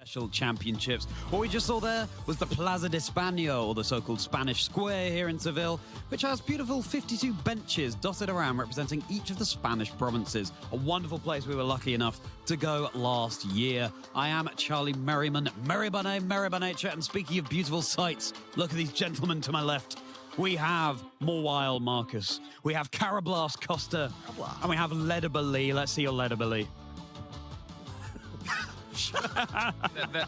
Special Championships. What we just saw there was the Plaza de España, or the so-called Spanish Square here in Seville, which has beautiful 52 benches dotted around representing each of the Spanish provinces. A wonderful place we were lucky enough to go last year. I am Charlie Merriman, Meribane, and speaking of beautiful sights, look at these gentlemen to my left. We have More Wild Marcus, we have Carablas Costa, and we have Ledabali. Let's see your Ledabali.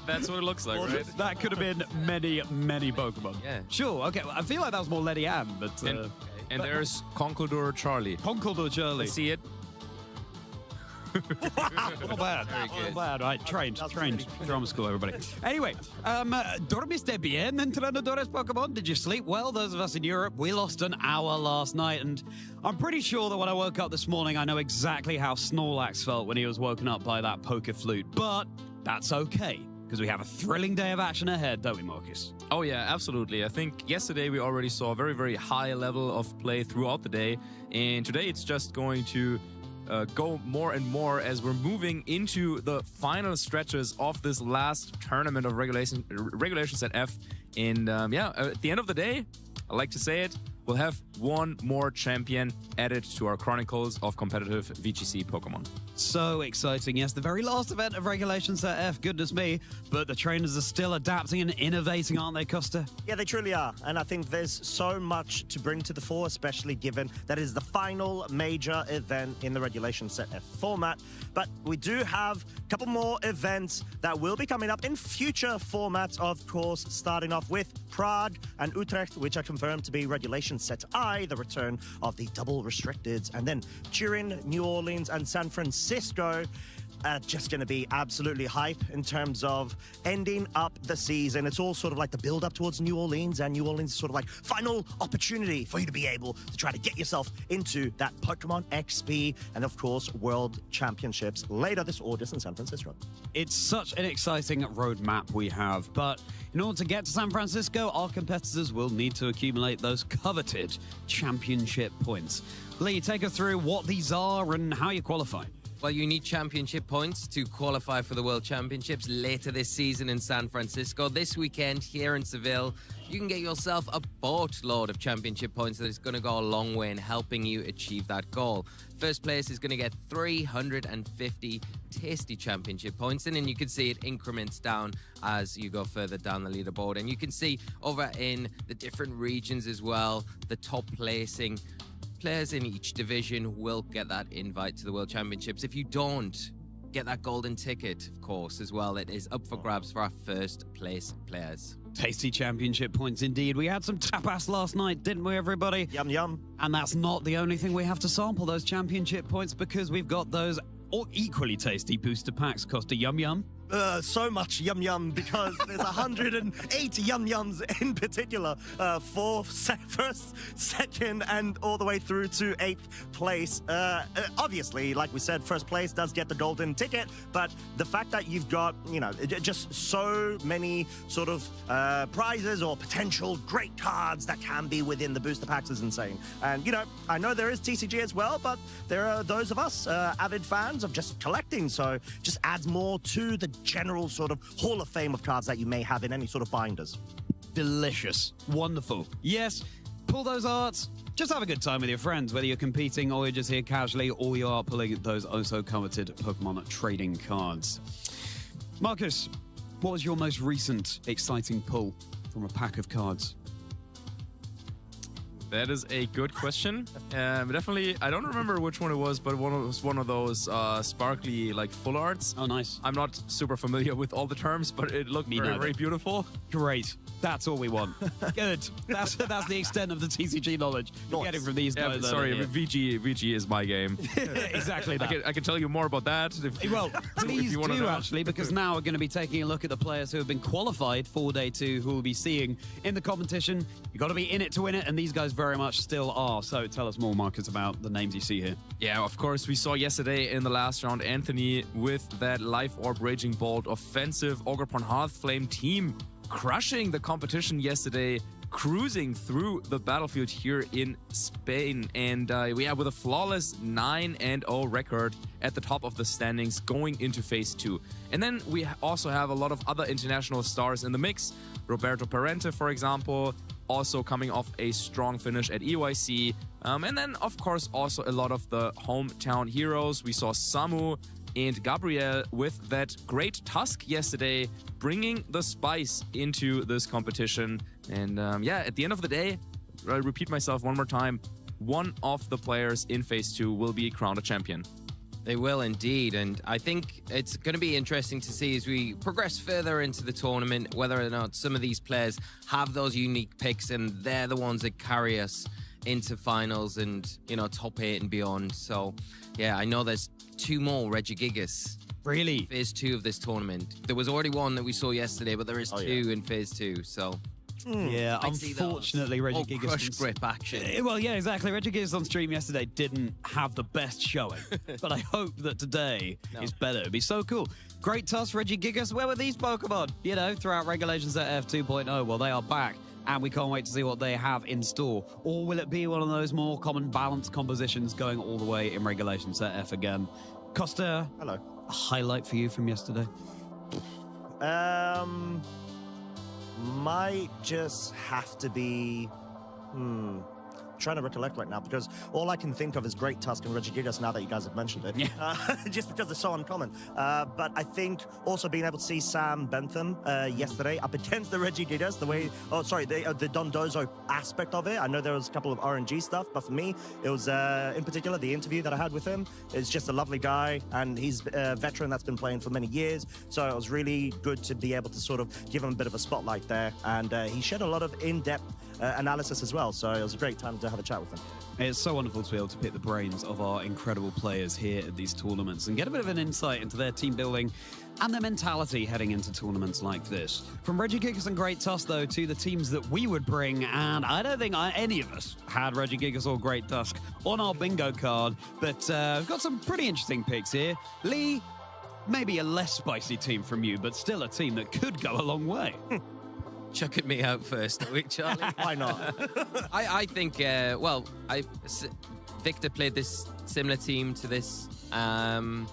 That's what it looks like, right? That could have been many, many Pokemon. Yeah. Sure, okay. Well, I feel like that was more Lady Anne, but... And there's Conkeldurr Charlie. Conkeldurr Charlie. Let's see it. Not bad. Not bad. Right, trained. Drama school, everybody. Anyway, dormiste bien, entrenadores Pokemon? Did you sleep well? Those of us in Europe, we lost an hour last night, and I'm pretty sure that when I woke up this morning, I know exactly how Snorlax felt when he was woken up by that poker flute. But that's okay, because we have a thrilling day of action ahead, don't we, Marcus? Oh, yeah, absolutely. I think yesterday we already saw a very, very high level of play throughout the day, and today it's just going to go more and more as we're moving into the final stretches of this last tournament of regulation set F. And at the end of the day, I like to say it, we'll have one more champion added to our chronicles of competitive VGC Pokemon. So exciting. Yes, the very last event of Regulation Set F, goodness me. But the trainers are still adapting and innovating, aren't they, Costa? Yeah, they truly are. And I think there's so much to bring to the fore, especially given that it is the final major event in the Regulation Set F format. But we do have a couple more events that will be coming up in future formats, of course, starting off with Prague and Utrecht, which are confirmed to be Regulation Set I, the return of the double restricteds, and then Turin, New Orleans, and San Francisco. Just going to be absolutely hype in terms of ending up the season. It's all sort of like the build up towards New Orleans, and New Orleans is sort of like final opportunity for you to be able to try to get yourself into that Pokemon XP and, of course, World Championships later this August in San Francisco. It's such an exciting roadmap we have, but in order to get to San Francisco, our competitors will need to accumulate those coveted championship points. Lee, take us through what these are and how you qualify. Well, you need championship points to qualify for the World Championships later this season in San Francisco. This weekend here in Seville, you can get yourself a boatload of championship points that is going to go a long way in helping you achieve that goal. First place is going to get 350 tasty championship points, and then you can see it increments down as you go further down the leaderboard. And you can see over in the different regions as well, the top placing players in each division will get that invite to the World Championships. If you don't get that golden ticket, of course, as well, it is up for grabs for our first place players. Tasty championship points indeed. We had some tapas last night, didn't we, everybody? Yum, yum. And that's not the only thing we have to sample, those championship points, because we've got those equally tasty booster packs. Costa, yum yum. So much yum yum, because there's 108 yum yums in particular for first, second, and all the way through to 8th place. Obviously, like we said, first place does get the golden ticket, but the fact that you've got, just so many sort of prizes or potential great cards that can be within the booster packs is insane. And, I know there is TCG as well, but there are those of us avid fans of just collecting, so just adds more to the general sort of Hall of Fame of cards that you may have in any sort of binders. Delicious. Wonderful. Yes, pull those arts. Just have a good time with your friends, whether you're competing or you're just here casually, or you are pulling those oh-so-coveted Pokemon trading cards. Marcus, what was your most recent exciting pull from a pack of cards? That is a good question. Definitely, I don't remember which one it was, but it was one of those sparkly, full arts. Oh, nice. I'm not super familiar with all the terms, but it looked very, very beautiful. Great. That's all we want. Good. That's the extent of the TCG knowledge we're getting from these guys. Sorry, VG is my game. Exactly that. I can tell you more about that. Please do, actually, because now we're going to be taking a look at the players who have been qualified for Day 2, who we'll be seeing in the competition. You've got to be in it to win it, and these guys very much still are. So tell us more, Marcus, about the names you see here. Yeah, of course. We saw yesterday in the last round Anthony with that Life Orb Raging Bolt offensive Ogerpon Hearthflame team crushing the competition yesterday cruising through the battlefield here in Spain. And with a flawless 9-0 record at the top of the standings going into phase 2. And then we also have a lot of other international stars in the mix. Roberto Parente, for example, also coming off a strong finish at EYC. And then, of course, also a lot of the hometown heroes. We saw Samu and Gabriel with that great Tusk yesterday, bringing the spice into this competition. And at the end of the day, I repeat myself one more time, one of the players in phase 2 will be crowned a champion. They will indeed, and I think it's going to be interesting to see as we progress further into the tournament whether or not some of these players have those unique picks and they're the ones that carry us into finals and, you know, top 8 and beyond. So, yeah, I know there's 2 more Regigigas. Really? Phase 2 of this tournament. There was already one that we saw yesterday, but there is 2 in phase 2, so... Yeah, unfortunately, Regigigas... crush grip action. Well, yeah, exactly. Regigigas on stream yesterday didn't have the best showing, but I hope that today is better. It'd be so cool. Great Tusk, Regigigas. Where were these Pokemon? You know, throughout Regulations at F2.0. Well, they are back, and we can't wait to see what they have in store. Or will it be one of those more common balanced compositions going all the way in Regulations at F again? Costa, Hello. a highlight for you from yesterday? Might just have to be... trying to recollect right now because all I can think of is Great Tusk and Regigigas now that you guys have mentioned it. Yeah. Just because they're so uncommon. But I think also being able to see Sam Bentham yesterday up against the Regigigas, the way... Oh, sorry, the Dondozo aspect of it. I know there was a couple of RNG stuff, but for me, it was, in particular, the interview that I had with him. It's just a lovely guy, and he's a veteran that's been playing for many years, so it was really good to be able to sort of give him a bit of a spotlight there, and he shared a lot of in-depth analysis as well, so it was a great time to have a chat with him. It's so wonderful to be able to pick the brains of our incredible players here at these tournaments and get a bit of an insight into their team building and their mentality heading into tournaments like this. From Regigigas and Great Tusk, though, to the teams that we would bring, and I don't think any of us had Regigigas or Great Tusk on our bingo card, but we've got some pretty interesting picks here. Lee, maybe a less spicy team from you, but still a team that could go a long way. Chucking me out first, are we, Charlie? Why not? I think, Victor played this similar team to this, and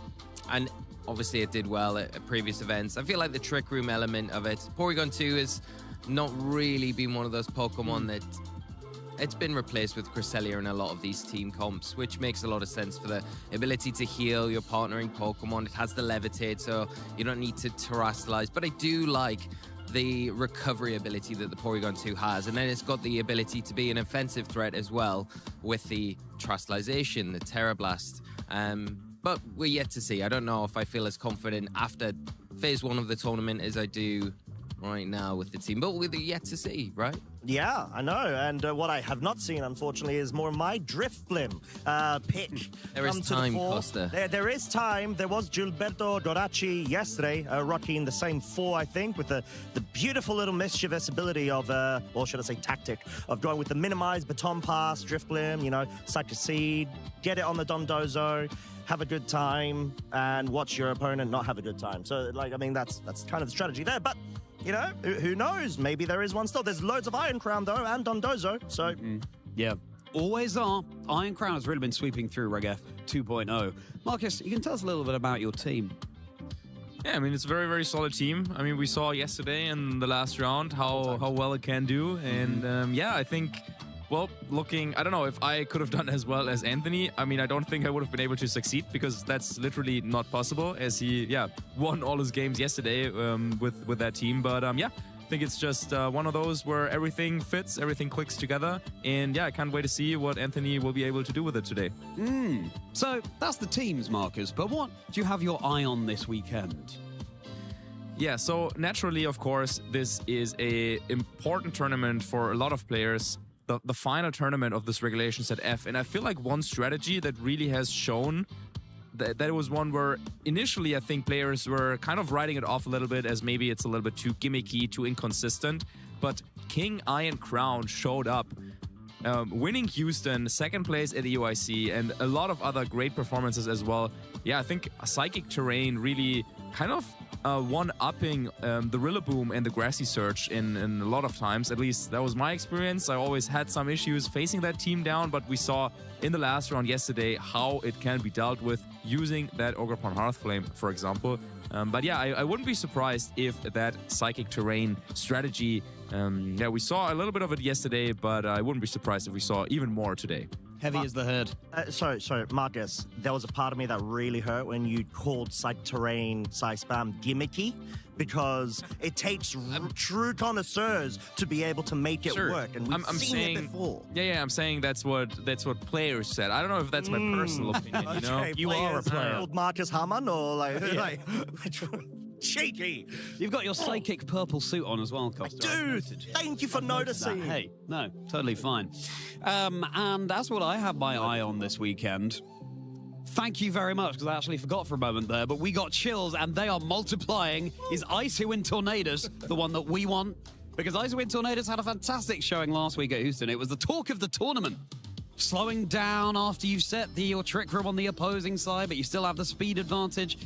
obviously it did well at previous events. I feel like the Trick Room element of it. Porygon 2 has not really been one of those Pokemon that... It's been replaced with Cresselia in a lot of these team comps, which makes a lot of sense for the ability to heal your partnering Pokemon. It has the Levitate, so you don't need to Terrasilize. But I do like the recovery ability that the Porygon 2 has, and then it's got the ability to be an offensive threat as well with the Terastallization, the Terra Blast. But we're yet to see. I don't know if I feel as confident after phase 1 of the tournament as I do right now with the team, but we're yet to see, right? Yeah, I know. And what I have not seen, unfortunately, is more my Drifblim pick. There is time, Costa. There is time. There was Gilberto Doraci yesterday, rocking the same 4, I think, with the beautiful little mischievous ability of, or should I say tactic, of going with the minimized baton pass, Drifblim, you know, Psychic Seed, get it on the Dondozo, have a good time, and watch your opponent not have a good time. So, like, I mean, that's kind of the strategy there. But you know, who knows? Maybe there is one still. There's loads of Iron Crown, though, and Dondozo, so... Yeah, always are. Iron Crown has really been sweeping through Reg F 2.0. Marcus, you can tell us a little bit about your team. Yeah, I mean, it's a very, very solid team. I mean, we saw yesterday in the last round how well it can do. And yeah, I think... Well, I don't know if I could have done as well as Anthony. I mean, I don't think I would have been able to succeed because that's literally not possible as he, won all his games yesterday with that team. But yeah, I think it's just one of those where everything fits, everything clicks together. And yeah, I can't wait to see what Anthony will be able to do with it today. So that's the teams, Marcus. But what do you have your eye on this weekend? Yeah, so naturally, of course, this is an important tournament for a lot of players. The final tournament of this regulation set F, and I feel like one strategy that really has shown that it was one where initially I think players were kind of writing it off a little bit as maybe it's a little bit too gimmicky, too inconsistent, but King Iron Crown showed up, winning Houston, second place at the UIC, and a lot of other great performances as well. Yeah, I think Psychic Terrain really kind of one-upping the Rillaboom and the Grassy Surge in a lot of times. At least that was my experience. I always had some issues facing that team down, but we saw in the last round yesterday how it can be dealt with using that Ogerpon Hearthflame, for example. But yeah, I wouldn't be surprised if that Psychic Terrain strategy, we saw a little bit of it yesterday, but I wouldn't be surprised if we saw even more today. Heavy as the herd. Sorry, Marcus. There was a part of me that really hurt when you called Psych Terrain, Psy Spam gimmicky, because it takes true connoisseurs to be able to make it work, and we've seen it before. Yeah, I'm saying that's what players said. I don't know if that's my personal opinion. You know, you are a player. Called Marcus Hamann, or like cheeky. You've got your psychic purple suit on as well, Costa. Dude, thank you for noticing. Hey, no, totally fine. And that's what I had my eye on this weekend. Thank you very much, because I actually forgot for a moment there, but we got chills, and they are multiplying. Is Icy Wind Tornadoes the one that we want? Because Icy Wind Tornadoes had a fantastic showing last week at Houston. It was the talk of the tournament. Slowing down after you've set your Trick Room on the opposing side, but you still have the speed advantage.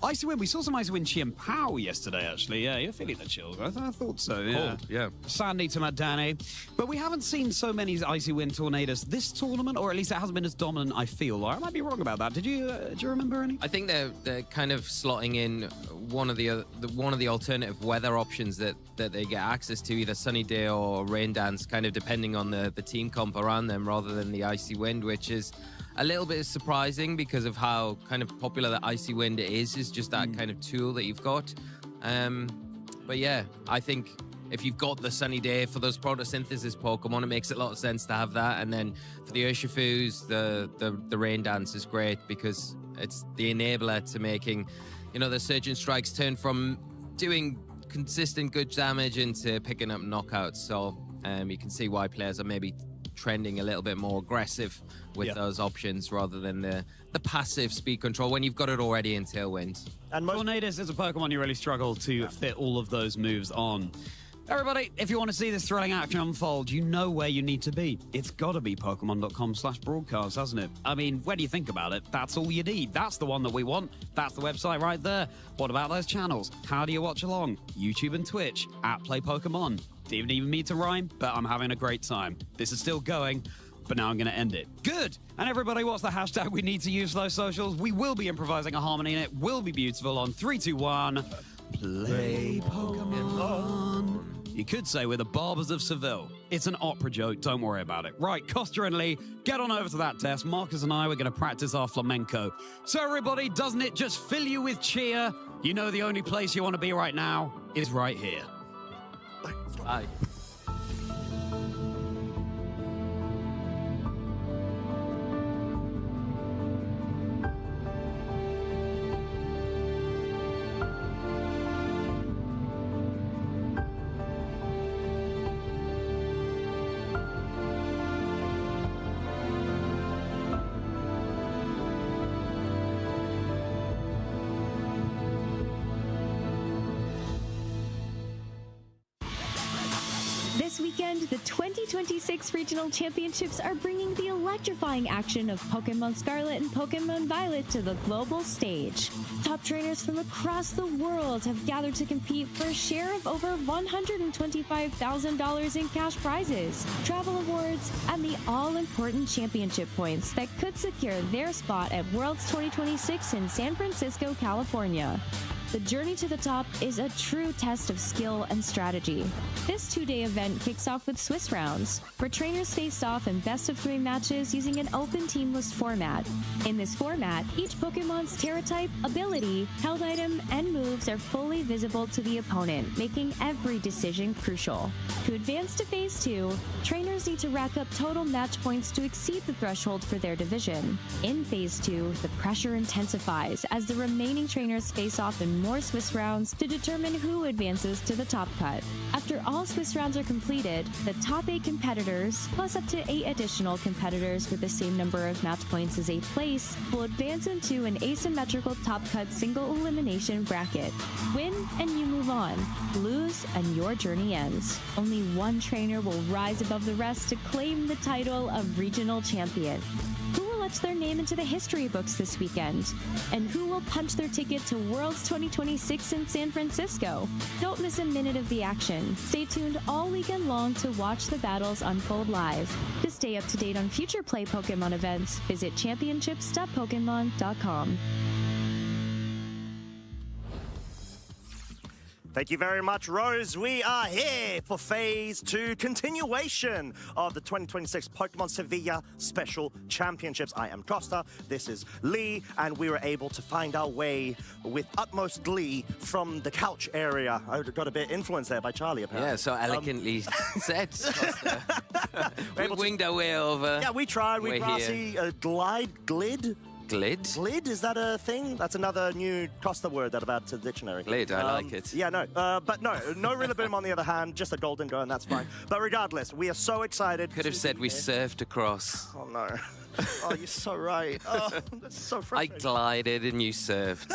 Icy Wind, we saw some Icy Wind Chien Pao yesterday, actually. Yeah, you're feeling the chills. I thought so, yeah. Cold, yeah. Sandy to Madane. But we haven't seen so many Icy Wind Tornadoes this tournament, or at least it hasn't been as dominant, I feel. I might be wrong about that. Do you remember any? I think they're kind of slotting in one of the alternative weather options that they get access to, either Sunny Day or Rain Dance, kind of depending on the team comp around them, rather than the Icy Wind, which is a little bit surprising because of how kind of popular the Icy Wind is just that kind of tool that you've got. But yeah, I think if you've got the Sunny Day for those photosynthesis Pokemon, it makes a lot of sense to have that. And then for the Urshifus, the Rain Dance is great because it's the enabler to making, the Surgeon Strikes turn from doing consistent good damage into picking up knockouts. So you can see why players are maybe trending a little bit more aggressive with those options rather than the passive speed control when you've got it already in Tailwind. And Tornadus is a Pokemon you really struggle to fit all of those moves on. Everybody, if you want to see this thrilling action unfold, you know where you need to be. It's got to be Pokemon.com/broadcast, hasn't it? I mean, when you think about it, that's all you need. That's the one that we want. That's the website right there. What about those channels? How do you watch along? YouTube and Twitch, @PlayPokemon. Didn't even mean to rhyme, but I'm having a great time. This is still going, but now I'm going to end it. Good! And everybody, what's the hashtag we need to use for those socials? We will be improvising a harmony, and it will be beautiful on 3, 2, 1. Play Pokemon. You could say we're the Barbers of Seville. It's an opera joke, don't worry about it. Right, Costa and Lee, get on over to that desk. Marcus and I, we're going to practice our flamenco. So everybody, doesn't it just fill you with cheer? You know the only place you want to be right now is right here. Bye. This weekend, the 2026 Regional Championships are bringing the electrifying action of Pokemon Scarlet and Pokemon Violet to the global stage. Top trainers from across the world have gathered to compete for a share of over $125,000 in cash prizes, travel awards, and the all-important championship points that could secure their spot at Worlds 2026 in San Francisco, California. The journey to the top is a true test of skill and strategy. This two-day event kicks off with Swiss rounds, where trainers face off in best-of-3 matches using an open team list format. In this format, each Pokemon's Terra type, ability, held item, and moves are fully visible to the opponent, making every decision crucial. To advance to Phase 2, trainers need to rack up total match points to exceed the threshold for their division. In Phase 2, the pressure intensifies as the remaining trainers face off in more Swiss rounds to determine who advances to the top cut. After all Swiss rounds are completed, the top 8 competitors, plus up to 8 additional competitors with the same number of match points as 8th place, will advance into an asymmetrical top cut single elimination bracket. Win and you move on. Lose and your journey ends. Only one trainer will rise above the rest to claim the title of regional champion. Who will will etch their name into the history books this weekend? And who will punch their ticket to Worlds 2026 in San Francisco? Don't miss a minute of the action. Stay tuned all weekend long to watch the battles unfold live. To stay up to date on future Play Pokemon events, visit championships.pokemon.com. Thank you very much, Rose. We are here for Phase 2 continuation of the 2026 Pokemon Sevilla Special Championships. I am Costa, this is Lee, and we were able to find our way with utmost glee from the couch area. I got a bit influenced there by Charlie, apparently. Yeah, so elegantly said, Costa. We winged our way over. Yeah, we tried. We We're see glid? Glid? Glid, is that a thing? That's another new Costa word that I've added to the dictionary. Glid, I like it. Yeah, no. But no Rillaboom on the other hand, just a golden go, and that's fine. But regardless, we are so excited. Could have said we surfed across. Oh, no. Oh, you're so right. Oh, that's so I frustrating. glided and you surfed.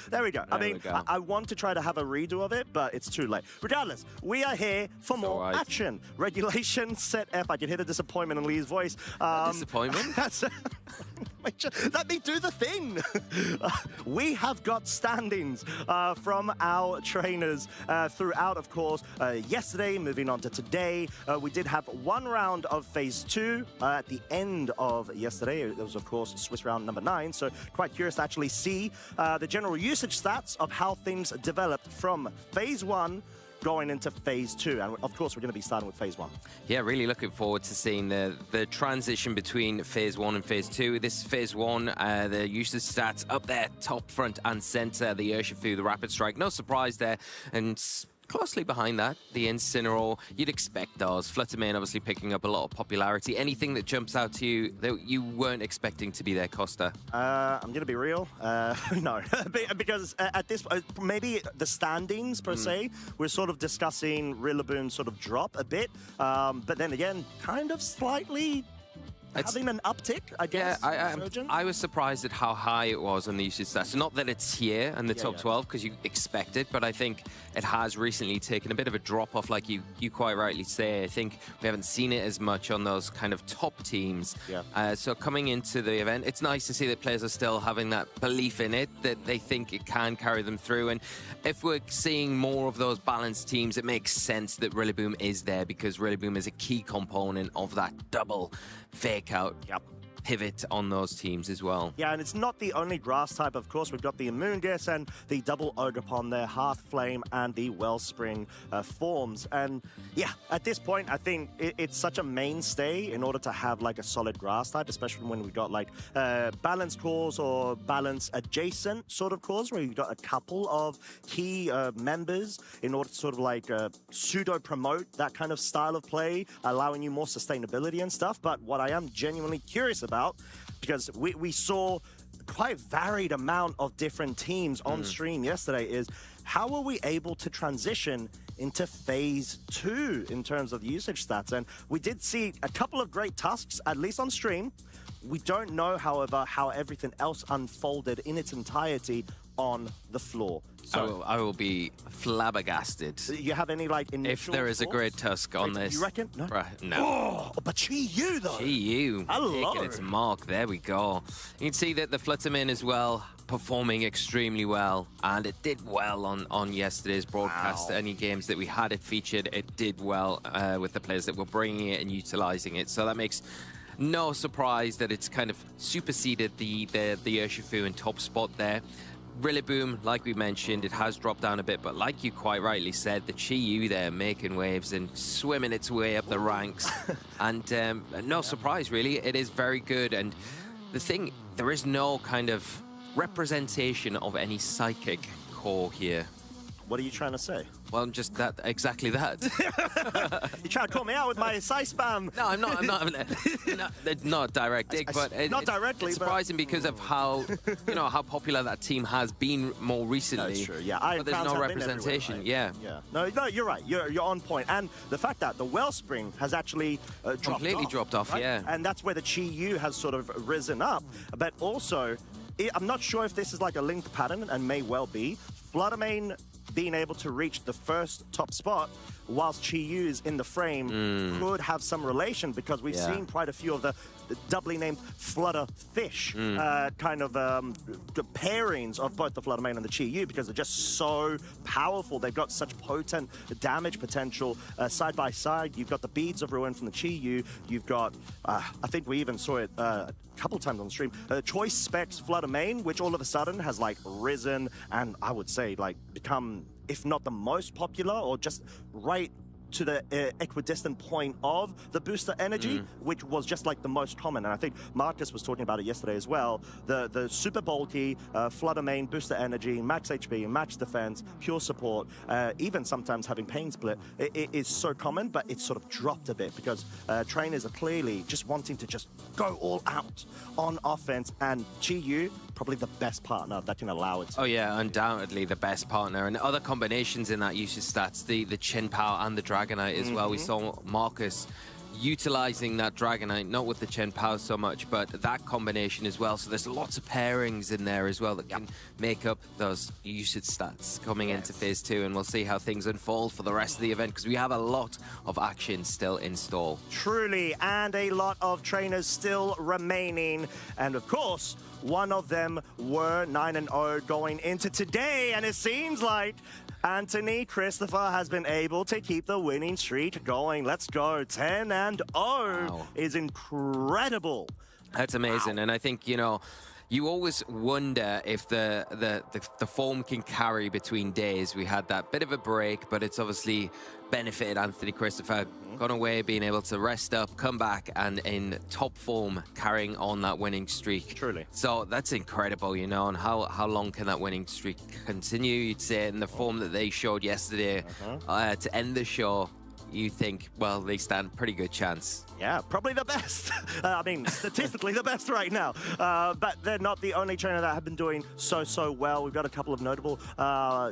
There we go. I There mean, we go. I want to try to have a redo of it, but it's too late. Regardless, we are here for more alright. action. Regulation Set F. I can hear the disappointment in Lee's voice. Disappointment? That's let me do the thing. We have got standings from our trainers throughout, of course, yesterday, moving on to today. We did have one round of Phase 2 at the end of yesterday. It was, of course, Swiss round number 9, so quite curious to actually see the general usage stats of how things developed from Phase 1 going into Phase 2. And, of course, we're going to be starting with Phase 1. Yeah, really looking forward to seeing the transition between Phase 1 and Phase 2. This Phase 1, the usage stats up there, top, front, and center. The Urshifu, the Rapid Strike, no surprise there. And closely behind that, the Incineroar. You'd expect those. Fluttermane obviously picking up a lot of popularity. Anything that jumps out to you that you weren't expecting to be there, Costa? I'm going to be real. No, because at this maybe the standings per se, we're sort of discussing Rillaboom's sort of drop a bit, but then again, kind of slightly having an uptick, I guess. Yeah, I was surprised at how high it was on the usage stats. Not that it's here in the top 12, because you expect it, but I think it has recently taken a bit of a drop off, like you quite rightly say. I think we haven't seen it as much on those kind of top teams. Yeah. So coming into the event, it's nice to see that players are still having that belief in it, that they think it can carry them through. And if we're seeing more of those balanced teams, it makes sense that Rillaboom is there, because Rillaboom is a key component of that double fake out pivot on those teams as well. Yeah, and it's not the only grass type, of course. We've got the Amoonguss and the double Ogerpon there, Hearth Flame and the Wellspring forms. And yeah, at this point, I think it's such a mainstay in order to have like a solid grass type, especially when we've got like balance cores or balance adjacent sort of cores, where you've got a couple of key members in order to sort of like pseudo promote that kind of style of play, allowing you more sustainability and stuff. But what I am genuinely curious about, because we saw quite varied amount of different teams on stream yesterday, is how are we able to transition into Phase 2 in terms of usage stats? And we did see a couple of great tasks, at least on stream. We don't know, however, how everything else unfolded in its entirety on the floor. So I will be flabbergasted you have any like initial if there is a thoughts? great tusk on this. You reckon? No. Right, no. Oh, but Chi-Yu though. Chi-Yu Hello. taking its mark. There we go. You can see that the Fluttermane as well, performing extremely well, and it did well on yesterday's broadcast. Wow. Any games that we had it featured, it did well with the players that were bringing it and utilizing it. So that makes no surprise that it's kind of superseded the Urshifu in top spot there. Rillaboom, like we mentioned, it has dropped down a bit, but like you quite rightly said, the Chi-Yu there making waves and swimming its way up the ranks. And no surprise, really, it is very good. And the thing, there is no kind of representation of any psychic core here. What are you trying to say? Well, just that, exactly that. You trying to call me out with my Psy spam? No, I'm not direct dig, but not directly, it's but- surprising because of how, how popular that team has been more recently. That's true, yeah. But there's no representation, yeah. No, you're right. You're on point. And the fact that the Wellspring has actually Completely dropped off, right? yeah. And that's where the Chi-Yu has sort of risen up. But also, I'm not sure if this is like a linked pattern, and may well be. Fluttermane being able to reach the first top spot whilst Chi Yu is in the frame, could have some relation, because we've seen quite a few of the doubly named Flutter Fish kind of the pairings of both the Flutter Mane and the Chi Yu, because they're just so powerful. They've got such potent damage potential side by side. You've got the Beads of Ruin from the Chi Yu. You've got, I think we even saw it a couple times on the stream, Choice Specs Flutter Mane, which all of a sudden has like risen and I would say like become, if not the most popular, or just right to the equidistant point of the booster energy, which was just like the most common. And I think Marcus was talking about it yesterday as well. The super bulky Flutter Mane, booster energy, max HP, max defense, pure support, even sometimes having pain split, it is so common, but it's sort of dropped a bit because trainers are clearly just wanting to just go all out on offense, and Chi Yu, probably the best partner that can allow it. Oh yeah, undoubtedly the best partner, and other combinations in that usage stats, the Chin Power and the Dragonite as well. We saw Marcus utilizing that Dragonite, not with the Chen Pao so much, but that combination as well. So there's lots of pairings in there as well that can make up those usage stats coming into Phase 2, and we'll see how things unfold for the rest of the event, because we have a lot of action still in store. Truly, and a lot of trainers still remaining. And of course, one of them were 9-0 going into today, and it seems like Anthony Christopher has been able to keep the winning streak going. Let's go. 10-0 is incredible. That's amazing. And I think, you know, you always wonder if the form can carry between days. We had that bit of a break, but it's obviously benefited Anthony Christopher, gone away, being able to rest up, come back, and in top form, carrying on that winning streak. Truly. So that's incredible, you know, and how long can that winning streak continue? You'd say in the form that they showed yesterday, to end the show, you think, well, they stand pretty good chance. Yeah, probably the best. I mean, statistically the best right now. But they're not the only trainer that have been doing so well. We've got a couple of notable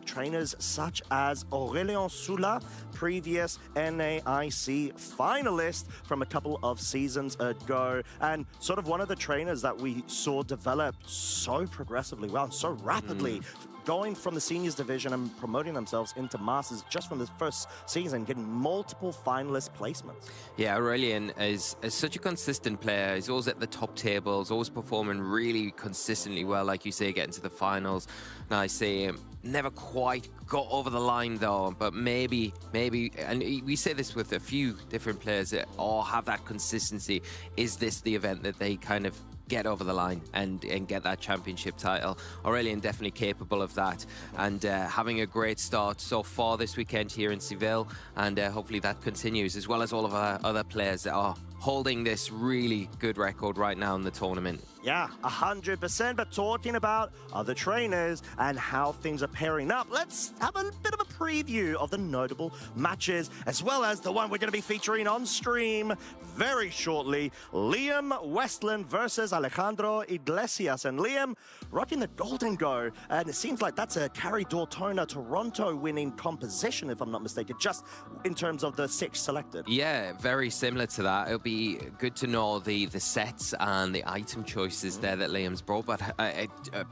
trainers, such as Aurélien Soula, previous NAIC finalist from a couple of seasons ago, and sort of one of the trainers that we saw develop so progressively well, so rapidly, going from the seniors division and promoting themselves into masters just from the first season, getting multiple finalist placements. Yeah, Aurélien is such a consistent player. He's always at the top tables, always performing really consistently well, like you say, getting to the finals. And I say never quite got over the line though, but maybe, and we say this with a few different players that all have that consistency. Is this the event that they kind of get over the line and get that championship title? Aurélien definitely capable of that, and having a great start so far this weekend here in Seville, and hopefully that continues, as well as all of our other players that are holding this really good record right now in the tournament. Yeah, 100%. But talking about other trainers and how things are pairing up, let's have a bit of a preview of the notable matches, as well as the one we're going to be featuring on stream very shortly. Liam Westland versus Alejandro Iglesias. And Liam rocking the Golden Go. And it seems like that's a Carrie Dortona Toronto winning composition, if I'm not mistaken, just in terms of the 6 selected. Yeah, very similar to that. It'll be good to know the sets and the item choices there that Liam's brought, but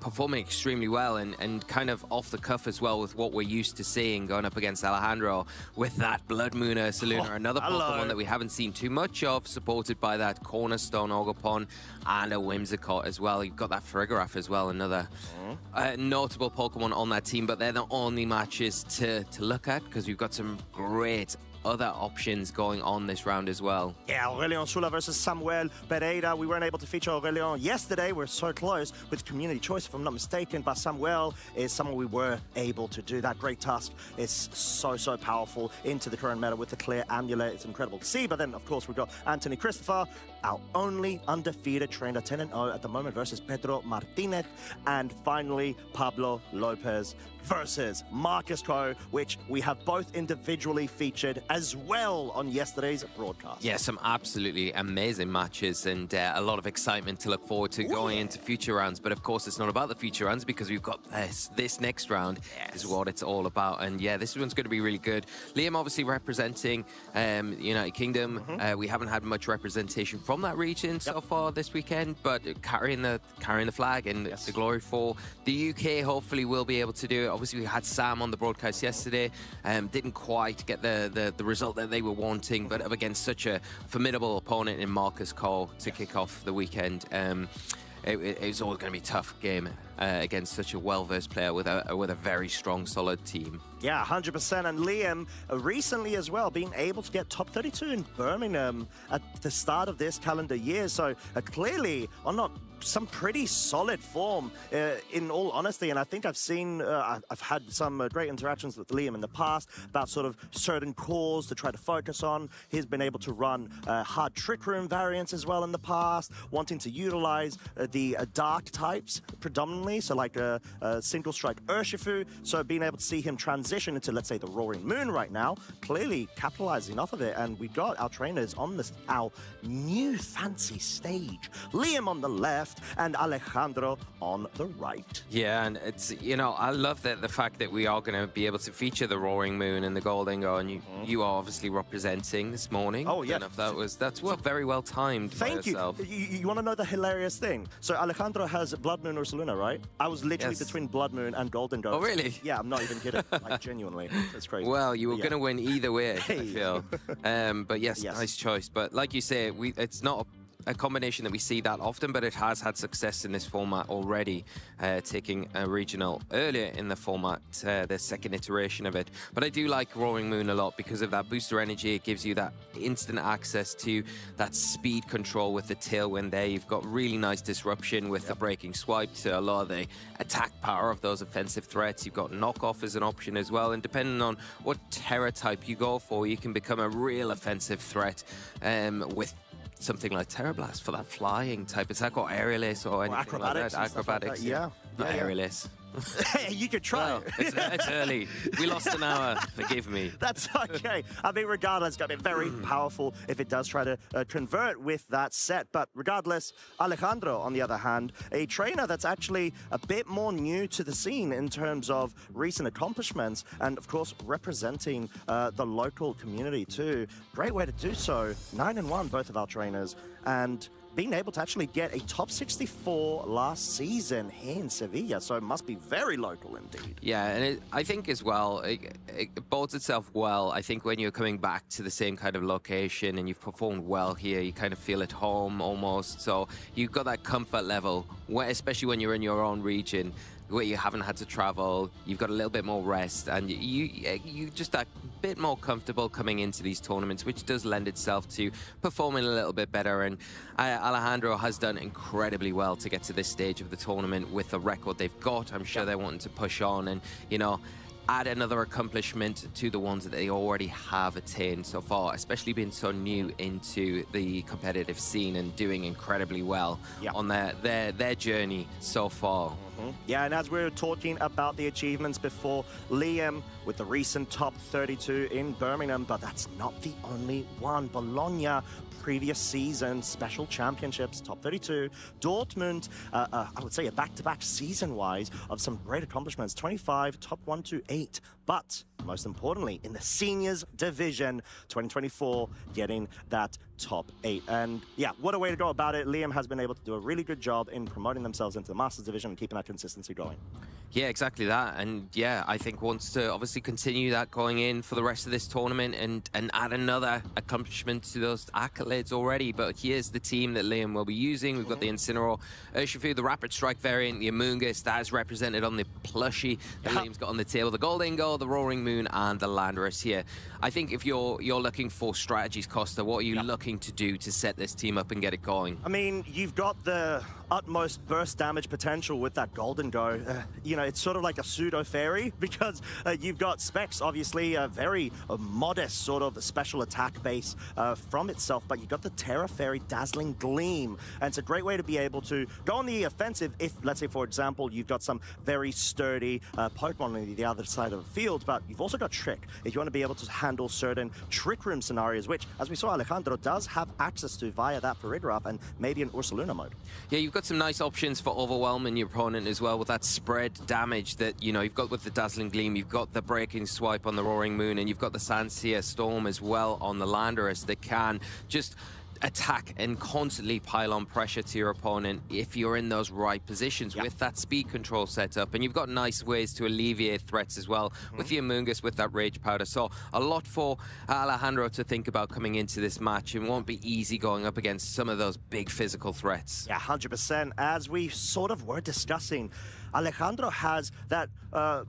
performing extremely well, and kind of off the cuff as well with what we're used to seeing going up against Alejandro with that Blood Moon Ursaluna, another Pokemon that we haven't seen too much of, supported by that Cornerstone Ogerpon and a Whimsicott as well. You've got that Farigiraf as well, another notable Pokemon on that team, but they're the only matches to look at, because we've got some great other options going on this round as well. Yeah, Aurélien Soula versus Samuel Pereira. We weren't able to feature Aurélien yesterday. We're so close with community choice, if I'm not mistaken, but Samuel is someone we were able to do that great task. It's so powerful into the current meta with the clear amulet. It's incredible to see. But then, of course, we've got Anthony Christopher, our only undefeated trainer, 10-0 at the moment, versus Pedro Martinez. And finally, Pablo Lopez versus Marcus Coe, which we have both individually featured as well on yesterday's broadcast. Yeah, some absolutely amazing matches and a lot of excitement to look forward to going into future rounds. But of course, it's not about the future rounds because we've got this next round is what it's all about. And yeah, this one's going to be really good. Liam obviously representing United Kingdom. We haven't had much representation from that region so far this weekend, but carrying the flag and the glory for the UK. Hopefully we'll be able to do it. Obviously we had Sam on the broadcast yesterday. Didn't quite get the result that they were wanting, but up against such a formidable opponent in Marcus Cole to kick off the weekend. It was always going to be a tough game against such a well-versed player with a very strong, solid team. Yeah, 100%. And Liam, recently as well, being able to get top 32 in Birmingham at the start of this calendar year. So clearly on some pretty solid form, in all honesty. And I think I've had some great interactions with Liam in the past about sort of certain calls to try to focus on. He's been able to run hard trick room variants as well in the past, wanting to utilize the dark types predominantly, so like a single strike Urshifu. So being able to see him transition into, let's say, the Roaring Moon right now, clearly capitalizing off of it. And we got our trainers on our new fancy stage. Liam on the left and Alejandro on the right. Yeah, and it's, I love the fact that we are going to be able to feature the Roaring Moon and the Golden Go, and you are obviously representing this morning. Oh, yeah. That's very well timed. Thank you. You want to know the hilarious thing? So Alejandro has Blood Moon Ursaluna, right? I was literally between Blood Moon and Golden Go. Oh, really? Yeah, I'm not even kidding. Like, genuinely. That's crazy. Well, you were going to win either way, I feel. But yes, nice choice. But like you say, it's not a combination that we see that often, but it has had success in this format already, taking a regional earlier in the format, the second iteration of it. But I do like Roaring Moon a lot because of that booster energy. It gives you that instant access to that speed control with the tailwind there. You've got really nice disruption with the breaking swipe to a lot of the attack power of those offensive threats. You've got knockoff as an option as well, and depending on what Terra type you go for, you can become a real offensive threat with something like Terra Blast for that flying type attack, or Aerial Ace, or anything like that. Acrobatics, yeah. Aerial Ace. Hey, you could try. Well, it's early. We lost an hour. Forgive me. That's okay. I mean, regardless, it's going to be very powerful if it does try to convert with that set. But regardless, Alejandro, on the other hand, a trainer that's actually a bit more new to the scene in terms of recent accomplishments and, of course, representing the local community too. Great way to do so. 9-1, both of our trainers. And being able to actually get a top 64 last season here in Sevilla, so it must be very local indeed. Yeah, and I think as well, it bodes itself well. I think when you're coming back to the same kind of location and you've performed well here, you kind of feel at home almost. So you've got that comfort level, especially when you're in your own region, where you haven't had to travel, you've got a little bit more rest, and you just that bit more comfortable coming into these tournaments, which does lend itself to performing a little bit better. And Alejandro has done incredibly well to get to this stage of the tournament with the record they've got. I'm sure they're wanting to push on and, add another accomplishment to the ones that they already have attained so far, especially being so new into the competitive scene and doing incredibly well on their journey so far. Yeah, and as we were talking about the achievements before, Liam with the recent top 32 in Birmingham, but that's not the only one. Bologna, previous season, special championships, top 32. Dortmund, I would say a back-to-back season-wise of some great accomplishments, 25, top 1 to 8. But most importantly, in the seniors division, 2024, getting that top 8. And yeah, what a way to go about it. Liam has been able to do a really good job in promoting themselves into the Masters division and keeping that consistency going. Yeah, exactly that. And yeah, I think wants to obviously continue that going in for the rest of this tournament and add another accomplishment to those accolades already. But here's the team that Liam will be using. We've got the Incineroar, Urshifu, the Rapid Strike variant, the Amoonguss, that is represented on the plushie that Liam's got on the table, the Golden Goal, the Roaring Moon, and the Landorus here. I think if you're looking for strategies, Costa, what are you looking to do to set this team up and get it going? I mean, you've got the utmost burst damage potential with that Golden Go. it's sort of like a pseudo fairy because you've got Specs, obviously a very modest sort of special attack base from itself, but you've got the Terra Fairy Dazzling Gleam, and it's a great way to be able to go on the offensive if, let's say, for example, you've got some very sturdy Pokemon on the other side of the field, but you've also got Trick if you want to be able to handle certain Trick Room scenarios, which, as we saw, Alejandro does have access to via that Farigiraf and maybe an Ursaluna mode. Yeah, you've got some nice options for overwhelming your opponent as well with that spread damage that, you've got with the Dazzling Gleam, you've got the Breaking Swipe on the Roaring Moon, and you've got the Sandsear Storm as well on the Landorus that can just attack and constantly pile on pressure to your opponent if you're in those right positions with that speed control setup. And you've got nice ways to alleviate threats as well with the Amoonguss, with that Rage Powder. So a lot for Alejandro to think about coming into this match, and won't be easy going up against some of those big physical threats. Yeah, 100%. As we sort of were discussing, Alejandro has that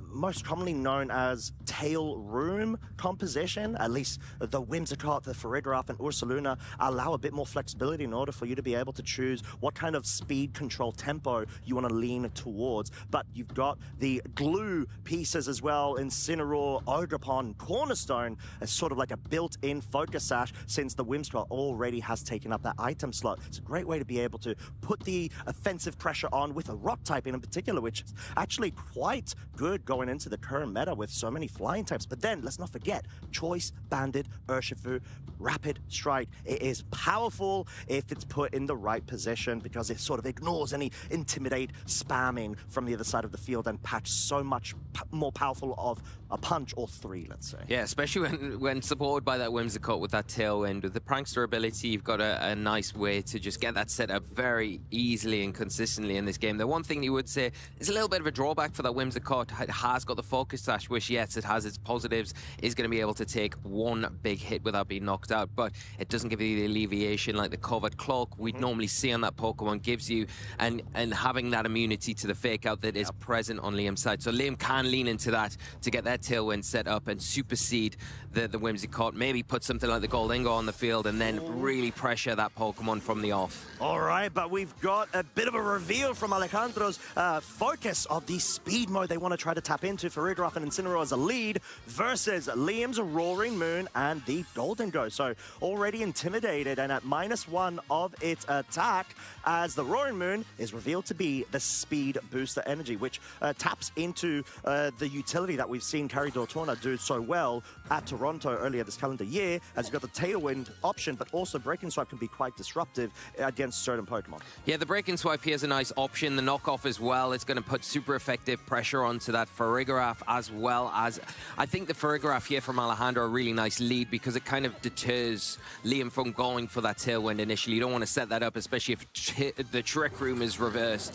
most commonly known as tail room composition. At least the Whimsicott, the Farigiraf, and Ursaluna allow a bit more flexibility in order for you to be able to choose what kind of speed control tempo you want to lean towards. But you've got the glue pieces as well, Incineroar, Ogerpon, Cornerstone, as sort of like a built-in focus sash, since the Whimsicott already has taken up that item slot. It's a great way to be able to put the offensive pressure on with a rock type in particular, which is actually quite good going into the current meta with so many flying types. But then, let's not forget, Choice Banded Urshifu, Rapid Strike. It is powerful if it's put in the right position because it sort of ignores any Intimidate spamming from the other side of the field and Patch so much more powerful of a punch or three, let's say. Yeah, especially when supported by that Whimsicott with that Tailwind. With the Prankster ability, you've got a nice way to just get that set up very easily and consistently in this game. The one thing you would say is a little bit of a drawback for that Whimsicott. It has got the Focus Sash, which, yes, it has its positives, is going to be able to take one big hit without being knocked out, but it doesn't give you the alleviation like the Covered Cloak we'd normally see on that Pokemon gives you, and having that immunity to the Fake Out that is present on Liam's side. So Liam can lean into that to get that Tailwind set up and supersede the Whimsicott, maybe put something like the Goldingo on the field and then really pressure that Pokemon from the off. All right, but we've got a bit of a reveal from Alejandro's focus of the speed mode they want to try to tap into for Farigiraf and Incineroar as a lead versus Liam's Roaring Moon and the Goldingo. So already intimidated and at -1 of its attack, as the Roaring Moon is revealed to be the Speed Booster Energy, which taps into the utility that we've seen Caridor Torna do so well at Toronto earlier this calendar year, as you've got the Tailwind option, but also Breaking Swipe can be quite disruptive against certain Pokemon. Yeah, the Breaking Swipe here is a nice option. The knockoff as well, it's going to put super effective pressure onto that Farigiraf, as well as, I think the Farigiraf here from Alejandro, a really nice lead because it kind of deters Liam from going for that Tailwind initially. You don't want to set that up, especially if the Trick Room is reversed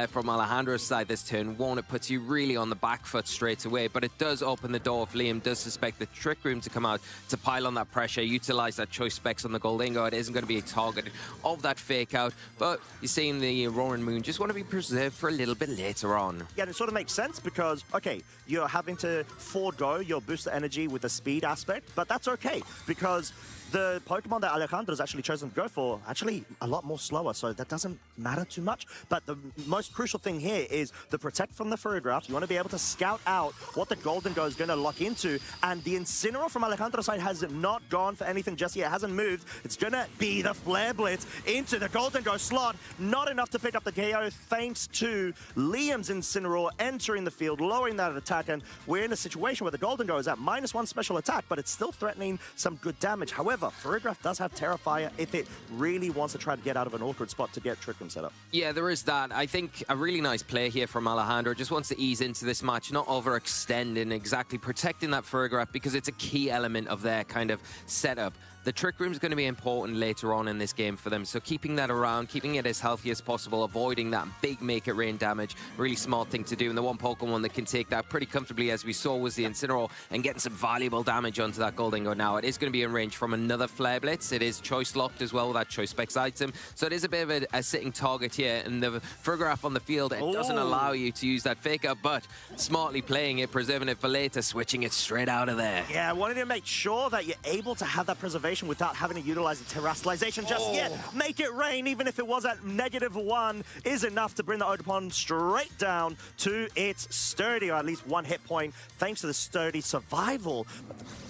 from Alejandro's side this turn. One, it puts you really on the back foot straight away, but it does open the door if Liam does suspect the Trick Room to come out to pile on that pressure, utilize that Choice Specs on the Goldingo. It isn't going to be a target of that Fake Out, but you're seeing the Roaring Moon just want to be preserved for a little bit later on. Yeah, it sort of makes sense because, okay, you're having to forego your booster energy with the speed aspect, but that's okay because the Pokemon that Alejandro's actually chosen to go for actually a lot more slower, so that doesn't matter too much. But the most crucial thing here is the Protect from the Farigiraf. You want to be able to scout out what the Goldingo is going to lock into, and the Incineroar from Alejandro's side has not gone for anything just yet. It hasn't moved. It's going to be the Flare Blitz into the Goldingo slot. Not enough to pick up the KO thanks to Liam's Incineroar entering the field, lowering that attack, and we're in a situation where the Goldingo is at -1 special attack, but it's still threatening some good damage. However, Farigiraf does have Terrafire if it really wants to try to get out of an awkward spot to get Trick Room set up. Yeah, there is that. I think a really nice play here from Alejandro. Just wants to ease into this match, not overextend, exactly protecting that Farigiraf because it's a key element of their kind of setup. The Trick Room is going to be important later on in this game for them, so keeping that around, keeping it as healthy as possible, avoiding that big Make It Rain damage, really smart thing to do. And the one Pokemon that can take that pretty comfortably, as we saw, was the Incineroar, and getting some valuable damage onto that Goldingo now. It is going to be in range from a another Flare Blitz. It is choice locked as well with that choice specs item. So it is a bit of a sitting target here. And the Farigiraf on the field, it doesn't allow you to use that Fake Out, but smartly playing it, preserving it for later, switching it straight out of there. Yeah, wanting to make sure that you're able to have that preservation without having to utilize the terrestrialization just yet. Make it rain, even if it was at -1, is enough to bring the Ogerpon straight down to its sturdy, or at least 1 hit point, thanks to the sturdy survival.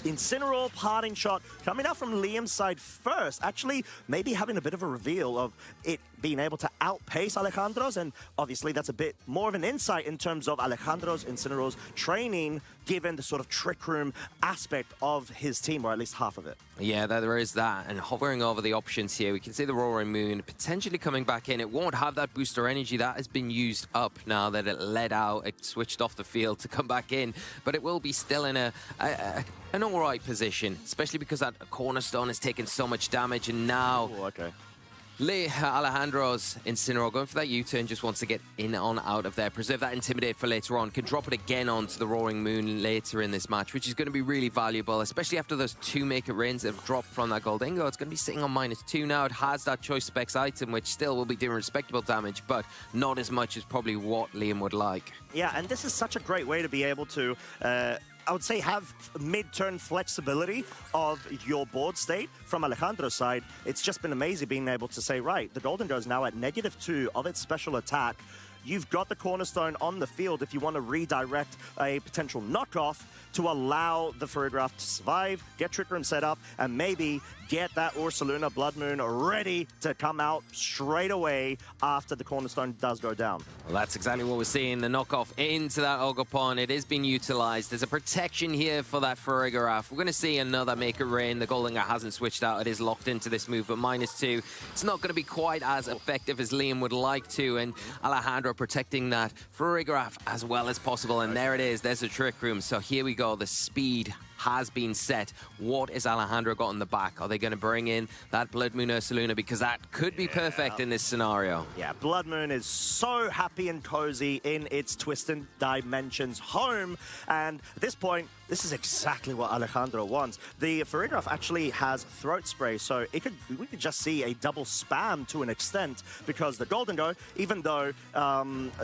Incineroar parting shot coming out from Liam's side first, actually maybe having a bit of a reveal of it being able to outpace Alejandro's, and obviously that's a bit more of an insight in terms of Alejandro's, Incineroar's training, given the sort of trick room aspect of his team, or at least half of it. Yeah, there is that. And hovering over the options here, we can see the Roaring Moon potentially coming back in. It won't have that booster energy. That has been used up now that it let out. It switched off the field to come back in. But it will be still in an all right position, especially because that Cornerstone has taken so much damage. And now... Oh, okay. Alejandro's Incineroar going for that U-turn, just wants to get in on out of there, preserve that Intimidate for later on, can drop it again onto the Roaring Moon later in this match, which is going to be really valuable, especially after those 2 Make It Rains that have dropped from that Goldingo. It's going to be sitting on -2 now. It has that choice specs item, which still will be doing respectable damage, but not as much as probably what Liam would like. Yeah, and this is such a great way to be able to... I would say have mid-turn flexibility of your board state. From Alejandro's side, it's just been amazing being able to say, right, the Goldingo is now at -2 of its special attack. You've got the Cornerstone on the field if you want to redirect a potential knockoff to allow the Farigiraf to survive, get Trick Room set up, and maybe get that Ursaluna Blood Moon ready to come out straight away after the Cornerstone does go down. Well, that's exactly what we're seeing, the knockoff into that Ogerpon. It is being utilized. There's a protection here for that Farigiraf. We're going to see another Make It Rain. The Goldingo hasn't switched out. It is locked into this move, but -2. It's not going to be quite as effective as Liam would like to, and Alejandro protecting that Farigiraf as well as possible. And there it is. There's a Trick Room. So here we go. The speed has been set. What is Alejandro got in the back? Are they going to bring in that Blood Moon Ursaluna? Because that could be perfect in this scenario. Yeah, Blood Moon is so happy and cozy in its Twisted Dimensions home. And at this point, this is exactly what Alejandro wants. The Farigiraf actually has Throat Spray, so we could just see a double spam to an extent, because the Goldingo, even though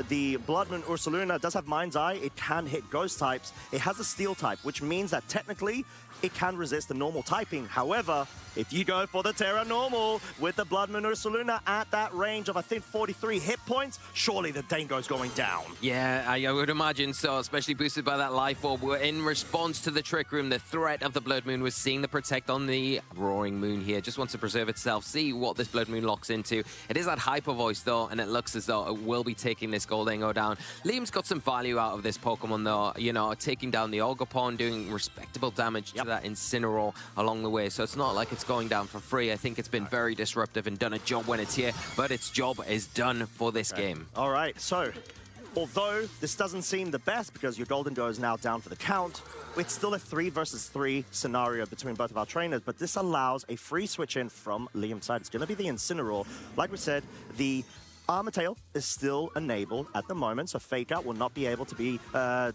the Blood Moon Ursaluna does have Mind's Eye, it can hit Ghost types. It has a Steel type, which means that technically it can resist the normal typing. However, if you go for the Terra Normal with the Blood Moon Ursaluna at that range of, I think, 43 hit points, surely the Dango's going down. Yeah, I would imagine so, especially boosted by that Life Orb. In response to the Trick Room, the threat of the Blood Moon was seeing the Protect on the Roaring Moon here. Just wants to preserve itself, see what this Blood Moon locks into. It is that Hyper Voice, though, and it looks as though it will be taking this Goldingo down. Liam's got some value out of this Pokemon, though, you know, taking down the Ogerpon, doing respectable damage to that Incineroar along the way. So it's not like it's going down for free. I think it's been very disruptive and done a job when it's here, but its job is done for this game. All right, so although this doesn't seem the best because your Goldingo is now down for the count, it's still a 3 versus 3 scenario between both of our trainers, but this allows a free switch in from Liam's side. It's going to be the Incineroar. Like we said, the Armor Tail is still enabled at the moment, so Fake Out will not be able to be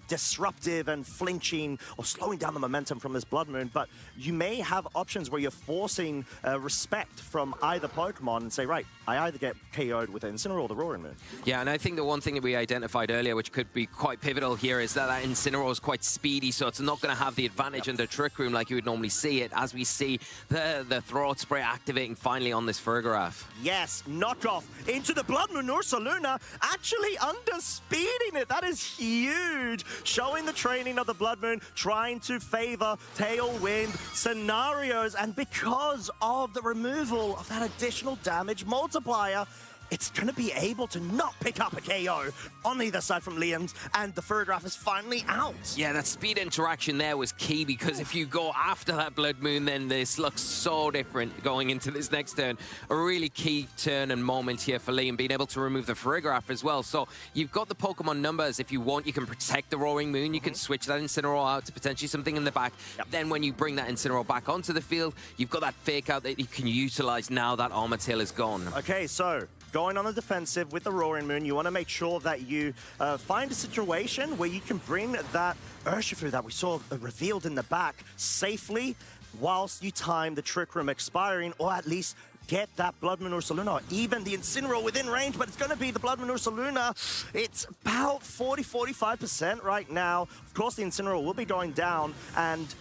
disruptive and flinching or slowing down the momentum from this Blood Moon, but you may have options where you're forcing respect from either Pokemon and say, right, I either get KO'd with Incineroar or the Roaring Moon. Yeah, and I think the one thing that we identified earlier, which could be quite pivotal here, is that Incineroar is quite speedy, so it's not going to have the advantage under Trick Room like you would normally see it, as we see the Throat Spray activating finally on this Farigiraf. Yes, knockoff into the Blood Moon Ursaluna, actually underspeeding it. That is huge. Showing the training of the Blood Moon, trying to favor Tailwind scenarios, and because of the removal of that additional damage multiplier, it's going to be able to not pick up a KO on either side from Liam's, and the Farigiraf is finally out. Yeah, that speed interaction there was key, because if you go after that Blood Moon, then this looks so different going into this next turn. A really key turn and moment here for Liam, being able to remove the Farigiraf as well. So you've got the Pokemon numbers. If you want, you can protect the Roaring Moon. You can switch that Incineroar out to potentially something in the back. Then when you bring that Incineroar back onto the field, you've got that Fake Out that you can utilize now that Armor Tail is gone. Okay, so going on the defensive with the Roaring Moon, you want to make sure that you find a situation where you can bring that Urshifu that we saw revealed in the back safely. whilst you time the Trick Room expiring, or at least get that Blood Moon Ursaluna, or even the Incineroar within range, but it's going to be the Blood Moon Ursaluna. It's about 40-45% right now. Of course, the Incineroar will be going down, and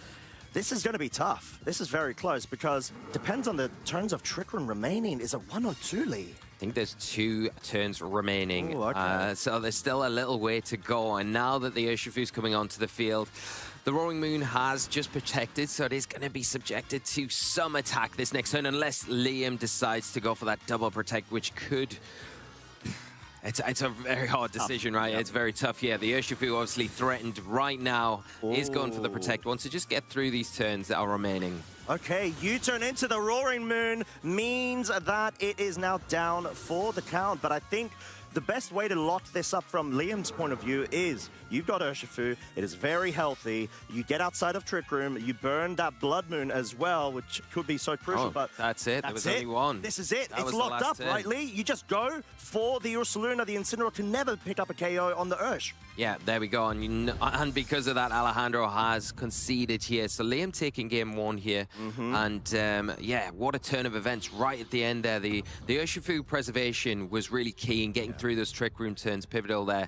this is going to be tough. This is very close, because depends on the turns of Trick Room remaining. Is it 1 or 2, Lee? I think there's 2 turns remaining, Ooh, okay. so there's still a little way to go. And now that the Urshifu's coming onto the field, the Roaring Moon has just protected, so it is going to be subjected to some attack this next turn, unless Liam decides to go for that double protect, which could... It's a very hard decision, right? Yep. It's very tough. Yeah, the Urshifu obviously threatened right now. Is going for the protect. Wants to just get through these turns that are remaining. Okay, U-turn into the Roaring Moon means that it is now down for the count. But I think the best way to lock this up from Liam's point of view is you've got Urshifu. It is very healthy. You get outside of Trick Room. You burn that Blood Moon as well, which could be so crucial. But that's it. There was only one. This is it. That it's locked up, turn. right, Lee? You just go for the Ursaluna. The Incineroar can never pick up a KO on the Ursh. Yeah, there we go. And because of that, Alejandro has conceded here. So Liam taking game 1 here. And yeah, what a turn of events right at the end there. The Urshifu preservation was really key in getting through those Trick Room turns, pivotal there.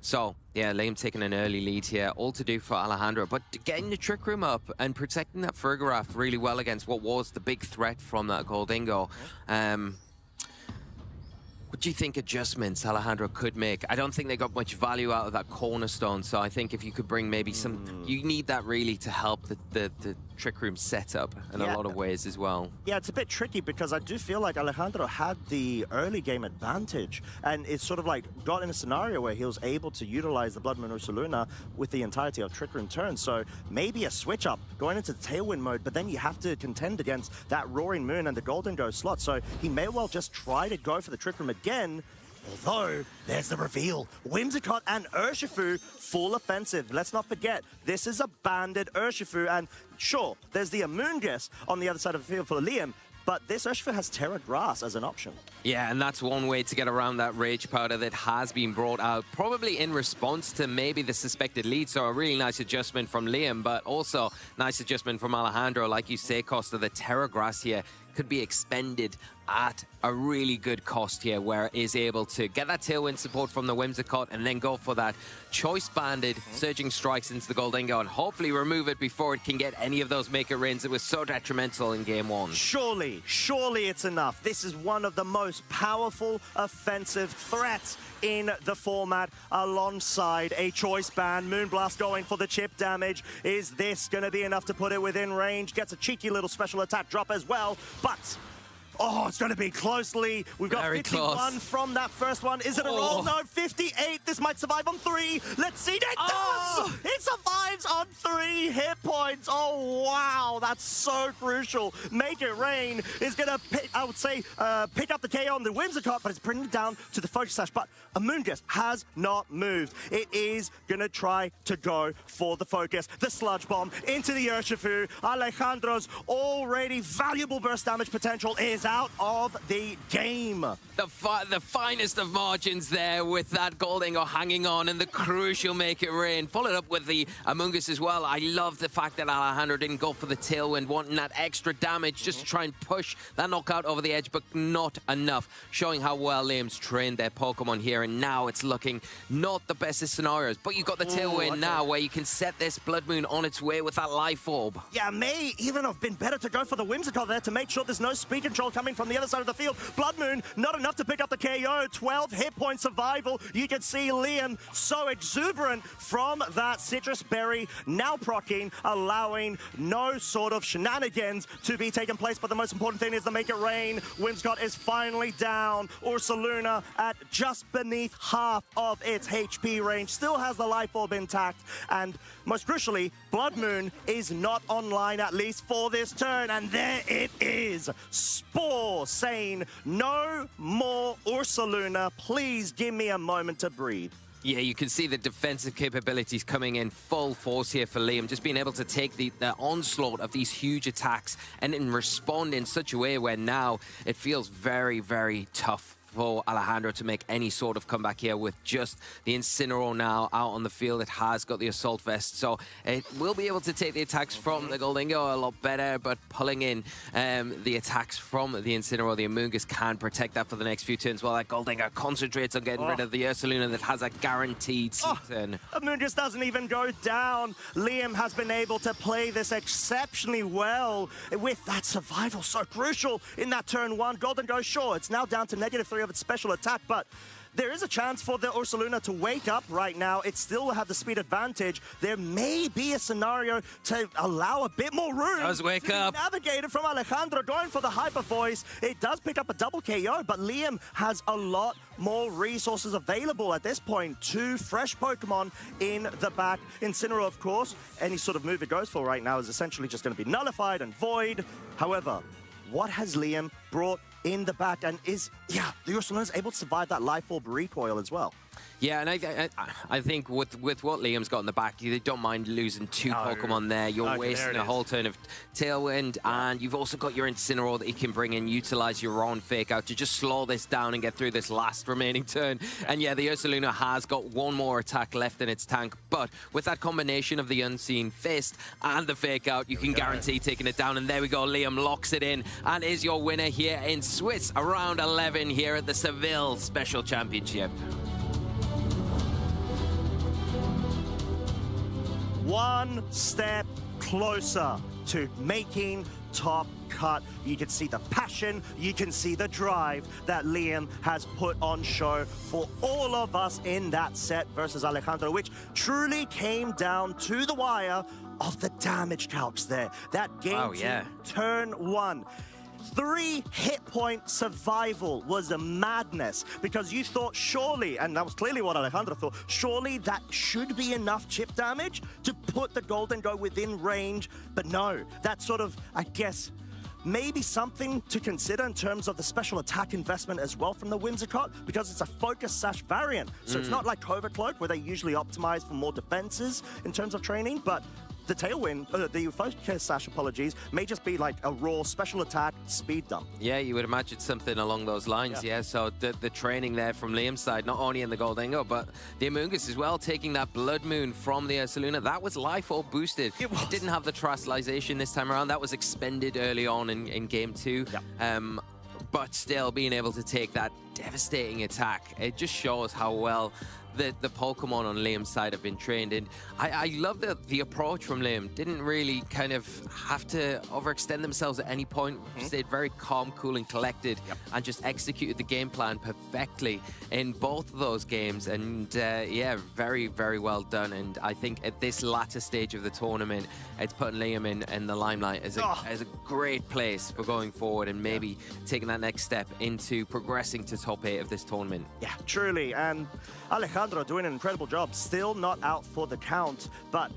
So yeah, Liam taking an early lead here, all to do for Alejandro. But getting the Trick Room up and protecting that Fergaraf really well against what was the big threat from that Goldingo. What do you think adjustments Alejandro could make? I don't think they got much value out of that cornerstone, so I think if you could bring maybe some... You need that really to help the Trick Room setup in a lot of ways as well. Yeah, it's a bit tricky because I do feel like Alejandro had the early game advantage, and it's sort of like got in a scenario where he was able to utilize the Blood Moon Ursaluna with the entirety of Trick Room turns. So maybe a switch up going into the Tailwind mode, but then you have to contend against that Roaring Moon and the Golden Ghost slot. So he may well just try to go for the Trick Room again. Although, there's the reveal. Whimsicott and Urshifu, full offensive. Let's not forget, this is a banded Urshifu. And sure, there's the Amoonguss on the other side of the field for Liam, but this Urshifu has Terra Grass as an option. Yeah, and that's one way to get around that Rage Powder that has been brought out, probably in response to maybe the suspected lead. So a really nice adjustment from Liam, but also nice adjustment from Alejandro. Like you say, Costa, the Terra Grass here could be expended at a really good cost here, where it is able to get that Tailwind support from the Whimsicott and then go for that choice-banded Surging Strikes into the Goldingo and hopefully remove it before it can get any of those Make It Rains that was so detrimental in game 1. Surely it's enough. This is one of the most powerful offensive threats in the format, alongside a choice band. Moonblast going for the chip damage. Is this going to be enough to put it within range? Gets a cheeky little special attack drop as well, but... Oh, it's going to be closely. We've got Very 51 close. from that first one. Is it a roll? No, 58. This might survive on 3. Let's see. It does! It survives on 3 hit points. Oh, wow. That's so crucial. Make It Rain is going to, I would say, pick up the KO on the Whimsicott, but it's bringing it down to the Focus Sash. But Amoonguss has not moved. It is going to try to go for the Focus. The Sludge Bomb into the Urshifu. Alejandro's already valuable burst damage potential is out of the game. The finest of margins there with that Goldingo hanging on and the crucial Make It Rain. Followed up with the Amoonguss as well. I love the fact that Alejandro didn't go for the Tailwind, wanting that extra damage just to try and push that knockout over the edge, but not enough. Showing how well Liam's trained their Pokemon here, and now it's looking not the best of scenarios. But you've got the Tailwind now where you can set this Blood Moon on its way with that Life Orb. Yeah, may even have been better to go for the Whimsicott there to make sure there's no speed control coming from the other side of the field. Blood Moon, not enough to pick up the KO. 12 hit point survival. You can see Liam so exuberant from that Citrus Berry, now proccing, allowing no sort of shenanigans to be taken place. But the most important thing is to Make It Rain. Whimsicott is finally down. Ursaluna at just beneath half of its HP range. Still has the Life Orb intact. And most crucially, Blood Moon is not online, at least for this turn. And there it is. Spore saying, no more Ursaluna. Please give me a moment to breathe. Yeah, you can see the defensive capabilities coming in full force here for Liam. Just being able to take the onslaught of these huge attacks and then respond in such a way where now it feels very, very tough for Alejandro to make any sort of comeback here with just the Incineroar now out on the field. It has got the Assault Vest, so it will be able to take the attacks from the Goldingo a lot better, but pulling in the attacks from the Incineroar, the Amoonguss can protect that for the next few turns while that Goldingo concentrates on getting rid of the Ursaluna that has a guaranteed turn. Amoonguss doesn't even go down. Liam has been able to play this exceptionally well with that survival so crucial in that turn one. Goldingo, sure, it's now down to -3 of its special attack, but there is a chance for the Ursaluna to wake up right now. It still will have the speed advantage. There may be a scenario to allow a bit more room to navigate it from Alejandro, going for the Hyper Voice. It does pick up a double KO, but Liam has a lot more resources available at this point. 2 fresh Pokemon in the back. Incineroar, of course, any sort of move it goes for right now is essentially just going to be nullified and void. However, what has Liam brought in the back, and is, the Ursaluna's able to survive that Life Orb recoil as well. Yeah, and I think with what Liam's got in the back, you don't mind losing 2 Pokemon there. You're wasting a whole turn of Tailwind, and you've also got your Incineroar that you can bring in, utilize your own Fake Out to just slow this down and get through this last remaining turn. And yeah, the Ursaluna has got 1 more attack left in its tank, but with that combination of the Unseen Fist and the Fake Out, you can guarantee taking it down. And there we go, Liam locks it in and is your winner here in Swiss around 11 here at the Seville Special Championship. One step closer to making top cut. You can see the passion, you can see the drive that Liam has put on show for all of us in that set versus Alejandro, which truly came down to the wire of the damage calcs there. That game turn 1. 3 hit point survival was a madness, because you thought surely, and that was clearly what Alejandro thought, surely that should be enough chip damage to put the Goldingo within range. But no, that's sort of, I guess, maybe something to consider in terms of the special attack investment as well from the Whimsicott, because it's a focus/variant. So it's not like Covert Cloak, where they usually optimize for more defenses in terms of training, but the Tailwind, the Focus/, apologies, may just be like a raw special attack speed dump. Yeah, you would imagine something along those lines, So the training there from Liam's side, not only in the Goldingo, but the Amoonguss as well, taking that Blood Moon from the Ursaluna. That was Life Orb boosted. It didn't have the Terastallization this time around. That was expended early on in Game 2. But still being able to take that devastating attack, it just shows how well the Pokemon on Liam's side have been trained. And I love the approach from Liam. Didn't really kind of have to overextend themselves at any point. Stayed very calm, cool, and collected, and just executed the game plan perfectly in both of those games. And yeah, very, very well done. And I think at this latter stage of the tournament, it's putting Liam in the limelight as a great place for going forward, and maybe taking that next step into progressing to top 8 of this tournament. Yeah, truly. And Alejandro doing an incredible job. Still not out for the count, but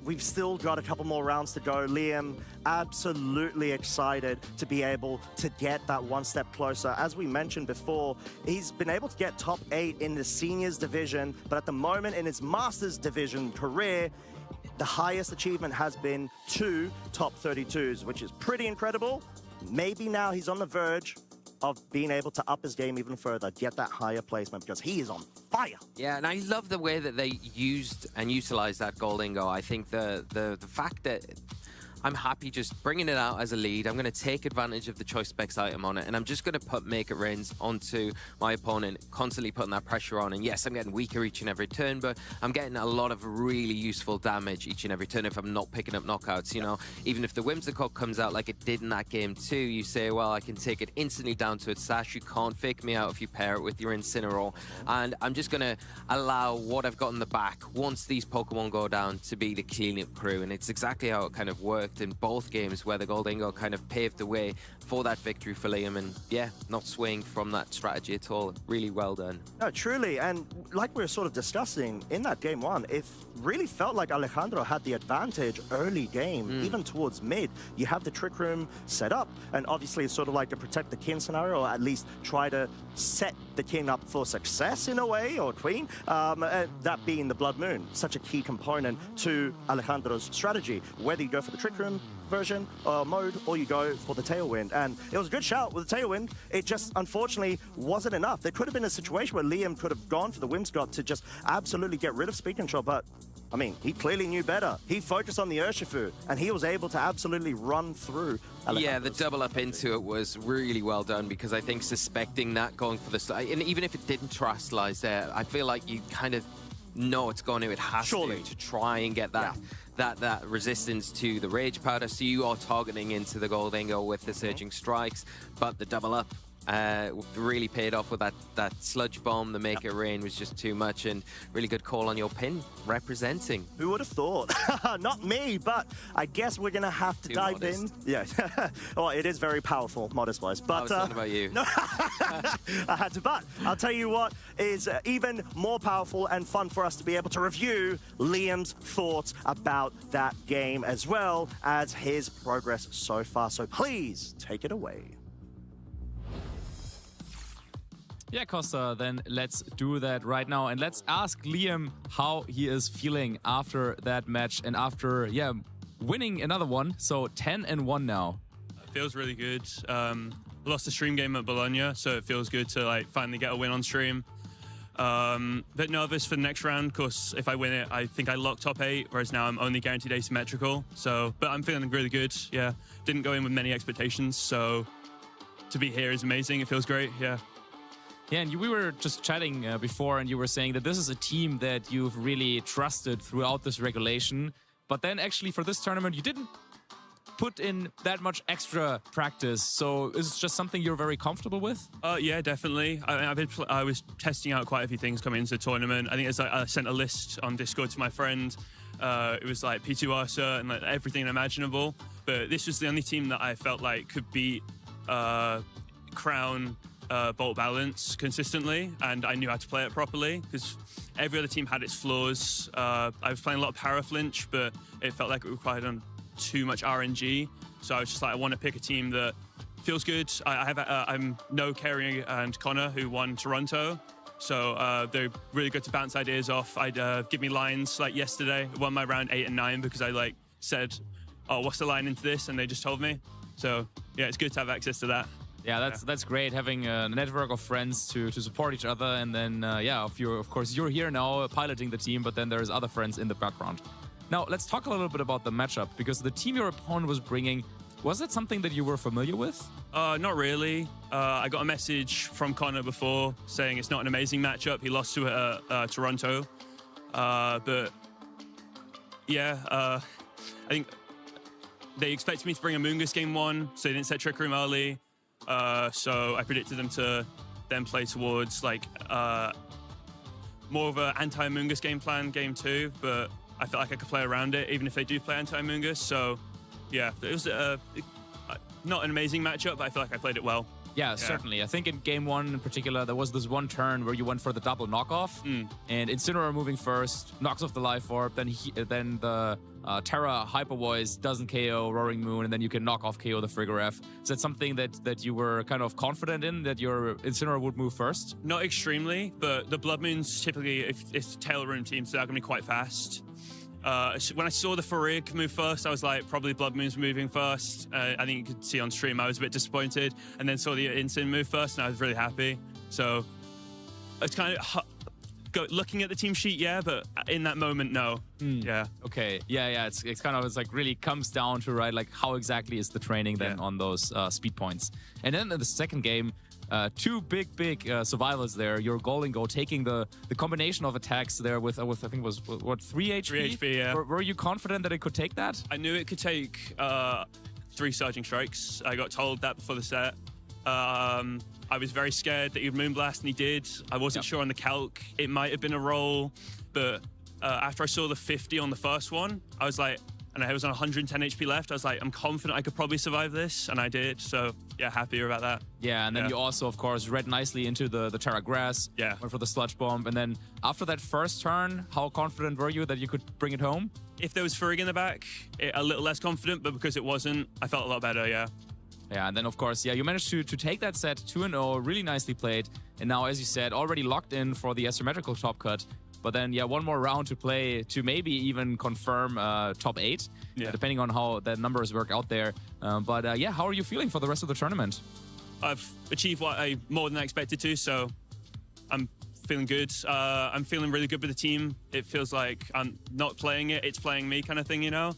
we've still got a couple more rounds to go. Liam, absolutely excited to be able to get that one step closer. As we mentioned before, he's been able to get top 8 in the seniors division, but at the moment in his masters division career, the highest achievement has been 2 top 32s, which is pretty incredible. Maybe now he's on the verge of being able to up his game even further, get that higher placement, because he is on fire. Yeah, and I love the way that they used and utilized that Goldingo. I think the fact that I'm happy just bringing it out as a lead. I'm going to take advantage of the choice specs item on it, and I'm just going to put Make It Rains onto my opponent, constantly putting that pressure on. And yes, I'm getting weaker each and every turn, but I'm getting a lot of really useful damage each and every turn if I'm not picking up knockouts. You know, even if the Whimsicott comes out like it did in that game too, you say, well, I can take it instantly down to its sash. You can't fake me out if you pair it with your Incineroar. And I'm just going to allow what I've got in the back, once these Pokemon go down, to be the cleanup crew. And it's exactly how it kind of worked in both games, where the Goldingo kind of paved the way for that victory for Liam. And yeah, not swaying from that strategy at all. Really well done. No, truly. And like we were sort of discussing in that game 1, it really felt like Alejandro had the advantage early game, even towards mid. You have the Trick Room set up, and obviously it's sort of like a protect the king scenario, or at least try to set the king up for success in a way, or queen. That being the Blood Moon, such a key component to Alejandro's strategy. Whether you go for the Trick Room, version mode, or you go for the tailwind. And it was a good shout with the tailwind. It just unfortunately wasn't enough. There could have been a situation where Liam could have gone for the Whimsicott to just absolutely get rid of speed control, but I mean, he clearly knew better. He focused on the Urshifu, and he was able to absolutely run through Alejandro's. Yeah, the double up into it was really well done, because I think suspecting that going for the... And even if it didn't trust lies there, I feel like you kind of know it's going to. It has to try and get that... That resistance to the Rage Powder, so you are targeting into the Goldingo with the Surging Strikes, but the double up really paid off with that Sludge Bomb. The Make It Rain was just too much, and really good call on your pin, representing. Who would have thought? Not me, but I guess we're going to have to dive in. Yeah, well, it is very powerful, modest-wise. But I was talking about you. No, I had to, but I'll tell you what is even more powerful and fun for us to be able to review Liam's thoughts about that game, as well as his progress so far. So please take it away. Yeah, Costa, then let's do that right now. And let's ask Liam how he is feeling after that match and after, winning another one. So 10-1 now. It feels really good. Lost a stream game at Bologna, so it feels good to finally get a win on stream. Bit nervous for the next round, because if I win it, I think I lock top 8, whereas now I'm only guaranteed asymmetrical. But I'm feeling really good, yeah. Didn't go in with many expectations, so to be here is amazing. It feels great, yeah. Yeah, and we were just chatting before, and you were saying that this is a team that you've really trusted throughout this regulation. But then actually for this tournament, you didn't put in that much extra practice. So is it just something you're very comfortable with? Yeah, definitely. I was testing out quite a few things coming into the tournament. I think I sent a list on Discord to my friend. It was like P2 Ursa and everything imaginable. But this was the only team that I felt like could beat Crown, Bolt Balance consistently, and I knew how to play it properly, because every other team had its flaws. I was playing a lot of para flinch, but it felt like it required too much RNG. So I was just like, I want to pick a team that feels good. I'm No Kerry and Connor, who won Toronto, so they're really good to bounce ideas off. I'd give me lines like yesterday. I won my round 8 and 9 because I said, "Oh, what's the line into this?" and they just told me. So yeah, it's good to have access to that. Yeah, that's great, having a network of friends to support each other. And then, of course, you're here now piloting the team, but then there's other friends in the background. Now, let's talk a little bit about the matchup, because the team your opponent was bringing, was it something that you were familiar with? Not really. I got a message from Connor before saying it's not an amazing matchup. He lost to it at Toronto. But yeah, I think they expected me to bring a Moongus game 1, so they didn't set Trick Room early. So I predicted them to then play towards more of an anti-Moongus game plan, game 2, but I felt like I could play around it, even if they do play anti-Moongus. So yeah, it was not an amazing matchup, but I feel like I played it well. Yeah, certainly. I think in game 1 in particular, there was this one turn where you went for the double knockoff, and Incineroar moving first, knocks off the Life Orb, then the Terra Hyper Voice doesn't KO Roaring Moon, and then you can knock off KO the Frigger F. Is that something that you were kind of confident in, that your Incineroar would move first? Not extremely, but the Blood Moons typically, if it's tail room teams, they're going to be quite fast. When I saw the Farig move first, I was like, probably Blood Moon's moving first. I think you could see on stream I was a bit disappointed, and then saw the Incin move first, and I was really happy. So it's kind of looking at the team sheet, yeah, but in that moment, no. Yeah. Okay. Yeah. It's kind of, it's like really comes down to, right, like how exactly is the training then on those speed points. And then in the second game, two big survivors there. Your Goldingo taking the combination of attacks there with I think it was, what, 3 HP? 3 HP, yeah. Were you confident that it could take that? I knew it could take 3 Surging Strikes. I got told that before the set. I was very scared that he'd Moonblast, and he did. I wasn't sure on the calc. It might have been a roll, but after I saw the 50 on the first one, I was like, and I was on 110 HP left, I was like, I'm confident I could probably survive this, and I did. So yeah, happier about that. Yeah, and then you also, of course, read nicely into the Terra Grass. Yeah. Went for the Sludge Bomb, and then after that first turn, how confident were you that you could bring it home? If there was Farig in the back, a little less confident, but because it wasn't, I felt a lot better, yeah. Yeah, and then of course, yeah, you managed to take that set 2-0, really nicely played. And now, as you said, already locked in for the asymmetrical top cut. But then, yeah, one more round to play to maybe even confirm top 8, depending on how the numbers work out there. But yeah, how are you feeling for the rest of the tournament? I've achieved more than I expected to, so I'm feeling good. I'm feeling really good with the team. It feels like I'm not playing it, it's playing me kind of thing, you know?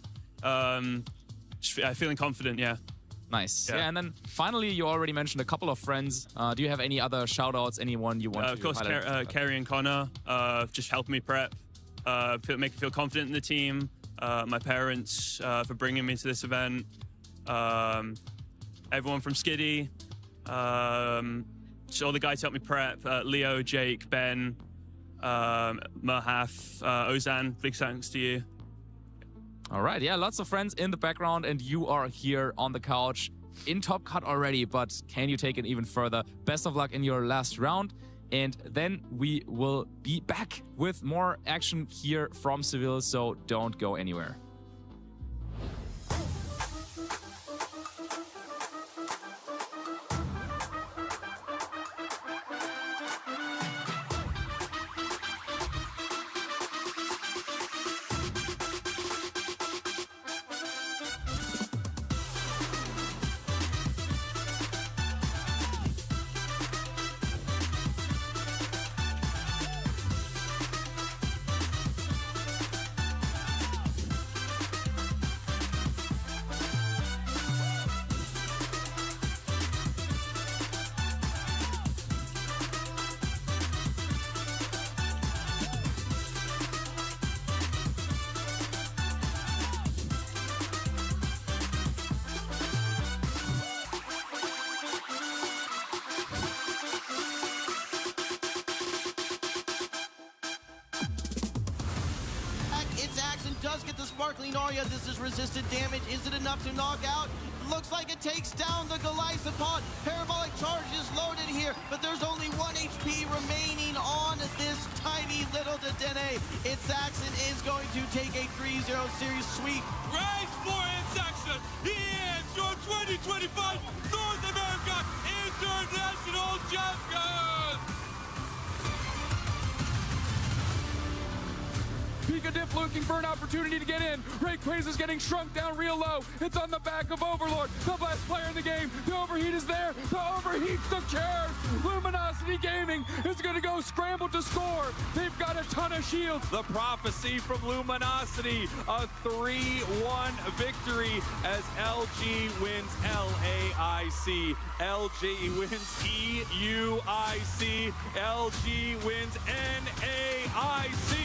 Feeling confident, yeah. Nice. Yeah, and then finally, you already mentioned a couple of friends. Do you have any other shout-outs, anyone you want to Of course, highlight? Kerry and Connor just helping me prep, make me feel confident in the team. My parents for bringing me to this event. Everyone from Skiddy. So all the guys helped me prep. Leo, Jake, Ben, Merhaf, Ozan, big thanks to you. All right, yeah, lots of friends in the background, and you are here on the couch in top cut already, but can you take it even further? Best of luck in your last round, and then we will be back with more action here from Seville, so don't go anywhere. It's Axon does get the Sparkling Arya. This is resistant damage. Is it enough to knock out? Looks like it takes down the Goliathopod. Parabolic charge is loaded here, but there's only 1 HP remaining on this tiny little Dedenne. It's Axon is going to take a 3-0 series sweep. Rise for It's Axon. He is your 2025 North America International Champion. Pika Dip looking for an opportunity to get in. Rayquaza is getting shrunk down real low. It's on the back of Overlord, the best player in the game. The overheat is there. The overheat's the cure. Luminosity Gaming is going to go scramble to score. They've got a ton of shields. The prophecy from Luminosity, a 3-1 victory as LG wins LAIC. LG wins EUIC. LG wins NAIC.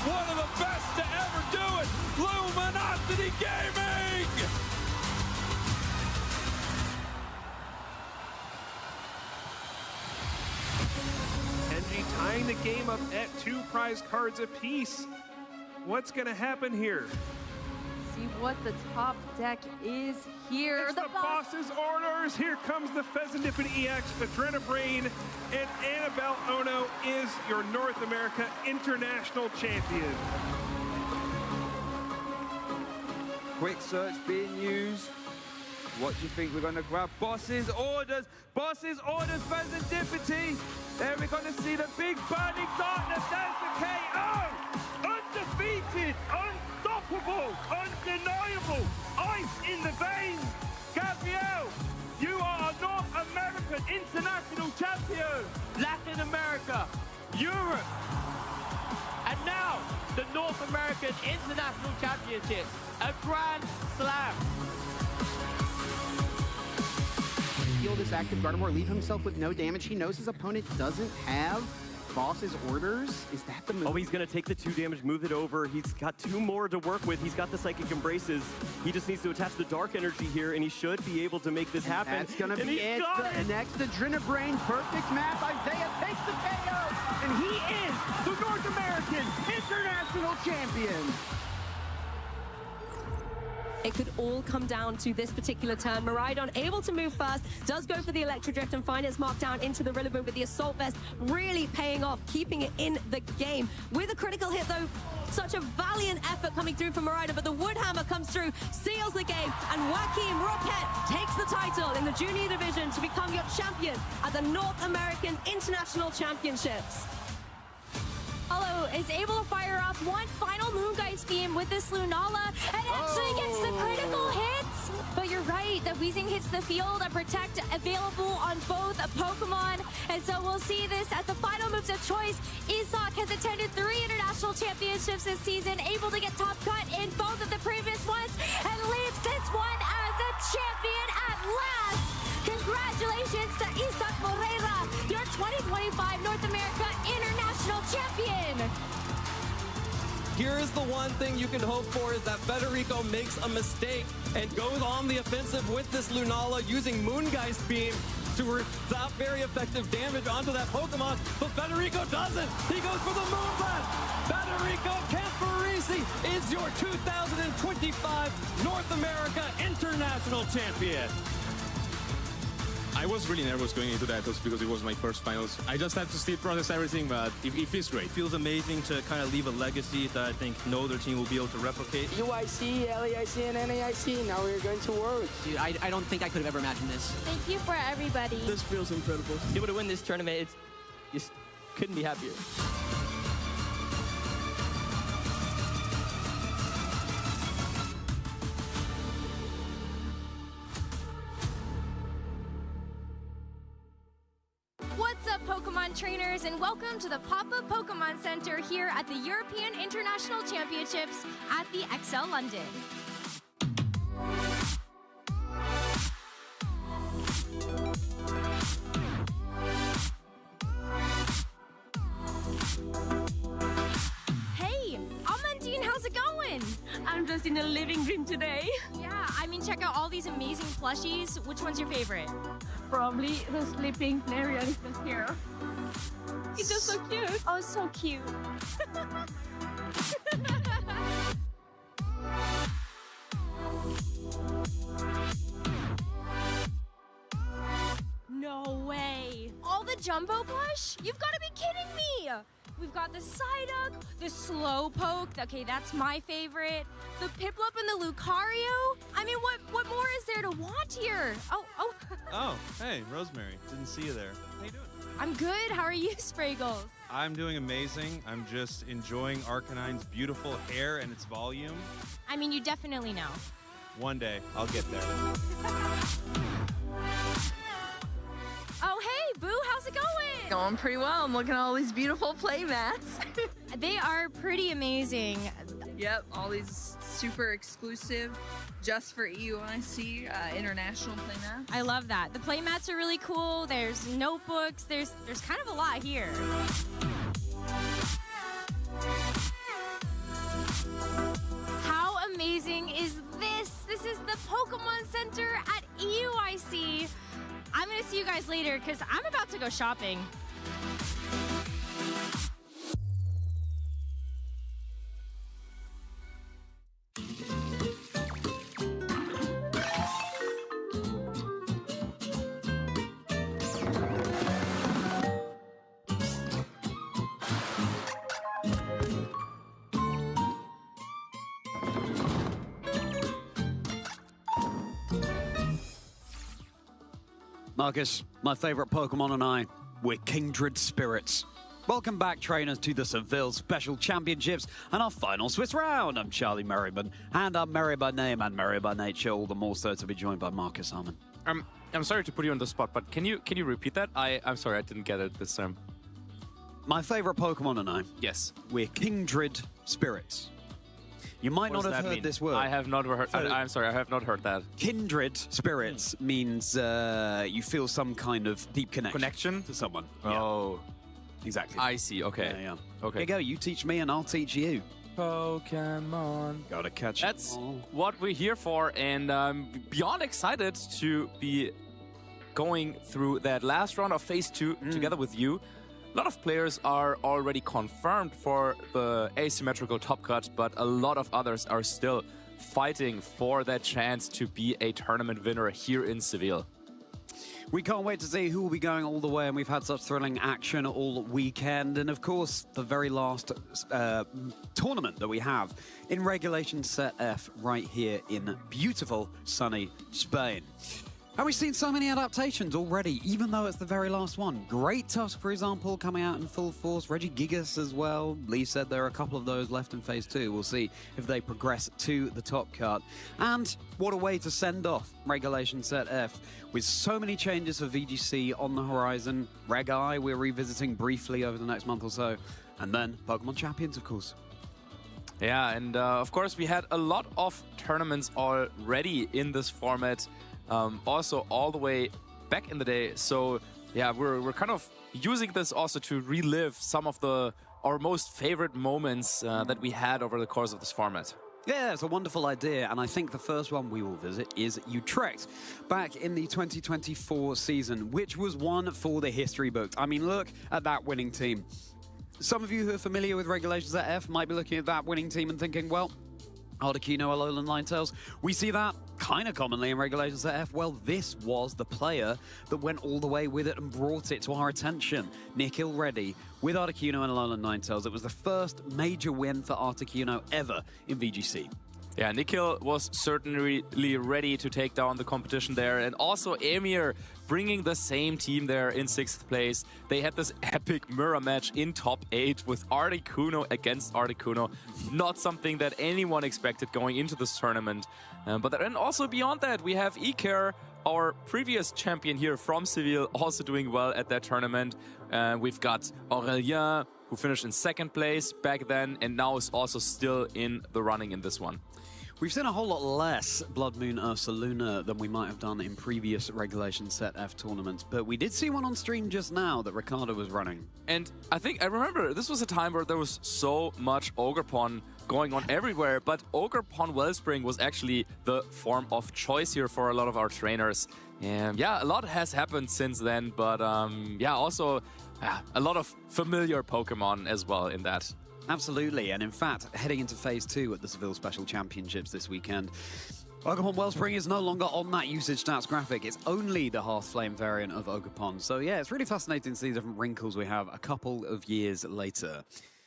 One of the best to ever do it, Luminosity Gaming! Kenji tying the game up at 2 prize cards apiece. What's gonna happen here? See what the top deck is here. It's the boss's orders. Here comes the Pheasantipid EX, Adrenabrain, and Annabelle Ono is your North America International Champion. Quick search being used. What do you think we're gonna grab? Boss's orders, Pheasantipity. There we're gonna see the big burning darkness. There's the KO. Undefeated, unstoppable, undeniable, ice in the veins. Gabrielle, you are a North American International Champion. Latin America, Europe, and now the North American International Championships, a Grand Slam. Heal this active Gardevoir, leave himself with no damage. He knows his opponent doesn't have boss's orders. Is that the move? Oh, he's gonna take the 2 damage, move it over. He's got 2 more to work with. He's got the Psychic Embraces. He just needs to attach the Dark Energy here, and he should be able to make this happen. That's gonna be it. The next Adrenabrain, perfect map. Isaiah takes the KO, and he is the North American International Champion. it could all come down to this particular turn. Miraidon able to move first, does go for the Electro Drift and find its mark down into the Rillaboom with the Assault Vest, really paying off, keeping it in the game. With a critical hit though, such a valiant effort coming through from Miraidon, but the Woodhammer comes through, seals the game, and Joaquim Roquette takes the title in the junior division to become your champion at the North American International Championships. Apollo is able to fire off one final Moongeist beam with this Lunala and actually gets the critical hits. But you're right, the Weezing hits the field, a Protect available on both Pokemon. And so we'll see this as the final moves of choice. Isak has attended 3 international championships this season, able to get top cut in both of the previous ones, and leaves this one as a champion at last. Congratulations to Isak Moreira, your 2025 North America International Champion. Here is the one thing you can hope for is that Federico makes a mistake and goes on the offensive with this Lunala using Moongeist Beam to stop very effective damage onto that Pokemon, but Federico doesn't. He goes for the Moonblast. Federico Camporisi is your 2025 North America International Champion. I was really nervous going into that just because it was my first finals. I just had to still process everything, but it feels great. It feels amazing to kind of leave a legacy that I think no other team will be able to replicate. UIC, LAIC, and NAIC, now we're going to Worlds. Dude, I don't think I could have ever imagined this. Thank you for everybody. This feels incredible. To be able to win this tournament, it's just couldn't be happier. What's up, Pokemon trainers, and welcome to the Pop-Up Pokemon Center here at the European International Championships at the XL London. Hey, Amandine, how's it going? I'm just in a living dream today. Yeah, I mean, check out all these amazing plushies. Which one's your favorite? Probably the sleeping Larian is just here. It's just so cute. Oh, so cute. No way. All the Jumbo plush? You've got to be kidding me. We've got the Psyduck, the Slowpoke. Okay, that's my favorite. The Piplup and the Lucario. I mean, what more is there to want here? Oh. Oh, hey, Rosemary. Didn't see you there. How you doing? I'm good. How are you, Spraggles? I'm doing amazing. I'm just enjoying Arcanine's beautiful hair and its volume. I mean, you definitely know. One day, I'll get there. Oh, hey, Boo, how's it going? Going pretty well. I'm looking at all these beautiful play mats. They are pretty amazing. Yep, all these super exclusive, just for EUIC international play mats. I love that. The play mats are really cool. There's notebooks. There's kind of a lot here. How amazing is this? This is the Pokemon Center at EUIC. I'm going to see you guys later because I'm about to go shopping. Marcus, my favorite Pokemon and I, we're kindred spirits. Welcome back, trainers, to the Seville Special Championships and our final Swiss round. I'm Charlie Merriman, and I'm merry by name and merry by nature, all the more so to be joined by Marcus Harmon. I'm sorry to put you on the spot, but can you repeat that? I'm sorry, I didn't get it this time. My favorite Pokemon and I, yes, we're kindred spirits. You might not have heard this word. I have not heard. I'm sorry, I have not heard that. Kindred spirits means you feel some kind of deep connection to someone. Oh, exactly. I see. Okay. Yeah. Okay. Here you go. You teach me, and I'll teach you. Pokemon. Gotta catch. That's what we're here for, and I'm beyond excited to be going through that last round of Phase 2 together with you. A lot of players are already confirmed for the asymmetrical top cut, but a lot of others are still fighting for that chance to be a tournament winner here in Seville. We can't wait to see who will be going all the way, and we've had such thrilling action all weekend. And of course, the very last tournament that we have in Regulation Set F right here in beautiful, sunny Spain. And we've seen so many adaptations already, even though it's the very last one. Great Tusk, for example, coming out in full force. Regigigas as well. Lee said there are a couple of those left in Phase 2. We'll see if they progress to the top cut. And what a way to send off Regulation Set F. With so many changes for VGC on the horizon. Reg I, we're revisiting briefly over the next month or so. And then Pokemon Champions, of course. Yeah, and of course we had a lot of tournaments already in this format. Also all the way back in the day. So yeah, we're kind of using this also to relive some of our most favorite moments that we had over the course of this format. Yeah, it's a wonderful idea, and I think the first one we will visit is Utrecht, back in the 2024 season, which was one for the history books. I mean, look at that winning team. Some of you who are familiar with Regulations at F might be looking at that winning team and thinking, well, Articuno, Alolan Ninetales, we see that kind of commonly in Regulations at F. Well, this was the player that went all the way with it and brought it to our attention. Nikhil Reddy with Articuno and Alolan Ninetales. It was the first major win for Articuno ever in VGC. Yeah, Nikhil was certainly ready to take down the competition there. And also Emir bringing the same team there in 6th place. They had this epic mirror match in top 8 with Articuno against Articuno. Not something that anyone expected going into this tournament. But then also beyond that, we have Iker, our previous champion here from Seville, also doing well at that tournament. We've got Aurelien, who finished in 2nd place back then, and now is also still in the running in this one. We've seen a whole lot less Blood Moon Ursaluna than we might have done in previous Regulation Set F tournaments, but we did see one on stream just now that Ricardo was running. And I remember this was a time where there was so much Ogerpon going on everywhere, but Ogerpon Wellspring was actually the form of choice here for a lot of our trainers. And yeah, a lot has happened since then, but yeah, also a lot of familiar Pokemon as well in that. Absolutely, and in fact, heading into Phase 2 at the Seville Special Championships this weekend, Ogerpon Wellspring is no longer on that usage stats graphic. It's only the Hearthflame variant of Ogerpon. So yeah, it's really fascinating to see the different wrinkles we have a couple of years later.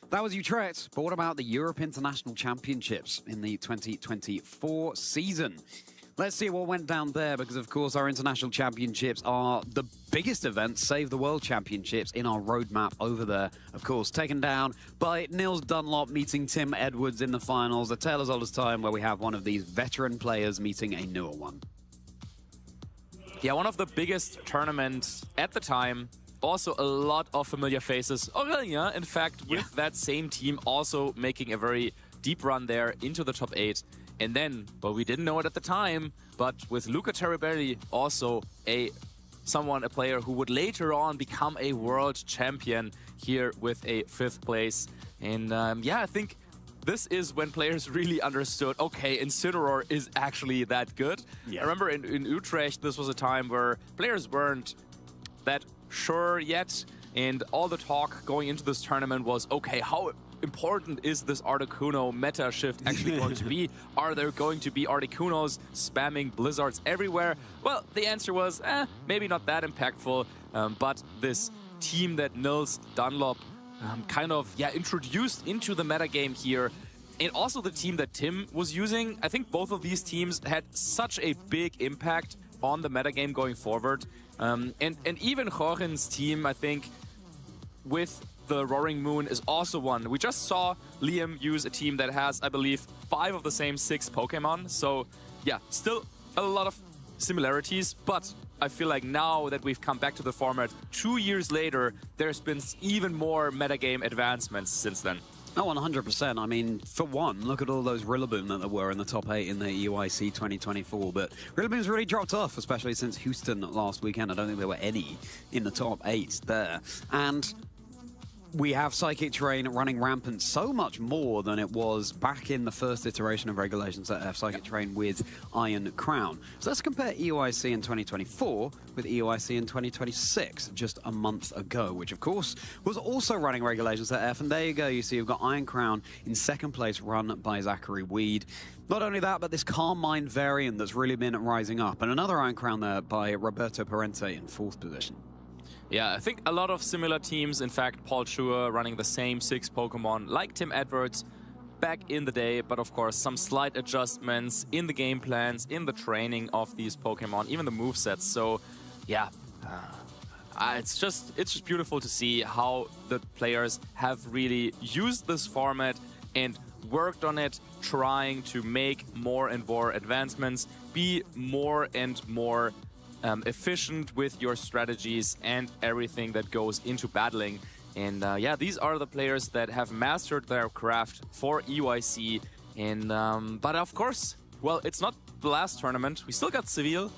That was Utrecht, but what about the Europe International Championships in the 2024 season? Let's see what went down there, because of course our international championships are the biggest event, save the World Championships, in our roadmap over there. Of course, taken down by Nils Dunlop meeting Tim Edwards in the finals, a tale as old as time, where we have one of these veteran players meeting a newer one. Yeah, one of the biggest tournaments at the time. Also a lot of familiar faces. Aurelien, in fact, with that same team, also making a very deep run there into the top 8. And then, well, we didn't know it at the time, but with Luca Teribelli, also a player who would later on become a world champion here with a 5th place. And yeah, I think this is when players really understood, okay, Incineroar is actually that good. Yeah. I remember in Utrecht, this was a time where players weren't that sure yet. And all the talk going into this tournament was, okay, how important is this Articuno meta shift actually going to be? Are there going to be Articunos spamming Blizzards everywhere? Well, the answer was, maybe not that impactful, but this team that Nils Dunlop kind of introduced into the metagame here, and also the team that Tim was using, I think both of these teams had such a big impact on the metagame going forward. And even Jorin's team, I think, with the Roaring Moon is also one. We just saw Liam use a team that has, I believe, 5 of the same 6 Pokemon. So yeah, still a lot of similarities, but I feel like now that we've come back to the format 2 years later, there's been even more metagame advancements since then. Oh, 100%. I mean, for one, look at all those Rillaboom that there were in the top 8 in the EUIC 2024. But Rillaboom's really dropped off, especially since Houston last weekend. I don't think there were any in the top 8 there. And we have Psychic Terrain running rampant so much more than it was back in the first iteration of Regulations at F, Psychic Terrain with Iron Crown. So let's compare EOIC in 2024 with EOIC in 2026, just a month ago, which of course was also running Regulations at F. And there you go, you see you've got Iron Crown in second place, run by Zachary Weed. Not only that, but this Calm Mind variant that's really been rising up. And another Iron Crown there by Roberto Parente in fourth position. Yeah, I think a lot of similar teams. In fact, Paul Chua running the same 6 Pokemon like Tim Edwards back in the day, but of course some slight adjustments in the game plans, in the training of these Pokemon, even the movesets. So yeah, it's just beautiful to see how the players have really used this format and worked on it, trying to make more and more advancements, be more and more efficient with your strategies and everything that goes into battling. And yeah, these are the players that have mastered their craft for EYC. And but of course, well, it's not the last tournament. We still got Seville,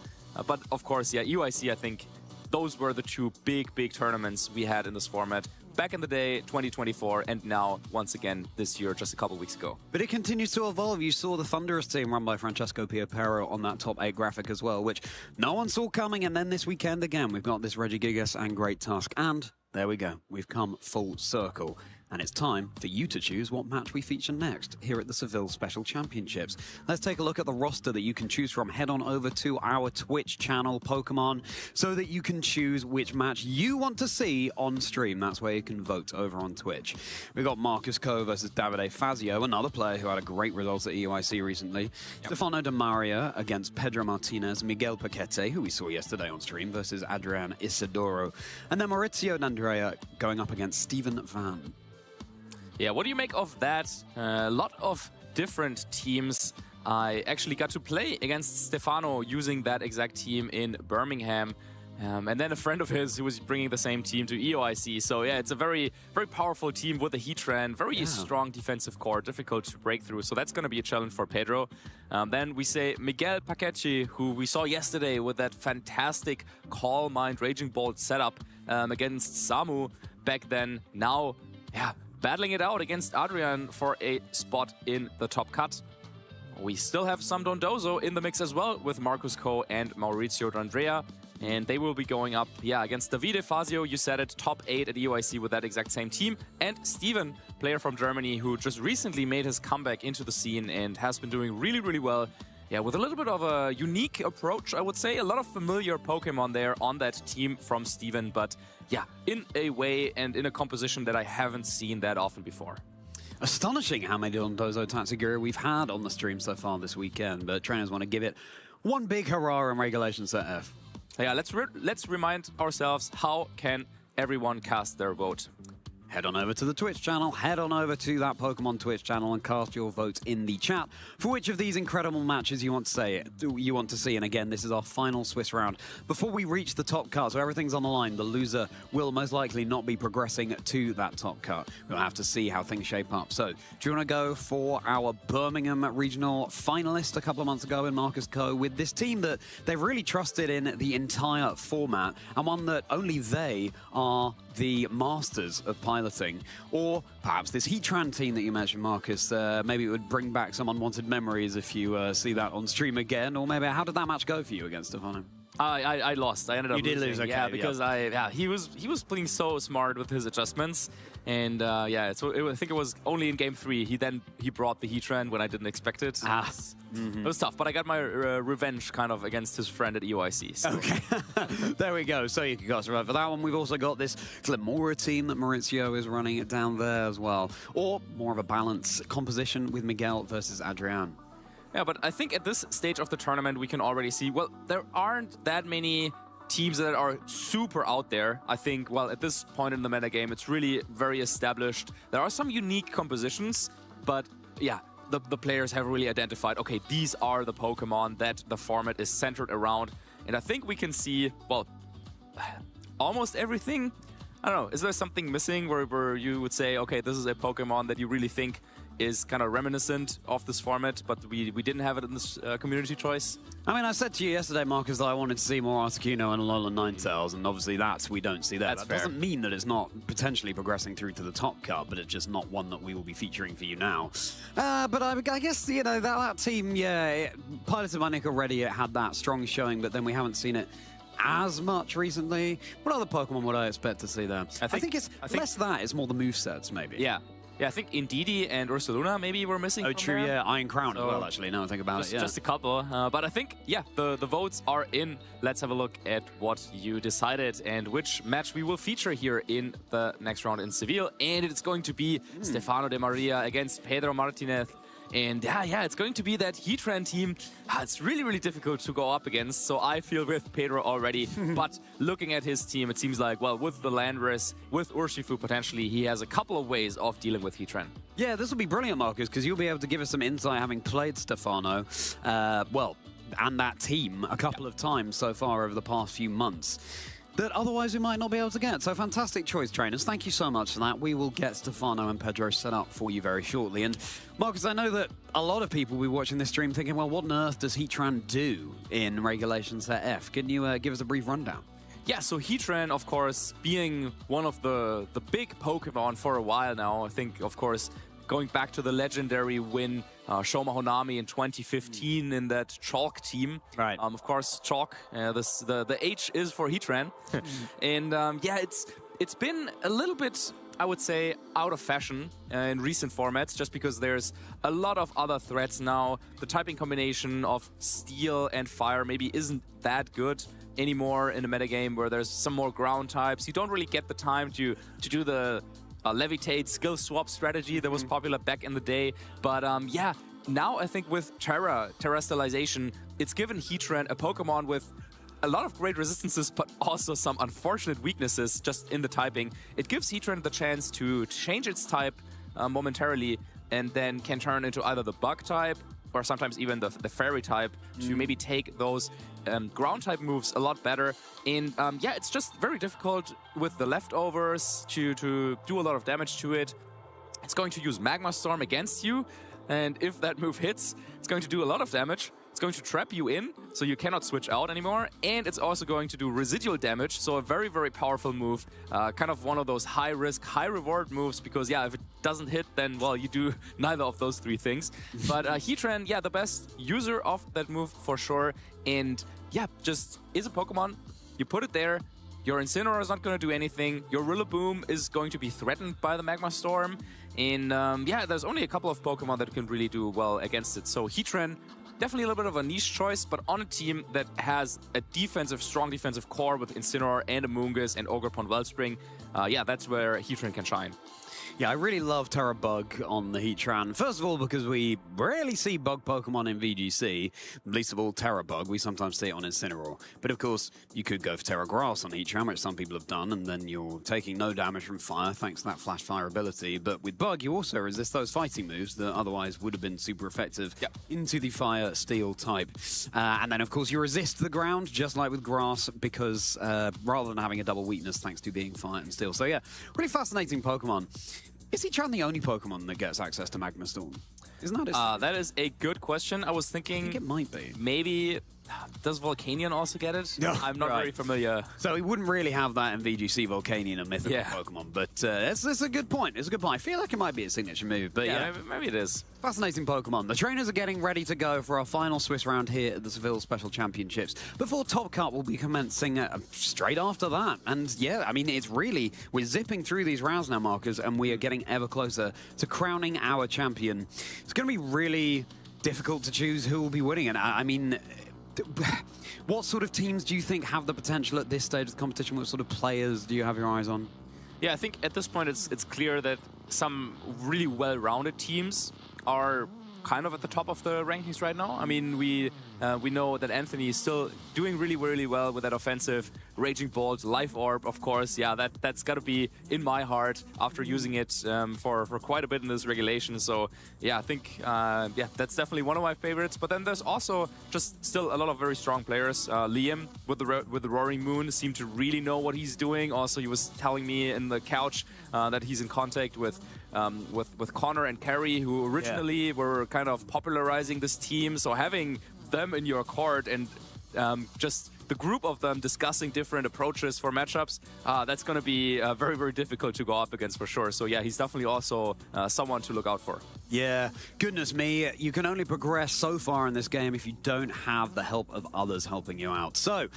but of course, yeah, EYC, I think those were the two big tournaments we had in this format. Back in the day, 2024, and now, once again, this year, just a couple weeks ago. But it continues to evolve. You saw the Thunderous team run by Francesco Piopero on that top 8 graphic as well, which no one saw coming. And then this weekend again, we've got this Regigigas and Great Tusk. And there we go. We've come full circle. And it's time for you to choose what match we feature next here at the Seville Special Championships. Let's take a look at the roster that you can choose from. Head on over to our Twitch channel, Pokemon, so that you can choose which match you want to see on stream. That's where you can vote over on Twitch. We've got Marcus Coe versus Davide Fazio, another player who had a great result at EOIC recently. Stefano Di Maria against Pedro Martinez. Miguel Paquete, who we saw yesterday on stream, versus Adrian Isidoro. And then Maurizio D'Andrea going up against Stephen Van. Yeah, what do you make of that? A lot of different teams. I actually got to play against Stefano using that exact team in Birmingham. And then a friend of his who was bringing the same team to EOIC. So yeah, it's a very powerful team with a Heatran, very strong defensive core, difficult to break through. So that's going to be a challenge for Pedro. Then we say Miguel Paquete, who we saw yesterday with that fantastic Calm Mind Raging Bolt setup against Samu back then. Now, yeah, battling it out against Adrian for a spot in the top cut. We still have Sam Dondozo in the mix as well with Marcus Coe and Maurizio D'Andrea. And they will be going up, yeah, against Davide Fazio, you said it, top 8 at EOIC with that exact same team. And Steven, player from Germany, who just recently made his comeback into the scene and has been doing really well. Yeah, with a little bit of a unique approach, I would say. A lot of familiar Pokemon there on that team from Steven, but yeah, in a way and in a composition that I haven't seen that often before. Astonishing how many Dondozo Tatsugiri we've had on the stream so far this weekend, but trainers want to give it one big hurrah in Regulation Set F. Yeah, let's remind ourselves, how can everyone cast their vote? Head on over to the Twitch channel, head on over to that Pokemon Twitch channel and cast your votes in the chat for which of these incredible matches you want to see. And again, this is our final Swiss round. Before we reach the top cut, so everything's on the line, the loser will most likely not be progressing to that top cut. We'll have to see how things shape up. So, do you want to go for our Birmingham regional finalist a couple of months ago in Marcus Coe with this team that they've really trusted in the entire format and one that only they are the masters of piloting? Or perhaps this Heatran team that you mentioned, Marcus, maybe it would bring back some unwanted memories if you see that on stream again, or maybe how did that match go for you against Stefano? I lost. I ended up losing. You did lose, okay. Yeah, because he was playing so smart with his adjustments, and yeah, so I think it was only in game 3 he brought the Heatran when I didn't expect it. It was tough, but I got my revenge kind of against his friend at EOIC. So. Okay, there we go. So you can cast right for that one. We've also got this Glamora team that Maurizio is running it down there as well, or more of a balanced composition with Miguel versus Adrian. Yeah, but I think at this stage of the tournament, we can already see, well, there aren't that many teams that are super out there. I think, well, at this point in the metagame, it's really very established. There are some unique compositions, but yeah, the players have really identified, okay, these are the Pokemon that the format is centered around. And I think we can see, well, almost everything. I don't know, is there something missing where you would say, okay, this is a Pokemon that you really think is kind of reminiscent of this format, but we didn't have it in this community choice? I mean, I said to you yesterday, Marcus, that I wanted to see more Articuno and Alolan Ninetales, and obviously we don't see that. That's That doesn't mean that it's not potentially progressing through to the top cut, but it's just not one that we will be featuring for you now. But I guess, you know, that team, yeah, piloted by Nick already, it had that strong showing, but then we haven't seen it as much recently. What other Pokemon would I expect to see there? I think it's less that, it's more the movesets, maybe. Yeah. Yeah, I think Indeedee and Ursaluna maybe were missing. Oh, true, yeah. Iron Crown as well, actually, now I think about it, yeah. Just a couple. But I think, yeah, the votes are in. Let's have a look at what you decided and which match we will feature here in the next round in Seville. And it's going to be Stefano De Maria against Pedro Martinez. And yeah, it's going to be that Heatran team. It's really, really difficult to go up against. So I feel with Pedro already. But looking at his team, it seems like, well, with the Landorus, with Urshifu potentially, he has a couple of ways of dealing with Heatran. Yeah, this will be brilliant, Marcus, because you'll be able to give us some insight having played Stefano, and that team a couple of times so far over the past few months that otherwise we might not be able to get. So fantastic choice, trainers. Thank you so much for that. We will get Stefano and Pedro set up for you very shortly. And Marcus, I know that a lot of people will be watching this stream thinking, well, what on earth does Heatran do in Regulation Set F? Can you give us a brief rundown? Yeah, so Heatran, of course, being one of the big Pokemon for a while now, I think, of course, going back to the legendary win, Shoma Honami in 2015 in that Chalk team. Right. Of course, Chalk, the H is for Heatran. And yeah, it's been a little bit, I would say, out of fashion in recent formats, just because there's a lot of other threats now. The typing combination of Steel and Fire maybe isn't that good anymore in the metagame, where there's some more ground types. You don't really get the time to do the Levitate skill swap strategy that was popular back in the day. But yeah, now I think with Terrestrialization, it's given Heatran a Pokemon with a lot of great resistances, but also some unfortunate weaknesses just in the typing. It gives Heatran the chance to change its type momentarily, and then can turn into either the Bug type or sometimes even the Fairy type to maybe take those ground type moves a lot better. And yeah, it's just very difficult with the leftovers to do a lot of damage to it. It's going to use Magma Storm against you, and if that move hits, it's going to do a lot of damage. It's going to trap you in, so you cannot switch out anymore. And it's also going to do residual damage, so a very, very powerful move. Kind of one of those high-risk, high-reward moves, because, yeah, if it doesn't hit, then, well, you do neither of those three things. But Heatran, yeah, the best user of that move for sure. And, yeah, just is a Pokemon. You put it there. Your Incineroar is not going to do anything. Your Rillaboom is going to be threatened by the Magma Storm. And, yeah, there's only a couple of Pokemon that can really do well against it. So Heatran, definitely a little bit of a niche choice, but on a team that has a strong defensive core with Incineroar and Amoonguss and Ogerpon Wellspring, yeah, that's where Heatran can shine. Yeah, I really love Terra Bug on the Heatran. First of all, because we rarely see bug Pokemon in VGC, least of all Terra Bug. We sometimes see it on Incineroar. But of course, you could go for Terra Grass on Heatran, which some people have done, and then you're taking no damage from fire thanks to that Flash Fire ability. But with Bug, you also resist those fighting moves that otherwise would have been super effective into the Fire Steel type. And then, of course, you resist the ground, just like with Grass, because rather than having a double weakness thanks to being Fire and Steel. So yeah, really fascinating Pokemon. Is Heatran the only Pokemon that gets access to Magma Storm? Isn't that his... that is a good question. I was thinking... I think it might be. Maybe... Does Volcanion also get it? No, I'm not very familiar. So he wouldn't really have that in VGC, Volcanion, and Mythical Pokemon. But it's a good point. It's a good point. I feel like it might be a signature move. But yeah, maybe it is. Fascinating Pokemon. The trainers are getting ready to go for our final Swiss round here at the Seville Special Championships. Before Top Cut will be commencing straight after that. And yeah, I mean, it's really... We're zipping through these rounds now, Marcus, and we are getting ever closer to crowning our champion. It's going to be really difficult to choose who will be winning. And I mean... What sort of teams do you think have the potential at this stage of the competition? What sort of players do you have your eyes on? Yeah, I think at this point it's clear that some really well-rounded teams are kind of at the top of the rankings right now. I mean, we know that Anthony is still doing really, really well with that offensive. Raging Bolt, Life Orb, of course. Yeah, that's got to be in my heart after using it for quite a bit in this regulation. So yeah, I think yeah, that's definitely one of my favorites. But then there's also just still a lot of very strong players. Liam with the Roaring Moon seemed to really know what he's doing. Also, he was telling me in the couch that he's in contact with Connor and Carrie, who originally were kind of popularizing this team. So having them in your court and just the group of them discussing different approaches for matchups, that's going to be very, very difficult to go up against for sure. So yeah, he's definitely also someone to look out for. Yeah, goodness me, you can only progress so far in this game if you don't have the help of others helping you out. So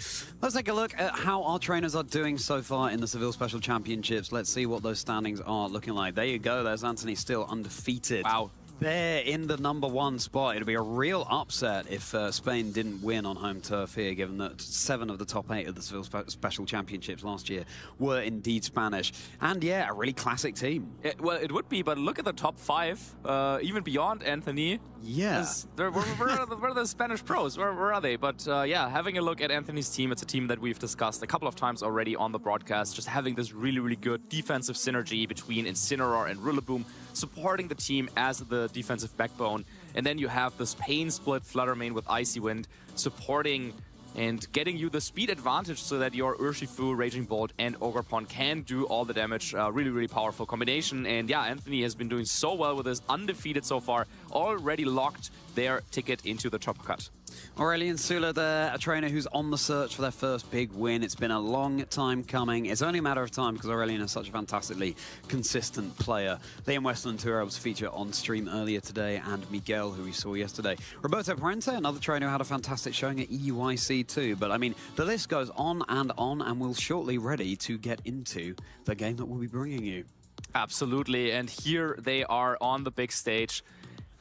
let's take a look at how our trainers are doing so far in the Seville Special Championships. Let's see what those standings are looking like. There you go, there's Anthony still undefeated. Wow. There in the #1 spot. It'd be a real upset if Spain didn't win on home turf here, given that 7 of the top 8 of the Seville Special Championships last year were indeed Spanish. And yeah, a really classic team. Well, it would be, but look at the top 5, even beyond Anthony. Yeah. Where are the Spanish pros? Where are they? But yeah, having a look at Anthony's team, it's a team that we've discussed a couple of times already on the broadcast, just having this really, really good defensive synergy between Incineroar and Rillaboom, supporting the team as the defensive backbone. And then you have this Pain split Fluttermane with Icy Wind supporting and getting you the speed advantage so that your Urshifu, Raging Bolt, and Ogerpon can do all the damage. Really, really powerful combination. And yeah, Anthony has been doing so well with this, undefeated so far, already locked their ticket into the top cut. Aurelian Sula there, a trainer who's on the search for their first big win. It's been a long time coming. It's only a matter of time because Aurelian is such a fantastically consistent player. Liam Westland, who I was featured on stream earlier today, and Miguel, who we saw yesterday. Roberto Parente, another trainer who had a fantastic showing at EUIC too. But I mean, the list goes on, and we're shortly ready to get into the game that we'll be bringing you. Absolutely, and here they are on the big stage.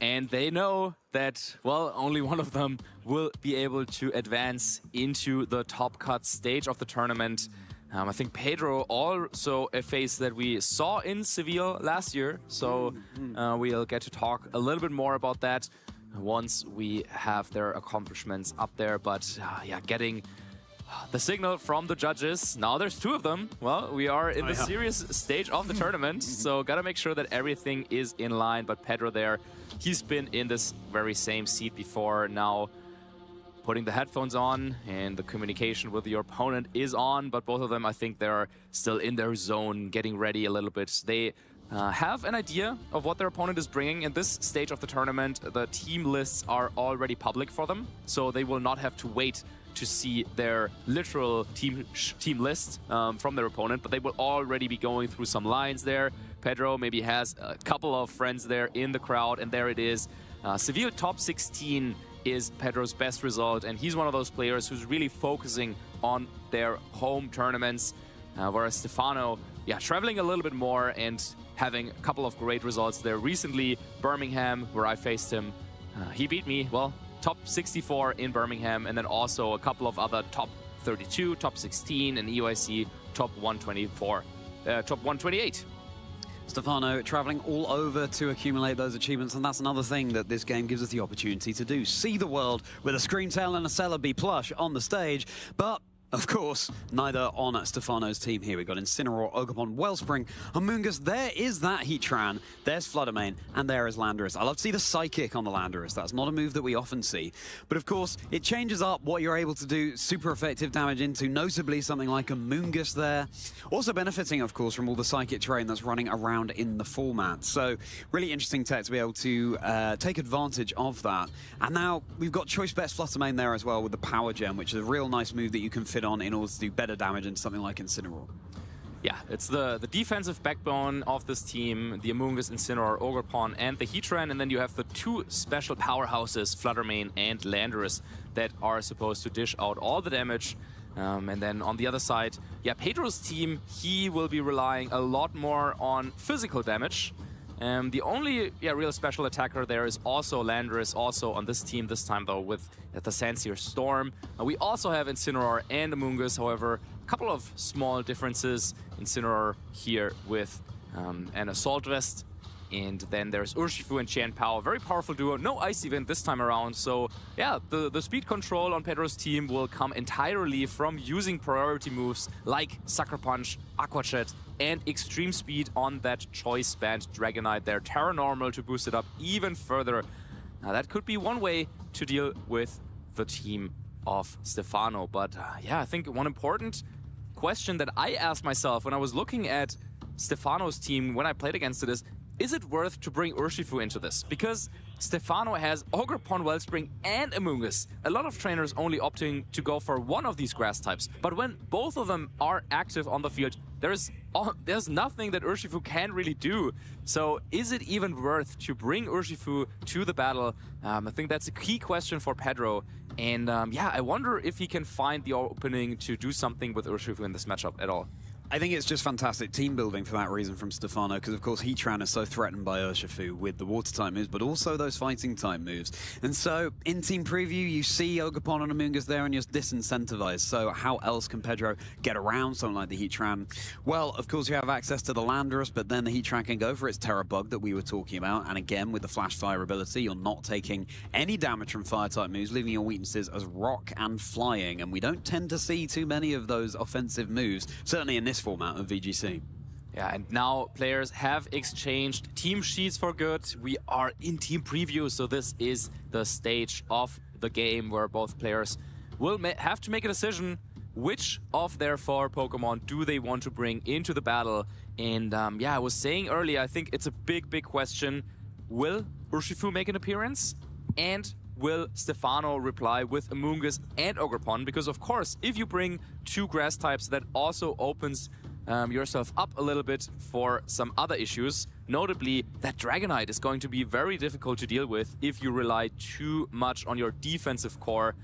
And they know that, well, only one of them will be able to advance into the top cut stage of the tournament. I think Pedro also a face that we saw in Seville last year. So we'll get to talk a little bit more about that once we have their accomplishments up there. But yeah, getting the signal from the judges. Now there's 2 of them. Well, we are in the serious stage of the tournament. So got to make sure that everything is in line. But Pedro there, he's been in this very same seat before. Now putting the headphones on and the communication with your opponent is on, but both of them, I think they're still in their zone, getting ready a little bit. They have an idea of what their opponent is bringing. In this stage of the tournament, the team lists are already public for them, so they will not have to wait to see their literal team list from their opponent, but they will already be going through some lines there. Pedro maybe has a couple of friends there in the crowd, and there it is. Seville top 16 is Pedro's best result, and he's one of those players who's really focusing on their home tournaments, whereas Stefano, yeah, traveling a little bit more and having a couple of great results there. Recently, Birmingham, where I faced him, he beat me, well, top 64 in Birmingham, and then also a couple of other top 32, top 16, and EUIC top 124, top 128. Stefano traveling all over to accumulate those achievements, and that's another thing that this game gives us the opportunity to do. See the world with a Screamtail and a Celebi plush on the stage, but of course, neither on Stefano's team here. We've got Incineroar, Ogerpon, Wellspring, Amoonguss. There is that Heatran. There's Fluttermane, and there is Landorus. I love to see the Psychic on the Landorus. That's not a move that we often see. But of course, it changes up what you're able to do super effective damage into, notably something like Amoonguss there. Also benefiting, of course, from all the Psychic terrain that's running around in the format. So really interesting tech to be able to take advantage of that. And now we've got Choice Bets Fluttermane there as well with the Power Gem, which is a real nice move that you can fit on in order to do better damage into something like Incineroar. Yeah, it's the defensive backbone of this team, the Amoonguss, Incineroar, Ogerpon, and the Heatran, and then you have the 2 special powerhouses, Fluttermane and Landorus, that are supposed to dish out all the damage. And then on the other side, yeah, Pedro's team, he will be relying a lot more on physical damage. The only real special attacker there is also Landorus, also on this team, this time though with the Sandseer Storm. We also have Incineroar and Amoonguss, however, a couple of small differences. Incineroar here with an Assault Vest And then there's Urshifu and Qian Pao, very powerful duo. No ice event this time around. So yeah, the speed control on Pedro's team will come entirely from using priority moves like Sucker Punch, Aqua Jet, and Extreme Speed on that Choice Band Dragonite there. Terra Normal to boost it up even further. Now that could be one way to deal with the team of Stefano. But yeah, I think one important question that I asked myself when I was looking at Stefano's team when I played against it is it worth to bring Urshifu into this? Because Stefano has Ogerpon, Wellspring, and Amoonguss. A lot of trainers only opting to go for one of these grass types. But when both of them are active on the field, there's nothing that Urshifu can really do. So is it even worth to bring Urshifu to the battle? I think that's a key question for Pedro. And yeah, I wonder if he can find the opening to do something with Urshifu in this matchup at all. I think it's just fantastic team building for that reason from Stefano, because of course Heatran is so threatened by Urshifu with the water type moves, but also those fighting type moves. And so in team preview, you see Ogerpon and Amoonguss there and you're disincentivized. So how else can Pedro get around something like the Heatran? Well, of course you have access to the Landorus, but then the Heatran can go for its Terra Bug that we were talking about. And again, with the Flash Fire ability, you're not taking any damage from fire type moves, leaving your weaknesses as rock and flying. And we don't tend to see too many of those offensive moves, certainly in this format of VGC. Yeah, and now players have exchanged team sheets for good. We are in team preview, so this is the stage of the game where both players will have to make a decision. Which of their 4 Pokemon do they want to bring into the battle? And yeah, I was saying earlier, I think it's a big question. Will Urshifu make an appearance? And will Stefano reply with Amoonguss and Ogerpon? Because of course, if you bring 2 grass types, that also opens yourself up a little bit for some other issues. Notably, that Dragonite is going to be very difficult to deal with if you rely too much on your defensive core.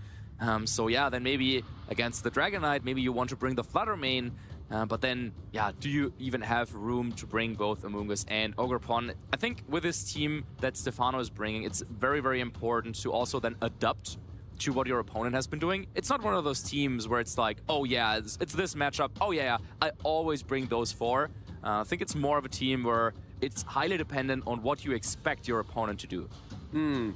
So yeah, then maybe against the Dragonite, maybe you want to bring the Flutter Mane. But then, yeah, do you even have room to bring both Amoonguss and Ogerpon? I think with this team that Stefano is bringing, it's very important to also then adapt to what your opponent has been doing. It's not one of those teams where it's like, oh yeah, it's this matchup. Oh yeah, I always bring those 4. I think it's more of a team where it's highly dependent on what you expect your opponent to do.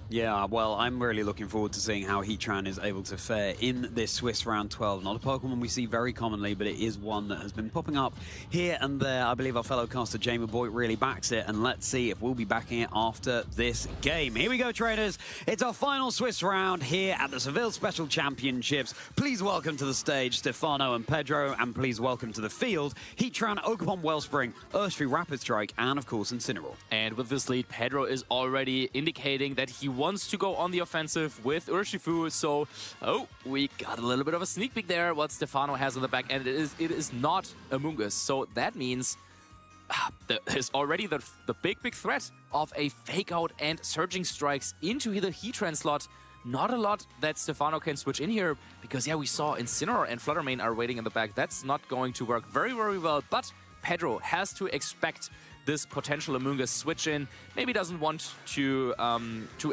Yeah, well, I'm really looking forward to seeing how Heatran is able to fare in this Swiss round 12. Not a Pokemon we see very commonly, but it is one that has been popping up here and there. I believe our fellow caster Jamie Boyd really backs it, and let's see if we'll be backing it after this game. Here we go, trainers. It's our final Swiss round here at the Seville Special Championships. Please welcome to the stage Stefano and Pedro, and please welcome to the field Heatran, Ogerpon, Wellspring, Urshifu, Rapid Strike, and of course Incineroar. And with this lead, Pedro is already indicating that he wants to go on the offensive with Urshifu. So, oh, we got a little bit of a sneak peek there. What Stefano has on the back end, it is not Amoonguss. So that means there's already the big threat of a fake out and surging strikes into the Heatran slot. Not a lot that Stefano can switch in here, because yeah, we saw Incineroar and Flutter Mane are waiting in the back. That's not going to work very well, but Pedro has to expect this potential Amoonguss switch in. Maybe doesn't want to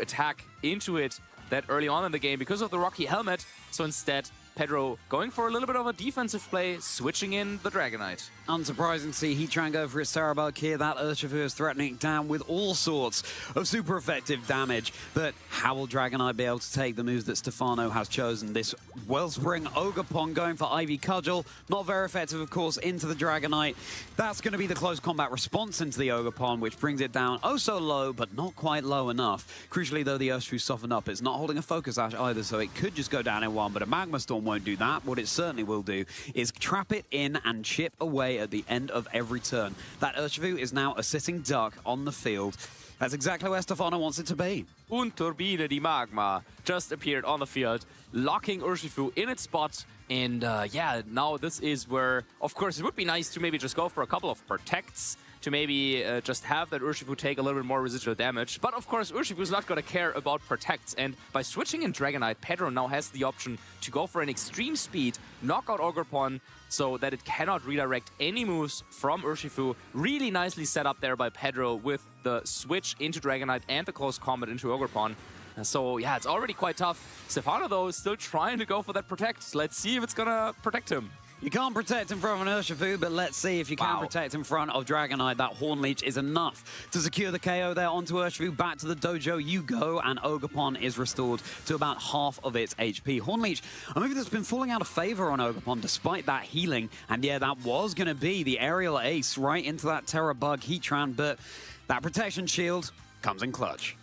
attack into it that early on in the game because of the Rocky Helmet. So instead, Pedro going for a little bit of a defensive play, switching in the Dragonite. Unsurprising to see Heatran go for his Terra Bug here. That Urshifu is threatening it down with all sorts of super effective damage. But how will Dragonite be able to take the moves that Stefano has chosen? This Wellspring Ogerpon going for Ivy Cudgel. Not very effective, of course, into the Dragonite. That's going to be the close combat response into the Ogerpon, which brings it down oh so low, but not quite low enough. Crucially, though, the Urshifu softened up. It's not holding a Focus Ash either, so it could just go down in one, but a Magma Storm won't do that. What it certainly will do is trap it in and chip away at the end of every turn. That Urshifu is now a sitting duck on the field. That's exactly where Stefano wants it to be. Un Turbine di Magma just appeared on the field, locking Urshifu in its spot. And yeah, now this is where, of course, it would be nice to maybe just go for a couple of protects, to maybe just have that Urshifu take a little bit more residual damage. But of course, Urshifu is not going to care about protects. And by switching in Dragonite, Pedro now has the option to go for an extreme speed, knock out Ogerpon, so that it cannot redirect any moves from Urshifu. Really nicely set up there by Pedro with the switch into Dragonite and the close combat into Ogerpon. So yeah, it's already quite tough. Stefano, though, is still trying to go for that protect. Let's see if it's going to protect him. You can't protect in front of an Urshifu, but let's see if you can protect in front of Dragonite. That Horn Leech is enough to secure the KO there onto Urshifu. Back to the dojo you go, and Ogerpon is restored to about half of its HP. Horn Leech, a move that's been falling out of favor on Ogerpon despite that healing. And yeah, that was going to be the aerial ace right into that Terra Bug Heatran, but that protection shield comes in clutch.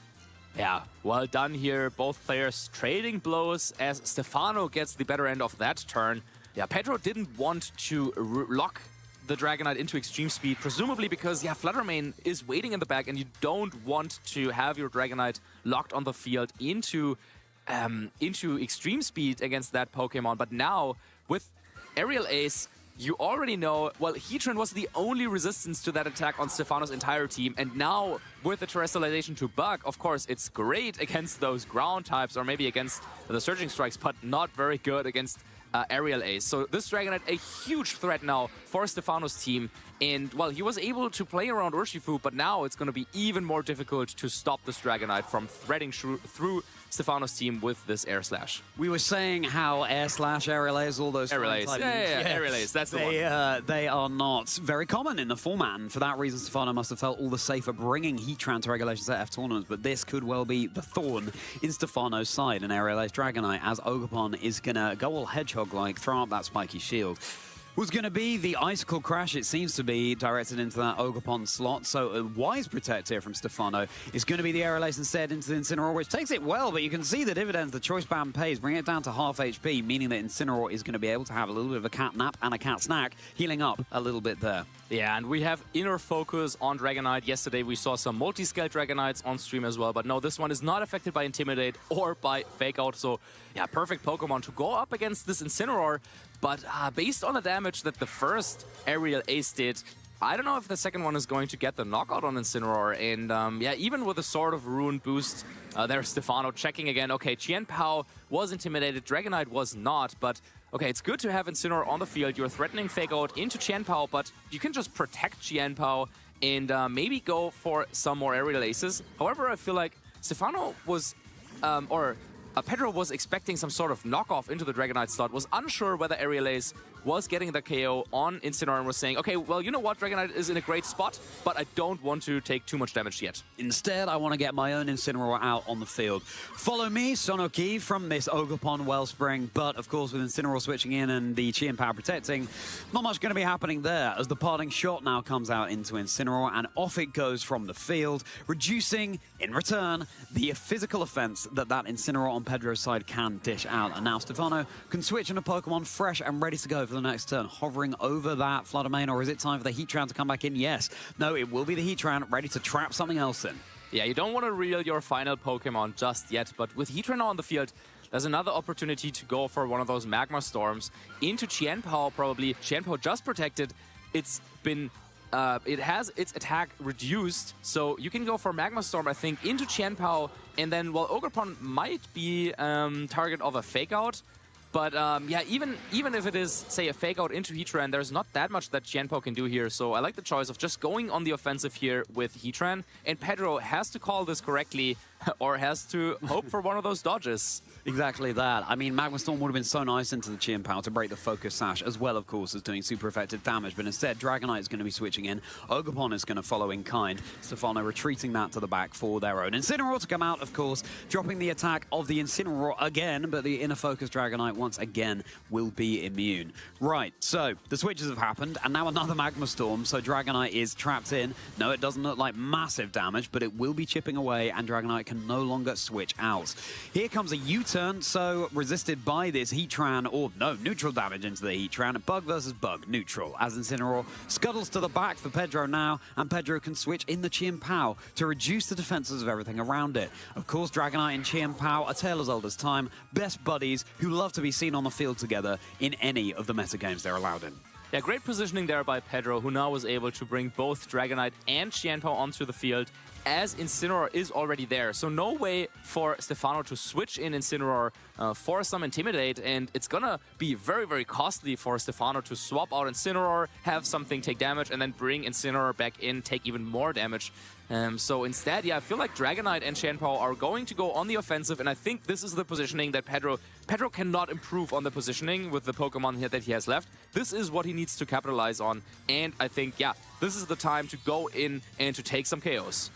Yeah, well done here. Both players trading blows as Stefano gets the better end of that turn. Yeah, Pedro didn't want to lock the Dragonite into extreme speed, presumably because, yeah, Fluttermane is waiting in the back and you don't want to have your Dragonite locked on the field into extreme speed against that Pokemon. But now, with Aerial Ace, you already know, well, Heatran was the only resistance to that attack on Stefano's entire team, and now with the Terrestrialization to Bug, of course, it's great against those ground types or maybe against the Surging Strikes, but not very good against Aerial Ace. So this Dragonite, a huge threat now for Stefano's team. And, well, he was able to play around Urshifu, but now it's going to be even more difficult to stop this Dragonite from threading through Stefano's team with this Air Slash. We were saying how Air Slash, Aerial Ace, all those... Aerial Ace, yeah, Aerial Ace, that's the one. They are not very common in the format, and for that reason, Stefano must have felt all the safer bringing Heatran to Regulation ZF tournaments, but this could well be the thorn in Stefano's side, and Aerial Ace Dragonite, as Ogerpon is going to go all Hedgehog-like, throw up that spiky shield. Was going to be the Icicle Crash, it seems to be, directed into that Ogerpon slot. So a wise protect here from Stefano is going to be the Aerial Ace instead into the Incineroar, which takes it well, but you can see the dividends the Choice Band pays, bring it down to half HP, meaning that Incineroar is going to be able to have a little bit of a cat nap and a cat snack, healing up a little bit there. Yeah, and we have inner focus on Dragonite. Yesterday we saw some multi-scale Dragonites on stream as well, but no, this one is not affected by Intimidate or by Fake Out. So yeah, perfect Pokemon to go up against this Incineroar. But based on the damage that the first Aerial Ace did, I don't know if the second one is going to get the knockout on Incineroar. And yeah, even with a Sword of Ruin boost, there's Stefano checking again. Okay, Chien Pao was intimidated, Dragonite was not, but okay, it's good to have Incineroar on the field. You're threatening Fake Out into Chien Pao, but you can just protect Chien Pao and maybe go for some more Aerial Aces. However, I feel like Stefano was, Pedro was expecting some sort of knockoff into the Dragonite slot, was unsure whether Aerial Ace was getting the KO on Incineroar and was saying, okay, well, you know what, Dragonite is in a great spot, but I don't want to take too much damage yet. Instead, I want to get my own Incineroar out on the field. Follow me, Sonoki, from this Ogerpon Wellspring, but of course with Incineroar switching in and the Chien Pao protecting, not much going to be happening there as the parting shot now comes out into Incineroar and off it goes from the field, reducing, in return, the physical offense that Incineroar on Pedro's side can dish out. And now Stefano can switch into Pokemon fresh and ready to go for the next turn, hovering over that Fluttermane, or is it time for the Heatran to come back in? Yes. No, it will be the Heatran ready to trap something else in. Yeah, you don't want to reel your final Pokemon just yet, but with Heatran on the field, there's another opportunity to go for one of those Magma Storms into Chien Pao, probably. Chien Pao just protected. It's been... it has its attack reduced, so you can go for Magma Storm, I think, into Chien Pao, and then, well, Ogerpon might be target of a Fake Out, but yeah, even if it is, say, a Fake Out into Heatran, there's not that much that Chien Pao can do here, so I like the choice of just going on the offensive here with Heatran, and Pedro has to call this correctly, or has to hope for one of those dodges. Exactly that. I mean, Magma Storm would have been so nice into the Chien Pao to break the Focus Sash, as well, of course, as doing super effective damage. But instead, Dragonite is going to be switching in. Ogerpon is going to follow in kind. Stefano retreating that to the back for their own. Incineroar to come out, of course, dropping the attack of the Incineroar again, but the Inner Focus Dragonite, once again, will be immune. Right, so the switches have happened, and now another Magma Storm, so Dragonite is trapped in. No, it doesn't look like massive damage, but it will be chipping away, and Dragonite can no longer switch out. Here comes a U-turn, so resisted by this Heatran, or no, neutral damage into the Heatran. Bug versus Bug, neutral, as Incineroar scuttles to the back for Pedro now, and Pedro can switch in the Chien Pao to reduce the defenses of everything around it. Of course, Dragonite and Chien Pao, a tale as old as time, best buddies who love to be seen on the field together in any of the meta games they're allowed in. Yeah, great positioning there by Pedro, who now was able to bring both Dragonite and Chien Pao onto the field as Incineroar is already there. So no way for Stefano to switch in Incineroar for some Intimidate, and it's gonna be very, very costly for Stefano to swap out Incineroar, have something take damage, and then bring Incineroar back in, take even more damage. So instead, yeah, I feel like Dragonite and Qianpao are going to go on the offensive, and I think this is the positioning that Pedro cannot improve on the positioning with the Pokemon here that he has left. This is what he needs to capitalize on, and I think, yeah, this is the time to go in and to take some KOs.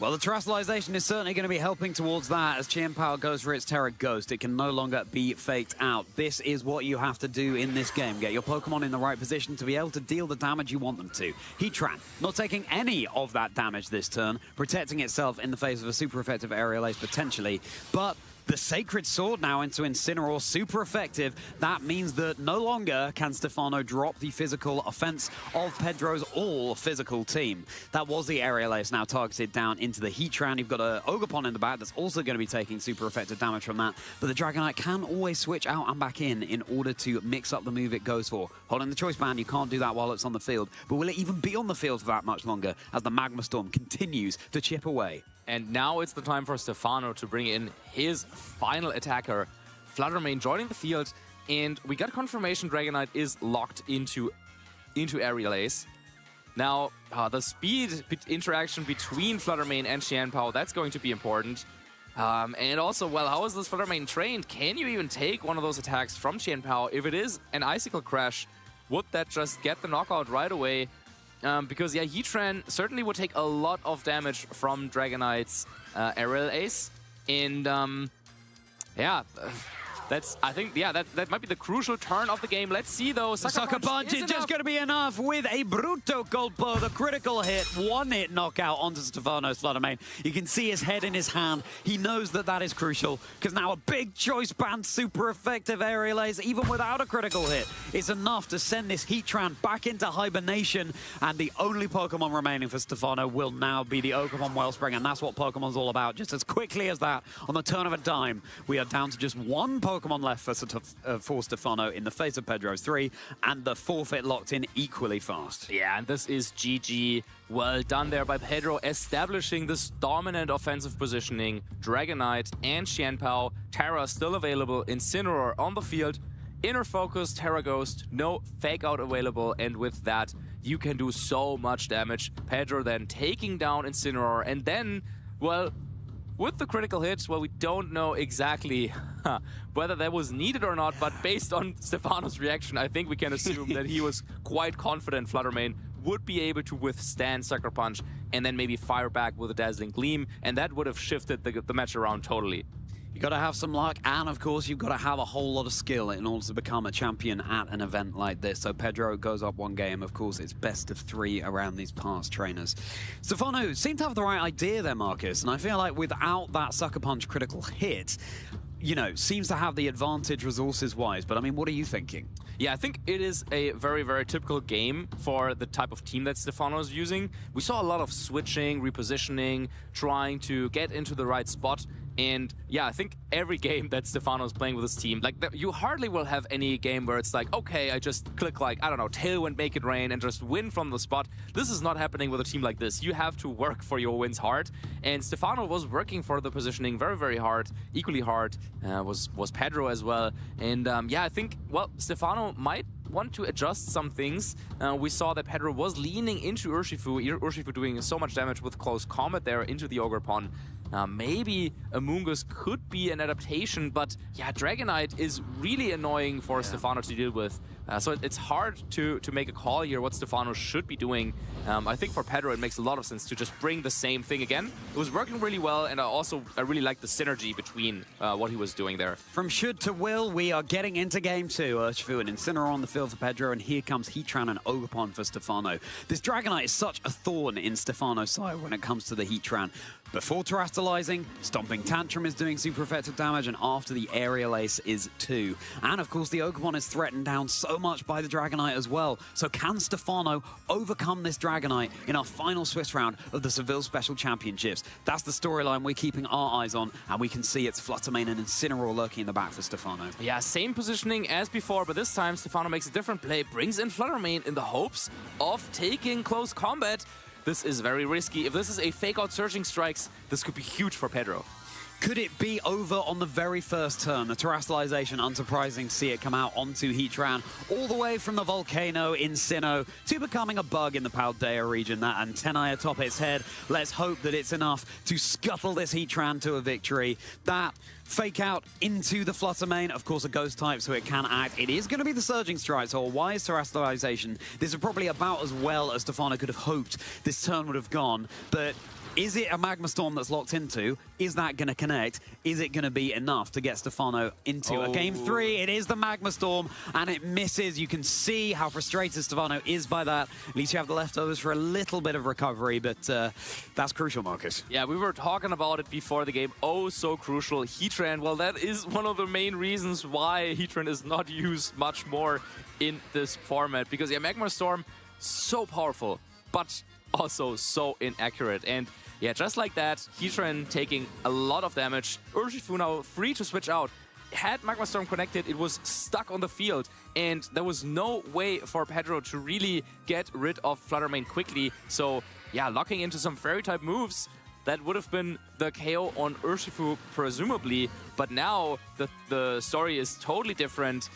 Well, the terrestrialization is certainly going to be helping towards that as Qianpao goes for its Terra Ghost. It can no longer be faked out. This is what you have to do in this game. Get your Pokemon in the right position to be able to deal the damage you want them to. Heatran, not taking any of that damage this turn, protecting itself in the face of a super effective Aerial Ace potentially, but the Sacred Sword now into Incineroar, super effective. That means that no longer can Stefano drop the physical offense of Pedro's all-physical team. That was the Aerial Ace now targeted down into the Heatran. You've got a Ogerpon in the back that's also going to be taking super effective damage from that. But the Dragonite can always switch out and back in order to mix up the move it goes for. Holding the Choice Band, you can't do that while it's on the field. But will it even be on the field for that much longer as the Magma Storm continues to chip away? And now it's the time for Stefano to bring in his final attacker, Fluttermane, joining the field. And we got confirmation Dragonite is locked into Aerial Ace. Now, the speed interaction between Fluttermane and Qianpao, that's going to be important. And also, well, how is this Fluttermane trained? Can you even take one of those attacks from Qianpao? If it is an Icicle Crash, would that just get the knockout right away? Because, yeah, Heatran certainly would take a lot of damage from Dragonite's Aerial Ace. And, yeah, I think, that might be the crucial turn of the game. Let's see, though. Sucker Punch is just going to be enough with a Bruto Golpo, the critical hit, one-hit knockout onto Stefano's Fluttermane. You can see his head in his hand. He knows that that is crucial, because now a big Choice Band, super effective Aerial Ace, even without a critical hit, is enough to send this Heatran back into hibernation, and the only Pokemon remaining for Stefano will now be the Ogerpon Wellspring, and that's what Pokemon's all about. Just as quickly as that, on the turn of a dime, we are down to just one Pokemon left for Stefano in the face of Pedro's 3, and the forfeit locked in equally fast. Yeah, and this is GG. Well done there by Pedro, establishing this dominant offensive positioning. Dragonite and Qianpao, Terra still available, Incineroar on the field, Inner Focus, Terra Ghost, no Fake Out available, and with that, you can do so much damage. Pedro then taking down Incineroar, and then, well, with the critical hit, well, we don't know exactly whether that was needed or not, but based on Stefano's reaction, I think we can assume that he was quite confident Fluttermane would be able to withstand Sucker Punch and then maybe fire back with a Dazzling Gleam, and that would have shifted the match around totally. You got to have some luck, and of course you've got to have a whole lot of skill in order to become a champion at an event like this. So Pedro goes up one game. Of course, it's best of 3 around these past trainers. Stefano seemed to have the right idea there, Marcus, and I feel like without that Sucker Punch critical hit, you know, seems to have the advantage resources-wise. But I mean, what are you thinking? Yeah, I think it is a very, very typical game for the type of team that Stefano is using. We saw a lot of switching, repositioning, trying to get into the right spot. And yeah, I think every game that Stefano is playing with his team, like you hardly will have any game where it's like, okay, I just click like, I don't know, Tailwind, Make It Rain, and just win from the spot. This is not happening with a team like this. You have to work for your wins hard. And Stefano was working for the positioning very, very hard. Equally hard was Pedro as well. And yeah, I think, well, Stefano might want to adjust some things. We saw that Pedro was leaning into Urshifu, Urshifu doing so much damage with Close Combat there into the Ogerpon. Maybe Amoonguss could be an adaptation, but yeah, Dragonite is really annoying for Stefano to deal with. So it's hard to make a call here what Stefano should be doing. I think for Pedro it makes a lot of sense to just bring the same thing again. It was working really well, and I really like the synergy between what he was doing there. From should to will, we are getting into game 2. Urshifu and Incineroar on the field for Pedro, and here comes Heatran and Ogerpon for Stefano. This Dragonite is such a thorn in Stefano's side when it comes to the Heatran. Before terrestrializing, Stomping Tantrum is doing super effective damage, and after the Aerial Ace is 2. And of course, the Ogerpon is threatened down so much by the Dragonite as well. So can Stefano overcome this Dragonite in our final Swiss round of the Seville Special Championships? That's the storyline we're keeping our eyes on, and we can see it's Fluttermane and Incineroar lurking in the back for Stefano. Yeah, same positioning as before, but this time Stefano makes a different play, brings in Fluttermane in the hopes of taking Close Combat. this is very risky. If this is a fake-out Surging Strikes, this could be huge for Pedro. Could it be over on the very first turn? The terrestrialization, unsurprising to see it come out onto Heatran, all the way from the volcano in Sinnoh to becoming a bug in the Paldea region. That antennae atop its head. Let's hope that it's enough to scuttle this Heatran to a victory. That fake out into the Flutter main, of course a ghost type, so it can act. It is going to be the Surging Strike, so a wise terrestrialization. This is probably about as well as Stefano could have hoped this turn would have gone, but is it a Magma Storm that's locked into? Is that going to connect? Is it going to be enough to get Stefano into a Game 3? It is the Magma Storm, and it misses. You can see how frustrated Stefano is by that. At least you have the leftovers for a little bit of recovery, but that's crucial, Marcus. Yeah, we were talking about it before the game. Oh, so crucial. Heatran, well, that is one of the main reasons why Heatran is not used much more in this format. Because, yeah, Magma Storm, so powerful, but also so inaccurate. And yeah, just like that, Heatran taking a lot of damage. Urshifu now free to switch out. Had Magma Storm connected, it was stuck on the field, and there was no way for Pedro to really get rid of Flutter Mane quickly. So yeah, locking into some Fairy-type moves, that would have been the KO on Urshifu, presumably. But now the story is totally different.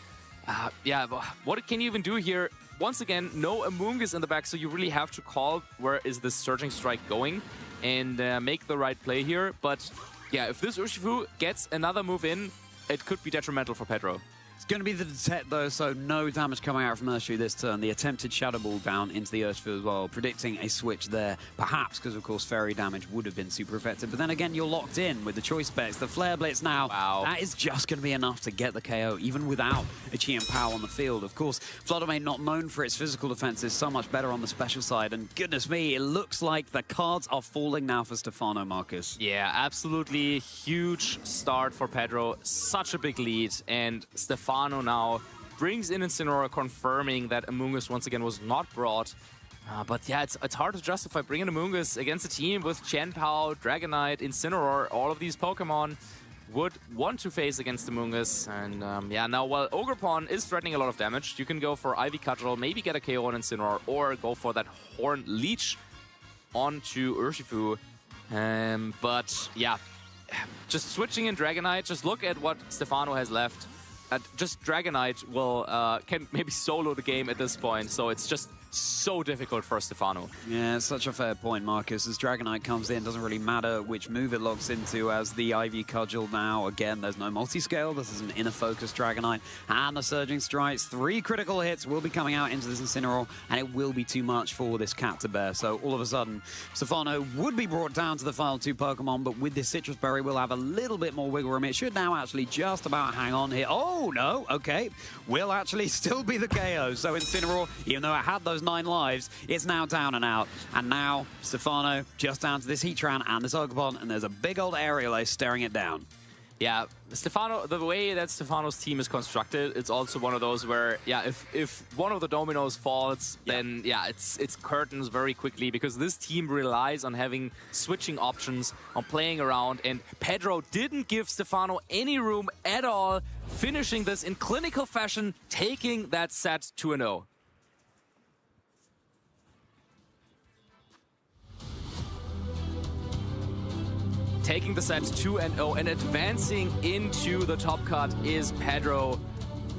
Yeah, what can you even do here? Once again, no Amoonguss in the back, so you really have to call where is this Surging Strike going and make the right play here. But yeah, if this Urshifu gets another move in, it could be detrimental for Pedro. It's going to be the detect, though, so no damage coming out from Urshifu this turn. The attempted Shadow Ball down into the Urshifu as well, predicting a switch there. Perhaps because, of course, Fairy damage would have been super effective. But then again, you're locked in with the Choice Specs. The Flare Blitz now, that is just going to be enough to get the KO, even without a Chi and Pow on the field. Of course, Flutter Mane, not known for its physical defense, is so much better on the special side. And goodness me, it looks like the cards are falling now for Stefano, Marcus. Yeah, absolutely huge start for Pedro. Such a big lead. And Stefano now brings in Incineroar, confirming that Amoonguss once again was not brought. But yeah, it's hard to justify bringing Amoonguss against a team with Chen-Pao, Dragonite, Incineroar. All of these Pokemon would want to face against Amoonguss. And yeah, now while Ogerpon is threatening a lot of damage, you can go for Ivy Cudgel, maybe get a KO on Incineroar, or go for that Horn Leech onto Urshifu. But yeah, just switching in Dragonite, just look at what Stefano has left. Just Dragonite will can maybe solo the game at this point, so it's just so difficult for Stefano. Yeah, it's such a fair point, Marcus. As Dragonite comes in, doesn't really matter which move it locks into, as the Ivy Cudgel now. Again, there's no multi-scale. This is an inner focus Dragonite. And the Surging Strikes. 3 critical hits will be coming out into this Incineroar, and it will be too much for this cat to bear. So all of a sudden, Stefano would be brought down to the final 2 Pokemon, but with this Citrus Berry, we'll have a little bit more wiggle room. It should now actually just about hang on here. Oh, no, okay. Will actually still be the KO. So Incineroar, even though it had those 9 lives, it's now down and out. And now Stefano just down to this Heatran and this Ogerpon, and there's a big old Aerial Ace staring it down. Yeah, Stefano, the way that Stefano's team is constructed, it's also one of those where, yeah, if one of the dominoes falls, then yeah, it's curtains very quickly, because this team relies on having switching options, on playing around, and Pedro didn't give Stefano any room at all, finishing this in clinical fashion, taking that set 2-0. Taking the set 2-0 and advancing into the top cut is Pedro.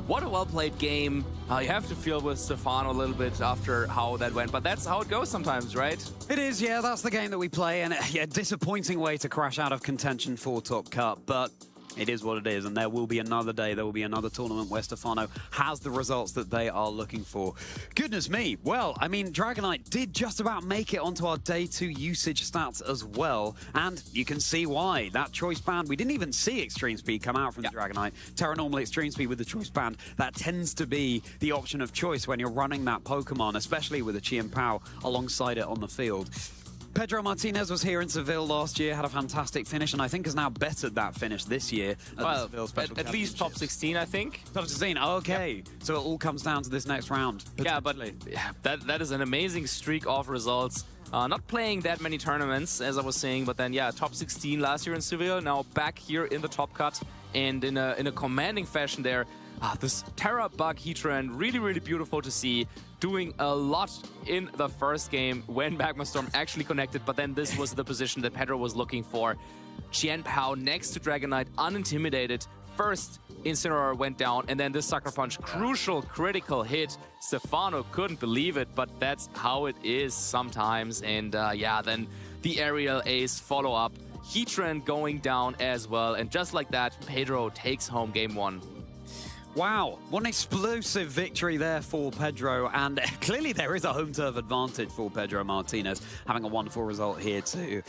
What a well-played game. You have to feel with Stefano a little bit after how that went, but that's how it goes sometimes, right? It is, yeah, that's the game that we play, and yeah, disappointing way to crash out of contention for top cut, but it is what it is, and there will be another day, there will be another tournament where Stefano has the results that they are looking for. Goodness me. Well, I mean, Dragonite did just about make it onto our day 2 usage stats as well, and you can see why. That Choice Band, we didn't even see Extreme Speed come out from the Dragonite. Terra Normal Extreme Speed with the Choice Band, that tends to be the option of choice when you're running that Pokemon, especially with a Chi and Pow alongside it on the field. Pedro Martinez was here in Seville last year, had a fantastic finish, and I think has now bettered that finish this year. Well, at least top 16, I think. Top 16, okay. Yep. So it all comes down to this next round. Yeah, but that is an amazing streak of results. Not playing that many tournaments, as I was saying, but then, yeah, top 16 last year in Seville, now back here in the top cut, and in a commanding fashion there. this Terra bug Heatran, really, really beautiful to see. Doing a lot in the first game when Magma Storm actually connected, but then this was the position that Pedro was looking for. Qian Pao next to Dragon Knight, unintimidated. First, Incineroar went down, and then this Sucker Punch, crucial critical hit. Stefano couldn't believe it, but that's how it is sometimes. And yeah, then the aerial ace follow-up. Heatran going down as well, and just like that, Pedro takes home game 1. Wow, what an explosive victory there for Pedro, and clearly there is a home turf advantage for Pedro Martinez, having a wonderful result here too.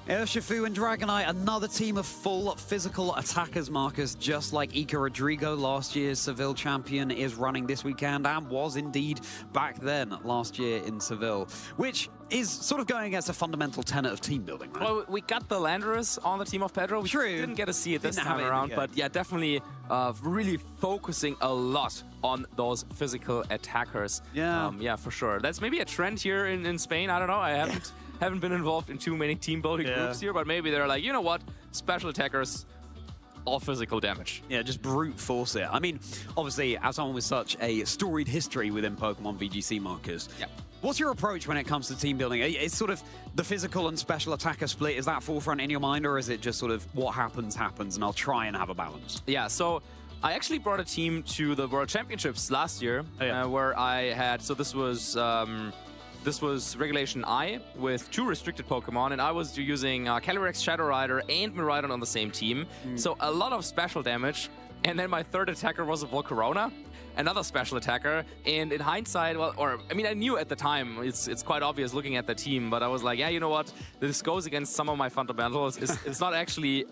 Urshifu and Dragonite, another team of full physical attackers, Marcus, just like Iker Rodrigo, last year's Seville champion, is running this weekend, and was indeed back then last year in Seville, which is sort of going against a fundamental tenet of team building, right? Well, we got the Landorus on the team of Pedro. We didn't get to see it this time around, but yeah, definitely really focusing a lot on those physical attackers. Yeah. Yeah, for sure. That's maybe a trend here in Spain. I don't know. I haven't been involved in too many team building groups here, but maybe they're like, you know what? Special attackers, all physical damage. Yeah, just brute force it. I mean, obviously, as someone with such a storied history within Pokemon VGC, Marcus, what's your approach when it comes to team building? Is sort of the physical and special attacker split, is that forefront in your mind, or is it just sort of what happens, and I'll try and have a balance? Yeah, so I actually brought a team to the World Championships last year, where I had, so this was Regulation I with 2 restricted Pokemon, and I was using Calyrex, Shadow Rider, and Miraidon on the same team. So a lot of special damage, and then my third attacker was a Volcarona, another special attacker. And in hindsight, well, or I mean, I knew at the time, it's quite obvious looking at the team, but I was like, yeah, you know what? This goes against some of my fundamentals. It's not actually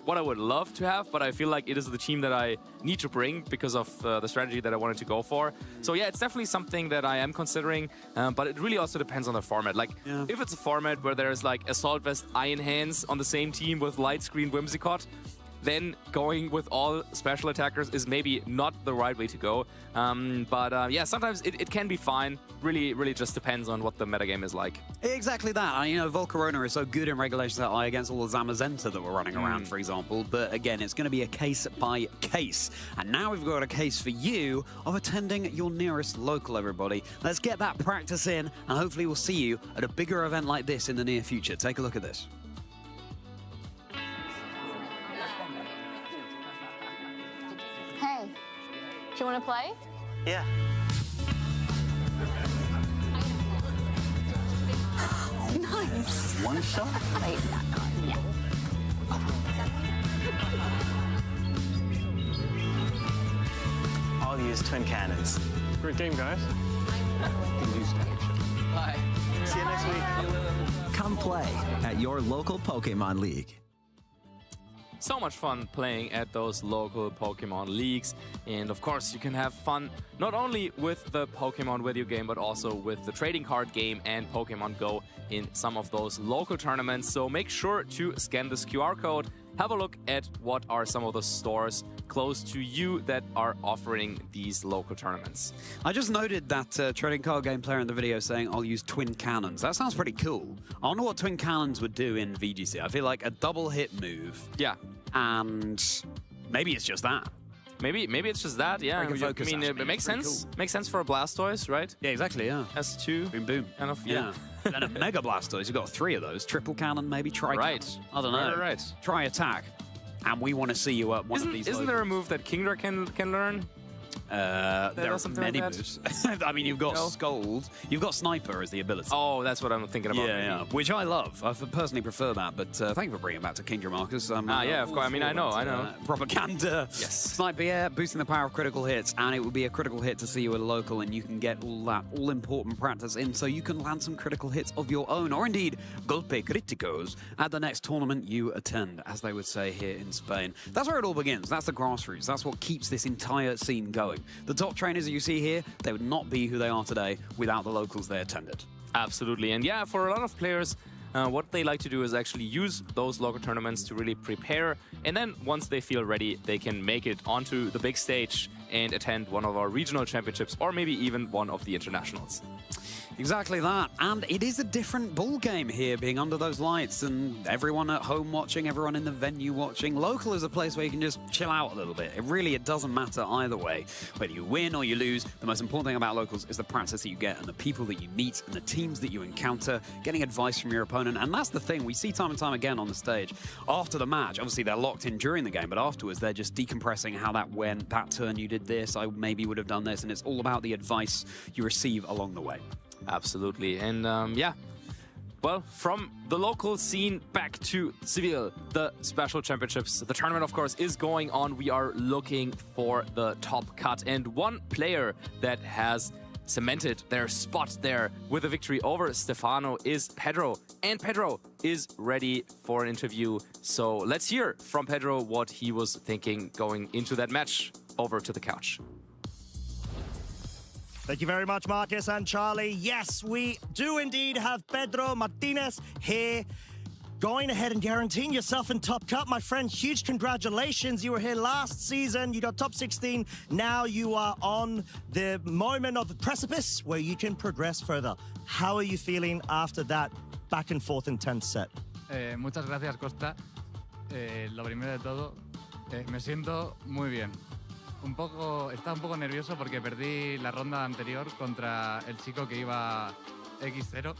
what I would love to have, but I feel like it is the team that I need to bring because of the strategy that I wanted to go for. So yeah, it's definitely something that I am considering, but it really also depends on the format. Like, if it's a format where there's like Assault Vest, Iron Hands on the same team with Light Screen Whimsicott, then going with all special attackers is maybe not the right way to go. But yeah, sometimes it can be fine. Really just depends on what the metagame is like. Exactly that. And, you know, Volcarona is so good in Regulation I against all the Zamazenta that were running around, for example. But again, it's going to be a case by case. And now we've got a case for you of attending your nearest local, everybody. Let's get that practice in, and hopefully we'll see you at a bigger event like this in the near future. Take a look at this. Hey, do you want to play? Yeah. Nice. One shot? Wait, yeah. I'll use twin cannons. Great game, guys. Bye. See you next week. Come play at your local Pokemon League. So much fun playing at those local Pokemon leagues, and of course you can have fun not only with the Pokemon video game but also with the trading card game and Pokemon Go in some of those local tournaments. So make sure to scan this QR code, have a look at what are some of the stores close to you that are offering these local tournaments. I just noted that trading card game player in the video saying I'll use twin cannons. That sounds pretty cool. I wonder what twin cannons would do in VGC. I feel like a double hit move. Yeah. And maybe it's just that. Maybe it's just that, yeah. Break a focus, I mean, it makes sense. cool. Makes sense for a Blastoise, right? Yeah, exactly, yeah. S2. Boom, boom. Kind of, Yeah. Then a Mega Blastoise, you've got 3 of those. Triple cannon, maybe tri-cannon. Right. I don't know. Right. Tri-attack. And we want to see you at one of these. Isn't there a move that Kingdra can learn? There are many moves. I mean, you've got Scold. You've got Sniper as the ability. Oh, that's what I'm thinking about. Yeah, which I love. I personally prefer that, but thank you for bringing it back to Kingdra, Marcus. Yeah, of course. I mean, I know. Propaganda. Yes. Sniper, yeah, boosting the power of critical hits, and it would be a critical hit to see you at a local, and you can get all that all-important practice in, so you can land some critical hits of your own, or indeed, golpe críticos, at the next tournament you attend, as they would say here in Spain. That's where it all begins. That's the grassroots. That's what keeps this entire scene going. The top trainers that you see here, they would not be who they are today without the locals they attended. Absolutely. And yeah, for a lot of players, what they like to do is actually use those local tournaments to really prepare. And then once they feel ready, they can make it onto the big stage and attend one of our regional championships or maybe even one of the internationals. Exactly that. And it is a different ball game here, being under those lights and everyone at home watching, everyone in the venue watching. Local is a place where you can just chill out a little bit. It doesn't matter either way. Whether you win or you lose, the most important thing about locals is the practice that you get and the people that you meet and the teams that you encounter, getting advice from your opponent. And that's the thing we see time and time again on the stage. After the match, obviously they're locked in during the game, but afterwards they're just decompressing how that went. That turn you did this, I maybe would have done this. And it's all about the advice you receive along the way. Absolutely. And yeah, well, from the local scene back to Seville, the Special Championships. The tournament, of course, is going on. We are looking for the top cut. And one player that has cemented their spot there with a victory over Stefano is Pedro. And Pedro is ready for an interview. So let's hear from Pedro what he was thinking going into that match. Over to the couch. Thank you very much, Marcus and Charlie. Yes, we do indeed have Pedro Martinez here. Going ahead and guaranteeing yourself in Top Cut, my friend. Huge congratulations. You were here last season. You got top 16. Now you are on the moment of the precipice where you can progress further. How are you feeling after that back and forth intense set? Muchas gracias, Costa. Lo primero de todo, me siento muy bien. Estaba un poco nervioso porque perdí la ronda anterior contra el chico que iba X0,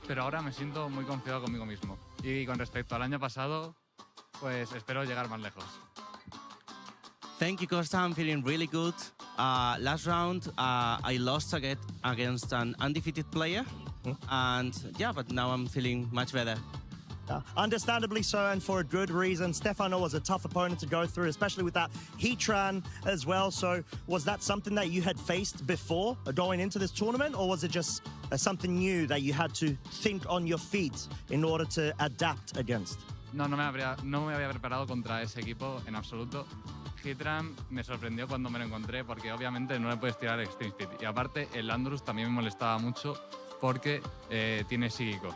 pero ahora me siento muy confiado conmigo mismo. Y con respecto al año pasado, pues espero llegar más lejos. Thank you, Costa. I'm feeling really good. Last round, I lost against an undefeated player, and yeah, but now I'm feeling much better. Understandably so, and for a good reason. Stefano was a tough opponent to go through, especially with that Heatran as well. So was that something that you had faced before going into this tournament, or was it just something new that you had to think on your feet in order to adapt against? No me había preparado contra ese equipo en absoluto. Heatran me sorprendió cuando me lo encontré porque obviamente no le puedes tirar Extreme Speed. Y aparte el Landorus también me molestaba mucho porque tiene psíquico.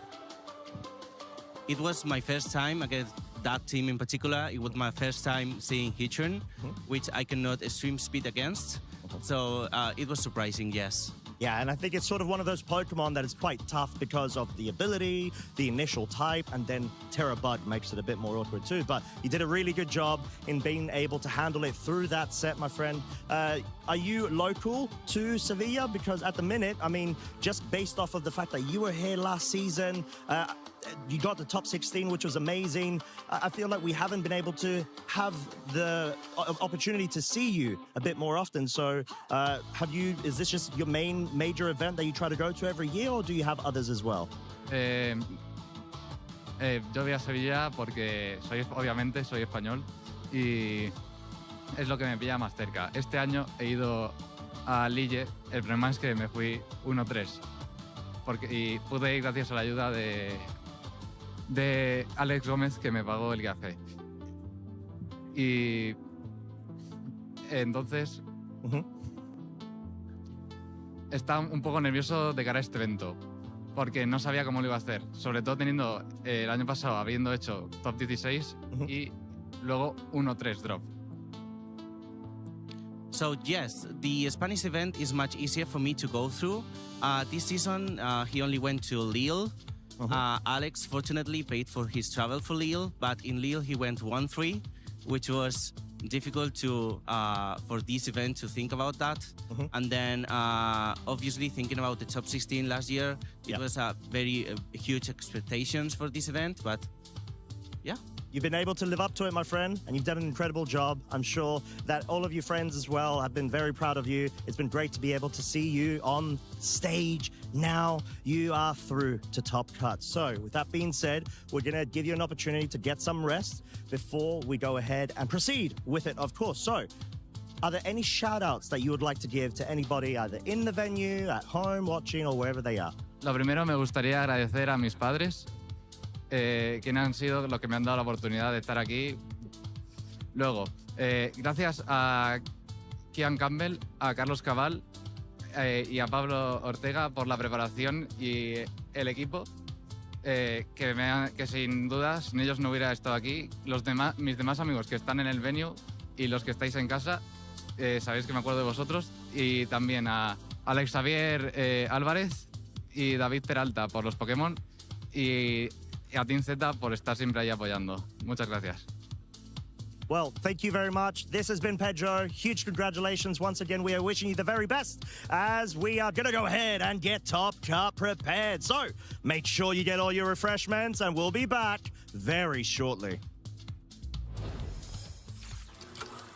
It was my first time against that team in particular. It was my first time seeing Heatran, which I cannot extreme speed against. So it was surprising, yes. Yeah, and I think it's sort of one of those Pokemon that is quite tough because of the ability, the initial type, and then Terra Bug makes it a bit more awkward too. But you did a really good job in being able to handle it through that set, my friend. Are you local to Sevilla? Because at the minute, I mean, just based off of the fact that you were here last season, you got the top 16, which was amazing. I feel like we haven't been able to have the opportunity to see you a bit more often. So is this just your main major event that you try to go to every year, or do you have others as well? Yo voy a Sevilla porque obviamente soy español y es lo que me pilla más cerca. Este año he ido a Lille, el problema es que me fui 1-3 y pude ir gracias a la ayuda de Alex Gómez, que me pagó el café. Y entonces estaba un poco nervioso de cara a este evento, porque no sabía cómo lo iba a hacer, sobre todo teniendo el año pasado habiendo hecho top 16 y luego 1-3 drop. So yes, the Spanish event is much easier for me to go through. This season, he only went to Lille. Alex fortunately paid for his travel for Lille, but in Lille he went 1-3, which was difficult for this event to think about that. And then obviously thinking about the top 16 last year, it was a very huge expectations for this event, but yeah. You've been able to live up to it, my friend, and you've done an incredible job. I'm sure that all of your friends as well have been very proud of you. It's been great to be able to see you on stage. Now you are through to Top Cut. So with that being said, we're going to give you an opportunity to get some rest before we go ahead and proceed with it, of course. So are there any shout-outs that you would like to give to anybody either in the venue, at home, watching, or wherever they are? Lo primero, me gustaría agradecer a mis padres, quienes han sido los que me han dado la oportunidad de estar aquí. Luego, gracias a Kian Campbell, a Carlos Cabal y a Pablo Ortega por la preparación y el equipo, que sin duda, sin ellos no hubiera estado aquí. Mis demás amigos que están en el venue y los que estáis en casa, sabéis que me acuerdo de vosotros. Y también a Alex Xavier Álvarez y David Peralta por los Pokémon y a Team Z por estar siempre ahí apoyando. Muchas gracias. Well, thank you very much. This has been Pedro. Huge congratulations. Once again, we are wishing you the very best as we are going to go ahead and get Top Cut prepared. So make sure you get all your refreshments and we'll be back very shortly.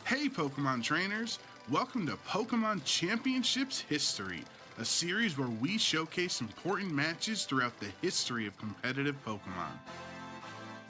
Hey, Pokemon trainers. Welcome to Pokemon Championships History, a series where we showcase important matches throughout the history of competitive Pokemon.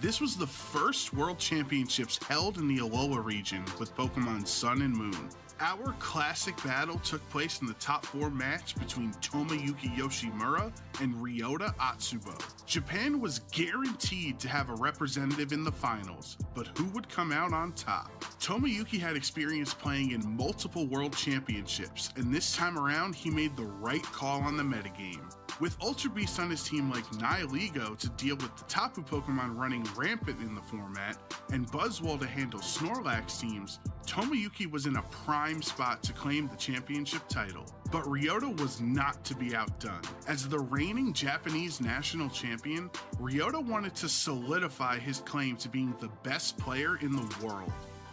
This was the first World Championships held in the Alola region with Pokemon Sun and Moon. Our classic battle took place in the top 4 match between Tomoyuki Yoshimura and Ryota Atsubo. Japan was guaranteed to have a representative in the finals, but who would come out on top? Tomoyuki had experience playing in multiple World Championships, and this time around he made the right call on the metagame. With Ultra Beast on his team like Nihilego to deal with the Tapu Pokemon running rampant in the format, and Buzzwole to handle Snorlax teams, Tomoyuki was in a prime spot to claim the championship title. But Ryota was not to be outdone. As the reigning Japanese national champion, Ryota wanted to solidify his claim to being the best player in the world.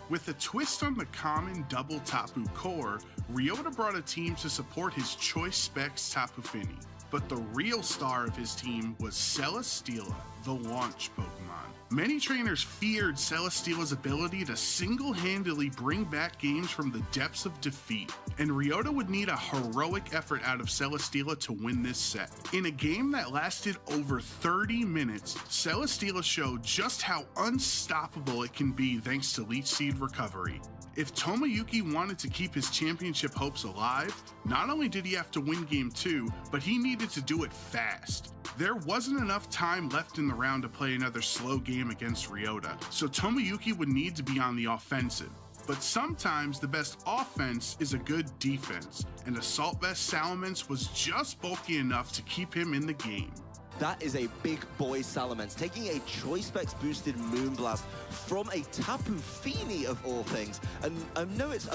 With a twist on the common double Tapu core, Ryota brought a team to support his choice specs Tapu Fini. But the real star of his team was Celesteela, the launch Pokemon. Many trainers feared Celesteela's ability to single-handedly bring back games from the depths of defeat, and Ryota would need a heroic effort out of Celesteela to win this set. In a game that lasted over 30 minutes, Celesteela showed just how unstoppable it can be thanks to Leech Seed recovery. If Tomoyuki wanted to keep his championship hopes alive, not only did he have to win Game 2, but he needed to do it fast. There wasn't enough time left in the round to play another slow game against Ryota, so Tomoyuki would need to be on the offensive. But sometimes the best offense is a good defense, and Assault Vest Salamence was just bulky enough to keep him in the game. That is a big boy Salamence, taking a Choice Specs boosted Moonblast from a Tapu Fini of all things. And I know it's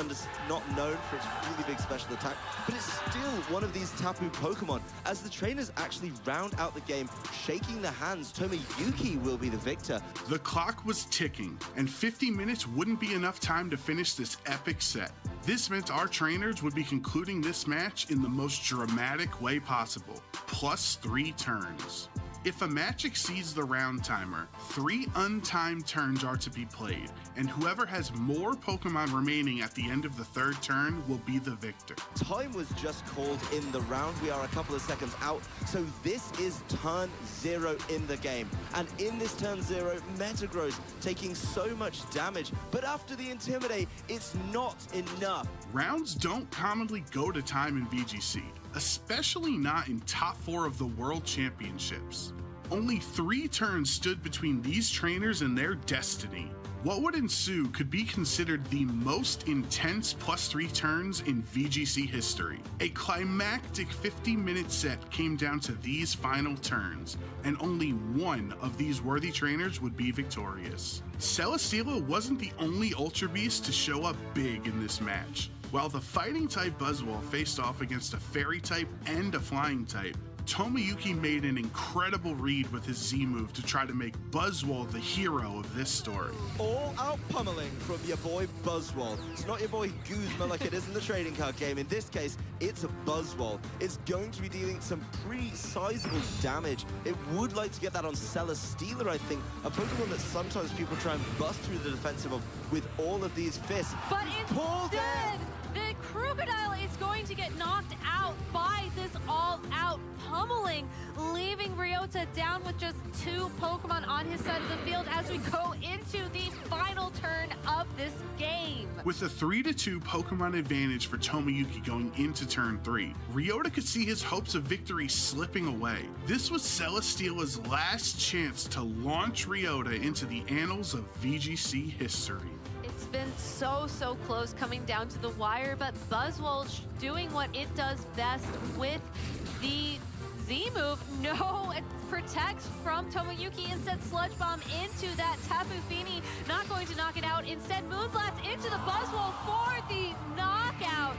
not known for its really big special attack, but it's still one of these Tapu Pokemon. As the trainers actually round out the game, shaking their hands, Tomoyuki will be the victor. The clock was ticking, and 50 minutes wouldn't be enough time to finish this epic set. This meant our trainers would be concluding this match in the most dramatic way possible, plus 3 turns. If a match exceeds the round timer, 3 untimed turns are to be played, and whoever has more Pokemon remaining at the end of the 3rd turn will be the victor. Time was just called in the round. We are a couple of seconds out, so this is turn 0 in the game. And in this turn 0, Metagross taking so much damage, but after the Intimidate, it's not enough. Rounds don't commonly go to time in VGC, especially not in top 4 of the World Championships. Only 3 turns stood between these trainers and their destiny. What would ensue could be considered the most intense plus 3 turns in VGC history. A climactic 50-minute set came down to these final turns, and only one of these worthy trainers would be victorious. Celesteela wasn't the only Ultra Beast to show up big in this match. While the Fighting-type Buzzwole faced off against a Fairy-type and a Flying-type, Tomoyuki made an incredible read with his Z-move to try to make Buzzwole the hero of this story. All-out pummeling from your boy Buzzwole. It's not your boy Guzma like it is in the trading card game. In this case, it's a Buzzwole. It's going to be dealing some pretty sizable damage. It would like to get that on Celesteela, I think, a Pokemon that sometimes people try and bust through the defensive of with all of these fists. But instead, the Crocodile is going to get knocked out by this all-out pummeling, leaving Ryota down with just 2 Pokemon on his side of the field as we go into the final turn of this game. With a 3-2 Pokemon advantage for Tomoyuki going into turn 3, Ryota could see his hopes of victory slipping away. This was Celesteela's last chance to launch Ryota into the annals of VGC history. It's been so close coming down to the wire, but Buzzwole doing what it does best with the Z-move. No, it protects from Tomoyuki. Instead, Sludge Bomb into that Tapu Fini. Not going going to knock it out. Instead, Moonblast into the Buzzwole for the knockout.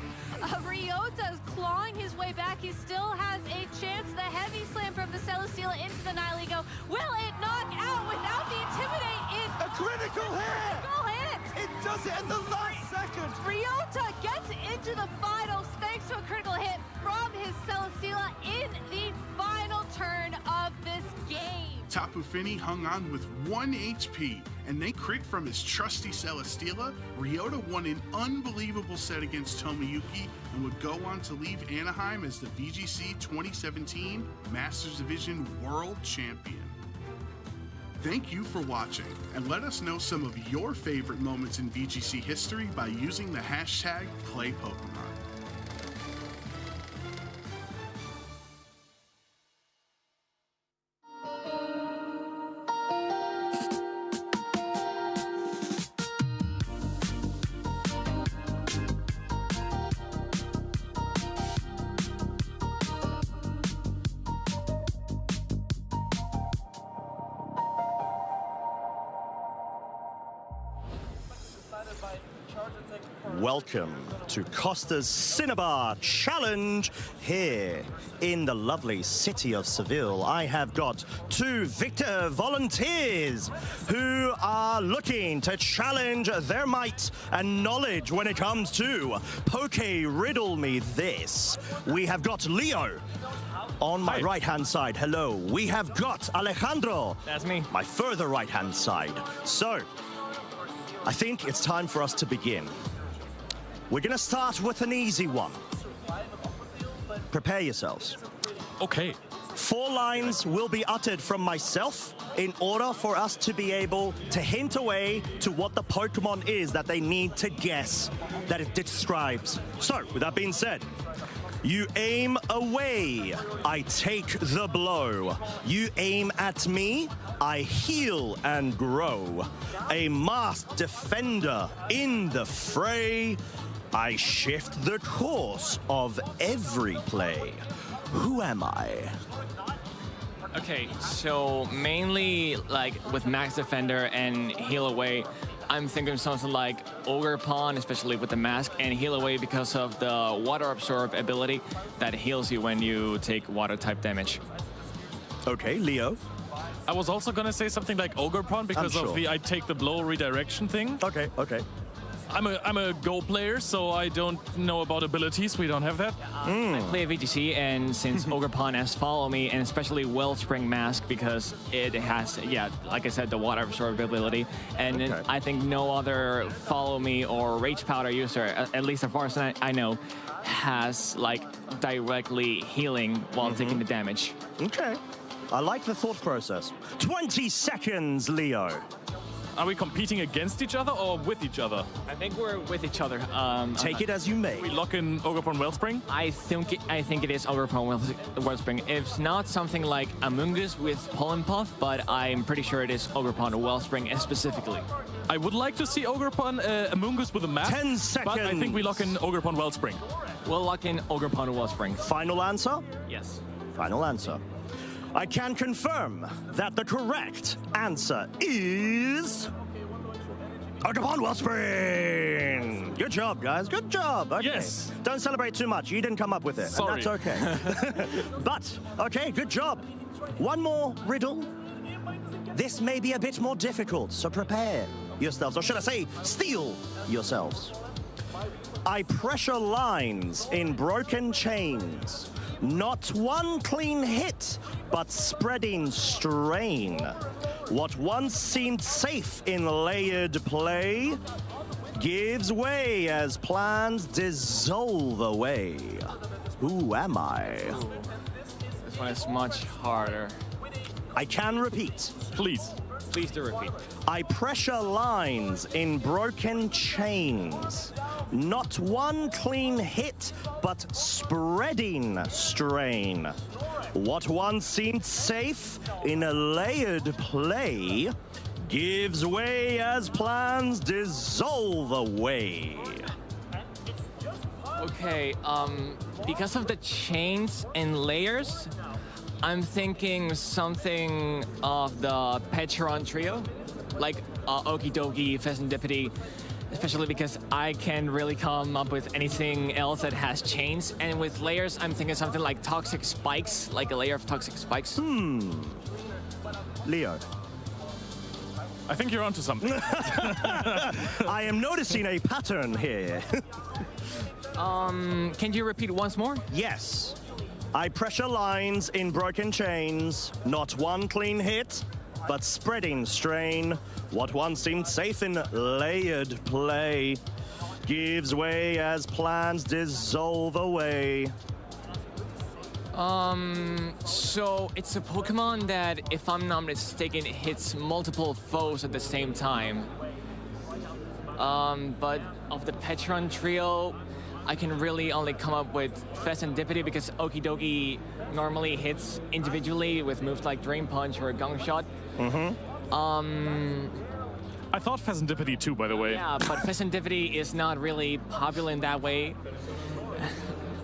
Ryota's clawing his way back. He still has a chance. The heavy slam from the Celesteela into the Nihilego. Will it knock out without the Intimidate? A critical hit! Critical hit! It does it in the last second! Ryota gets into the finals thanks to a critical hit from his Celesteela in the final turn of this game. Tapu Fini hung on with 1 HP, and then crit from his trusty Celesteela. Ryota won an unbelievable set against Tomoyuki and would go on to leave Anaheim as the VGC 2017 Masters Division World Champion. Thank you for watching, and let us know some of your favorite moments in VGC history by using the hashtag #PlayPokemon. Welcome to Costa's Cinnabar Challenge here in the lovely city of Seville. I have got 2 Victor volunteers who are looking to challenge their might and knowledge when it comes to Poke Riddle Me This. We have got Leo on my right-hand side. Hello. We have got Alejandro. That's me. My further right-hand side. So, I think it's time for us to begin. We're going to start with an easy one. Prepare yourselves. Okay. 4 lines will be uttered from myself in order for us to be able to hint away to what the Pokemon is that they need to guess that it describes. So, with that being said, you aim away, I take the blow. You aim at me, I heal and grow. A masked defender in the fray, I shift the course of every play. Who am I? Okay, so mainly like with Max Defender and Heal Away, I'm thinking something like Ogre Pawn, especially with the mask, and Heal Away because of the Water Absorb ability that heals you when you take Water type damage. Okay, Leo. I was also gonna say something like Ogre Pawn because of the I take the blow redirection thing. Okay, okay. I'm a Go player, so I don't know about abilities. We don't have that. I play a VGC, and since Ogre Pawn has Follow Me, and especially Wellspring Mask, because it has, yeah, like I said, the Water Absorb ability, and I think no other Follow Me or Rage Powder user, at least as far as I know, has like directly healing while taking the damage. Okay. I like the thought process. 20 seconds, Leo. Are we competing against each other or with each other? I think we're with each other. Take it as you may. We lock in Ogre Pawn Wellspring? I think it is Ogre Pawn Wellspring. It's not something like Among Us with Pollen Puff, but I'm pretty sure it is Ogre Pawn Wellspring specifically. I would like to see Ogre Pawn Among Us with a mask. 10 seconds. But I think we lock in Ogre Pawn Wellspring. We'll lock in Ogre Pawn Wellspring. Final answer? Yes. Final answer. I can confirm that the correct answer is Ogre Pawn Wellspring. Good job, guys. Good job. Okay. Yes. Don't celebrate too much. You didn't come up with it. Sorry. And that's okay. But, okay, good job. One more riddle. This may be a bit more difficult, so prepare yourselves. Or should I say, steel yourselves. I pressure lines in broken chains. Not one clean hit, but spreading strain. What once seemed safe in layered play gives way as plans dissolve away. Who am I? This one is much harder. I can repeat. Please. Please do repeat. I pressure lines in broken chains. Not one clean hit, but spreading strain. What once seemed safe in a layered play gives way as plans dissolve away. Okay, because of the chains and layers, I'm thinking something of the Petron trio. Like Okidogi, Pheasantipity, especially because I can really come up with anything else that has chains. And with layers, I'm thinking something like toxic spikes, like a layer of toxic spikes. Leo. I think you're onto something. I am noticing a pattern here. Can you repeat once more? Yes. I pressure lines in broken chains, not one clean hit, but spreading strain. What once seemed safe in layered play gives way as plans dissolve away. So it's a Pokemon that, if I'm not mistaken, hits multiple foes at the same time. But of the Petron trio, I can really only come up with Pheasantipity because Okidogi normally hits individually with moves like Drain Punch or Gong Shot. I thought Pheasantipity too, by the way. Yeah, but Pheasantipity is not really popular in that way.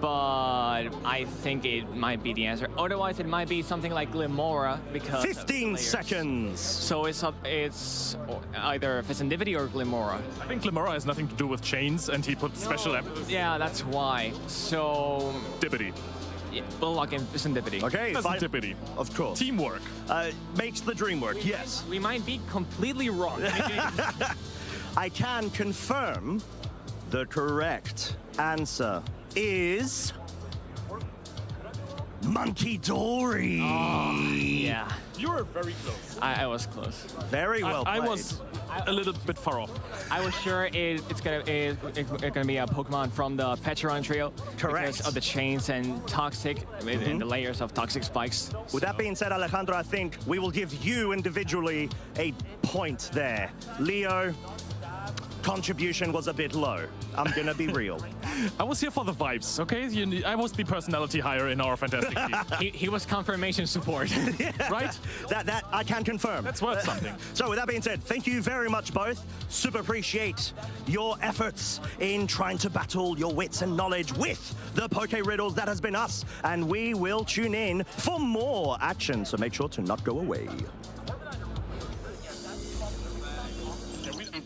But I think it might be the answer. Otherwise, it might be something like Glimmora because 15 seconds. So it's either Pheasantipity or Glimmora. I think Glimmora has nothing to do with chains, and he put special emphasis. Yeah, that's why. So Dippity. Yeah, we'll lock in Pheasantipity. Okay, Pheasantipity. Of course. Teamwork. Makes the dream work, yes. We might be completely wrong. I can confirm the correct answer is Monkey Dory. Oh, yeah. You were very close. I was close. Very well played. I was a little bit far off. I was sure it's gonna be a Pokemon from the Petron trio. Correct. Because of the chains and toxic, and the layers of toxic spikes. With that being said, Alejandro, I think we will give you individually a point there. Leo, contribution was a bit low. I'm gonna be real. I was here for the vibes, okay? I was the personality hire in our fantastic team. He was confirmation support, right? That I can confirm. That's worth something. So with that being said, thank you very much both. Super appreciate your efforts in trying to battle your wits and knowledge with the Poke Riddles. That has been us, and we will tune in for more action, so make sure to not go away.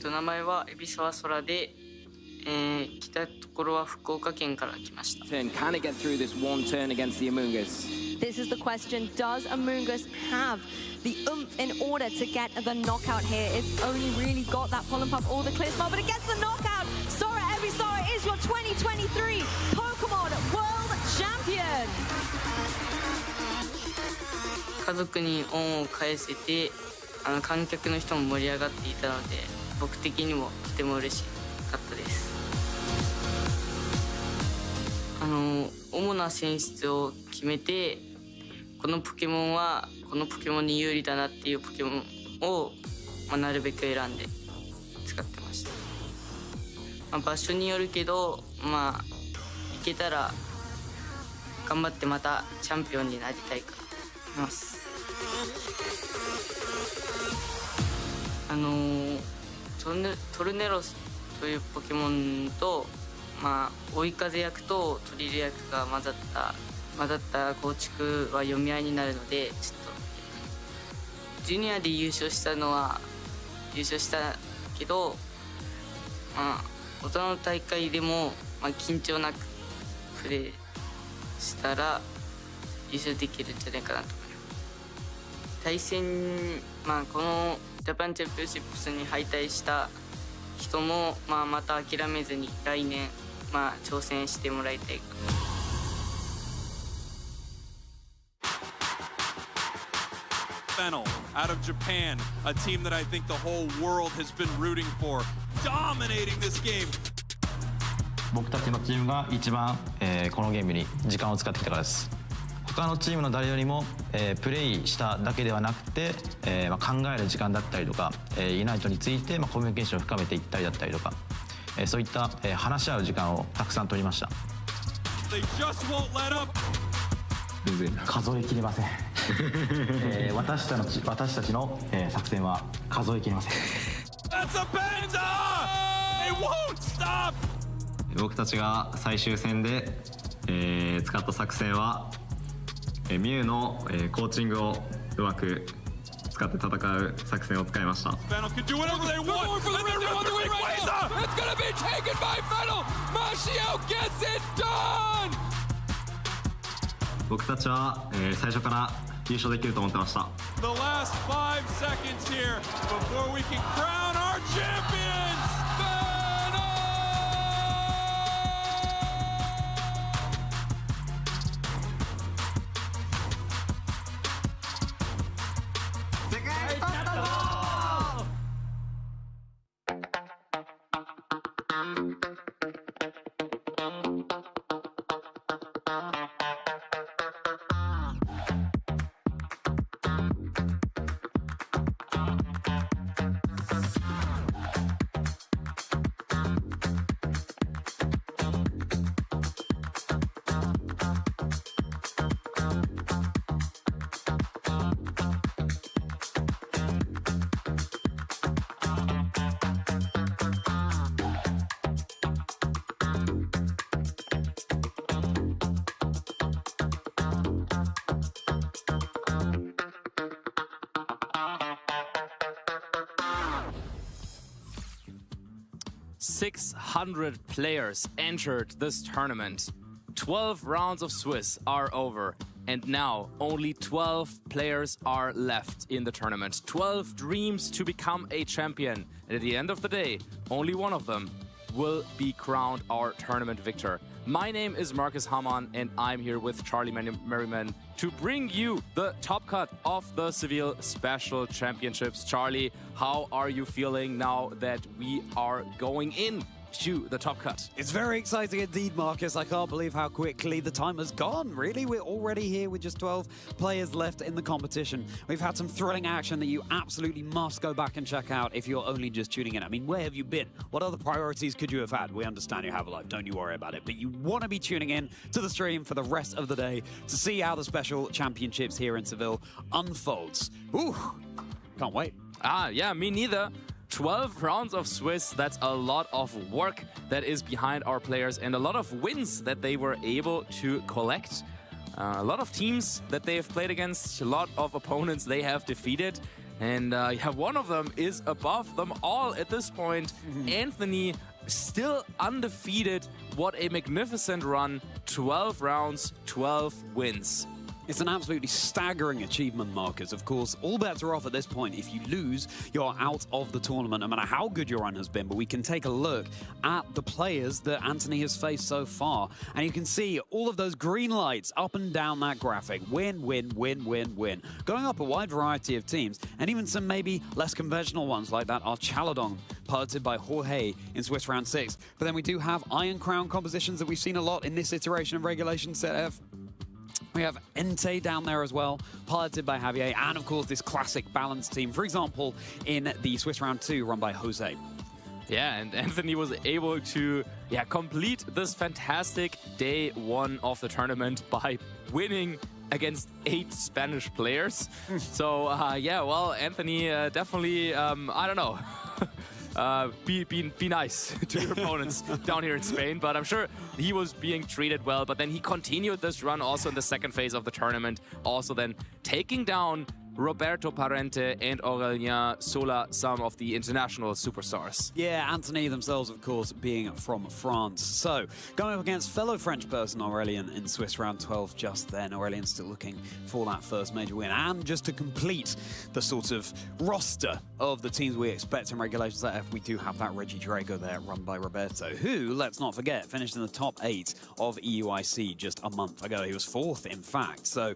名前は海老沢空で、来たところは福岡県から来ました。Can it get through this one turn against the Amoonguss? This is the question. Does Amoonguss have the oomph in order to get the knockout here? It's only really got that Pollen Puff or the Clear Smile, but it gets the knockout. Sora Ebisawa is your 2023 Pokemon World Champion. 家族に恩を返せて、観客の人も盛り上がっていたので、僕的にもとても嬉しかったです。主な選出を決めて、このポケモンはこのポケモンに有利だなっていうポケモンを、なるべく選んで使ってました。場所によるけど、行けたら頑張ってまたチャンピオンになりたいかなと思います。トルネロスというポケモンと、追い風役とトリル役が混ざった構築は読み合いになるので、ちょっとジュニアで優勝したけど、大人の大会でも、緊張なくプレーしたら優勝できるんじゃないかなと思います。対戦、このジャパンチャンピオンシップスに敗退した人も、また諦めずに来年、挑戦してもらいたいかな。Fennel out of Japan, a team that I think the whole world has been rooting for, dominating this game. 僕たちのチームが一番、このゲームに時間を使ってきたからです。他のチームの誰よりも、プレイしただけではなくて、考える時間だったりとか、ユナイトについて、コミュニケーションを深めていったりだったりとか、そういった、話し合う時間をたくさん取りました。They just won't let up. 全然数えきれません。私たちの、作戦は数えきれません。That's a panda! It won't stop! 僕たちが最終戦で、使った作戦は、ミュウの、コーチングをうまく使って戦う作戦を使いました。 Fennel can do whatever they want. And they're on the wing. Laser! It's gonna be taken by Fennel. Mashio gets it done. 僕たちは、最初から優勝できると思ってました。 The last 5 seconds here before we can crown our champions. Fennel! 600 players entered this tournament. 12 rounds of Swiss are over. And now only 12 players are left in the tournament. 12 dreams to become a champion. And at the end of the day, only one of them will be crowned our tournament victor. My name is Marcus Hamann, and I'm here with Charlie Merriman to bring you the top cut of the Seville Special Championships. Charlie, how are you feeling now that we are going in to the top cut? It's very exciting indeed, Marcus. I can't believe how quickly the time has gone. Really, we're already here with just 12 players left in the competition. We've had some thrilling action that you absolutely must go back and check out if you're only just tuning in. I mean, where have you been? What other priorities could you have had? We understand you have a life, don't you worry about it. But you want to be tuning in to the stream for the rest of the day to see how the Special Championships here in Seville unfolds. Ooh, can't wait. Yeah, me neither. 12 rounds of Swiss, that's a lot of work that is behind our players and a lot of wins that they were able to collect. A lot of teams that they have played against, a lot of opponents they have defeated. And yeah, one of them is above them all at this point. Anthony, still undefeated. What a magnificent run. 12 rounds, 12 wins. It's an absolutely staggering achievement, Marcus. Of course, all bets are off at this point. If you lose, you're out of the tournament, no matter how good your run has been. But we can take a look at the players that Anthony has faced so far. And you can see all of those green lights up and down that graphic. Win, win, win, win, win. Going up a wide variety of teams, and even some maybe less conventional ones like that are Chaladong, piloted by Jorge in Swiss Round 6. But then we do have Iron Crown compositions that we've seen a lot in this iteration of Regulation Set F. We have Ente down there as well, piloted by Javier, and of course this classic balance team, for example, in the Swiss Round 2 run by Jose. Yeah, and Anthony was able to complete this fantastic day one of the tournament by winning against 8 Spanish players. So, yeah, well, Anthony definitely, I don't know. Be nice to your opponents down here in Spain, but I'm sure he was being treated well. But then he continued this run also in the second phase of the tournament, also then taking down Roberto Parente and Aurélien Sola, some of the international superstars. Yeah, Anthony themselves, of course, being from France. So, going up against fellow French person Aurélien in Swiss Round 12 just then. Aurélien still looking for that first major win. And just to complete the sort of roster of the teams we expect in Regulation Set F, we do have that Reggie Drago there, run by Roberto, who, let's not forget, finished in the top 8 of EUIC just a month ago. He was 4th, in fact. So,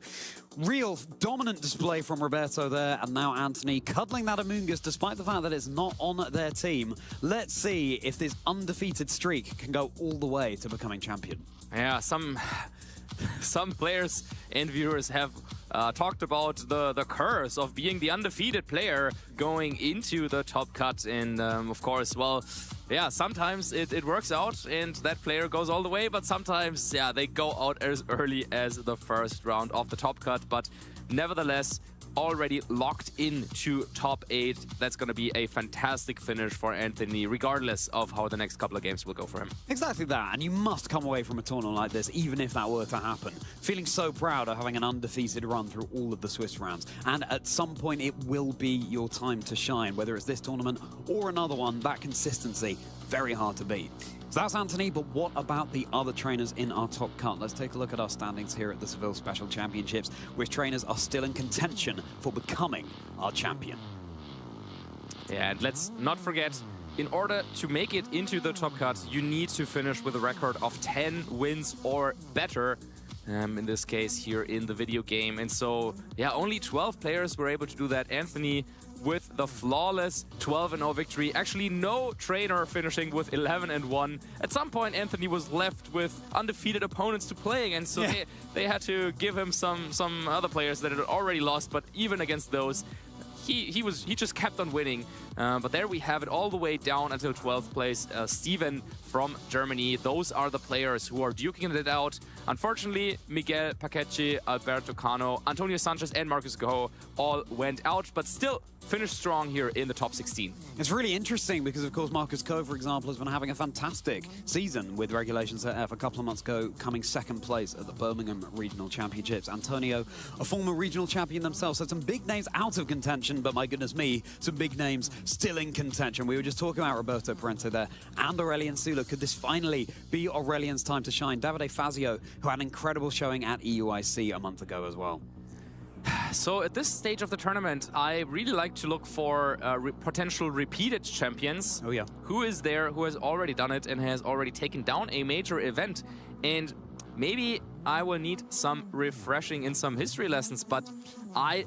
real dominant display from Roberto there, and now Anthony cuddling that Amoongus despite the fact that it's not on their team. Let's see if this undefeated streak can go all the way to becoming champion. Yeah, some players and viewers have talked about the curse of being the undefeated player going into the top cut, and of course, well, yeah, sometimes it works out and that player goes all the way, but sometimes, yeah, they go out as early as the first round of the top cut. But nevertheless, already locked into top 8. That's going to be a fantastic finish for Anthony, regardless of how the next couple of games will go for him. Exactly that, and you must come away from a tournament like this, even if that were to happen, feeling so proud of having an undefeated run through all of the Swiss rounds. And at some point, it will be your time to shine, whether it's this tournament or another one. That consistency, very hard to beat. So that's Anthony, but what about the other trainers in our top cut? Let's take a look at our standings here at the Seville Special Championships, which trainers are still in contention for becoming our champion. Yeah, and let's not forget, in order to make it into the top cut, you need to finish with a record of 10 wins or better. In this case here in the video game. And so, yeah, only 12 players were able to do that. Anthony with the flawless 12-0 victory. Actually, no trainer finishing with 11-1. At some point, Anthony was left with undefeated opponents to play, and so they had to give him some other players that had already lost, but even against those, he just kept on winning. But there we have it, all the way down until 12th place. Steven from Germany. Those are the players who are duking it out. Unfortunately, Miguel Paquete, Alberto Cano, Antonio Sanchez and Marcus Go all went out, but still finished strong here in the top 16. It's really interesting because, of course, Marcus Coe, for example, has been having a fantastic season with Regulations ZF a couple of months ago, coming second place at the Birmingham Regional Championships. Antonio, a former regional champion themselves, so some big names out of contention, but my goodness me, some big names still in contention. We were just talking about Roberto Parente there and Aurelien Sula. Could this finally be Aurelien's time to shine? Davide Fazio, who had an incredible showing at EUIC a month ago as well. So at this stage of the tournament, I really like to look for potential repeated champions. Oh yeah. Who is there, who has already done it and has already taken down a major event. And maybe I will need some refreshing in some history lessons, but I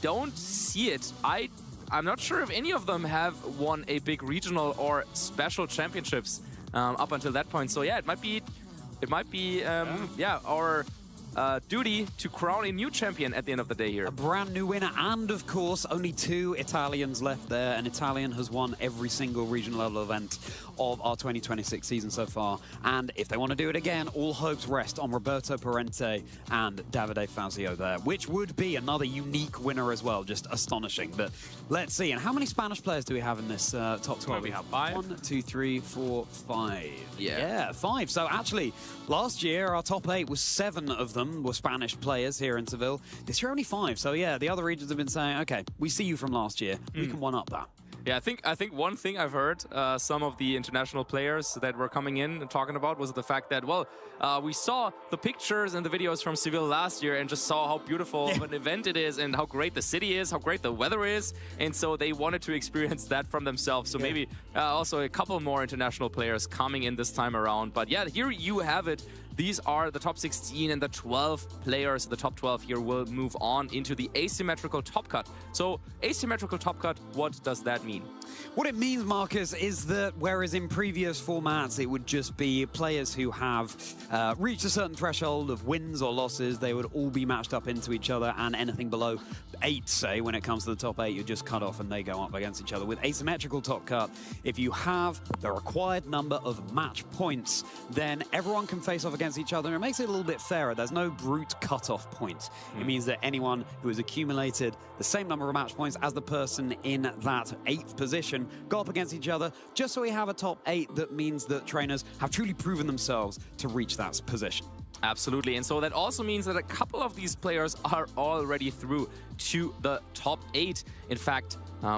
don't see it. I'm not sure if any of them have won a big regional or special championships up until that point. So yeah, it might be our duty to crown a new champion at the end of the day here. A brand new winner, and of course only 2 Italians left there. An Italian has won every single regional level event of our 2026 season so far, and if they want to do it again, all hopes rest on Roberto Parente and Davide Fazio there, which would be another unique winner as well. Just astonishing. But let's see. And how many Spanish players do we have in this top 12? We have 5. 1, 2, 3, 4, 5. Yeah, 5. So actually, last year our top 8 was 7 of them were Spanish players here in Seville. This year only 5. So yeah, the other regions have been saying, okay, we see you from last year. We can one-up that. Yeah, I think one thing I've heard some of the international players that were coming in and talking about was the fact that, well, we saw the pictures and the videos from Seville last year and just saw how beautiful of an event it is and how great the city is, how great the weather is. And so they wanted to experience that from themselves. So maybe also a couple more international players coming in this time around. But yeah, here you have it. These are the top 16, and the 12 players, the top 12 here, will move on into the asymmetrical top cut. So asymmetrical top cut, what does that mean? What it means, Marcus, is that whereas in previous formats it would just be players who have reached a certain threshold of wins or losses, they would all be matched up into each other, and anything below 8, say, when it comes to the top 8, you just cut off and they go up against each other. With asymmetrical top cut, if you have the required number of match points, then everyone can face off against each other, and it makes it a little bit fairer. There's no brute cut-off point. It means that anyone who has accumulated the same number of match points as the person in that 8th position go up against each other, just so we have a top 8 that means that trainers have truly proven themselves to reach that position. Absolutely, and so that also means that a couple of these players are already through to the top 8. In fact,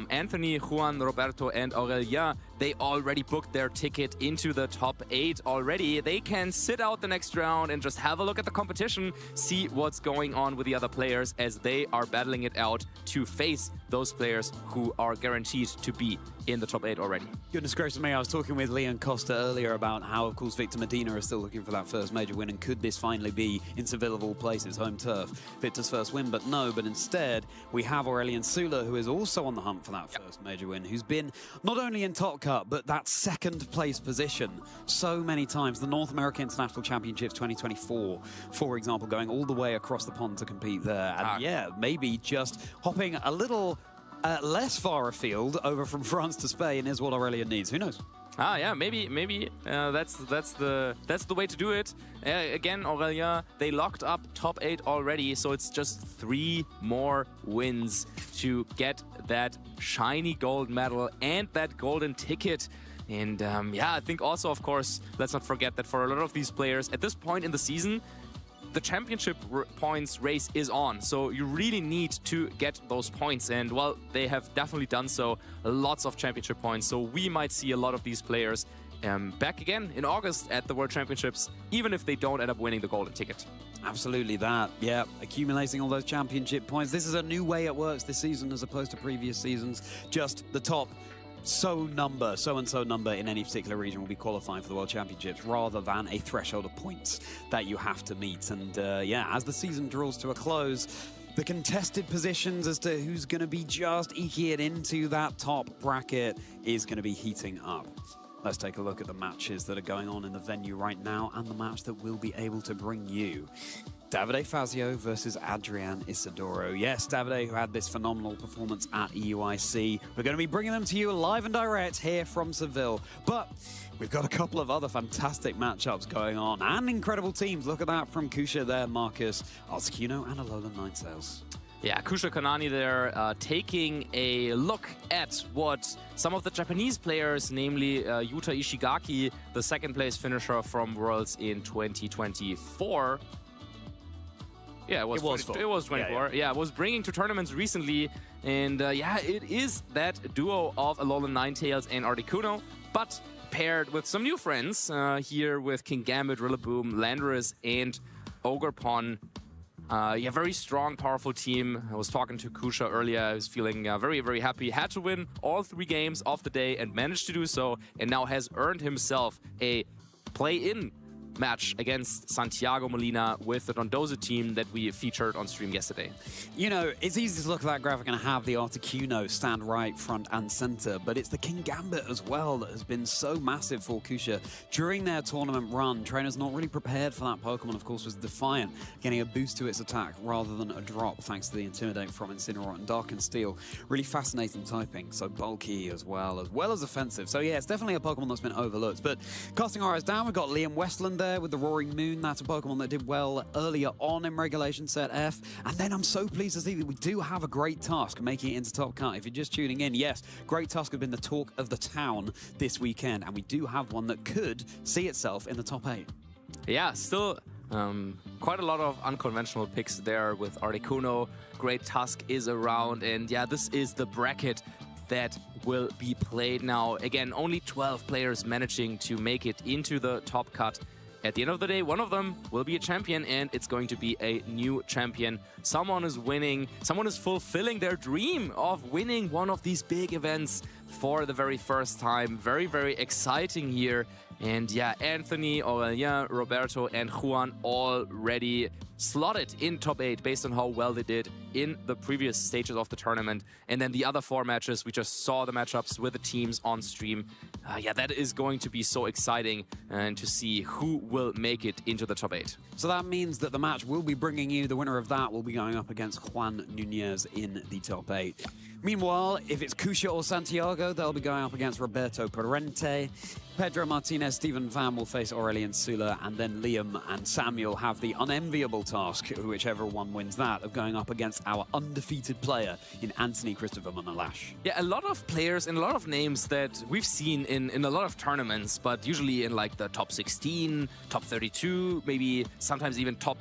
Anthony, Juan, Roberto, and Aurelien, they already booked their ticket into the top 8 already. They can sit out the next round and just have a look at the competition, see what's going on with the other players as they are battling it out to face those players who are guaranteed to be in the top 8 already. Goodness gracious me, I was talking with Leon Costa earlier about how, of course, Victor Medina is still looking for that first major win, and could this finally be, in Seville of all places, home turf, Victor's first win? But no, but instead we have Aurelien Sula, who is also on the hunt for that first major win, who's been not only in top cut, but that second place position so many times. The North American International Championships 2024, for example, going all the way across the pond to compete there. And yeah, maybe just hopping a little less far afield over from France to Spain is what Aurelien needs. Who knows? Yeah, maybe that's the way to do it. Again, Aurélien, they locked up top 8 already, so it's just 3 more wins to get that shiny gold medal and that golden ticket. And I think also, of course, let's not forget that for a lot of these players at this point in the season, the championship points race is on, so you really need to get those points, and well, they have definitely done so. Lots of championship points, so we might see a lot of these players back again in August at the World Championships, even if they don't end up winning the golden ticket. Absolutely that, yeah. Accumulating all those championship points. This is a new way it works this season as opposed to previous seasons. Just the top so-and-so number in any particular region will be qualifying for the World Championships rather than a threshold of points that you have to meet. And as the season draws to a close, the contested positions as to who's going to be just eking it into that top bracket is going to be heating up. Let's take a look at the matches that are going on in the venue right now and the match that we'll be able to bring you. Davide Fazio versus Adrian Isidoro. Yes, Davide, who had this phenomenal performance at EUIC. We're going to be bringing them to you live and direct here from Seville. But we've got a couple of other fantastic matchups going on and incredible teams. Look at that from Kusha there, Marcus, Articuno and Alolan Ninetales. Yeah, Kusha Kanani there taking a look at what some of the Japanese players, namely Yuta Ishigaki, the second place finisher from Worlds in 2024. Yeah, it was 24. Yeah, was bringing to tournaments recently. And it is that duo of Alolan Ninetales and Articuno, but paired with some new friends here with Kingambit, Rillaboom, Landorus, and Ogerpon. Very strong, powerful team. I was talking to Kusha earlier. I was feeling very, very happy. Had to win all 3 games of the day and managed to do so, and now has earned himself a play-in match against Santiago Molina with the Dondozo team that we featured on stream yesterday. You know, it's easy to look at that graphic and have the Articuno stand right, front and center, but it's the Kingambit as well that has been so massive for Kusha during their tournament run. Trainers not really prepared for that Pokemon, of course, was Defiant, getting a boost to its attack rather than a drop thanks to the Intimidate from Incineroar and Dark and Steel. Really fascinating typing, so bulky as well as offensive. So yeah, it's definitely a Pokemon that's been overlooked. But casting our eyes down, we've got Liam Westland there with the Roaring Moon. That's a Pokemon that did well earlier on in Regulation Set F. And then I'm so pleased to see that we do have a Great Tusk making it into Top Cut. If you're just tuning in, yes, Great Tusk has been the talk of the town this weekend, and we do have one that could see itself in the top 8. Yeah, still quite a lot of unconventional picks there with Articuno. Great Tusk is around, and yeah, this is the bracket that will be played now. Again, only 12 players managing to make it into the top cut. At the end of the day, one of them will be a champion, and it's going to be a new champion. Someone is winning, someone is fulfilling their dream of winning one of these big events for the very first time. Very, very exciting here. And yeah, Anthony, Aurélien, Roberto, and Juan already slotted in top 8 based on how well they did in the previous stages of the tournament. And then the other 4 matches, we just saw the matchups with the teams on stream. That is going to be so exciting and to see who will make it into the top 8. So that means that the match we'll be bringing you, the winner of that will be going up against Juan Nunez in the top 8. Meanwhile, if it's Kusha or Santiago, they'll be going up against Roberto Parente. Pedro Martinez, Stephen Van will face Aurélien Sula, and then Liam and Samuel have the unenviable task, whichever one wins that, of going up against our undefeated player in Anthony Christopher Manalash. Yeah, a lot of players and a lot of names that we've seen in a lot of tournaments, but usually in like the top 16, top 32, maybe sometimes even top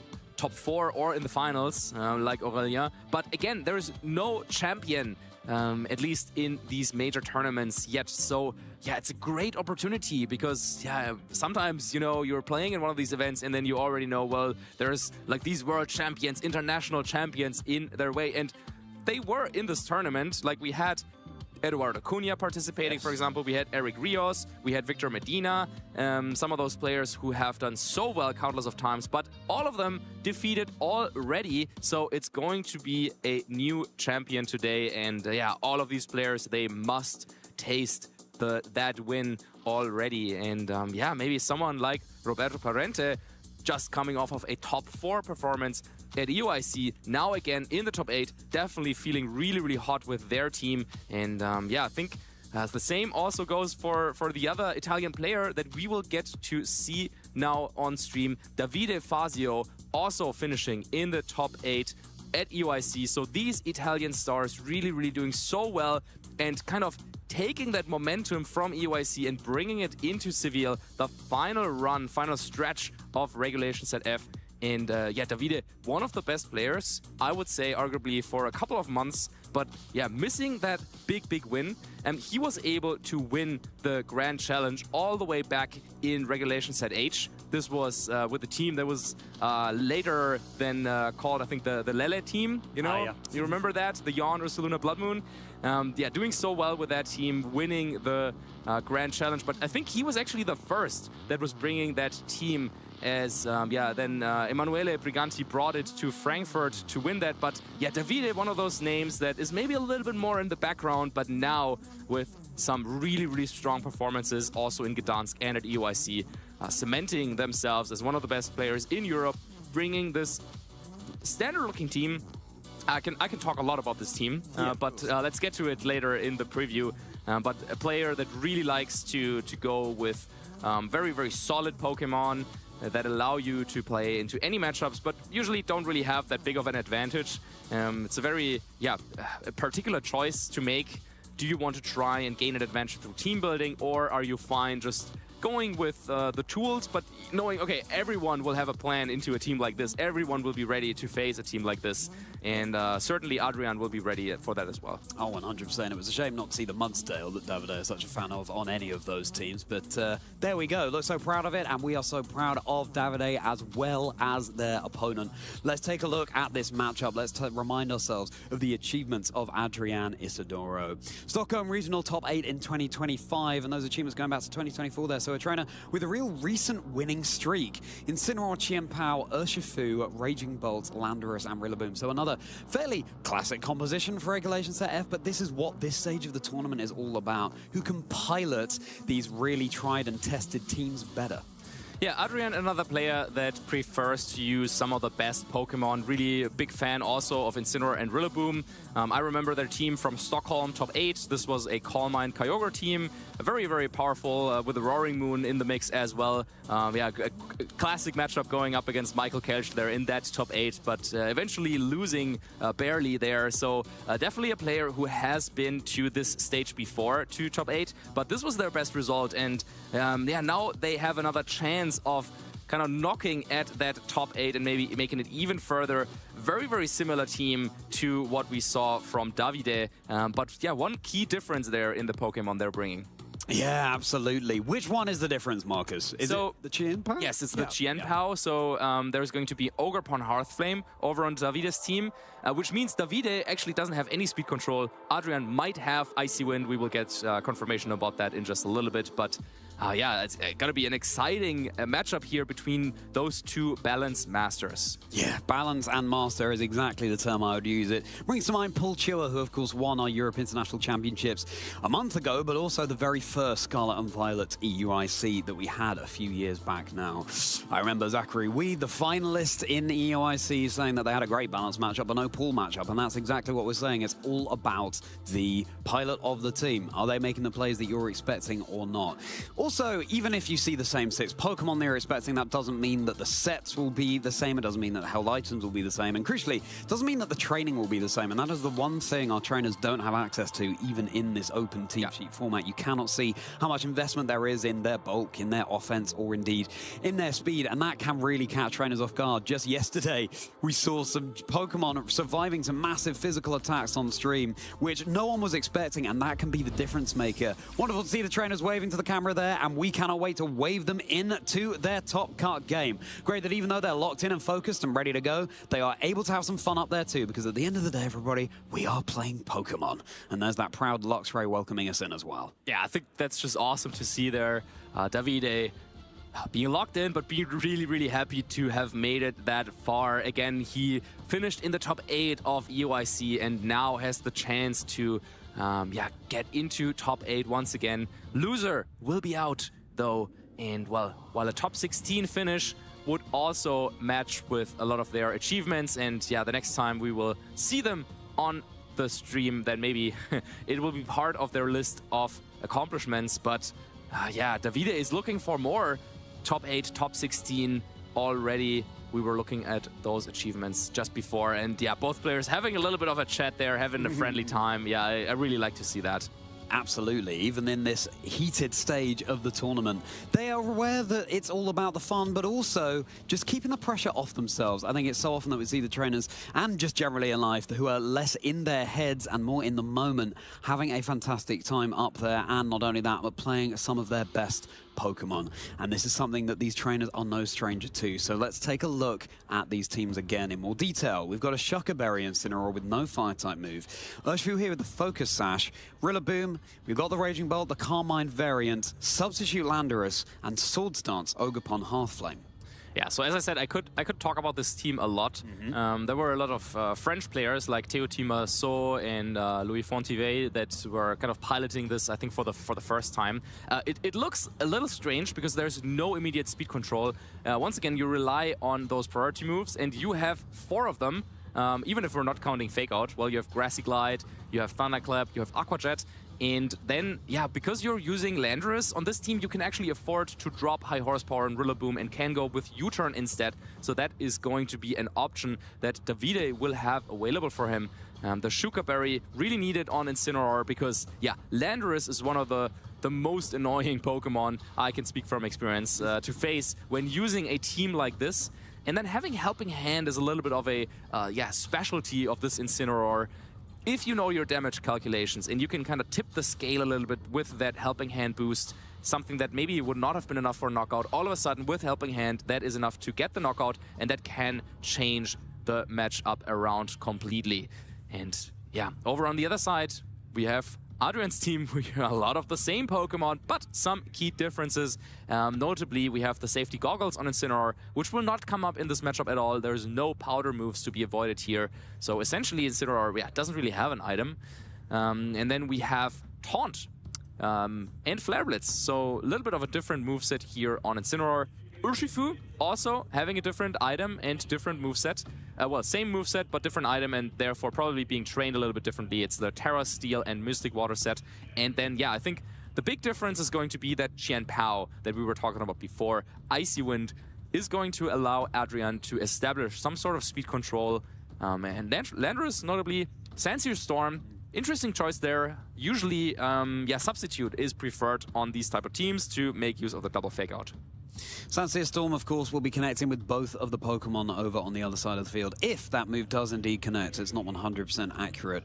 4 or in the finals, like Aurélien. But again, there is no champion, at least in these major tournaments yet. So yeah, it's a great opportunity because sometimes, you know, you're playing in one of these events and then you already know, well, there's like these world champions, international champions in their way. And they were in this tournament. Like we had Eduardo Cunha participating, for example. We had Eric Rios, we had Victor Medina, some of those players who have done so well countless of times, but all of them defeated already. So it's going to be a new champion today. And all of these players, they must taste that win already. And maybe someone like Roberto Parente, just coming off of a top 4 performance at EUIC, now again in the top 8, definitely feeling really, really hot with their team. And I think The same also goes for the other Italian player that we will get to see now on stream, Davide Fazio, also finishing in the top 8 at EYC. So these Italian stars really doing so well and kind of taking that momentum from EYC and bringing it into Seville, the final stretch of Regulation Set F. And yeah, Davide, one of the best players, I would say, arguably for a couple of months. But yeah, missing that big win. He was able to win the Grand Challenge all the way back in Regulation Set H. This was with the team that was later then called, I think, the Lele team. You know, yeah. You remember that? The Yawn Ursaluna Blood Moon. Yeah, doing so well with that team, winning the Grand Challenge. But I think he was actually the first that was bringing that team, as then Emanuele Briganti brought it to Frankfurt to win that. But yeah, Davide, one of those names that is maybe a little bit more in the background, but now with some really strong performances also in Gdansk and at EYC, cementing themselves as one of the best players in Europe, bringing this standard-looking team. I can talk a lot about this team, but let's get to it later in the preview. But a player that really likes to go with very solid Pokemon that allow you to play into any matchups, but usually don't really have that big of an advantage. It's a very a particular choice to make. Do you want to try and gain an advantage through team building, or are you fine just going with the tools, but knowing, okay, everyone will have a plan into a team like this. Everyone will be ready to face a team like this. And certainly Adrian will be ready for that as well. Oh, 100%. It was a shame not to see the Mudsdale that Davide is such a fan of on any of those teams. But there we go. Look so proud of it. And we are so proud of Davide as well as their opponent. Let's take a look at this matchup. Let's remind ourselves of the achievements of Adrian Isidoro. Stockholm Regional Top 8 in 2025. And those achievements going back to 2024 there. So a trainer with a real recent winning streak. Incineroar, Chien-Pao, Urshifu, Raging Bolt, Landorus, and Rillaboom. So another fairly classic composition for Regulation Set F, but this is what this stage of the tournament is all about. Who can pilot these really tried and tested teams better? Yeah, Adrian, another player that prefers to use some of the best Pokemon. Really a big fan also of Incineroar and Rillaboom. I remember their team from Stockholm, top 8. This was a Calm Mind Kyogre team. Very powerful with the Roaring Moon in the mix as well. Yeah, a classic matchup going up against Michael Kelch there in that top 8, but eventually losing barely there. So definitely a player who has been to this stage before, to top 8, but this was their best result. And yeah, now they have another chance of kind of knocking at that top 8 and maybe making it even further. Very similar team to what we saw from Davide. But yeah, one key difference there in the Pokemon they're bringing. Yeah, absolutely. Which one is the difference, Marcus? Is it the Chien-Pao? Yes, it's the Chien-Pao. So there's going to be Ogerpon Hearthflame over on Davide's team, which means Davide actually doesn't have any speed control. Adrian might have Icy Wind. We will get confirmation about that in just a little bit. But yeah, it's going to be an exciting matchup here between those two balance masters. Yeah, balance and master is exactly the term I would use. It brings to mind Paul Chewer, who of course won our Europe International Championships a month ago, but also the very first Scarlet and Violet EUIC that we had a few years back now. I remember Zachary Weed, the finalist in the EUIC, saying that they had a great balance matchup, but no pool matchup, and that's exactly what we're saying. It's all about the pilot of the team. Are they making the plays that you're expecting or not? Also, even if you see the same 6 Pokemon they're expecting, that doesn't mean that the sets will be the same. It doesn't mean that the held items will be the same. And crucially, it doesn't mean that the training will be the same. And that is the one thing our trainers don't have access to, even in this open team sheet format. You cannot see how much investment there is in their bulk, in their offense, or indeed in their speed. And that can really catch trainers off guard. Just yesterday, we saw some Pokemon surviving some massive physical attacks on stream, which no one was expecting. And that can be the difference maker. Wonderful to see the trainers waving to the camera there. And we cannot wait to wave them into their top cut game. Great that even though they're locked in and focused and ready to go, they are able to have some fun up there too, because at the end of the day, everybody, we are playing Pokemon. And there's that proud Luxray welcoming us in as well. Yeah, I think that's just awesome to see there. Davide being locked in, but being really happy to have made it that far. Again, he finished in the top 8 of EUIC and now has the chance to get into top 8 once again. Loser will be out though, and well, while a top 16 finish would also match with a lot of their achievements, and yeah, the next time we will see them on the stream, then maybe it will be part of their list of accomplishments. But yeah, Davide is looking for more. Top 8, top 16 already. We were looking at those achievements just before. And yeah, both players having a little bit of a chat there, having a friendly time. Yeah, I really like to see that. Absolutely. Even in this heated stage of the tournament, they are aware that it's all about the fun, but also just keeping the pressure off themselves. I think it's so often that we see the trainers, and just generally in life, who are less in their heads and more in the moment, having a fantastic time up there, and not only that, but playing some of their best Pokemon. And this is something that these trainers are no stranger to. So let's take a look at these teams again in more detail. We've got a Shuckerberry Incineroar with no Fire-type move. Urshifu here with the Focus Sash. Rillaboom, we've got the Raging Bolt, the Carmine variant, Substitute Landorus, and Swords Dance Ogerpon Hearthflame. Yeah, so as I said, I could talk about this team a lot. There were a lot of French players like Théotima So and Louis Fontivet that were kind of piloting this, I think, for the first time. It looks a little strange because there's no immediate speed control. Once again, you rely on those priority moves, and you have 4 of them. Even if we're not counting Fake Out, well, you have Grassy Glide, you have Thunderclap, you have Aqua Jet. And then, yeah, because you're using Landorus on this team, you can actually afford to drop High Horsepower and Rillaboom and can go with U-Turn instead. So that is going to be an option that Davide will have available for him. The Shuckerberry really needed on Incineroar because, yeah, Landorus is one of the most annoying Pokemon, I can speak from experience, to face when using a team like this. And then having Helping Hand is a little bit of a specialty of this Incineroar. If you know your damage calculations and you can kind of tip the scale a little bit with that Helping Hand boost, something that maybe would not have been enough for a knockout, all of a sudden with Helping Hand, that is enough to get the knockout, and that can change the matchup around completely. And yeah, over on the other side, we have Adrian's team. We have a lot of the same Pokemon, but some key differences. Notably, we have the safety goggles on Incineroar, which will not come up in this matchup at all. There's no powder moves to be avoided here. So essentially, Incineroar doesn't really have an item. And then we have Taunt and Flare Blitz. So a little bit of a different moveset here on Incineroar. Urshifu also having a different item and different moveset. Well, same moveset, but different item, and therefore probably being trained a little bit differently. It's the Terra, Steel, and Mystic Water set. And then, yeah, I think the big difference is going to be that Qianpao that we were talking about before. Icy Wind is going to allow Adrian to establish some sort of speed control. And Landorus, notably, Sandsear Storm. Interesting choice there. Usually, Substitute is preferred on these type of teams to make use of the double Fake Out. Sandsear Storm, of course, will be connecting with both of the Pokemon over on the other side of the field, if that move does indeed connect. It's not 100% accurate.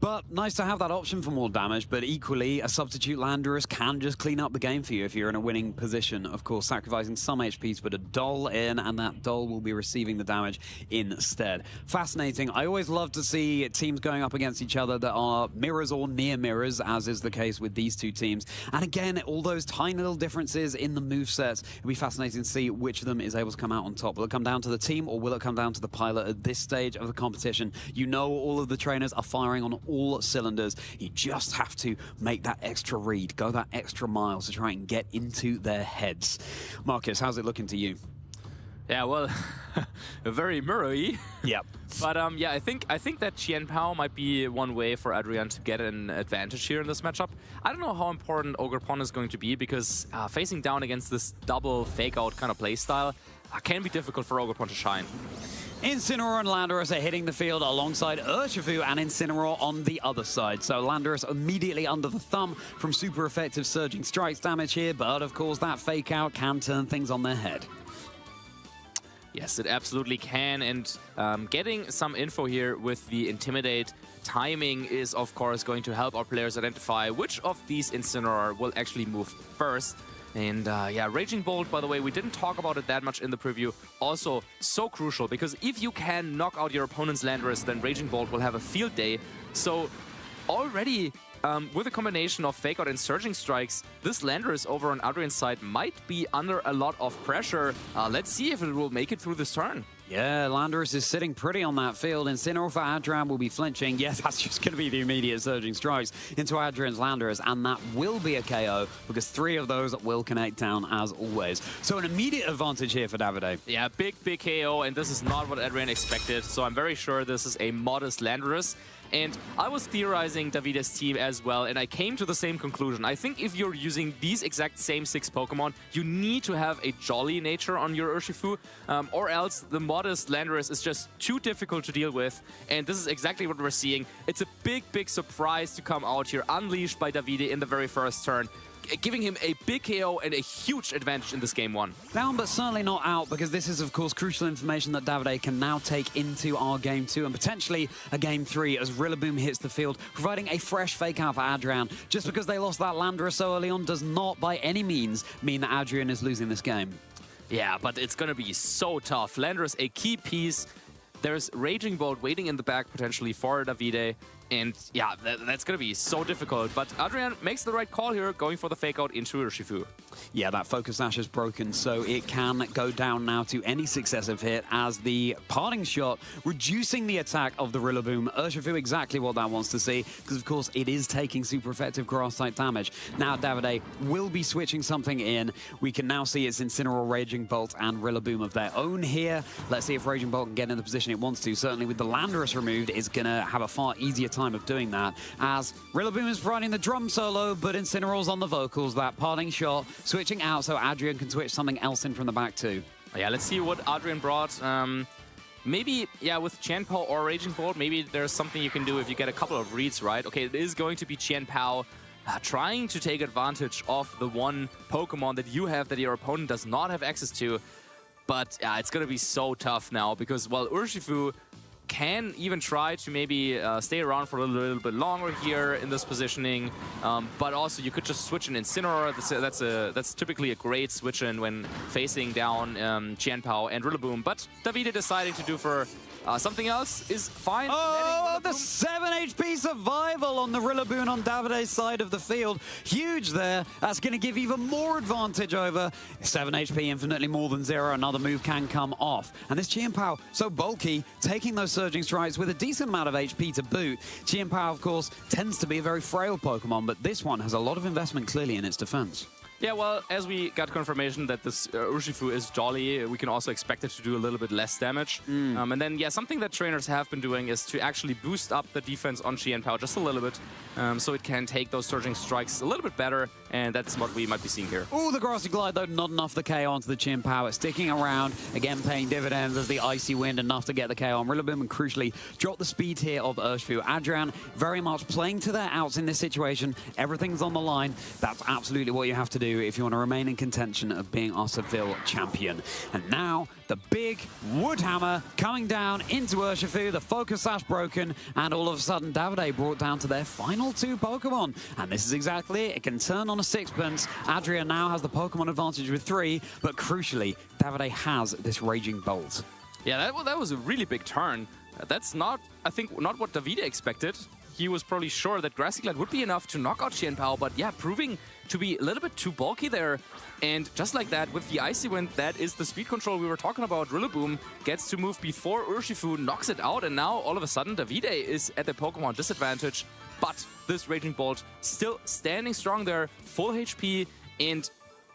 But nice to have that option for more damage, but equally, a Substitute Landorus can just clean up the game for you if you're in a winning position. Of course, sacrificing some HP to put a Doll in, and that Doll will be receiving the damage instead. Fascinating. I always love to see teams going up against each other that are mirrors or near mirrors, as is the case with these two teams. And again, all those tiny little differences in the movesets. It'll be fascinating to see which of them is able to come out on top. Will it come down to the team, or will it come down to the pilot at this stage of the competition? You know, all of the trainers are firing on all cylinders. You just have to make that extra read, go that extra mile to try and get into their heads. Marcus, how's it looking to you? Yeah, well, very mirror-y. Yep. But yeah, I think that Qianpao might be one way for Adrian to get an advantage here in this matchup. I don't know how important Ogerpon is going to be, because facing down against this double fake-out kind of playstyle can be difficult for Ogerpon to shine. Incineroar and Landorus are hitting the field alongside Urshifu and Incineroar on the other side. So Landorus immediately under the thumb from super effective Surging Strikes damage here, but of course that fake-out can turn things on their head. Yes, it absolutely can, and getting some info here with the Intimidate timing is, of course, going to help our players identify which of these Incineroar will actually move first. And yeah, Raging Bolt, by the way, we didn't talk about it that much in the preview, also so crucial, because if you can knock out your opponent's Landorus, then Raging Bolt will have a field day. So already, with a combination of Fake Out and Surging Strikes, this Landorus over on Adrian's side might be under a lot of pressure. Let's see if it will make it through this turn. Yeah, Landorus is sitting pretty on that field. Incineroar for Adrian will be flinching. Yes, that's just going to be the immediate Surging Strikes into Adrian's Landorus, and that will be a KO, because 3 of those will connect down as always. So an immediate advantage here for Davide. Yeah, big KO, and this is not what Adrian expected, so I'm very sure this is a modest Landorus. And I was theorizing Davide's team as well, and I came to the same conclusion. I think if you're using these exact same 6 Pokemon, you need to have a jolly nature on your Urshifu, or else the modest Landorus is just too difficult to deal with. And this is exactly what we're seeing. It's a big, big surprise to come out here, unleashed by Davide in the very first turn, giving him a big KO and a huge advantage in this game 1. Down, but certainly not out, because this is, of course, crucial information that Davide can now take into our game 2 and potentially a game 3 as Rillaboom hits the field, providing a fresh fake out for Adrian. Just because they lost that Landorus so early on does not by any means mean that Adrian is losing this game. Yeah, but it's going to be so tough. Landorus, a key piece. There's Raging Bolt waiting in the back potentially for Davide. And yeah, that's going to be so difficult. But Adrian makes the right call here, going for the fake out into Urshifu. Yeah, that Focus Sash is broken, so it can go down now to any successive hit as the parting shot, reducing the attack of the Rillaboom. Urshifu exactly what that wants to see, because of course it is taking super effective grass-type damage. Now Davide will be switching something in. We can now see it's Incineroar, Raging Bolt, and Rillaboom of their own here. Let's see if Raging Bolt can get in the position it wants to. Certainly with the Landorus removed, it's going to have a far easier time of doing that, as Rillaboom is providing the drum solo, but Incineroar's on the vocals. That parting shot switching out so Adrian can switch something else in from the back too. Yeah, let's see what Adrian brought. Maybe, yeah, with Qianpao or Raging Bolt, maybe there's something you can do if you get a couple of reads right. Okay, it is going to be Qianpao trying to take advantage of the one Pokemon that you have that your opponent does not have access to. But yeah, it's going to be so tough now because, well, Urshifu can even try to maybe stay around for a little bit longer here in this positioning, but also you could just switch an Incineroar. That's typically a great switch-in when facing down Qianpao and Rillaboom, but Davide deciding to do for something else is fine. Oh, the 7 HP survival on the Rillaboom on Davide's side of the field. Huge there. That's going to give even more advantage over 7 HP, infinitely more than 0. Another move can come off. And this Qianpao, so bulky, taking those surging strikes with a decent amount of HP to boot. Qianpao, of course, tends to be a very frail Pokemon, but this one has a lot of investment clearly in its defense. Yeah, well, as we got confirmation that this Urshifu is jolly, we can also expect it to do a little bit less damage. And then, yeah, something that trainers have been doing is to actually boost up the defense on Qianpao just a little bit, so it can take those surging strikes a little bit better, and that's what we might be seeing here. Oh, the Grassy Glide, though, not enough the KO onto the Qianpao. It's sticking around, again paying dividends as the Icy Wind, enough to get the KO on Rillaboom, and crucially, drop the speed here of Urshifu. Adrian very much playing to their outs in this situation. Everything's on the line. That's absolutely what you have to do if you want to remain in contention of being our Seville champion. And now, the big wood hammer coming down into Urshifu, the Focus Sash broken, and all of a sudden Davide brought down to their final 2 Pokemon. And this is exactly it. It can turn on a sixpence. Adrian now has the Pokemon advantage with 3, but crucially, Davide has this Raging Bolt. Yeah, that was a really big turn. That's not, I think, not what Davide expected. He was probably sure that Grassy Glide would be enough to knock out Qianpao, but yeah, proving to be a little bit too bulky there. And just like that, with the Icy Wind, that is the speed control we were talking about. Rillaboom gets to move before Urshifu knocks it out, and now all of a sudden Davide is at the Pokemon disadvantage. But this Raging Bolt still standing strong there, full HP, and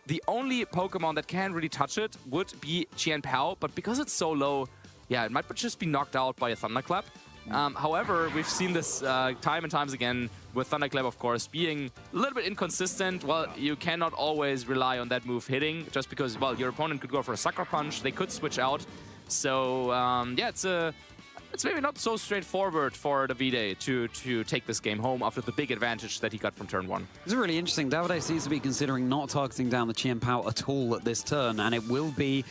the only Pokemon that can really touch it would be Qianpao, but because it's so low, yeah, it might just be knocked out by a Thunderclap. However, we've seen this time and times again with Thunderclap, of course, being a little bit inconsistent. Well, you cannot always rely on that move hitting just because, well, your opponent could go for a Sucker Punch. They could switch out. So, yeah, it's maybe not so straightforward for Davide to take this game home after the big advantage that he got from turn 1. It's really interesting. Davide seems to be considering not targeting down the Qianpao at all at this turn, and it will be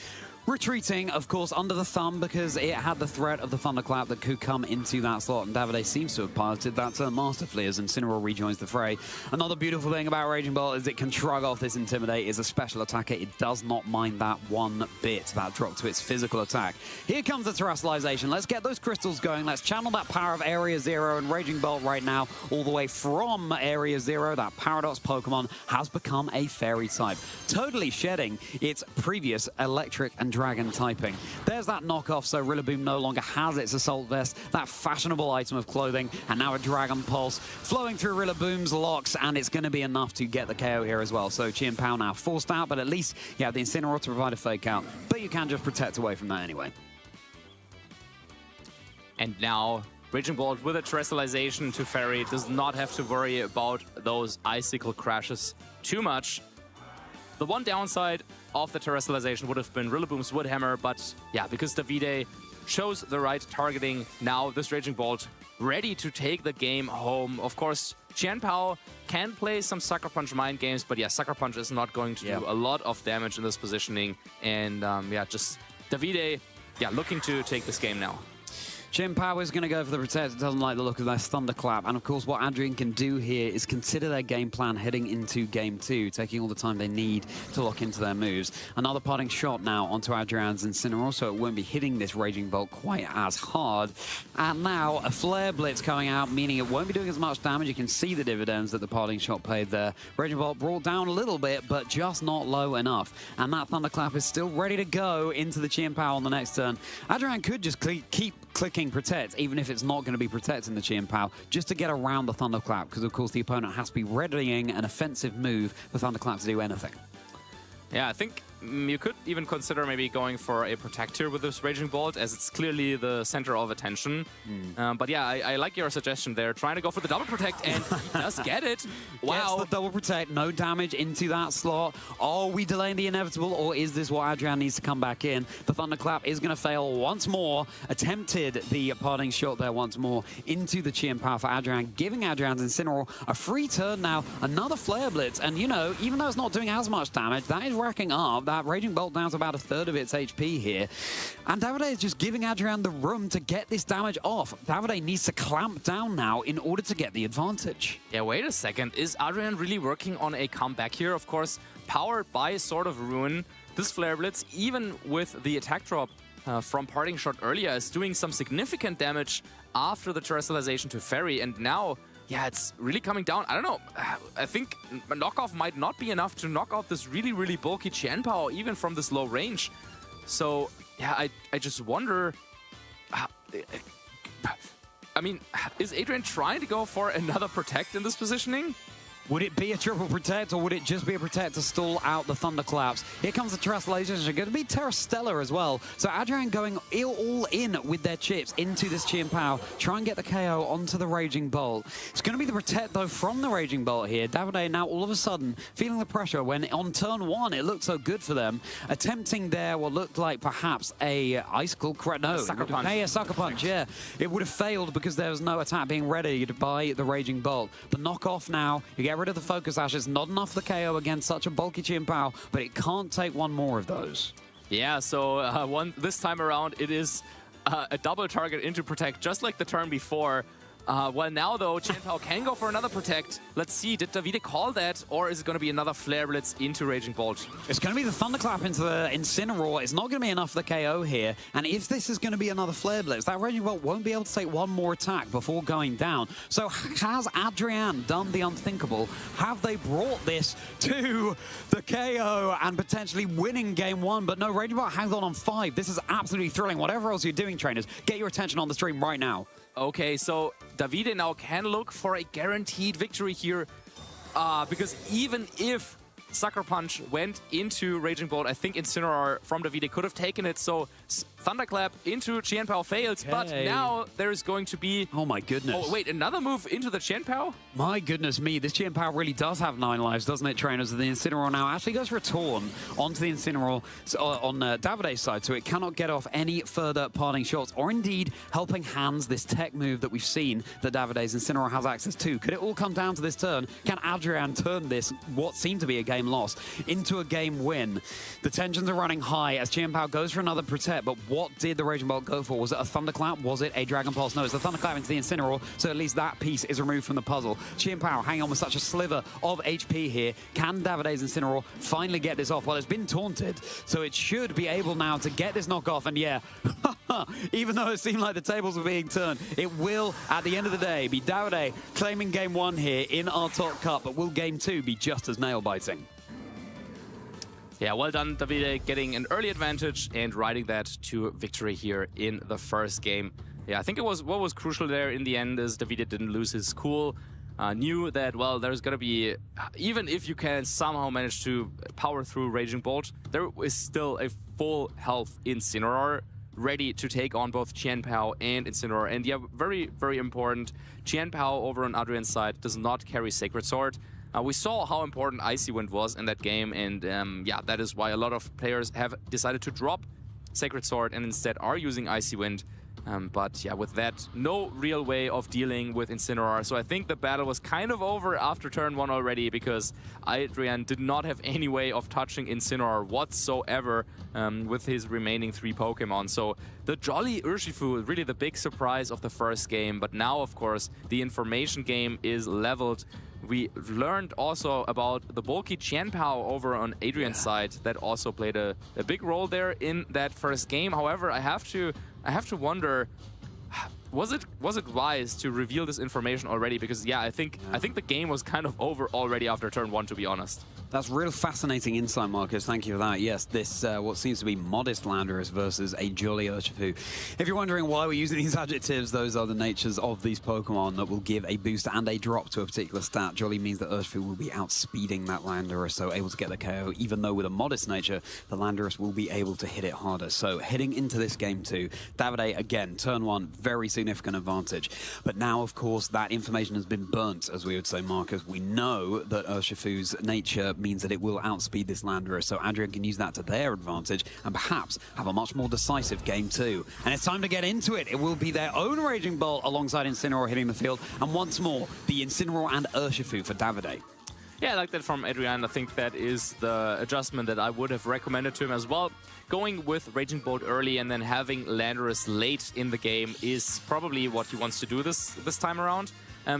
retreating, of course, under the thumb because it had the threat of the Thunderclap that could come into that slot, and Davide seems to have piloted that turn masterfully as Incineroar rejoins the fray. Another beautiful thing about Raging Bolt is it can shrug off this Intimidate. It's a special attacker. It does not mind that one bit, that drop to its physical attack. Here comes the Terrestrialization. Let's get those crystals going. Let's channel that power of Area 0, and Raging Bolt right now, all the way from Area 0, that Paradox Pokemon has become a Fairy type, totally shedding its previous Electric and Dragon typing. There's that knockoff, so Rillaboom no longer has its Assault Vest, that fashionable item of clothing, and now a Dragon Pulse flowing through Rillaboom's locks, and it's going to be enough to get the KO here as well. So Qianpao now forced out, but at least you have the Incineroar to provide a fake out, but you can just protect away from that anyway. And now Raging Bolt with a terrestrialization to Fairy does not have to worry about those icicle crashes too much. The one downside of the terrestrialization would have been Rillaboom's Woodhammer, but yeah, because Davide chose the right targeting, now this Raging Bolt ready to take the game home. Of course, Qianpao can play some Sucker Punch mind games, but yeah, Sucker Punch is not going to do a lot of damage in this positioning. And yeah, just Davide, yeah, looking to take this game now. Qianpao is going to go for the Protect. It doesn't like the look of their Thunderclap. And of course, what Adrian can do here is consider their game plan heading into game 2, taking all the time they need to lock into their moves. Another parting shot now onto Adrian's Incineroar, so it won't be hitting this Raging Bolt quite as hard. And now a Flare Blitz coming out, meaning it won't be doing as much damage. You can see the dividends that the parting shot paid there. Raging Bolt brought down a little bit, but just not low enough. And that Thunderclap is still ready to go into the Qianpao on the next turn. Adrian could just keep clicking Protect, even if it's not going to be protecting the Qianpao, just to get around the Thunderclap, because of course the opponent has to be readying an offensive move for Thunderclap to do anything. Yeah, I think you could even consider maybe going for a Protector with this Raging Bolt, as it's clearly the center of attention. But yeah, I like your suggestion there, trying to go for the double Protect, and he does get it. Wow. Gets the double Protect, no damage into that slot. Are we delaying the inevitable, or is this what Adrian needs to come back in? The Thunderclap is going to fail once more. Attempted the parting shot there once more into the Qianpao for Adrian, giving Adrian's Incineroar a free turn now. Another Flare Blitz, and you know, even though it's not doing as much damage, that is racking up. That Raging Bolt down to about a third of its HP here. And Davide is just giving Adrian the room to get this damage off. Davide needs to clamp down now in order to get the advantage. Yeah, wait a second. Is Adrian really working on a comeback here? Of course, powered by Sword of Ruin, this Flare Blitz, even with the attack drop from Parting Shot earlier, is doing some significant damage after the terrestrialization to Fairy. And now, yeah, it's really coming down. I don't know. I think a knockoff might not be enough to knock out this really, really bulky Qianpao, even from this low range. So, yeah, I just wonder... I mean, is Adrian trying to go for another Protect in this positioning? Would it be a triple Protect, or would it just be a Protect to stall out the Thunderclaps? Here comes the Terrestrialization. It's going to be Terra Stellar as well. So Adrian going all in with their chips into this Qianpao. Try and get the KO onto the Raging Bolt. It's going to be the Protect, though, from the Raging Bolt here. Davide now all of a sudden feeling the pressure when on turn 1 it looked so good for them. Attempting there what looked like perhaps a Icicle... No, Sucker Punch. A Sucker Punch, yeah. It would have failed because there was no attack being readied by the Raging Bolt. The knockoff now, you get rid of the Focus Ashes, not enough for the KO against such a bulky Qianpao, but it can't take one more of those. Yeah, so this time around it is a double target into Protect, just like the turn before. Well, now, though, Qianpao can go for another Protect. Let's see, did Davide call that, or is it going to be another Flare Blitz into Raging Bolt? It's going to be the Thunderclap into the Incineroar. It's not going to be enough for the KO here. And if this is going to be another Flare Blitz, that Raging Bolt won't be able to take one more attack before going down. So has Adrian done the unthinkable? Have they brought this to the KO and potentially winning game 1? But no, Raging Bolt hangs on 5. This is absolutely thrilling. Whatever else you're doing, trainers, get your attention on the stream right now. Okay, so Davide now can look for a guaranteed victory here, because even if Sucker Punch went into Raging Bolt, I think Incineroar from Davide could have taken it, so Thunderclap into Qianpao fails, but now there is going to be... Oh my goodness. Oh wait, another move into the Qianpao? My goodness me, this Qianpao really does have 9 lives, doesn't it, trainers? The Incineroar now actually goes for a Taunt onto the Incineroar on Davide's side, so it cannot get off any further parting shots, or indeed helping hands this tech move that we've seen that Davide's Incineroar has access to. Could it all come down to this turn? Can Adrian turn this, what seemed to be a game loss, into a game win? The tensions are running high as Qianpao goes for another Protect, but what did the Raging Bolt go for? Was it a Thunderclap? Was it a Dragon Pulse? No, it's the Thunderclap into the Incineroar, so at least that piece is removed from the puzzle. Qianpao hanging on with such a sliver of HP here. Can Davide's Incineroar finally get this off? Well, it's been taunted, so it should be able now to get this knockoff, and yeah, even though it seemed like the tables were being turned, it will, at the end of the day, be Davide claiming game 1 here in our top cup, but will game 2 be just as nail-biting? Yeah, well done, Davide, getting an early advantage and riding that to victory here in the first game. Yeah, I think what was crucial there in the end is Davide didn't lose his cool. Knew that, well, there's going to be, even if you can somehow manage to power through Raging Bolt, there is still a full health Incineroar ready to take on both Qianpao and Incineroar. And yeah, very, very important. Qianpao over on Adrian's side does not carry Sacred Sword. We saw how important Icy Wind was in that game, and yeah, that is why a lot of players have decided to drop Sacred Sword and instead are using Icy Wind. But yeah, with that, no real way of dealing with Incineroar. So I think the battle was kind of over after turn 1 already, because Adrian did not have any way of touching Incineroar whatsoever with his remaining 3 Pokemon. So the Jolly Urshifu, really the big surprise of the first game. But now, of course, the information game is leveled. We learned also about the bulky Qianpao over on Adrian's side. That also played a big role there in that first game. However, I have to wonder, was it wise to reveal this information already? Because yeah, I think the game was kind of over already after turn 1, to be honest. That's real fascinating insight, Marcus. Thank you for that. Yes, this what seems to be modest Landorus versus a Jolly Urshifu. If you're wondering why we're using these adjectives, those are the natures of these Pokemon that will give a boost and a drop to a particular stat. Jolly means that Urshifu will be outspeeding that Landorus, so able to get the KO, even though with a modest nature, the Landorus will be able to hit it harder. So heading into this game too, Davide, again, turn 1, very significant advantage. But now, of course, that information has been burnt, as we would say, Marcus. We know that Urshifu's nature means that it will outspeed this Landorus, so Adrian can use that to their advantage and perhaps have a much more decisive game too. And it's time to get into it. It will be their own Raging Bolt alongside Incineroar hitting the field, and once more, the Incineroar and Urshifu for Davide. Yeah, I like that from Adrian. I think that is the adjustment that I would have recommended to him as well. Going with Raging Bolt early and then having Landorus late in the game is probably what he wants to do this time around.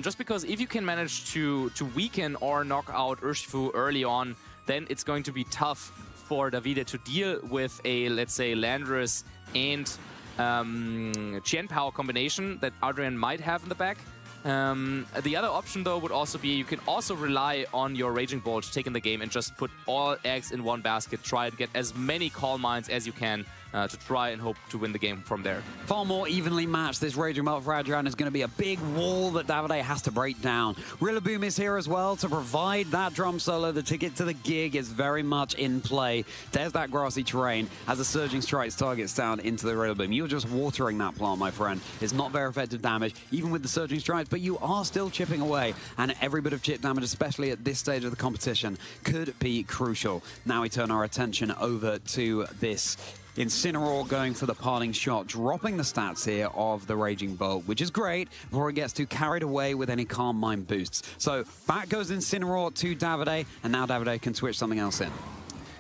Just because if you can manage to weaken or knock out Urshifu early on, then it's going to be tough for Davide to deal with a, let's say, Landorus and Qianpao combination that Adrian might have in the back. The other option, though, would also be you can also rely on your Raging Bolt to take in the game and just put all eggs in one basket. Try to get as many Calm Minds as you can to try and hope to win the game from there. Far more evenly matched, this Raging Bolt for Adrian is going to be a big wall that Davide has to break down. Rillaboom is here as well to provide that drum solo. The ticket to the gig is very much in play. There's that grassy terrain as the Surging Strikes targets down into the Rillaboom. You're just watering that plant, my friend. It's not very effective damage, even with the Surging Strikes, but you are still chipping away, and every bit of chip damage, especially at this stage of the competition, could be crucial. Now we turn our attention over to this Incineroar going for the parting shot, dropping the stats here of the Raging Bolt, which is great before it gets too carried away with any Calm Mind boosts. So back goes Incineroar to Davide, and now Davide can switch something else in.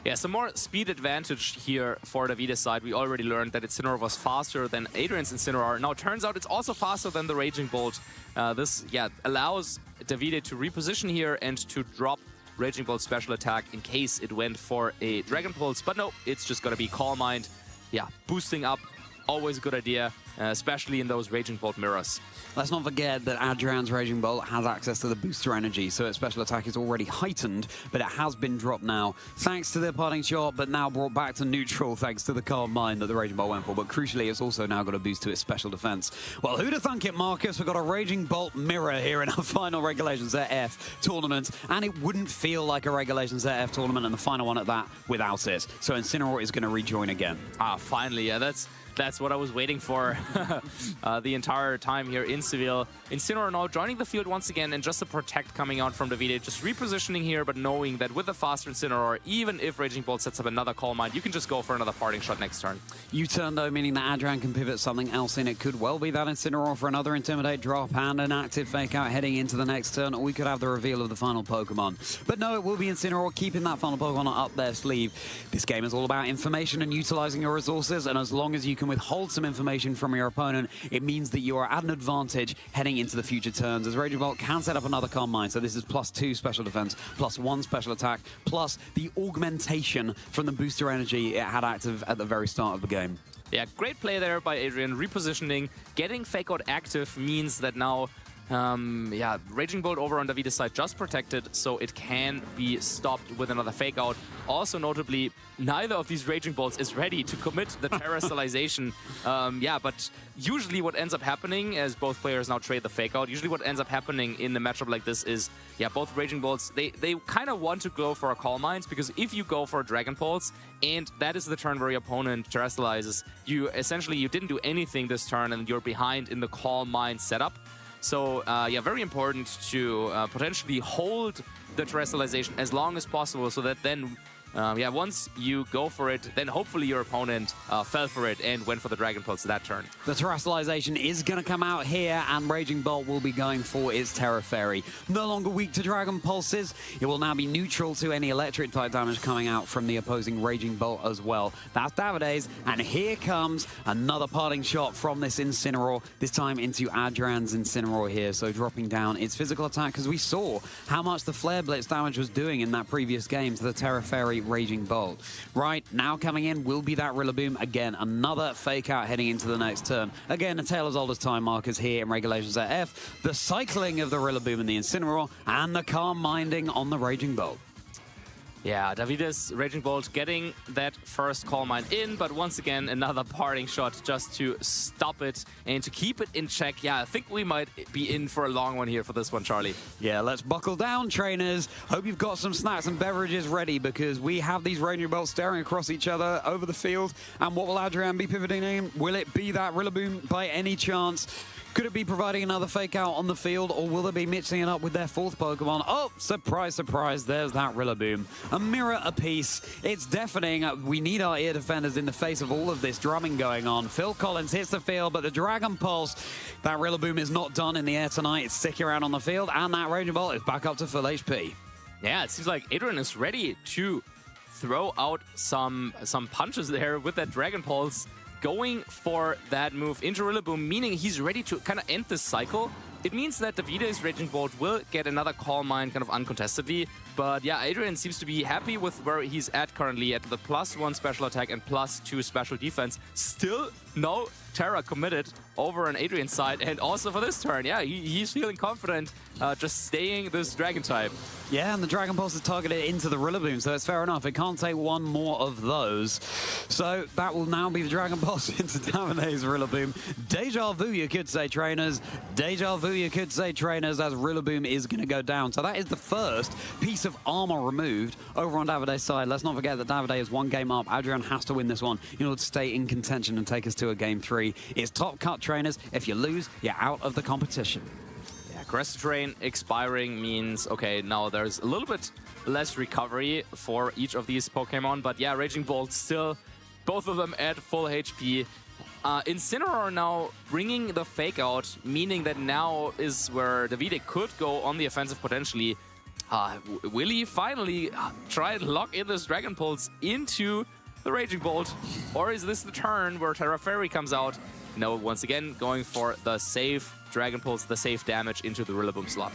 Yeah, some more speed advantage here for Davide's side. We already learned that Incineroar was faster than Adrian's Incineroar. Now it turns out it's also faster than the Raging Bolt. This allows Davide to reposition here and to drop Raging Bolt special attack in case it went for a Dragon Pulse. But no, it's just going to be Calm Mind. Yeah, boosting up, always a good idea, especially in those Raging Bolt mirrors. Let's not forget that Adrian's Raging Bolt has access to the booster energy, so its special attack is already heightened, but it has been dropped now thanks to the parting shot, but now brought back to neutral thanks to the Calm Mind that the Raging Bolt went for. But crucially, it's also now got a boost to its special defense. Well, who'd have thunk it, Marcus? We've got a Raging Bolt mirror here in our final Regulations ZF tournament, and it wouldn't feel like a Regulations ZF tournament, and the final one at that without it. So Incineroar is going to rejoin again. Finally, yeah, that's what I was waiting for the entire time here in Seville. Incineroar now joining the field once again, and just a Protect coming out from Davide. Just repositioning here, but knowing that with a faster Incineroar, even if Raging Bolt sets up another Calm Mind, you can just go for another parting shot next turn. U-turn, though, meaning that Adrian can pivot something else in. It could well be that Incineroar for another Intimidate drop and an active Fake Out heading into the next turn, or we could have the reveal of the final Pokemon. But no, it will be Incineroar keeping that final Pokemon up their sleeve. This game is all about information and utilizing your resources, and as long as you can withhold some information from your opponent, it means that you are at an advantage heading into the future turns, as Raging Bolt can set up another Calm Mind. So this is +2 special defense, +1 special attack, plus the augmentation from the booster energy it had active at the very start of the game. Yeah, great play there by Adrian, repositioning. Getting Fake Out active means that now Yeah, Raging Bolt over on Davide's side just protected, so it can be stopped with another fake out. Also notably, neither of these Raging Bolts is ready to commit the terrestrialization. Yeah, but usually what ends up happening, as both players now trade the fake out, usually what ends up happening in the matchup like this is, yeah, both Raging Bolts, they kind of want to go for a Calm Minds, because if you go for a Dragon Pulse, and that is the turn where your opponent terrestrializes, you didn't do anything this turn, and you're behind in the Calm Mind setup. So, yeah, very important to potentially hold the terrestrialization as long as possible, so that then, yeah, once you go for it, then hopefully your opponent fell for it and went for the Dragon Pulse that turn. The terrestrialization is going to come out here, and Raging Bolt will be going for its Terra Fairy. No longer weak to Dragon Pulses, it will now be neutral to any electric type damage coming out from the opposing Raging Bolt as well. That's Davide's, and here comes another parting shot from this Incineroar, this time into Adrian's Incineroar here, so dropping down its physical attack, because we saw how much the Flare Blitz damage was doing in that previous game to the Terra Fairy Raging Bolt. Right, now coming in will be that Rillaboom. Again, another fake out heading into the next turn. Again, a tale as old as time markers here in Regulations AF. The cycling of the Rillaboom and the Incineroar, and the Calm Minding on the Raging Bolt. Yeah, Davide's Raging Bolt getting that first Calm Mind in, but once again, another parting shot just to stop it and to keep it in check. Yeah, I think we might be in for a long one here for this one, Charlie. Yeah, let's buckle down, trainers. Hope you've got some snacks and beverages ready, because we have these Raging Bolts staring across each other over the field. And what will Adrian be pivoting in? Will it be that Rillaboom by any chance? Could it be providing another fake out on the field, or will they be mixing it up with their fourth Pokemon? Oh, surprise, surprise, there's that Rillaboom. A mirror apiece. It's deafening. We need our ear defenders in the face of all of this drumming going on. Phil Collins hits the field, but the Dragon Pulse, that Rillaboom is not done in the air tonight. It's sticking around on the field, and that Raging Bolt is back up to full HP. Yeah, it seems like Adrian is ready to throw out some punches there with that Dragon Pulse, going for that move into Rillaboom, meaning he's ready to kind of end this cycle. It means that Davide's Raging Bolt will get another Calm Mind kind of uncontestedly. But yeah, Adrian seems to be happy with where he's at currently, at the +1 special attack and +2 special defense. Still no Terra committed over on Adrian's side, and also for this turn, yeah, he's feeling confident just staying this Dragon type. Yeah, and the Dragon Pulse is targeted into the Rillaboom, so it's fair enough. It can't take one more of those. So that will now be the Dragon Pulse into Davide's Rillaboom. Deja vu, you could say, trainers. Deja vu, you could say, trainers, as Rillaboom is going to go down. So that is the first piece of armor removed over on Davide's side. Let's not forget that Davide is one game up. Adrian has to win this one in order to stay in contention and take us to a game 3. It's top cut, trainers. If you lose, you're out of the competition. Aggressive Terrain expiring means, okay, now there's a little bit less recovery for each of these Pokemon, but yeah, Raging Bolt still, both of them at full HP. Incineroar now bringing the fake out, meaning that now is where Davide could go on the offensive potentially. Will he finally try and lock in this Dragon Pulse into the Raging Bolt? Or is this the turn where Terra Fairy comes out? No, once again, going for the safe Dragon Pulse, the safe damage into the Rillaboom slot.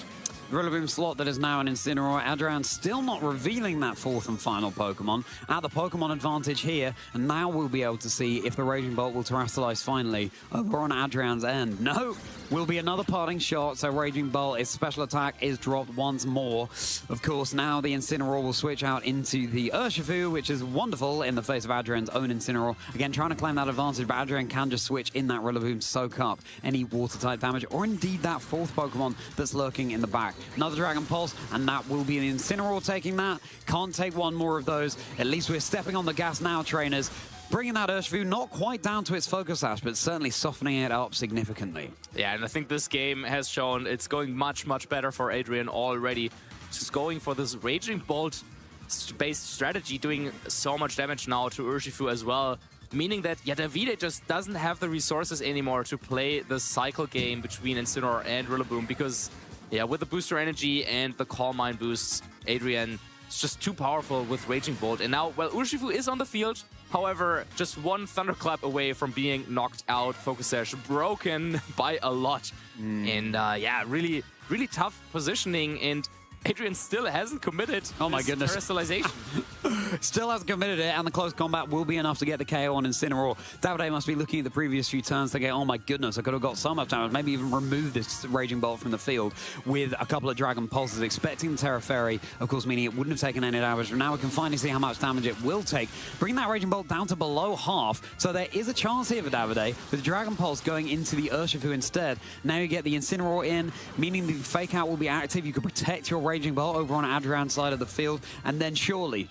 Rillaboom slot that is now an Incineroar. Adrian still not revealing that fourth and final Pokemon. At the Pokemon advantage here, and now we'll be able to see if the Raging Bolt will terrestrialize finally over on Adrian's end. No! Will be another parting shot, so Raging Bolt, its special attack is dropped once more. Of course, now the Incineroar will switch out into the Urshifu, which is wonderful in the face of Adrian's own Incineroar. Again, trying to claim that advantage, but Adrian can just switch in that Rillaboom to soak up any water-type damage, or indeed that fourth Pokemon that's lurking in the back. Another Dragon Pulse, and that will be an Incineroar taking that. Can't take one more of those. At least we're stepping on the gas now, trainers. Bringing that Urshifu not quite down to its Focus Sash, but certainly softening it up significantly. Yeah, and I think this game has shown it's going much, much better for Adrian already. Just going for this Raging Bolt-based strategy, doing so much damage now to Urshifu as well. Meaning that, yeah, Davide just doesn't have the resources anymore to play the cycle game between Incineroar and Rillaboom, because, yeah, with the booster energy and the Calm Mind boosts, Adrian is just too powerful with Raging Bolt. And now, well, Urshifu is on the field. However, just one Thunderclap away from being knocked out. Focus Sash broken by a lot. And yeah, really, really tough positioning. And Adrian still hasn't committed. Oh my goodness. Terrestrialization. Still hasn't committed it, and the close combat will be enough to get the KO on Incineroar. Davide must be looking at the previous few turns thinking, oh my goodness, I could have got so much damage. Maybe even remove this Raging Bolt from the field with a couple of Dragon Pulses, expecting the Terra Fairy, of course, meaning it wouldn't have taken any damage. But now we can finally see how much damage it will take. Bring that Raging Bolt down to below half, so there is a chance here for Davide, with Dragon Pulse going into the Urshifu instead. Now you get the Incineroar in, meaning the Fake Out will be active. You can protect your Raging Bolt over on Adrian's side of the field, and then surely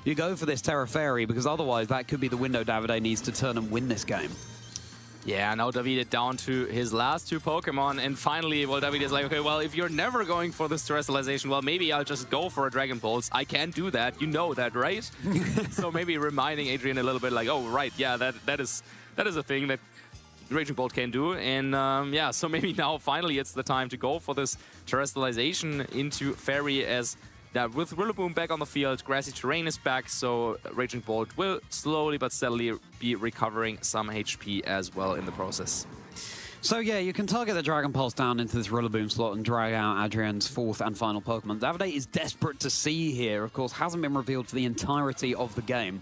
you go for this Terra Fairy, because otherwise that could be the window Davide needs to turn and win this game. Yeah, now Davide down to his last two Pokemon, and finally, well, Davide is like, okay, well, if you're never going for this Terrestrialization, well, maybe I'll just go for a Dragon Pulse. I can't do that. You know that, right? So maybe reminding Adrian a little bit like, oh, right, yeah, that is a thing that Raging Bolt can do. And yeah, so maybe now finally it's the time to go for this Terrestrialization into Fairy, as that with Rillaboom back on the field, grassy terrain is back, so Raging Bolt will slowly but steadily be recovering some HP as well in the process. So yeah, you can target the Dragon Pulse down into this Rillaboom slot and drag out Adrian's fourth and final Pokemon. Davide is desperate to see here, of course, hasn't been revealed for the entirety of the game.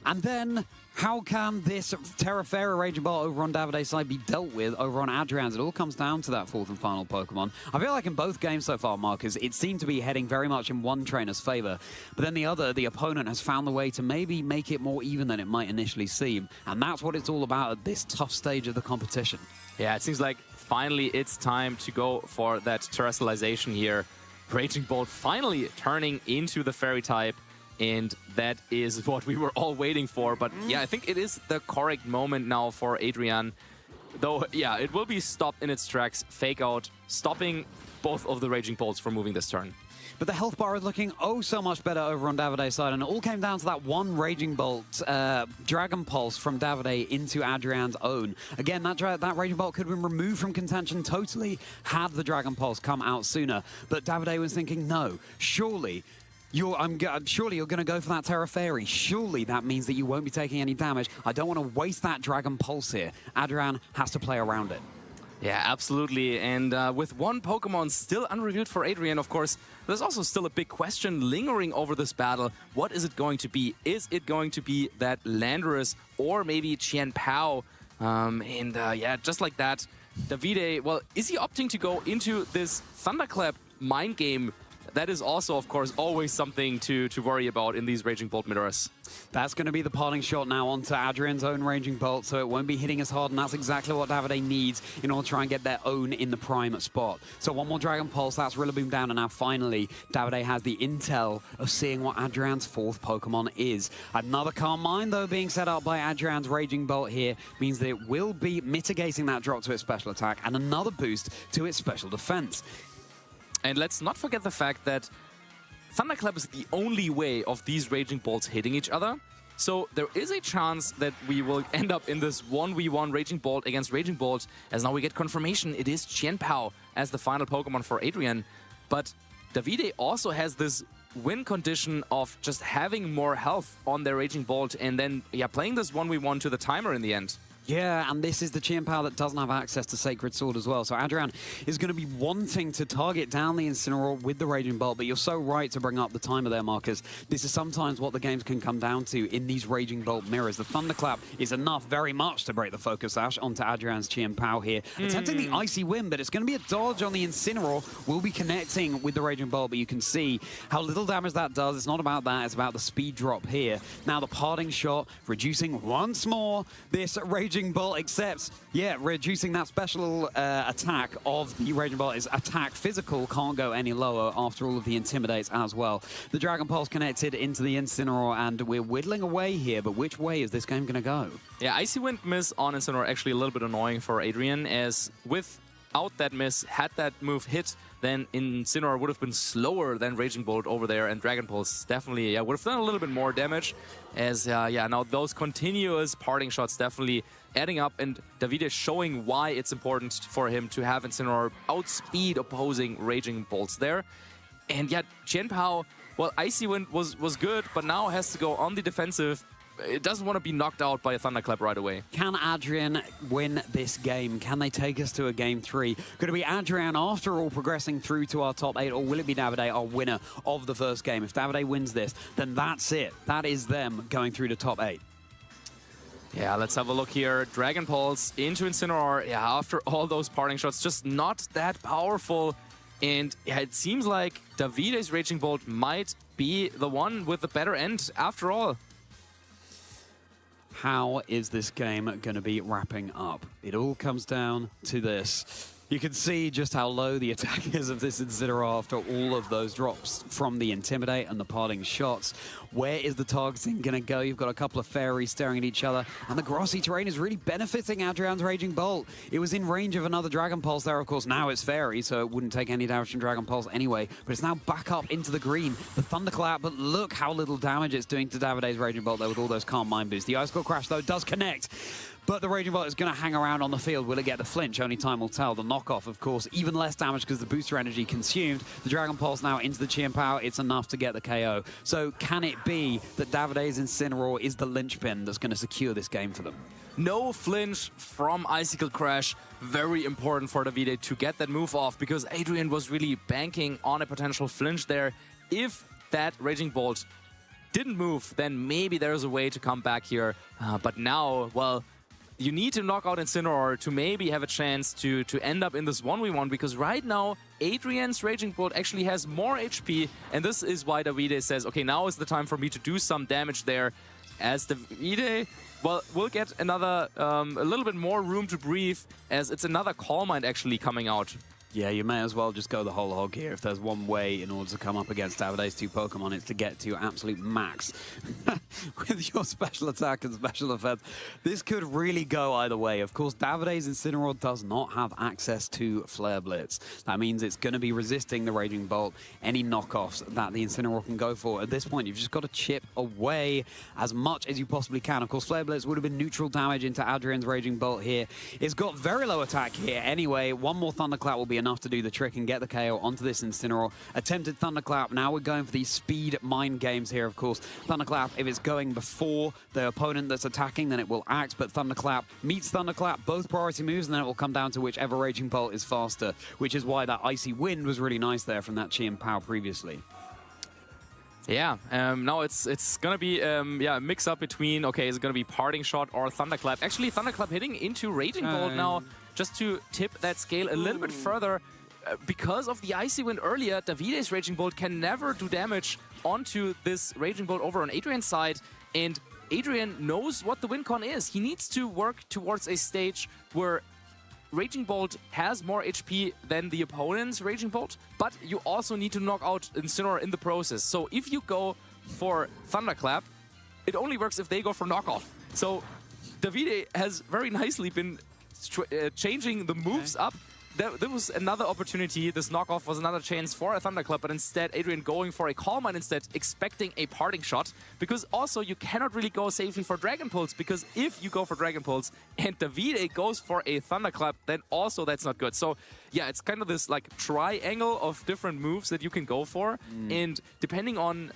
And then, how can this Terra Fairy Raging Bolt over on Davide's side be dealt with over on Adrian's? It all comes down to that fourth and final Pokemon. I feel like in both games so far, Marcus, it seemed to be heading very much in one trainer's favor. But then the opponent has found the way to maybe make it more even than it might initially seem. And that's what it's all about at this tough stage of the competition. Yeah, it seems like finally it's time to go for that Terrestrialization here. Raging Bolt finally turning into the Fairy type. And that is what we were all waiting for. But yeah, I think it is the correct moment now for Adrian. Though, yeah, it will be stopped in its tracks. Fake Out, stopping both of the Raging Bolts from moving this turn. But the health bar is looking oh so much better over on Davide's side, and it all came down to that one Raging Bolt Dragon Pulse from Davide into Adrian's own. Again, that Raging Bolt could have been removed from contention totally had the Dragon Pulse come out sooner. But Davide was thinking, no, surely you're going to go for that Terra Fairy. Surely that means that you won't be taking any damage. I don't want to waste that Dragon Pulse here. Adrian has to play around it. Yeah, absolutely. And with one Pokemon still unrevealed for Adrian, of course, there's also still a big question lingering over this battle. What is it going to be? Is it going to be that Landorus or maybe Chien-Pao? Yeah, just like that, Davide, well, is he opting to go into this Thunderclap mind game? That is also, of course, always something to worry about in these Raging Bolt mirrors. That's going to be the parting shot now onto Adrian's own Raging Bolt, so it won't be hitting as hard, and that's exactly what Davide needs in order to try and get their own in the prime spot. So one more Dragon Pulse, that's Rillaboom down, and now finally Davide has the intel of seeing what Adrian's fourth Pokemon is. Another Calm Mind, though, being set up by Adrian's Raging Bolt here means that it will be mitigating that drop to its special attack and another boost to its special defense. And let's not forget the fact that Thunderclap is the only way of these Raging Bolts hitting each other. So there is a chance that we will end up in this 1v1 Raging Bolt against Raging Bolt, as now we get confirmation it is Chien-Pao as the final Pokemon for Adrian. But Davide also has this win condition of just having more health on their Raging Bolt and then playing this 1v1 to the timer in the end. Yeah, and this is the Chien-Pao that doesn't have access to Sacred Sword as well. So Adrian is going to be wanting to target down the Incineroar with the Raging Bolt, but you're so right to bring up the timer there, Marcus. This is sometimes what the games can come down to in these Raging Bolt mirrors. The Thunderclap is enough very much to break the Focus Sash onto Adrian's Chien-Pao here. Attempting the Icy Wind, but it's going to be a dodge on the Incineroar. Will be connecting with the Raging Bolt, but you can see how little damage that does. It's not about that, it's about the speed drop here. Now the parting shot, reducing once more this Raging Bolt, except, reducing that special attack of the Raging Bolt is attack physical, can't go any lower after all of the Intimidates as well. The Dragon Pulse connected into the Incineroar, and we're whittling away here, but which way is this game going to go? Yeah, Icy Wind miss on Incineroar actually a little bit annoying for Adrian, as without that miss, had that move hit, then Incineroar would have been slower than Raging Bolt over there, and Dragon Pulse definitely would have done a little bit more damage, as now those continuous parting shots definitely adding up, and Davide showing why it's important for him to have Incineroar outspeed opposing Raging Bolts there. And yet Chien-Pao, well, Icy Wind was good, but now has to go on the defensive, it doesn't want to be knocked out by a Thunderclap right away. Can Adrian win this game? Can they take us to a game 3? Could it be Adrian after all progressing through to our top 8, or will it be Davide, our winner of the first game? If Davide wins this, then that's it. That is them going through to top 8. Yeah, let's have a look here. Dragon Pulse into Incineroar. Yeah, after all those parting shots, just not that powerful. And yeah, it seems like Davide's Raging Bolt might be the one with the better end after all. How is this game going to be wrapping up? It all comes down to this. You can see just how low the attack is of this Incineroar after all of those drops from the Intimidate and the parting shots. Where is the targeting going to go? You've got a couple of fairies staring at each other, and the grassy terrain is really benefiting Adrian's Raging Bolt. It was in range of another Dragon Pulse there, of course. Now it's fairy, so it wouldn't take any damage from Dragon Pulse anyway, but it's now back up into the green. The Thunderclap, but look how little damage it's doing to Davide's Raging Bolt there with all those Calm Mind boosts. The Icicle Crash, though, does connect. But the Raging Bolt is going to hang around on the field. Will it get the flinch? Only time will tell. The knockoff, of course, even less damage because the booster energy consumed. The Dragon Pulse now into the Chien Power. It's enough to get the KO. So can it be that Davide's Incineroar is the linchpin that's going to secure this game for them? No flinch from Icicle Crash. Very important for Davide to get that move off because Adrian was really banking on a potential flinch there. If that Raging Bolt didn't move, then maybe there's a way to come back here. But now, well, you need to knock out Incineroar to maybe have a chance to end up in this 1v1, because right now Adrian's Raging Bolt actually has more HP, and this is why Davide says, okay, now is the time for me to do some damage there, as Davide, well, will get another, a little bit more room to breathe, as it's another Calm Mind actually coming out. Yeah, you may as well just go the whole hog here. If there's one way in order to come up against Davide's 2 Pokemon, it's to get to absolute max with your special attack and special defense. This could really go either way. Of course, Davide's Incineroar does not have access to Flare Blitz. That means it's going to be resisting the Raging Bolt, any knockoffs that the Incineroar can go for. At this point, you've just got to chip away as much as you possibly can. Of course, Flare Blitz would have been neutral damage into Adrian's Raging Bolt here. It's got very low attack here anyway. One more Thunderclap will be enough to do the trick and get the KO onto this Incineroar. Attempted Thunderclap. Now we're going for these speed mind games here, of course. Thunderclap, if it's going before the opponent that's attacking, then it will act, but Thunderclap meets Thunderclap, both priority moves, and then it will come down to whichever Raging Bolt is faster, which is why that Icy Wind was really nice there from that Chien Power previously. Yeah, now it's gonna be a mix up between, okay, is it gonna be Parting Shot or Thunderclap? Actually, Thunderclap hitting into Raging Bolt now, just to tip that scale a little bit further. Because of the Icy Wind earlier, Davide's Raging Bolt can never do damage onto this Raging Bolt over on Adrian's side, and Adrian knows what the win con is. He needs to work towards a stage where Raging Bolt has more HP than the opponent's Raging Bolt, but you also need to knock out Incineroar in the process. So if you go for Thunderclap, it only works if they go for knockoff. So Davide has very nicely been changing the moves up. There was another opportunity. This knockoff was another chance for a Thunderclap, but instead Adrian going for a Calm Mind instead, expecting a Parting Shot, because also you cannot really go safely for Dragon Pulse, because if you go for Dragon Pulse and Davide goes for a Thunderclap, then also that's not good. So yeah, it's kind of this like triangle of different moves that you can go for, and depending on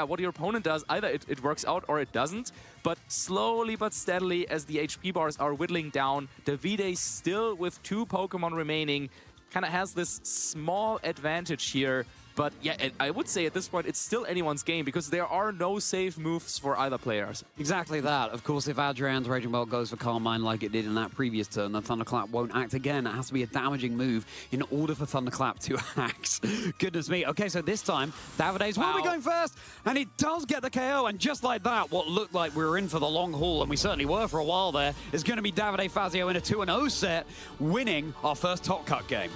what your opponent does, either it works out or it doesn't. But slowly but steadily, as the HP bars are whittling down, Davide still with 2 Pokemon remaining, kind of has this small advantage here. But yeah, I would say at this point it's still anyone's game, because there are no safe moves for either players. Exactly that. Of course, if Adrian's Raging Bolt goes for Calm Mind like it did in that previous turn, the Thunderclap won't act again. It has to be a damaging move in order for Thunderclap to act. Goodness me. Okay, so this time, Davide's will be going first, and he does get the KO, and just like that, what looked like we were in for the long haul, and we certainly were for a while there, is going to be Davide Fazio in a 2-0 set, winning our first Top Cut game.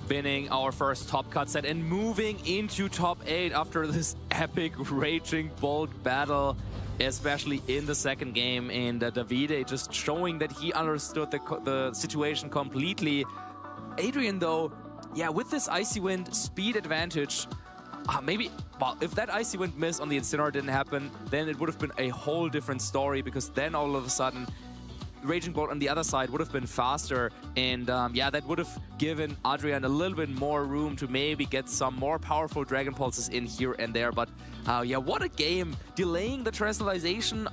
Winning our first Top Cut set and moving into top 8 after this epic Raging Bolt battle, especially in the second game. And Davide just showing that he understood the situation completely. Adrian, though, yeah, with this Icy Wind speed advantage, maybe, well, if that Icy Wind miss on the Incineroar didn't happen, then it would have been a whole different story, because then all of a sudden Raging Bolt on the other side would have been faster, and yeah, that would have given Adrian a little bit more room to maybe get some more powerful Dragon Pulses in here and there. But yeah, what a game. Delaying the Terrestrialization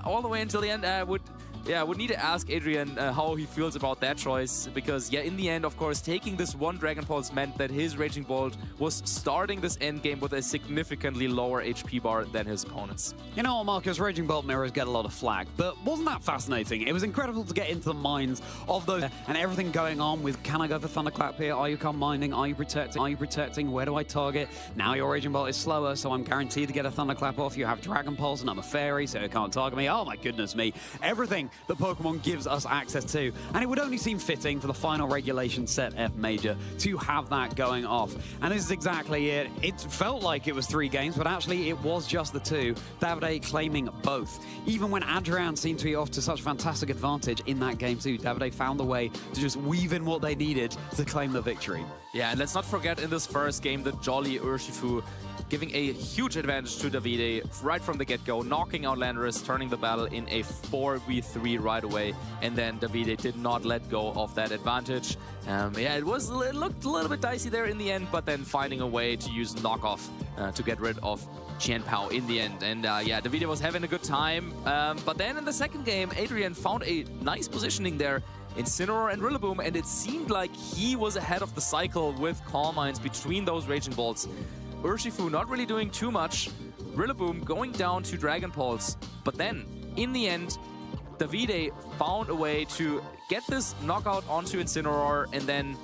all the way until the end. I would need to ask Adrian how he feels about that choice, because, yeah, in the end, of course, taking this one Dragon Pulse meant that his Raging Bolt was starting this endgame with a significantly lower HP bar than his opponents. You know what, Marcus? Raging Bolt mirrors get a lot of flack, but wasn't that fascinating? It was incredible to get into the minds of those and everything going on with, can I go for Thunderclap here? Are you commanding? Are you protecting? Are you protecting? Where do I target? Now your Raging Bolt is slower, so I'm guaranteed to get a Thunderclap off. You have Dragon Pulse and I'm a Fairy, so it can't target me. Oh my goodness me. Everything that Pokemon gives us access to, and it would only seem fitting for the final regulation set F Major to have that going off. And this is exactly it. It felt like it was 3 games, but actually it was just the 2. Davide claiming both. Even when Adrian seemed to be off to such fantastic advantage in that game too, Davide found the way to just weave in what they needed to claim the victory. Yeah, and let's not forget in this first game, the Jolly Urshifu giving a huge advantage to Davide right from the get-go, knocking out Landorus, turning the battle in a 4v3 right away, and then Davide did not let go of that advantage. Yeah, it looked a little bit dicey there in the end, but then finding a way to use knockoff to get rid of Qianpao in the end. And yeah, Davide was having a good time, but then in the second game, Adrian found a nice positioning there, Incineroar and Rillaboom, and it seemed like he was ahead of the cycle with Calm Minds between those Raging Bolts. Urshifu not really doing too much, Rillaboom going down to Dragon Pulse, but then, in the end, Davide found a way to get this knockout onto Incineroar, and then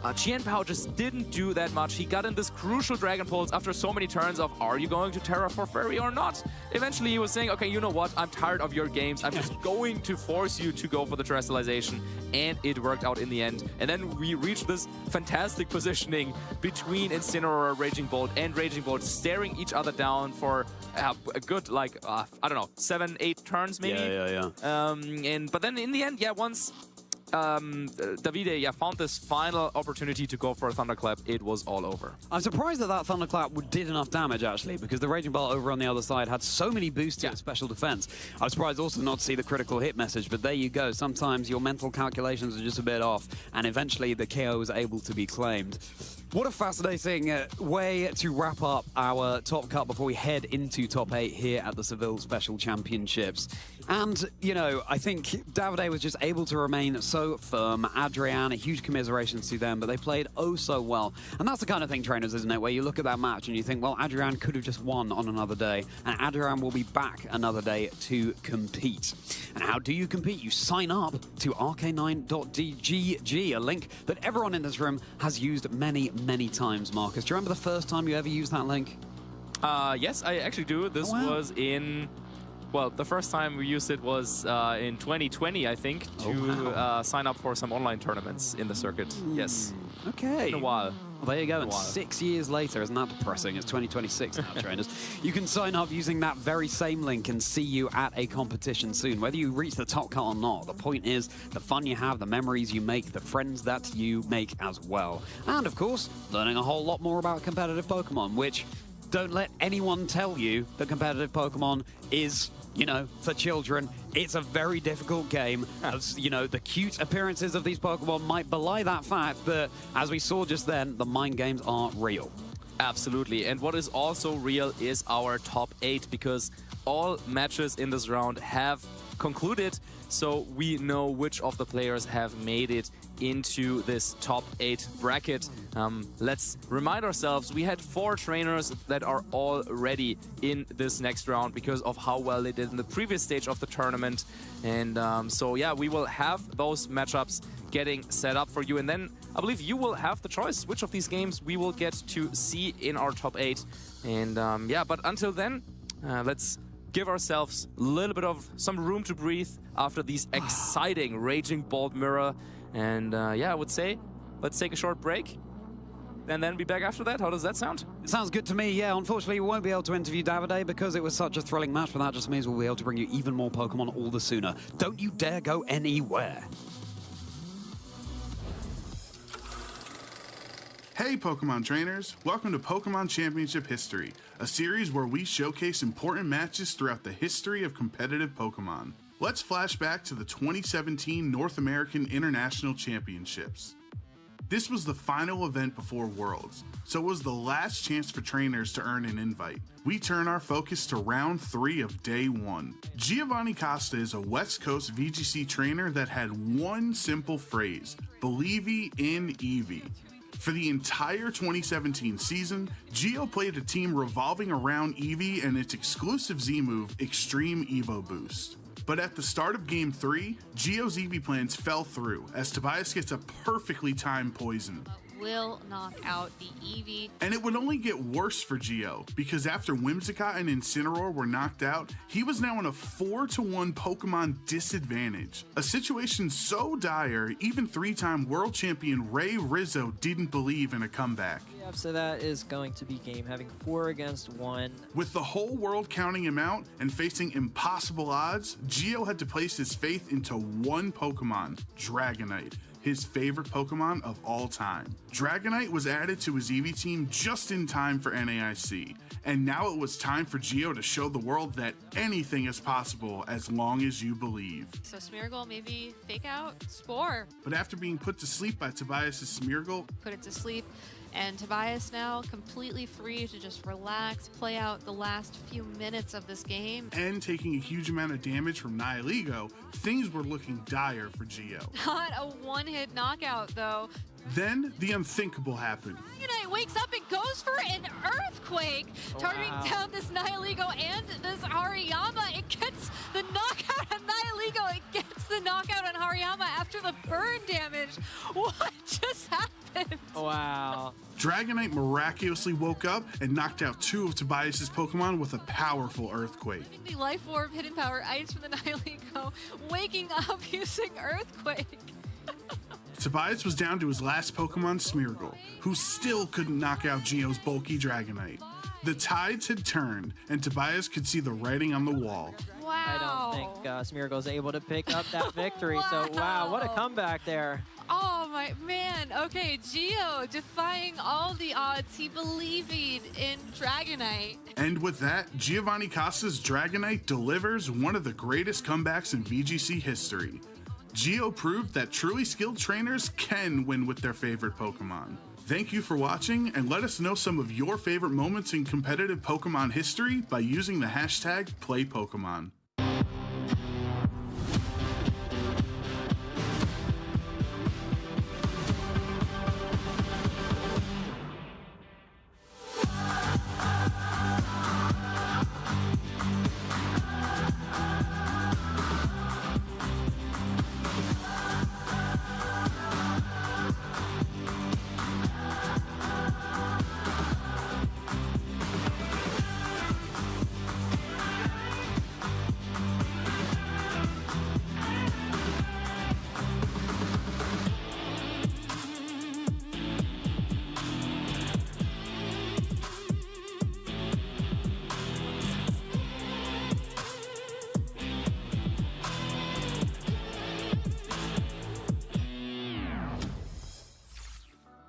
Qianpao just didn't do that much. He got in this crucial Dragon Pulse after so many turns of, are you going to Terra for Fairy or not? Eventually he was saying, okay, you know what, I'm tired of your games. I'm just going to force you to go for the Terrestrialization, and it worked out in the end. And then we reached this fantastic positioning between Incineroar, Raging Bolt, and Raging Bolt, staring each other down for a good, like, I don't know, 7-8 turns maybe? Yeah. But then in the end, yeah, once Davide found this final opportunity to go for a Thunderclap, it was all over. I'm surprised that that Thunderclap did enough damage, actually, because the Raging Bolt over on the other side had so many boosts to its special defense. I was surprised also not to see the critical hit message, but there you go. Sometimes your mental calculations are just a bit off, and eventually the KO was able to be claimed. What a fascinating way to wrap up our top cut before we head into top 8 here at the Seville Special Championships. And, you know, I think Davide was just able to remain so firm. Adrian, a huge commiserations to them, but they played oh so well. And that's the kind of thing, trainers, isn't it? Where you look at that match and you think, well, Adrian could have just won on another day. And Adrian will be back another day to compete. And how do you compete? You sign up to rk9.gg, a link that everyone in this room has used many, many times, Marcus. Do you remember the first time you ever used that link? Yes, I actually do. This was in... Well, the first time we used it was in 2020, I think, to sign up for some online tournaments in the circuit. Yes. Okay. In a while. Well, there you go. And 6 years later, isn't that depressing? It's 2026 now, trainers. You can sign up using that very same link and see you at a competition soon. Whether you reach the top cut or not, the point is the fun you have, the memories you make, the friends that you make as well. And, of course, learning a whole lot more about competitive Pokemon, which don't let anyone tell you that competitive Pokemon is, you know, for children. It's a very difficult game. As, you know, the cute appearances of these Pokemon might belie that fact, but as we saw just then, the mind games are real. Absolutely. And what is also real is our top 8, because all matches in this round have concluded, so we know which of the players have made it into this top 8 bracket. Let's remind ourselves, we had 4 trainers that are already in this next round because of how well they did in the previous stage of the tournament. And so yeah, we will have those matchups getting set up for you, and then I believe you will have the choice which of these games we will get to see in our top 8. And yeah, but until then, let's give ourselves a little bit of some room to breathe after these exciting Raging Bolt Mirror. And yeah, I would say let's take a short break and then be back after that. How does that sound? It sounds good to me, yeah. Unfortunately, we won't be able to interview Davide because it was such a thrilling match, but that just means we'll be able to bring you even more Pokemon all the sooner. Don't you dare go anywhere. Hey Pokemon trainers, welcome to Pokemon Championship History, a series where we showcase important matches throughout the history of competitive Pokemon. Let's flash back to the 2017 North American International Championships. This was the final event before Worlds, so it was the last chance for trainers to earn an invite. We turn our focus to round 3 of day 1. Giovanni Costa is a West Coast VGC trainer that had one simple phrase, "Believe in Eevee." For the entire 2017 season, Gio played a team revolving around Eevee and its exclusive Z move, Extreme Evo Boost. But at the start of Game 3, Gio's Eevee plans fell through as Tobias gets a perfectly timed poison. Will knock out the Eevee. And it would only get worse for Gio, because after Whimsicott and Incineroar were knocked out, he was now in a 4-1 Pokemon disadvantage. A situation so dire, even 3-time world champion Ray Rizzo didn't believe in a comeback. Yep, so that is going to be game having 4 against 1. With the whole world counting him out and facing impossible odds, Gio had to place his faith into one Pokemon, Dragonite, his favorite Pokemon of all time. Dragonite was added to his Eevee team just in time for NAIC, and now it was time for Gio to show the world that anything is possible as long as you believe. So Smeargle maybe fake out Spore. But after being put to sleep by Tobias' Smeargle, Put it to sleep. And Tobias now completely free to just relax, play out the last few minutes of this game. and taking a huge amount of damage from Nihilego, things were looking dire for Gio. Not a one-hit knockout, though. Then the unthinkable happened. Dragonite wakes up and goes for an Earthquake, targeting down this Nihilego and this Hariyama. It gets the knockout on Nihilego. It gets the knockout on Hariyama after the burn damage. What just happened? Wow. Dragonite miraculously woke up and knocked out 2 of Tobias' Pokemon with a powerful Earthquake. The Life Orb Hidden Power Ice from the Nihilego, waking up using Earthquake. Tobias was down to his last Pokemon, Smeargle, who still couldn't knock out Gio's bulky Dragonite. The tides had turned, and Tobias could see the writing on the wall. Wow. I don't think Smeargle's able to pick up that victory. So, wow, what a comeback there. Oh my man. Okay, Gio defying all the odds. He believed in Dragonite. And with that, Giovanni Costa's Dragonite delivers one of the greatest comebacks in VGC history. Gio proved that truly skilled trainers can win with their favorite Pokemon. Thank you for watching, and let us know some of your favorite moments in competitive Pokemon history by using the hashtag #PlayPokemon.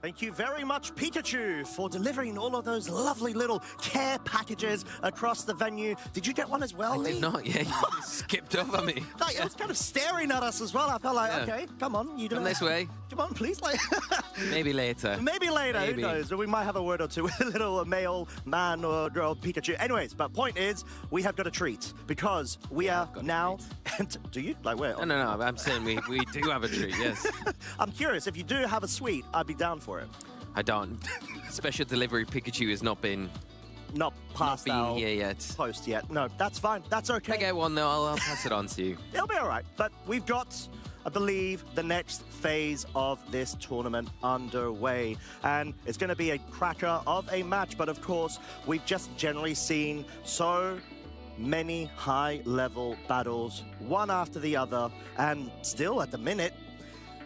Thank you very much, Pikachu, for delivering all of those lovely little care packages across the venue. Did you get one as well, I Lee? did not, yeah. You skipped over me. Like, it was kind of staring at us as well. I felt like, okay, come on. You Come this way. Come on, please. Like, Maybe later. Maybe later, Maybe. who knows? We might have a word or two with a little male man or girl Pikachu. Anyways, but point is, we have got a treat because we are now... do you? Like where? No, I'm saying we do have a treat, yes. I'm curious, if you do have a sweet, I'd be down for it. I don't. Special delivery Pikachu has not been... Not passed out here yet. Post yet. No, that's fine. That's okay. If I get one, though, I'll pass it on to you. It'll be all right. But we've got, I believe, the next phase of this tournament underway. And it's going to be a cracker of a match. But, of course, we've just generally seen so many high-level battles, one after the other. And still, at the minute,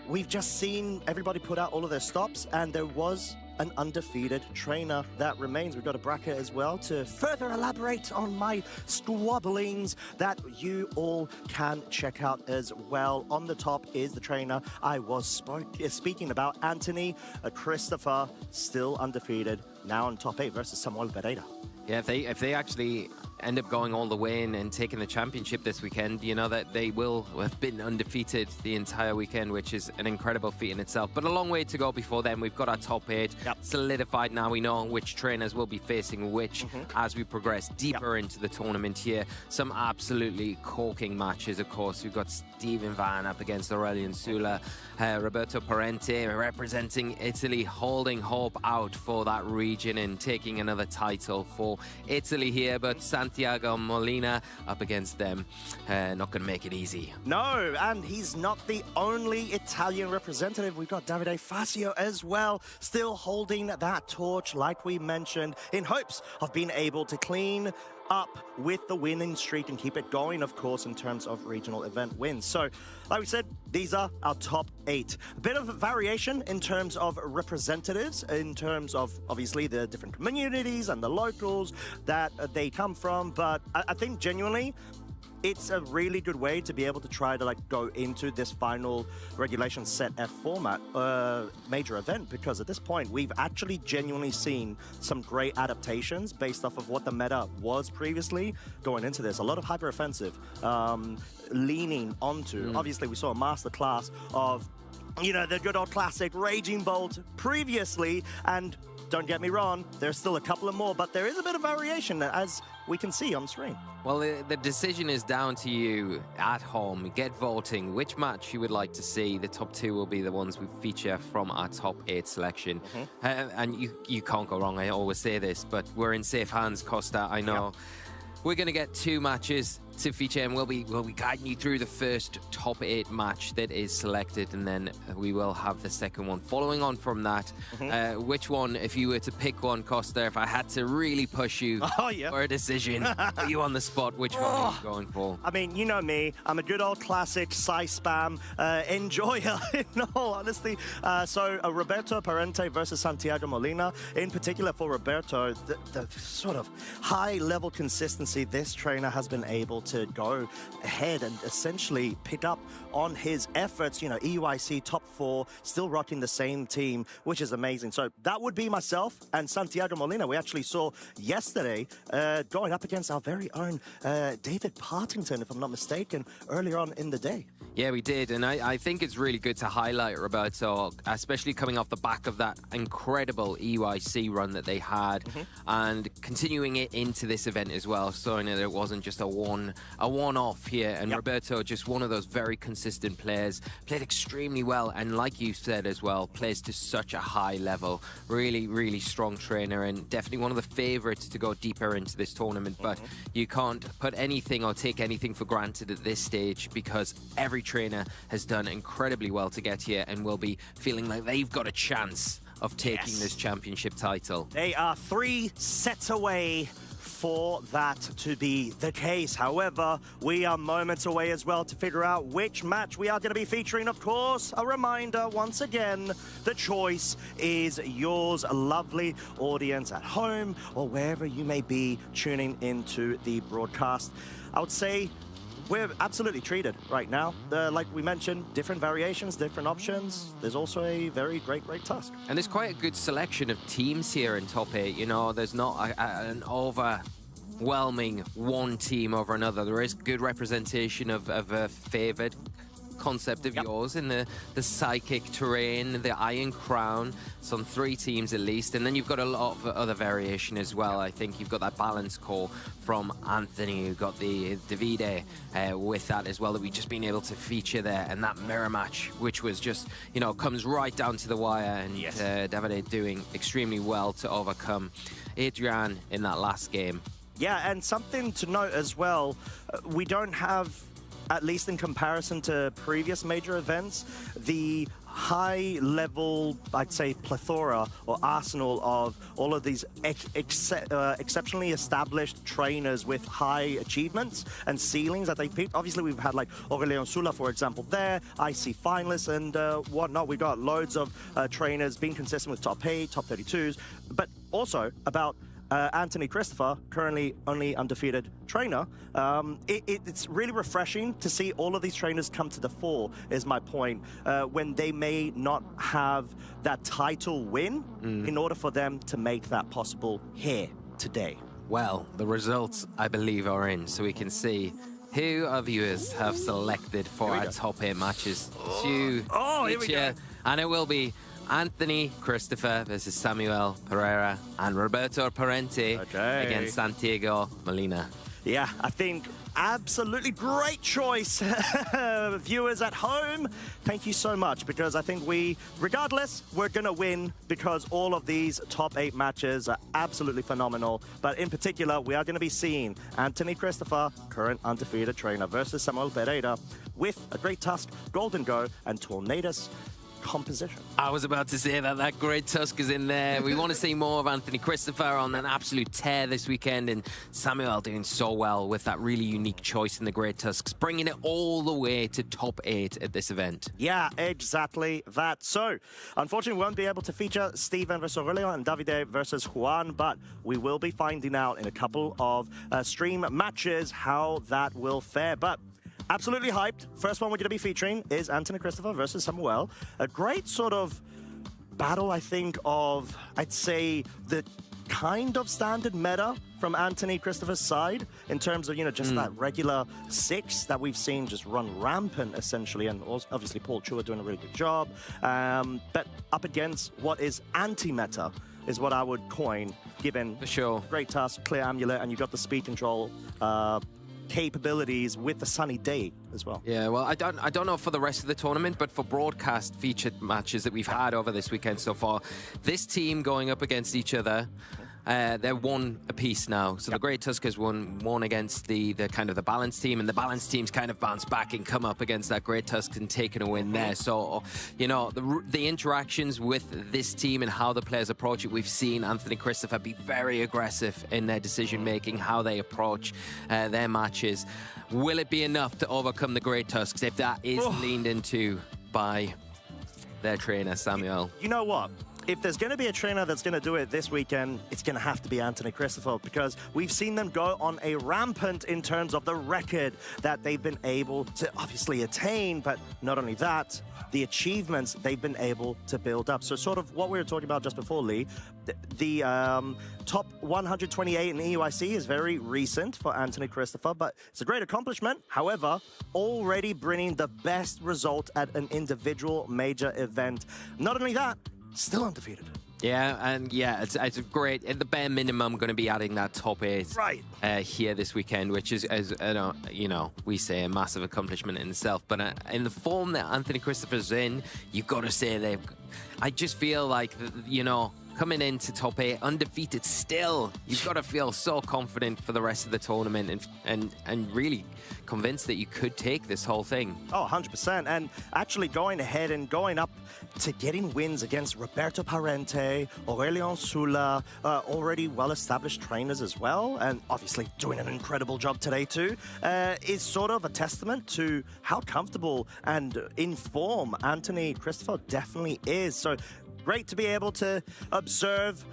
we've just seen everybody put out all of their stops. And there was an undefeated trainer that remains. We've got a bracket as well to further elaborate on my squabblings that you all can check out as well. On the top is the trainer I was speaking about, Anthony Christopher, still undefeated, now on top 8 versus Samuel Pereira. Yeah, if they actually end up going all the way in and taking the championship this weekend, you know that they will have been undefeated the entire weekend, which is an incredible feat in itself. But a long way to go before then. We've got our top 8 solidified now. We know which trainers will be facing which as we progress deeper into the tournament here. Some absolutely corking matches, of course. We've got Steven Van up against Aurelian Sula, Roberto Parente representing Italy, holding hope out for that region and taking another title for Italy here. But Santiago Molina up against them, not going to make it easy. No, and he's not the only Italian representative. We've got Davide Fazio as well, still holding that torch, like we mentioned, in hopes of being able to clean up with the winning streak and keep it going, of course, in terms of regional event wins. So, like we said, these are our top 8. A bit of variation in terms of representatives, in terms of, obviously, the different communities and the locals that they come from. But I think, genuinely, it's a really good way to be able to try to go into this final regulation set F format major event, because at this point we've actually genuinely seen some great adaptations based off of what the meta was previously going into this. A lot of hyper offensive leaning onto. Obviously we saw a masterclass of, you know, the good old classic Raging Bolt previously, and don't get me wrong, there's still a couple of more, but there is a bit of variation as we can see on screen. Well, the decision is down to you at home. Get voting which match you would like to see. The top 2 will be the ones we feature from our top 8 selection. And you can't go wrong. I always say this, but we're in safe hands, Costa. I know. We're going to get 2 matches to feature, and we'll be guiding you through the first top 8 match that is selected, and then we will have the second one. Following on from that, which one, if you were to pick one, Costa, if I had to really push you for a decision, put you on the spot, which one are you going for? I mean, you know me, I'm a good old classic spam enjoyer, in all honesty. So Roberto Parente versus Santiago Molina, in particular for Roberto, the sort of high-level consistency this trainer has been able to go ahead and essentially pick up on his efforts. You know, EUIC top 4, still rocking the same team, which is amazing. So that would be myself and Santiago Molina. We actually saw yesterday going up against our very own David Partington, if I'm not mistaken, earlier on in the day. Yeah, we did, and I think it's really good to highlight Roberto, especially coming off the back of that incredible EUIC run that they had, and continuing it into this event as well, showing that it wasn't just a one-off here, and Roberto, just one of those very consistent players, played extremely well, and like you said as well, plays to such a high level. Really, really strong trainer, and definitely one of the favorites to go deeper into this tournament, but you can't put anything or take anything for granted at this stage, because every trainer has done incredibly well to get here and will be feeling like they've got a chance of taking this championship title. They are 3 sets away for that to be the case. However, we are moments away as well to figure out which match we are going to be featuring. Of course, a reminder once again, the choice is yours, a lovely audience at home or wherever you may be tuning into the broadcast. I would say we're absolutely treated right now. Like we mentioned, different variations, different options. There's also a very great task. And there's quite a good selection of teams here in top 8. You know, there's not an overwhelming one team over another. There is good representation of a favored concept of yours in the psychic terrain, the Iron Crown, some 3 teams at least, and then you've got a lot of other variation as well. I think you've got that balance core from Anthony, you've got the Davide with that as well, that we've just been able to feature there, and that mirror match, which was just, you know, comes right down to the wire, and Davide doing extremely well to overcome Adrian in that last game. Yeah, and something to note as well, we don't have, at least in comparison to previous major events, the high-level, I'd say, plethora or arsenal of all of these exceptionally established trainers with high achievements and ceilings that they picked. Obviously, we've had like Aurelian Sula, for example, there, IC finalists and whatnot. We've got loads of trainers being consistent with top 8, top 32s, but also about Anthony Christopher, currently only undefeated trainer. It's really refreshing to see all of these trainers come to the fore, is my point, when they may not have that title win in order for them to make that possible here today. Well, the results, I believe, are in, so we can see who our viewers have selected for our top 8 matches to here we go. And it will be Anthony Christopher versus Samuel Pereira and Roberto Parente against Santiago Molina. Yeah, I think absolutely great choice. Viewers at home, thank you so much, because I think regardless, we're going to win because all of these top 8 matches are absolutely phenomenal. But in particular, we are going to be seeing Anthony Christopher, current undefeated trainer, versus Samuel Pereira with a Great Tusk, Golden Go, and Tornadus composition. I was about to say that Great Tusk is in there. We want to see more of Anthony Christopher on an absolute tear this weekend, and Samuel doing so well with that really unique choice in the Great Tusks, bringing it all the way to top 8 at this event. Yeah, exactly that. So, unfortunately, we won't be able to feature Steven versus Aurelio and Davide versus Juan, but we will be finding out in a couple of stream matches how that will fare. But absolutely hyped. First one we're going to be featuring is Anthony Christopher versus Samuel. A great sort of battle, I think, of, I'd say, the kind of standard meta from Anthony Christopher's side in terms of, just that regular 6 that we've seen just run rampant, essentially, and also, obviously Paul Chua doing a really good job. But up against what is anti-meta is what I would coin, given for sure Great Tusk, Clear Amulet, and you got the speed control capabilities with the sunny day as well. Yeah, well, I don't know for the rest of the tournament, but for broadcast featured matches that we've had over this weekend so far, this team going up against each other, they're 1 apiece now. So the Great Tuskers won against the kind of the balanced team, and the balanced teams kind of bounce back and come up against that Great Tusk and taking a win there. So, the interactions with this team and how the players approach it, we've seen Anthony Christopher be very aggressive in their decision making, how they approach their matches. Will it be enough to overcome the Great Tusks if that is leaned into by their trainer, Samuel? You know what? If there's going to be a trainer that's going to do it this weekend, it's going to have to be Anthony Christopher, because we've seen them go on a rampant in terms of the record that they've been able to obviously attain, but not only that, the achievements they've been able to build up. So sort of what we were talking about just before, Lee, the top 128 in EUIC is very recent for Anthony Christopher, but it's a great accomplishment. However, already bringing the best result at an individual major event. Not only that, still undefeated. Yeah, and it's a great, at the bare minimum, going to be adding that top 8 here this weekend, which is, as we say, a massive accomplishment in itself. But in the form that Anthony Christopher's in, you've got to say I just feel like, coming into top 8, undefeated still, you've got to feel so confident for the rest of the tournament and really convinced that you could take this whole thing. Oh, 100%. And actually going ahead and going up to getting wins against Roberto Parente, Aurelio Sula, already well-established trainers as well, and obviously doing an incredible job today too, is sort of a testament to how comfortable and in form Anthony Christopher definitely is. So great to be able to observe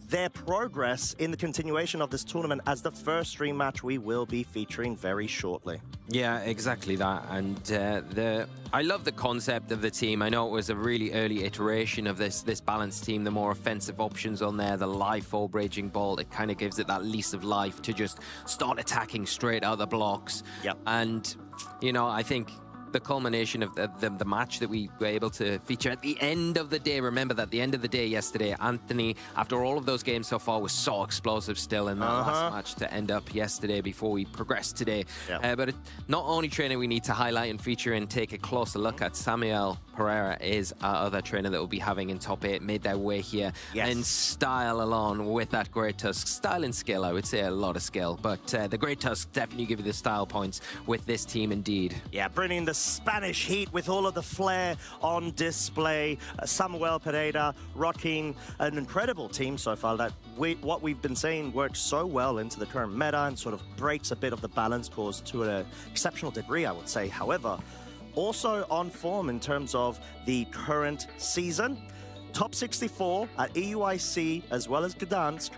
their progress in the continuation of this tournament as the first stream match we will be featuring very shortly. Yeah, exactly that. And I love the concept of the team. I know it was a really early iteration of this balanced team, the more offensive options on there, the life orb Raging Bolt, it kind of gives it that lease of life to just start attacking straight out the blocks. Yep. And, I think the culmination of the match that we were able to feature at the end of the day. Remember that the end of the day yesterday, Anthony, after all of those games so far, was so explosive still in that last match to end up yesterday before we progressed today. Yep. But not only trainer we need to highlight and feature and take a closer look at, Samuel Pereira is our other trainer that we'll be having in top 8, made their way here in style along with that Great Tusk. Style and skill, I would say a lot of skill, but the Great Tusk definitely give you the style points with this team indeed. Yeah, bringing the Spanish heat with all of the flair on display. Samuel Pereira rocking an incredible team so far that what we've been saying works so well into the current meta and sort of breaks a bit of the balance course to an exceptional degree, I would say. However, also on form in terms of the current season. Top 64 at EUIC as well as Gdansk,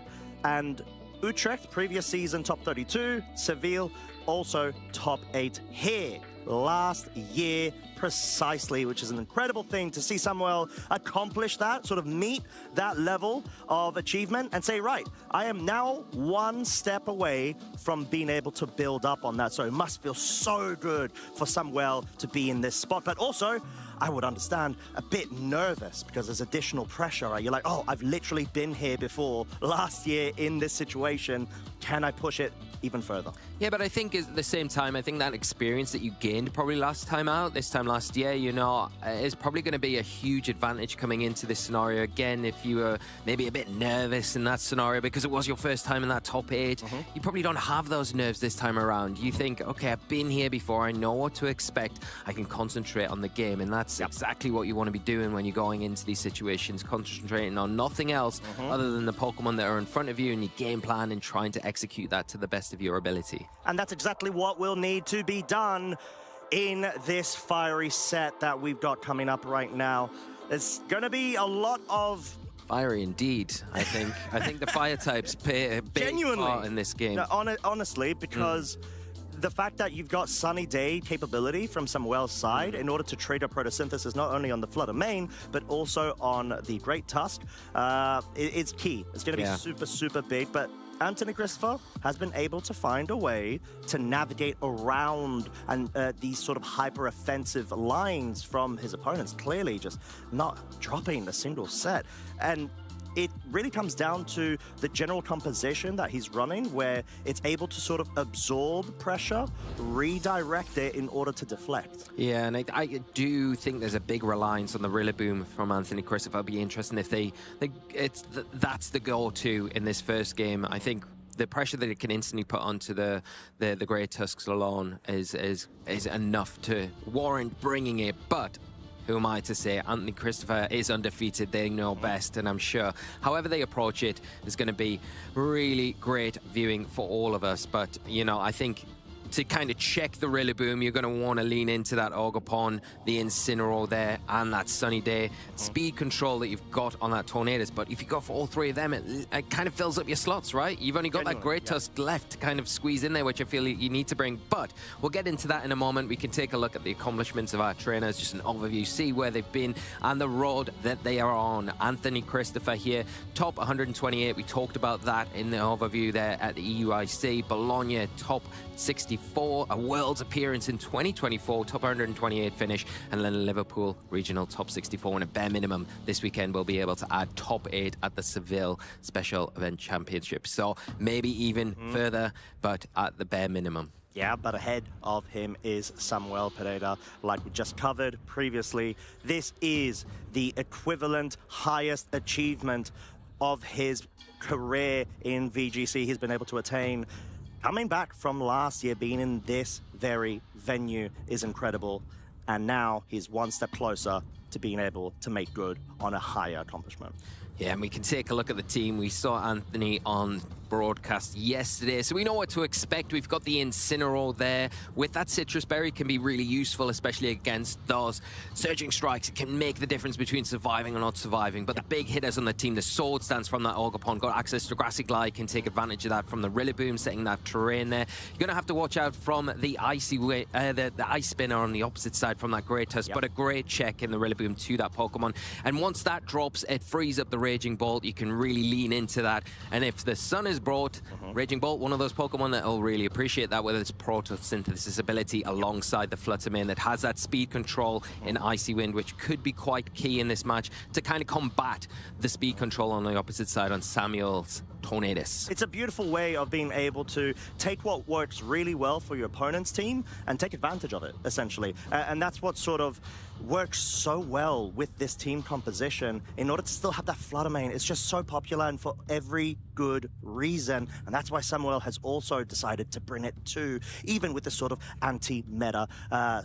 and Utrecht, previous season top 32, Seville, also top 8 here last year precisely, which is an incredible thing to see Samuel accomplish that, sort of meet that level of achievement and say, right, I am now one step away from being able to build up on that. So it must feel so good for Samuel to be in this spot. But also, I would understand, a bit nervous because there's additional pressure, right? You're like, oh, I've literally been here before last year in this situation. Can I push it even further? Yeah, but I think at the same time, I think that experience that you gained probably last time out, this time last year, you know, is probably going to be a huge advantage coming into this scenario. Again, if you were maybe a bit nervous in that scenario because it was your first time in that top 8, you probably don't have those nerves this time around. You think, okay, I've been here before, I know what to expect, I can concentrate on the game, and that's exactly what you want to be doing when you're going into these situations, concentrating on nothing else other than the Pokemon that are in front of you and your game plan and trying to execute that to the best of your ability. And that's exactly what will need to be done in this fiery set that we've got coming up right now. There's going to be a lot of... Fiery indeed, I think. I think the fire types play a big part in this game. No, honestly, because the fact that you've got Sunny Day capability from Samuel's side in order to trigger photosynthesis not only on the Flutter main, but also on the Great Tusk, it's key. It's going to be super, super big, but Anthony Christopher has been able to find a way to navigate around and these sort of hyper-offensive lines from his opponents, clearly just not dropping a single set. And it really comes down to the general composition that he's running, where it's able to sort of absorb pressure, redirect it in order to deflect. Yeah, and I do think there's a big reliance on the Rillaboom from Anthony Christopher. It'll be interesting if that's the go-to in this first game. I think the pressure that it can instantly put onto the Great Tusks alone is enough to warrant bringing it, but who am I to say? Anthony Christopher is undefeated. They know best, and I'm sure however they approach it is going to be really great viewing for all of us. But, you know, I think to kind of check the Rillaboom, you're going to want to lean into that Ogerpon, the Incineroar there, and that Sunny Day. Speed control that you've got on that Tornadus, but if you go for all three of them, it kind of fills up your slots, right? You've only got that Great Tusk left to kind of squeeze in there, which I feel you need to bring, but we'll get into that in a moment. We can take a look at the accomplishments of our trainers, just an overview, see where they've been and the road that they are on. Anthony Christopher here, top 128. We talked about that in the overview there at the EUIC. Bologna, top 64, a Worlds appearance in 2024, top 128 finish, and then Liverpool regional top 64, and a bare minimum this weekend we'll be able to add top 8 at the Seville Special Event Championship. So maybe even further, but at the bare minimum. Yeah, but ahead of him is Samuel Pereira, like we just covered previously. This is the equivalent highest achievement of his career in VGC he's been able to attain. Coming back from last year, being in this very venue is incredible. And now he's one step closer to being able to make good on a higher accomplishment. Yeah, and we can take a look at the team. We saw Anthony on broadcast yesterday, so we know what to expect. We've got the Incineroar there. With that Citrus Berry, can be really useful, especially against those Surging Strikes. It can make the difference between surviving or not surviving. But the big hitters on the team, the Sword Stance from that Ogerpon, got access to Grassy Glide, can take advantage of that from the Rillaboom, setting that terrain there. You're going to have to watch out from the the Ice Spinner on the opposite side from that Great Tusk, but a great check in the Rillaboom to that Pokemon. And once that drops, it frees up the Raging Bolt. You can really lean into that. And if the sun is brought, Raging Bolt, one of those Pokemon that will really appreciate that with its photosynthesis ability alongside the Flutter Mane that has that speed control in Icy Wind, which could be quite key in this match to kind of combat the speed control on the opposite side on Samuel's Tornadus. It's a beautiful way of being able to take what works really well for your opponent's team and take advantage of it, essentially. And that's what sort of works so well with this team composition in order to still have that Flutter Mane. It's just so popular and for every good reason. And that's why Samuel has also decided to bring it too, even with this sort of anti-meta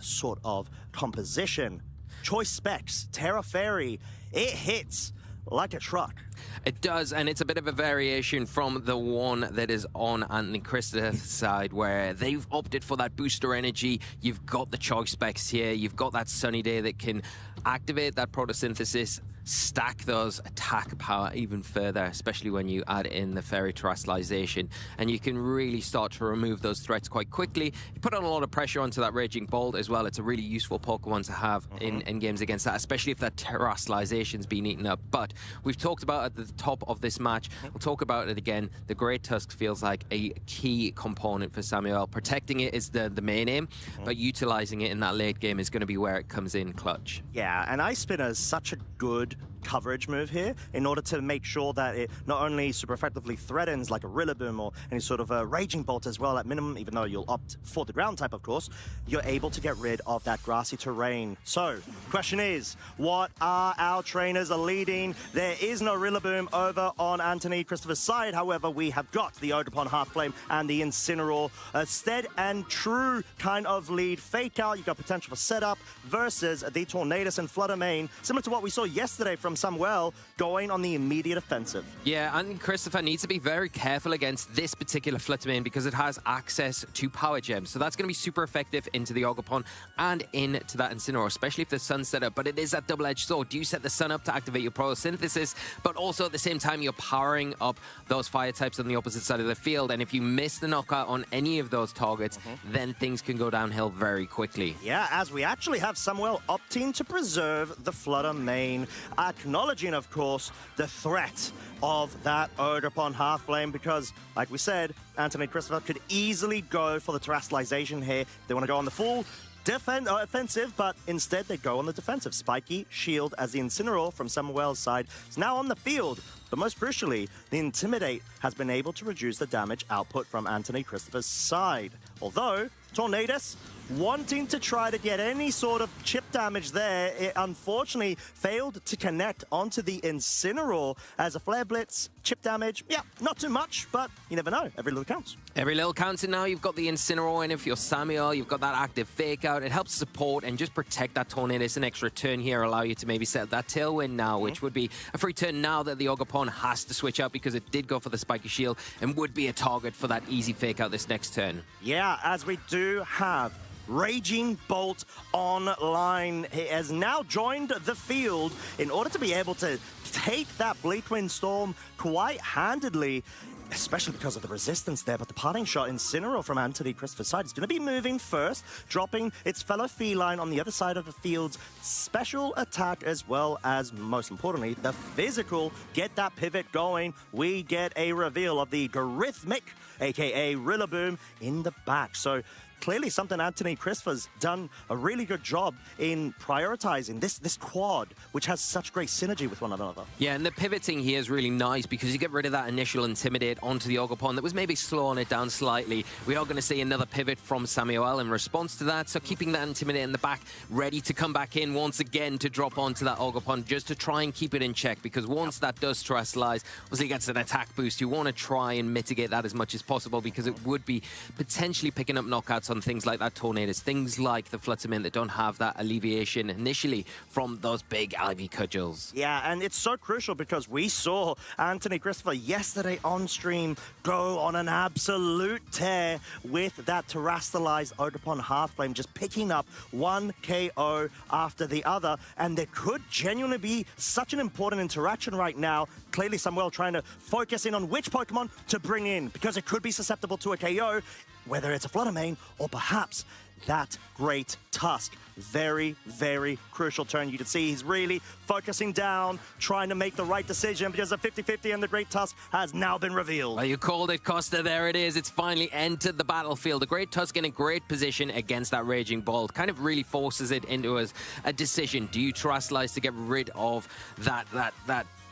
sort of composition. Choice specs, Terra Fairy, it hits like a truck. It does, and it's a bit of a variation from the one that is on Anthony Christopher's side, where they've opted for that booster energy. You've got the choice specs here. You've got that Sunny Day that can activate that photosynthesis, stack those attack power even further, especially when you add in the Fairy Terrestrialization, and you can really start to remove those threats quite quickly. You put on a lot of pressure onto that Raging Bolt as well. It's a really useful Pokemon to have in games against that, especially if that Terrestrialization's been eaten up. But we've talked about at the top of this match, we'll talk about it again, the Great Tusk feels like a key component for Samuel. Protecting it is the main aim, but utilizing it in that late game is going to be where it comes in clutch. Yeah, and Ice Spinner is such a good coverage move here in order to make sure that it not only super effectively threatens like a Rillaboom or any sort of a Raging Bolt as well at minimum, even though you'll opt for the ground type, of course, you're able to get rid of that grassy terrain. So, question is, what are our trainers leading? There is no Rillaboom over on Anthony Christopher's side. However, we have got the Ogerpon Half Flame and the Incineroar. A stead and true kind of lead. Fake Out, you've got potential for setup versus the Tornadus and Flutter Mane, similar to what we saw yesterday from Samuel, going on the immediate offensive. Yeah, and Christopher needs to be very careful against this particular Flutter Mane because it has access to Power Gems. So that's going to be super effective into the Ogerpon and into that Incineroar, especially if the sun's set up. But it is that double-edged sword. Do you set the sun up to activate your photosynthesis, but also at the same time you're powering up those fire types on the opposite side of the field. And if you miss the knockout on any of those targets, then things can go downhill very quickly. Yeah, as we actually have Samuel opting to preserve the Flutter Mane, acknowledging, of course, the threat of that Ogerpon Half Flame, because, like we said, Anthony Christopher could easily go for the Terrestrialization here. They want to go on the full offensive, but instead they go on the defensive. Spiky Shield as the Incineroar from Samuel's side is now on the field. But most crucially, the Intimidate has been able to reduce the damage output from Anthony Christopher's side. Although, Tornadus, wanting to try to get any sort of chip damage there, it unfortunately failed to connect onto the Incineroar as a Flare Blitz. Chip damage, yeah, not too much, but you never know. Every little counts. Every little counts, and now you've got the Incineroar, and if you're Samuel, you've got that active Fake Out. It helps support and just protect that Tornadus. An extra turn here, allow you to maybe set that Tailwind now, which would be a free turn now that the Ogerpon has to switch out because it did go for the Spiky Shield and would be a target for that easy Fake Out this next turn. Yeah, as we do have Raging Bolt online. He has now joined the field in order to be able to take that Bleakwind Storm quite handedly, especially because of the resistance there. But the parting shot, Incineroar from Anthony Christopher's side, is going to be moving first, dropping its fellow feline on the other side of the field's special attack, as well as, most importantly, the physical. Get that pivot going. We get a reveal of the Garithmic, aka Rillaboom, in the back. So clearly something Anthony Christopher's done a really good job in prioritizing this quad, which has such great synergy with one another. Yeah, and the pivoting here is really nice because you get rid of that initial Intimidate onto the Ogerpon that was maybe slowing it down slightly. We are going to see another pivot from Samuel in response to that, so keeping that Intimidate in the back, ready to come back in once again to drop onto that Ogerpon just to try and keep it in check, because once that does Terrestrialize, once it gets an attack boost, you want to try and mitigate that as much as possible because it would be potentially picking up knockouts on things like that Tornadus, things like the Flutter Mane that don't have that alleviation initially from those big Ivy Cudgels. Yeah, and it's so crucial because we saw Anthony Christopher yesterday on stream go on an absolute tear with that Terrestrialized Ogerpon Half Flame, just picking up one KO after the other, and there could genuinely be such an important interaction right now. Clearly Samuel trying to focus in on which Pokemon to bring in, because it could be susceptible to a KO, whether it's a Flutter Mane or perhaps that Great Tusk. Very, very crucial turn. You can see he's really focusing down, trying to make the right decision, because the 50-50 and the Great Tusk has now been revealed. Well, you called it, Costa. There it is. It's finally entered the battlefield. The Great Tusk in a great position against that Raging Bolt. Kind of really forces it into a decision. Do you Terrestrialize to get rid of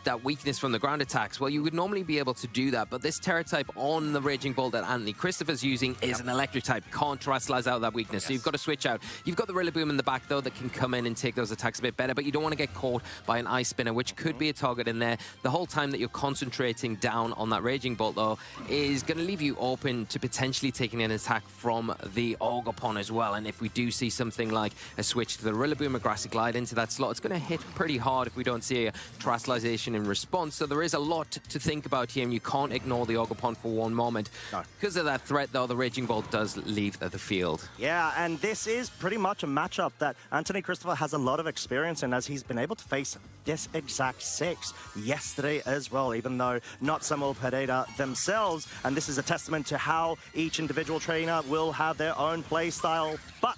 that weakness from the ground attacks? Well, you would normally be able to do that, but this Terra type on the Raging Bolt that Anthony Christopher's using is an electric type. Can't Terrestrialize out that weakness, so you've got to switch out. You've got the Rillaboom in the back, though, that can come in and take those attacks a bit better, but you don't want to get caught by an Ice Spinner, which could be a target in there. The whole time that you're concentrating down on that Raging Bolt, though, is going to leave you open to potentially taking an attack from the Ogerpon as well. And if we do see something like a switch to the Rillaboom, a Grassy Glide into that slot, it's going to hit pretty hard if we don't see a Terrestrialization in response. So there is a lot to think about here, and you can't ignore the Ogerpon for one moment. No. Because of that threat, though, the Raging Bolt does leave the field. Yeah, and this is pretty much a matchup that Anthony Christopher has a lot of experience in, as he's been able to face this exact 6 yesterday as well, even though not Samuel Pereira themselves. And this is a testament to how each individual trainer will have their own play style. But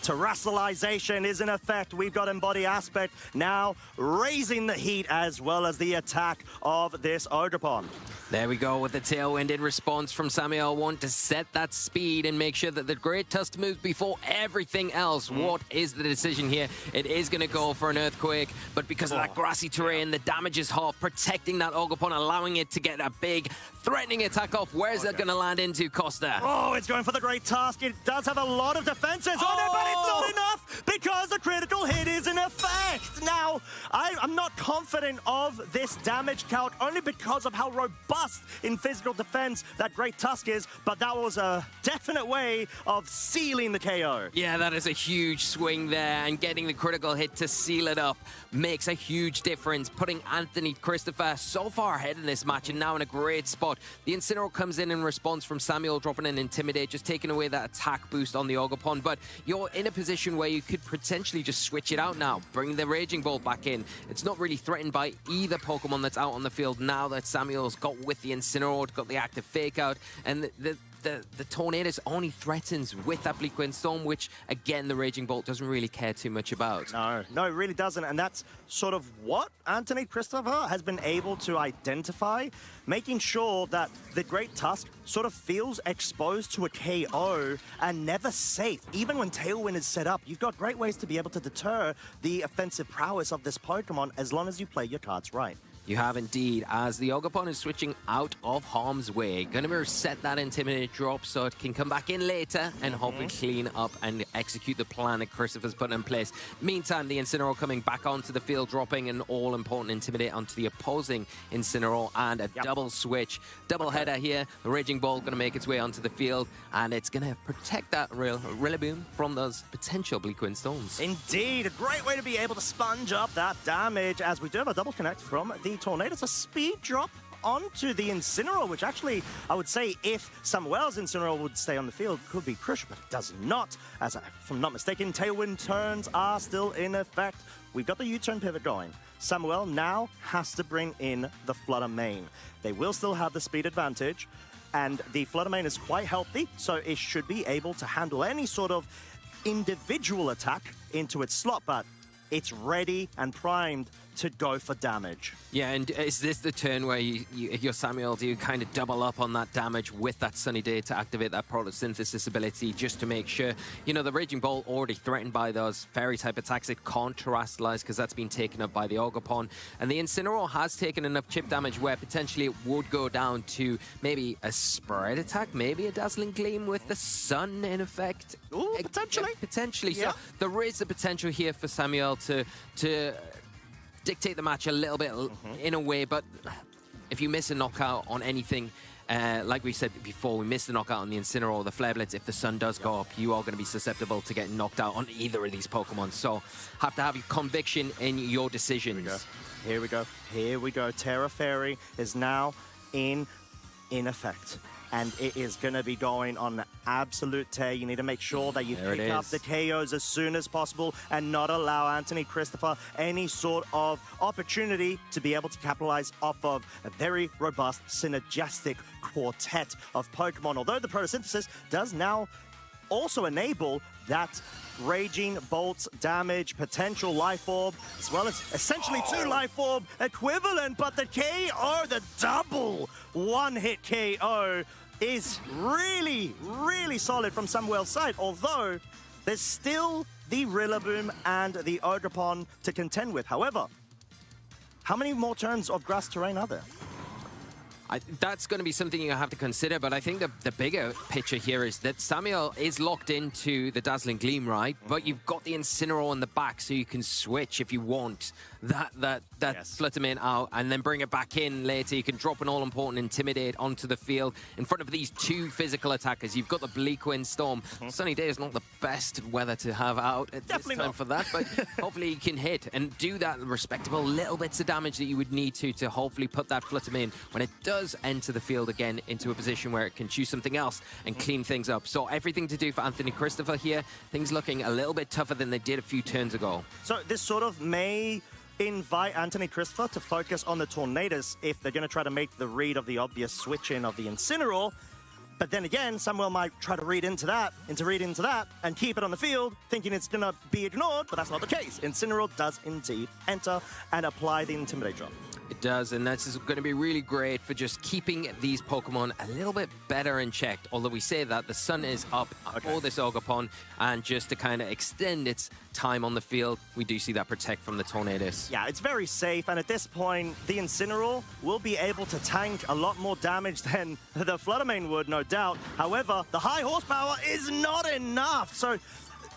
terrestrialization is in effect. We've got Embody Aspect now raising the heat as well as the attack of this Ogerpon. There we go with the Tailwind in response from Samuel. Want to set that speed and make sure that the Great Tusk moves before everything else. What is the decision here? It is going to go for an Earthquake, but because of that grassy terrain, the damage is half, protecting that Ogerpon, allowing it to get a big threatening attack off. Where's that going to land into, Costa? Oh, it's going for the Great Tusk. It does have a lot of defenses on it, but it's not enough because the critical hit is in effect. Now, I'm not confident of this damage count only because of how robust in physical defense that Great Tusk is, but that was a definite way of sealing the KO. Yeah, that is a huge swing there, and getting the critical hit to seal it up makes a huge difference, putting Anthony Christopher so far ahead in this match and now in a great spot. The Incineroar comes in response from Samuel, dropping an Intimidate, just taking away that attack boost on the Ogerpon, but you're in a position where you could potentially just switch it out now, bring the Raging Bolt back in. It's not really threatened by either Pokemon that's out on the field now that Samuel's got with the Incineroar, got the active Fake Out, and the Tornadus only threatens with that Bleak Wind Storm, which, again, the Raging Bolt doesn't really care too much about. No, it really doesn't, and that's sort of what Anthony Christopher has been able to identify, making sure that the Great Tusk sort of feels exposed to a KO and never safe. Even when Tailwind is set up, you've got great ways to be able to deter the offensive prowess of this Pokemon as long as you play your cards right. You have indeed, as the Ogerpon is switching out of harm's way. Going to reset that Intimidate drop so it can come back in later and hopefully clean up and execute the plan that Christopher's put in place. Meantime, the Incineroar coming back onto the field, dropping an all-important Intimidate onto the opposing Incineroar, and a double switch. Double header here. The Raging Bolt going to make its way onto the field, and it's going to protect that Rillaboom from those potential Bleak Wind Storms. Indeed, a great way to be able to sponge up that damage, as we do have a double connect from the Tornadus, a speed drop onto the Incineroar, which actually, I would say, if Samuel's Incineroar would stay on the field, could be crucial, but it does not. As if I'm not mistaken, Tailwind turns are still in effect. We've got the U-turn pivot going. Samuel now has to bring in the Flutter Mane. They will still have the speed advantage, and the Flutter Mane is quite healthy, so it should be able to handle any sort of individual attack into its slot, but it's ready and primed to go for damage. Yeah, and is this the turn where your Samuel, do you kind of double up on that damage with that Sunny Day to activate that photosynthesis ability, just to make sure, you know, the Raging Bolt already threatened by those fairy-type attacks, it can't terrestrialize because that's been taken up by the Ogerpon, and the Incineroar has taken enough chip damage where potentially it would go down to maybe a spread attack, maybe a Dazzling Gleam with the Sun in effect. Ooh, potentially. Potentially. Yeah. So there is the potential here for Samuel to dictate the match a little bit in a way, but if you miss a knockout on anything, like we said before, we missed the knockout on the Incineroar or the Flare Blitz. If the sun does go up, you are going to be susceptible to getting knocked out on either of these Pokemon. So have to have your conviction in your decisions. Here we go. Here we go. Terra Fairy is now in effect, and it is going to be going on an absolute tear. You need to make sure that you pick up the KOs as soon as possible and not allow Anthony Christopher any sort of opportunity to be able to capitalize off of a very robust, synergistic quartet of Pokemon. Although the photosynthesis does now also enable that Raging Bolt's damage, potential Life Orb, as well as essentially 2 Life Orb equivalent, but the KO, the double one-hit KO, is really, really solid from Samuel's side, although there's still the Rillaboom and the Ogerpon to contend with. However, how many more turns of grass terrain are there? That's going to be something you have to consider, but I think the bigger picture here is that Samuel is locked into the Dazzling Gleam, right? But you've got the Incineroar on the back, so you can switch if you want that Fluttermane out and then bring it back in later. You can drop an all-important Intimidate onto the field in front of these two physical attackers. You've got the Bleak Wind Storm. Sunny day is not the best weather to have out at this time for that, but hopefully you can hit and do that respectable little bits of damage that you would need to hopefully put that Fluttermane when it does enter the field again into a position where it can choose something else and clean things up. So everything to do for Anthony Christopher here. Things looking a little bit tougher than they did a few turns ago. So this sort of may invite Anthony Christopher to focus on the Tornadus if they're going to try to make the read of the obvious switch in of the Incineroar. But then again, Samuel might try to read into that, and keep it on the field, thinking it's going to be ignored, but that's not the case. Incineroar does indeed enter and apply the Intimidate drop. It does, and that's going to be really great for just keeping these Pokemon a little bit better in check. Although we say that, the sun is up for this Ogerpon, and just to kind of extend its time on the field, we do see that Protect from the Tornadus. Yeah, it's very safe, and at this point, the Incineroar will be able to tank a lot more damage than the Fluttermane would, no doubt. However, the high horsepower is not enough, so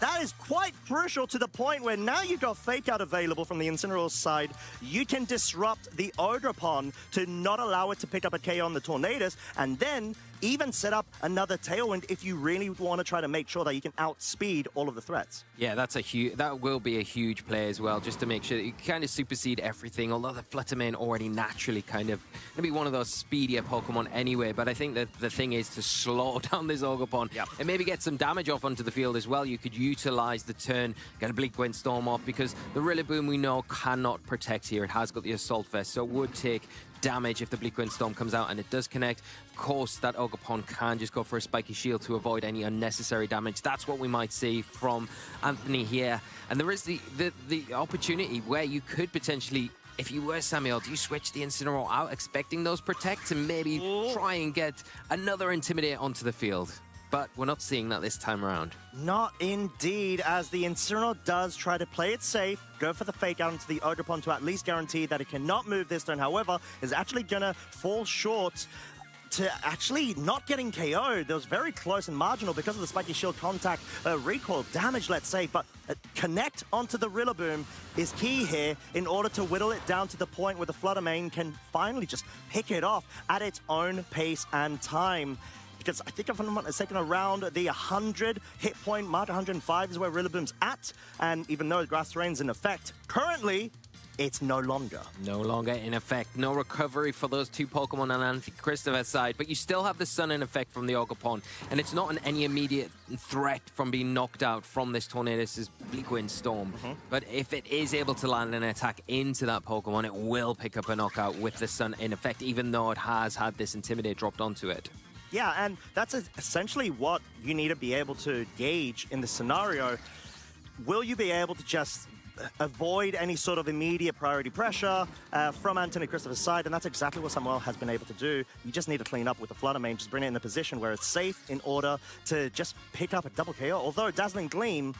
that is quite crucial to the point where now you've got Fake Out available from the Incineroar's side. You can disrupt the Ogerpon to not allow it to pick up a KO on the Tornadus, and then even set up another Tailwind if you really want to try to make sure that you can outspeed all of the threats. Yeah, that will be a huge play as well, just to make sure that you kind of supersede everything, although the Fluttermane already naturally kind of going to be one of those speedier Pokemon anyway. But I think that the thing is to slow down this Ogerpon and maybe get some damage off onto the field as well. You could utilize the turn, get a Bleak Wind Storm off, because the Rillaboom we know cannot protect here. It has got the Assault Vest, so it would take damage if the Bleak Wind Storm comes out, and it does connect. Of course, that Ogerpon can just go for a Spiky Shield to avoid any unnecessary damage. That's what we might see from Anthony here. And there is the opportunity where you could potentially, if you were Samuel, do you switch the Incineroar out, expecting those Protects, and maybe try and get another Intimidate onto the field? But we're not seeing that this time around. Not indeed, as the Incineroar does try to play it safe, go for the Fake Out into the Ogerpon to at least guarantee that it cannot move this turn. However, is actually going to fall short to actually not getting KO'd. That was very close and marginal because of the Spiky Shield contact recoil damage, let's say, but connect onto the Rillaboom is key here in order to whittle it down to the point where the Fluttermane can finally just pick it off at its own pace and time. Because I think if I'm not mistaken, around the 100 hit point mark, 105 is where Rillaboom's at. And even though Grass Terrain's in effect, currently, it's no longer. No longer in effect. No recovery for those two Pokemon on Anthony Christopher's side, but you still have the Sun in effect from the Ogerpon, and it's not any immediate threat from being knocked out from this Tornadus' Bleak Wind Storm. But if it is able to land an attack into that Pokemon, it will pick up a knockout with the Sun in effect, even though it has had this Intimidate dropped onto it. Yeah, and that's essentially what you need to be able to gauge in the scenario. Will you be able to just avoid any sort of immediate priority pressure from Anthony Christopher's side? And that's exactly what Samuel has been able to do. You just need to clean up with the Fluttermane, just bring it in a position where it's safe in order to just pick up a double KO. Although Dazzling Gleam,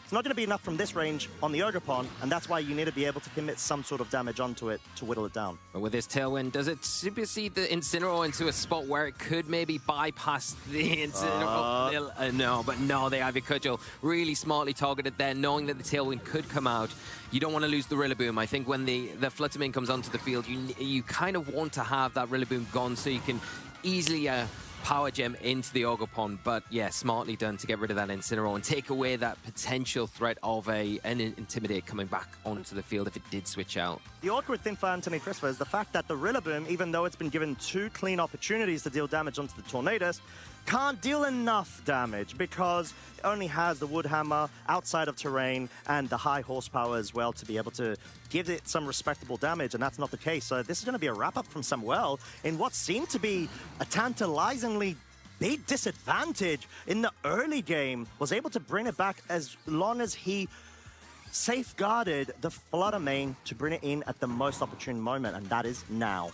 it's not going to be enough from this range on the Ogerpon, and that's why you need to be able to commit some sort of damage onto it to whittle it down. But with this Tailwind, does it supersede the Incineroar into a spot where it could maybe bypass the Incineroar? No, they have your Cudgel really smartly targeted there, knowing that the Tailwind could come out. You don't want to lose the Rillaboom. I think when the Fluttermane comes onto the field, you kind of want to have that Rillaboom gone so you can easily Power Gem into the Ogerpon, but yeah, smartly done to get rid of that Incineroar and take away that potential threat of an Intimidate coming back onto the field if it did switch out. The awkward thing for Anthony Christopher is the fact that the Rillaboom, even though it's been given 2 clean opportunities to deal damage onto the Tornadus, can't deal enough damage because it only has the Wood Hammer outside of terrain and the high horsepower as well to be able to give it some respectable damage, and that's not the case. So this is going to be a wrap-up from Samuel in what seemed to be a tantalizingly big disadvantage in the early game. Was able to bring it back as long as he safeguarded the Fluttermane to bring it in at the most opportune moment, and that is now.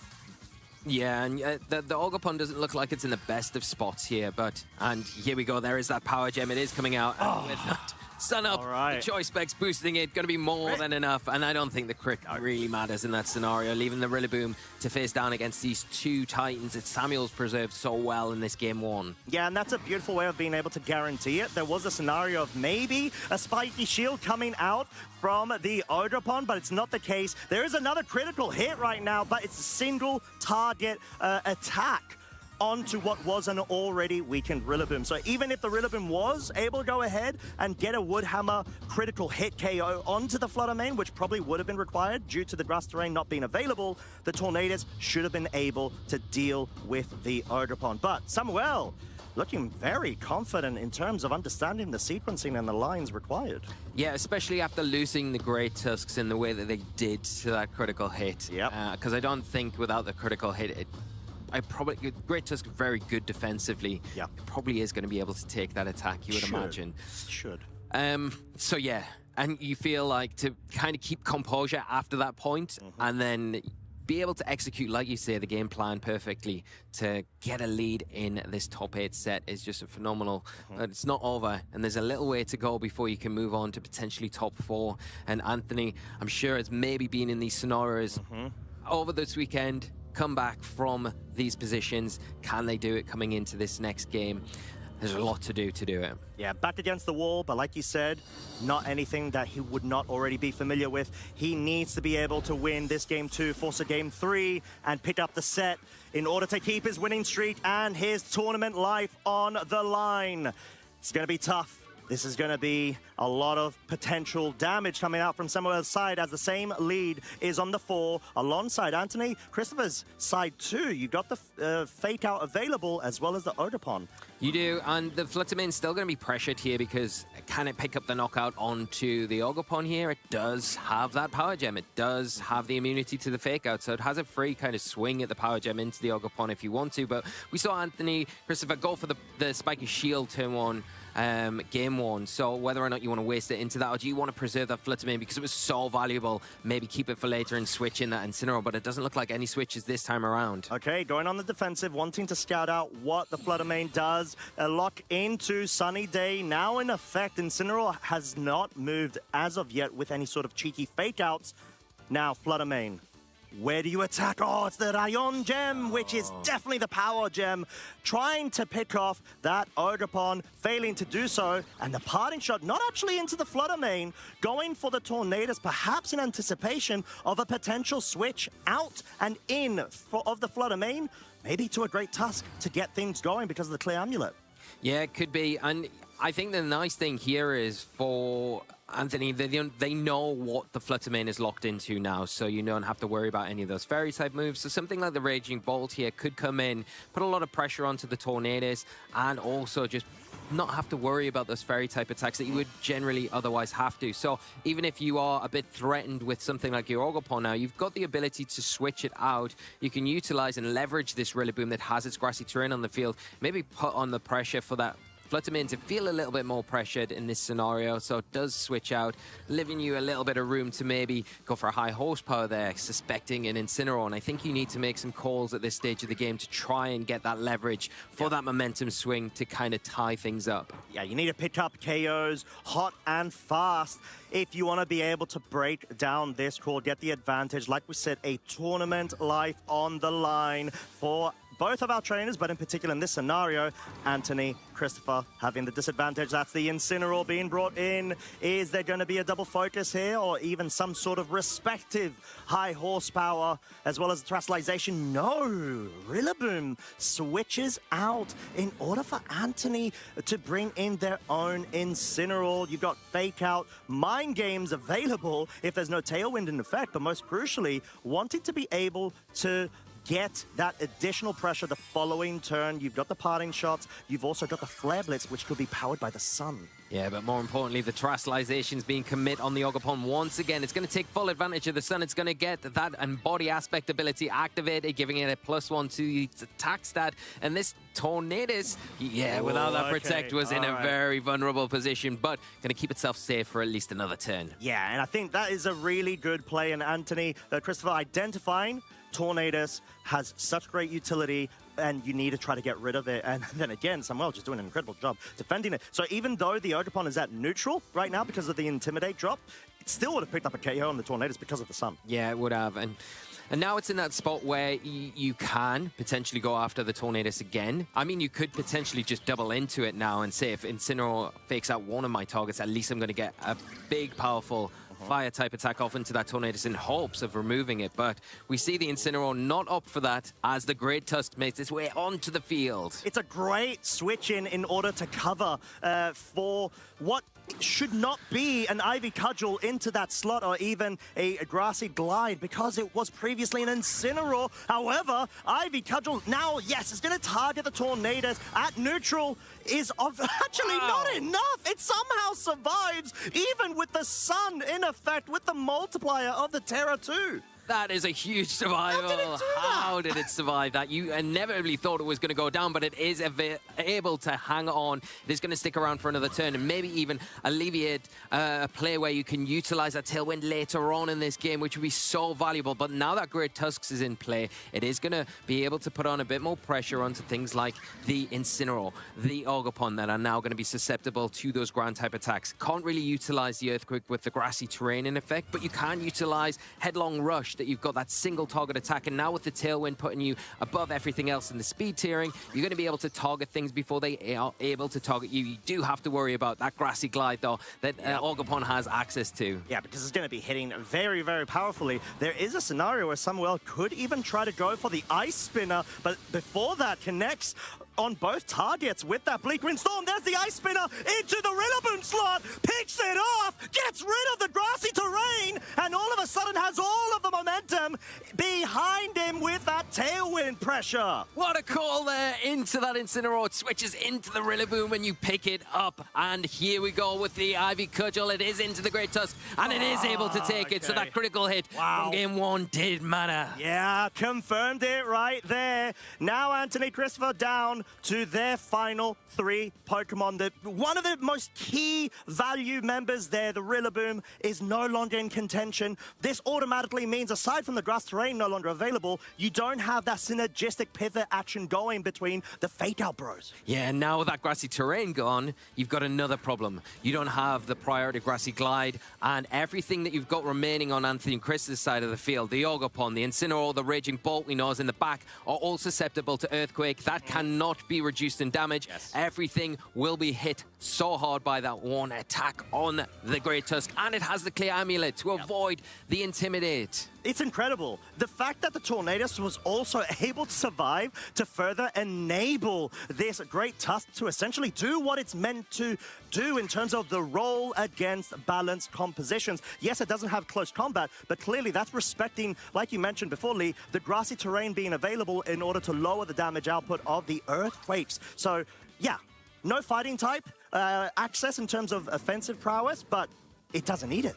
Yeah, and the Ogerpon doesn't look like it's in the best of spots here, and here we go, there is that Power Gem, it is coming out, and with that Sun up. All right. The choice specs boosting it. Going to be more than enough. And I don't think the crit really matters in that scenario. Leaving the Rillaboom to face down against these two Titans that Samuel's preserved so well in this game one. Yeah, and that's a beautiful way of being able to guarantee it. There was a scenario of maybe a spiky shield coming out from the Ogerpon, but it's not the case. There is another critical hit right now, but it's a single target attack onto what was an already weakened Rillaboom. So even if the Rillaboom was able to go ahead and get a Woodhammer critical hit KO onto the Flutter Mane, which probably would have been required due to the grass terrain not being available, the Tornadus should have been able to deal with the Ogerpon. But Samuel looking very confident in terms of understanding the sequencing and the lines required. Yeah, especially after losing the Great Tusks in the way that they did to that critical hit. Yeah. Because I don't think without the critical hit, Great Tusk very good defensively. Yeah. It probably is going to be able to take that attack, you would imagine. Should. So yeah, and you feel like to kind of keep composure after that point and then be able to execute, like you say, the game plan perfectly to get a lead in this top 8 set is just a phenomenal. But it's not over, and there's a little way to go before you can move on to potentially top 4. And Anthony, I'm sure, has maybe been in these scenarios over this weekend, come back from these positions. Can they do it coming into this next game? There's a lot to do it. Yeah, back against the wall, but like you said, not anything that he would not already be familiar with. He needs to be able to win this game 2, force a game 3, and pick up the set in order to keep his winning streak and his tournament life on the line. It's going to be tough. This is going to be a lot of potential damage coming out from Samuel's side as the same lead is on the 4 alongside Anthony. Christopher's side too. You've got the Fake Out available as well as the Ogerpon. You do, and the Flutter Mane's still going to be pressured here because can it pick up the knockout onto the Ogerpon here? It does have that Power Gem. It does have the immunity to the Fake Out, so it has a free kind of swing at the Power Gem into the Ogerpon if you want to. But we saw Anthony, Christopher go for the Spiky Shield turn 1. Game 1, so whether or not you want to waste it into that, or do you want to preserve that Flutter Mane because it was so valuable, maybe keep it for later and switch in that Incineroar, but it doesn't look like any switches this time around. Okay, going on the defensive, wanting to scout out what the Flutter Mane does. A lock into Sunny Day, now in effect. Incineroar has not moved as of yet with any sort of cheeky fake outs. Now, Flutter Mane, where do you attack? Oh, it's the Rayon Gem, which is definitely the power gem. Trying to pick off that Ogerpon, failing to do so. And the parting shot, not actually into the Flutter Mane, going for the Tornadus, perhaps in anticipation of a potential switch out and in of the Flutter Mane, maybe to a Great Tusk to get things going because of the Clear Amulet. Yeah, it could be. And I think the nice thing here is for Anthony, they know what the Flutter Mane is locked into now, so you don't have to worry about any of those Fairy-type moves. So something like the Raging Bolt here could come in, put a lot of pressure onto the Tornadus, and also just not have to worry about those Fairy-type attacks that you would generally otherwise have to. So even if you are a bit threatened with something like your Ogerpon now, you've got the ability to switch it out. You can utilize and leverage this Rillaboom that has its grassy terrain on the field, maybe put on the pressure for that Flutter Mane to feel a little bit more pressured in this scenario, so it does switch out, leaving you a little bit of room to maybe go for a high horsepower there, suspecting an Incineroar. And I think you need to make some calls at this stage of the game to try and get that leverage for that momentum swing to kind of tie things up. Yeah, you need to pick up KOs hot and fast if you want to be able to break down this core, get the advantage. Like we said, a tournament life on the line for both of our trainers, but in particular in this scenario, Anthony, Christopher having the disadvantage. That's the Incineroar being brought in. Is there going to be a double focus here, or even some sort of respective high horsepower, as well as Terastallization? No! Rillaboom switches out in order for Anthony to bring in their own Incineroar. You've got Fake Out, Mind Games available if there's no Tailwind in effect, but most crucially, wanting to be able to get that additional pressure the following turn. You've got the parting shots. You've also got the Flare Blitz, which could be powered by the sun. Yeah, but more importantly, the Terastallization's being commit on the Ogerpon once again. It's going to take full advantage of the sun. It's going to get that Embody Aspect ability activated, giving it a +1 to its attack stat. And this Tornadus, without that Protect, was in a very vulnerable position, but going to keep itself safe for at least another turn. Yeah, and I think that is a really good play. And Anthony, Christopher, identifying Tornadus has such great utility, and you need to try to get rid of it. And then again, Samuel just doing an incredible job defending it. So even though the Ogerpon is at neutral right now because of the Intimidate drop, it still would have picked up a KO on the Tornadus because of the Sun. Yeah, it would have. And now it's in that spot where you can potentially go after the Tornadus again. I mean, you could potentially just double into it now and say if Incineroar fakes out one of my targets, at least I'm going to get a big, powerful fire type attack off into that Tornadus in hopes of removing it. But we see the Incineroar not up for that as the Great Tusk makes its way onto the field. It's a great switch in order to cover for what should not be an Ivy Cudgel into that slot or even a Grassy Glide because it was previously an Incineroar. However, Ivy Cudgel now, yes, it's going to target the Tornadus at neutral is actually not enough. It somehow survives even with the Sun in effect with the multiplier of the Terra 2. That is a huge survival. How did it do that? How did it survive that? You inevitably thought it was going to go down, but it is able to hang on. It is going to stick around for another turn and maybe even alleviate a play where you can utilize that Tailwind later on in this game, which would be so valuable. But now that Great Tusks is in play, it is going to be able to put on a bit more pressure onto things like the Incineroar, the Ogerpon that are now going to be susceptible to those ground type attacks. Can't really utilize the Earthquake with the grassy terrain in effect, but you can utilize Headlong Rush, that you've got that single target attack, and now with the Tailwind putting you above everything else in the speed tiering, you're going to be able to target things before they are able to target you. You do have to worry about that Grassy Glide, though, that Ogerpon has access to. Yeah, because it's going to be hitting very, very powerfully. There is a scenario where Samuel could even try to go for the Ice Spinner, but before that connects on both targets with that Bleak Wind Storm. There's the Ice Spinner into the Rillaboom slot, picks it off, gets rid of the grassy terrain, and all of a sudden has all of the momentum behind him with that Tailwind pressure. What a call there into that Incineroar. It switches into the Rillaboom and you pick it up. And here we go with the Ivy Cudgel. It is into the Great Tusk and it is able to take it. So that critical hit from game one did matter. Yeah, confirmed it right there. Now Anthony Christopher down to their final three Pokemon. One of the most key value members there, the Rillaboom, is no longer in contention. This automatically means, aside from the grass terrain no longer available, you don't have that synergistic pivot action going between the Fake Out Bros. Yeah, now with that grassy terrain gone, you've got another problem. You don't have the priority Grassy Glide, and everything that you've got remaining on Anthony Chris's side of the field, the Ogerpon, the Incineroar, the Raging Bolt we know is in the back, are all susceptible to Earthquake. That cannot be reduced in damage. Yes. Everything will be hit so hard by that one attack on the Great Tusk, and it has the Clear Amulet to avoid the Intimidate. It's incredible. The fact that the Tornadus was also able to survive to further enable this Great Tusk to essentially do what it's meant to do in terms of the role against balanced compositions. Yes, it doesn't have close combat, but clearly that's respecting, like you mentioned before, Lee, the grassy terrain being available in order to lower the damage output of the Earthquakes. So, yeah, no fighting type access in terms of offensive prowess, but it doesn't need it.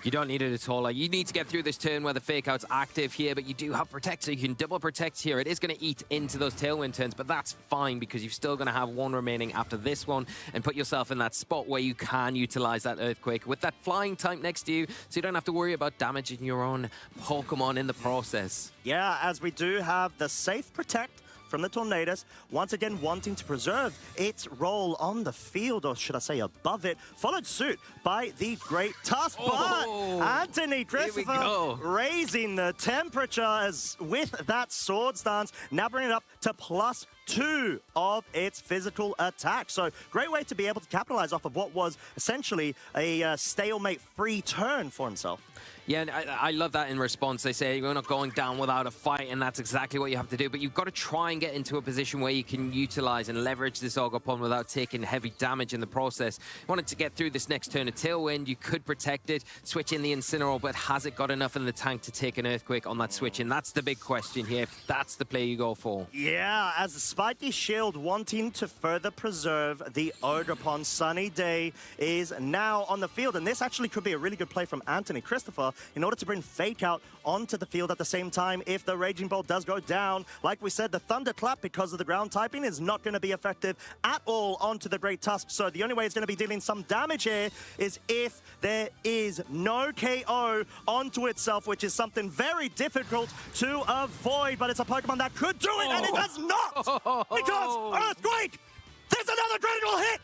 You don't need it at all. You need to get through this turn where the Fake Out's active here, but you do have Protect, so you can double Protect here. It is going to eat into those Tailwind turns, but that's fine because you're still going to have one remaining after this one and put yourself in that spot where you can utilize that Earthquake with that Flying type next to you, so you don't have to worry about damaging your own Pokemon in the process. Yeah, as we do have the safe Protect from the Tornadus, once again wanting to preserve its role on the field, or should I say above it, followed suit by the Great Tusk. Oh, but Anthony Christopher raising the temperature as with that Sword Stance, now bringing it up to +2 of its physical attack. So great way to be able to capitalize off of what was essentially a stalemate-free turn for himself. Yeah, and I love that in response. They say you're not going down without a fight, and that's exactly what you have to do. But you've got to try and get into a position where you can utilize and leverage this Ogerpon without taking heavy damage in the process. You wanted to get through this next turn of Tailwind. You could protect it, switch in the Incineroar, but has it got enough in the tank to take an Earthquake on that switch? And that's the big question here. That's the play you go for. Yeah, as the Spiky Shield wanting to further preserve the Ogerpon, Sunny Day is now on the field. And this actually could be a really good play from Anthony Christopher in order to bring Fake out onto the field at the same time if the Raging Bolt does go down. Like we said, the Thunderclap, because of the ground typing, is not going to be effective at all onto the Great Tusk. So the only way it's going to be dealing some damage here is if there is no KO onto itself, which is something very difficult to avoid. But it's a Pokemon that could do it, and it does not! Because Earthquake! There's another critical hit!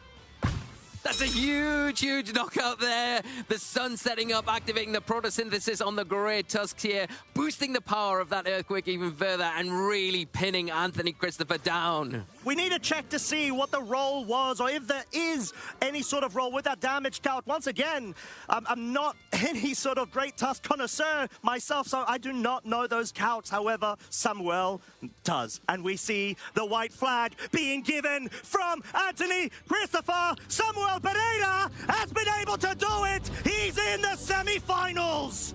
That's a huge, huge knockout there. The sun setting up, activating the photosynthesis on the Great Tusks here, boosting the power of that Earthquake even further and really pinning Anthony Christopher down. We need to check to see what the roll was, or if there is any sort of roll with that damage count. Once again, I'm not any sort of Great Tusk connoisseur myself, so I do not know those counts. However, Samuel does. And we see the white flag being given from Anthony Christopher. Samuel Pereira has been able to do it. He's in the semi-finals.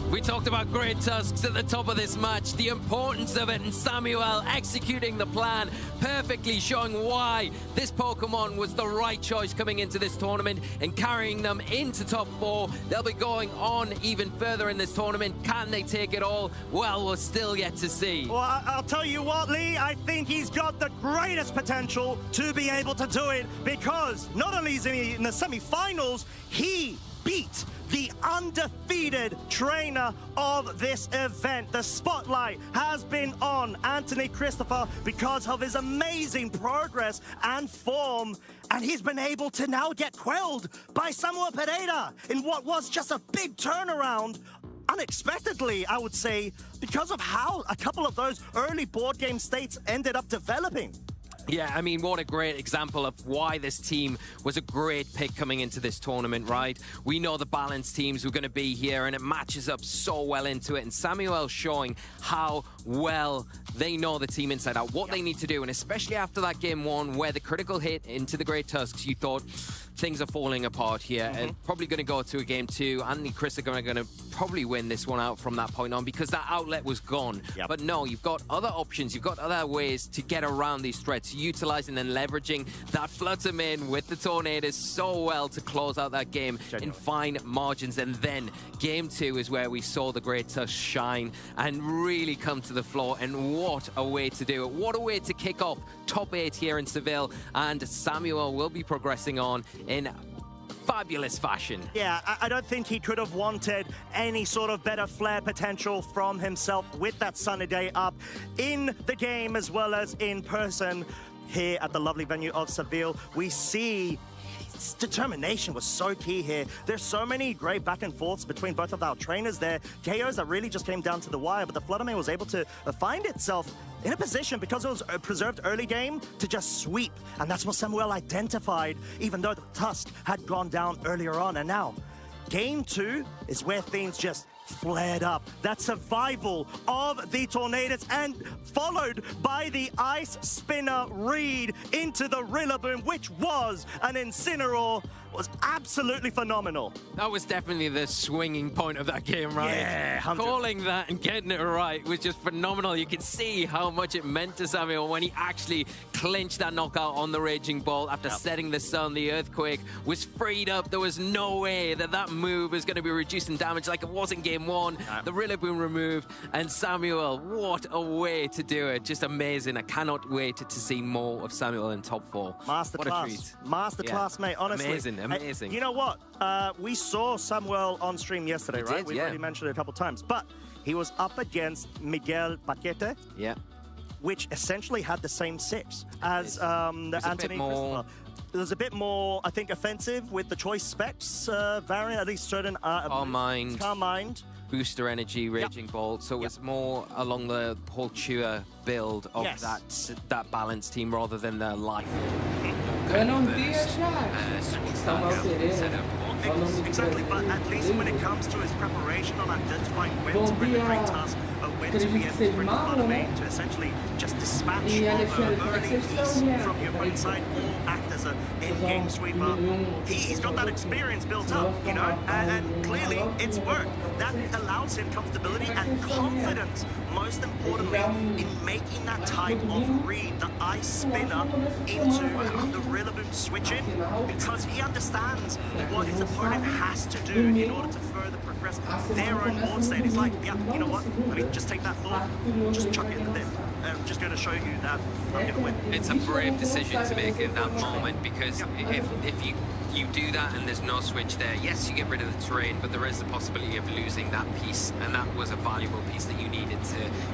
We talked about Great Tusks at the top of this match, the importance of it, and Samuel executing the plan perfectly, showing why this Pokemon was the right choice coming into this tournament and carrying them into top 4. They'll be going on even further in this tournament. Can they take it all? Well, we're still yet to see. Well, I'll tell you what, Lee, I think he's got the greatest potential to be able to do it, because not only is he in the semi-finals, he beat the undefeated trainer of this event. The spotlight has been on Anthony Christopher because of his amazing progress and form, and he's been able to now get quelled by Samuel Pereira in what was just a big turnaround. Unexpectedly, I would say, because of how a couple of those early board game states ended up developing. Yeah, I mean, what a great example of why this team was a great pick coming into this tournament, right? We know the balanced teams were going to be here, and it matches up so well into it. And Samuel showing how well they know the team inside out, what they need to do. And especially after that game 1 where the critical hit into the Great Tusks, you thought things are falling apart here. And probably going to go to a game 2. Anthony Christopher are going to probably win this one out from that point on, because that outlet was gone. But no, you've got other options. You've got other ways to get around these threats, utilizing and leveraging that Flutter Mane with the Tornadoes so well to close out that game in fine margins. And then game 2 is where we saw the Great Tusk shine and really come to the floor. And what a way to do it. What a way to kick off top 8 here in Seville. And Samuel will be progressing on in fabulous fashion. Yeah, I don't think he could have wanted any sort of better flair potential from himself with that sunny day up in the game as well as in person here at the lovely venue of Seville. We see his determination was so key here. There's so many great back and forths between both of our trainers there. KOs that really just came down to the wire, but the Flutter Mane was able to find itself in a position, because it was a preserved early game, to just sweep. And that's what Samuel identified, even though the Tusk had gone down earlier on. And now, game 2 is where things just flared up. That survival of the Tornadoes, and followed by the Ice Spinner read into the Rillaboom, which was an Incineroar, was absolutely phenomenal. That was definitely the swinging point of that game, right? Yeah, 100. Calling that and getting it right was just phenomenal. You could see how much it meant to Samuel when he actually clinched that knockout on the Raging Bolt after setting the sun. The Earthquake was freed up. There was no way that that move was going to be reducing damage like it was in game 1. The Rillaboom removed, and Samuel, what a way to do it. Just amazing. I cannot wait to see more of Samuel in top 4. Masterclass. What a treat. Masterclass, mate, honestly. Amazing. You know what? We saw Samuel on stream yesterday, right? We already mentioned it a couple times. But he was up against Miguel Paquete. Yeah. Which essentially had the same 6 as the Anthony Christopher. It was a bit more, I think, offensive with the choice specs variant, at least certain... Calm Mind. Booster Energy, Raging Bolt. So it's more along the Poltua build of that balanced team rather than the life. Exactly, but at least when it comes to his preparation on identifying when to bring the Great Tusk, when to be able to bring the Flutter Mane to essentially just dispatch early piece from your opponent's side, or act as an in-game sweeper. He's got that experience built up, you know, and clearly it's worked. that allows him comfortability and confidence, most importantly, in making that type of read, the ice spinner into the Rillaboom switch in, because he understands what his opponent has to do in order to further progress their own board state. He's like, yeah, you know what? Let me just take that thought, just chuck it in the bin. I'm just going to show you that I'm going to win. It's a brave decision to make in that moment, because if you do that and there's no switch there, yes, you get rid of the terrain, but there is the possibility of losing that piece, and that was a valuable piece that you needed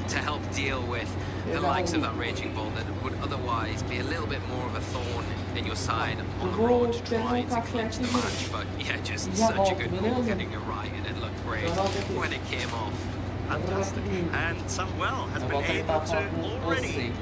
to help deal with the likes of that Raging Ball that would otherwise be a little bit more of a thorn in your side on the road trying to clinch the match. But yeah, just such a good call, getting it right, and it looked great when it came off. Fantastic. And Samuel has been able to already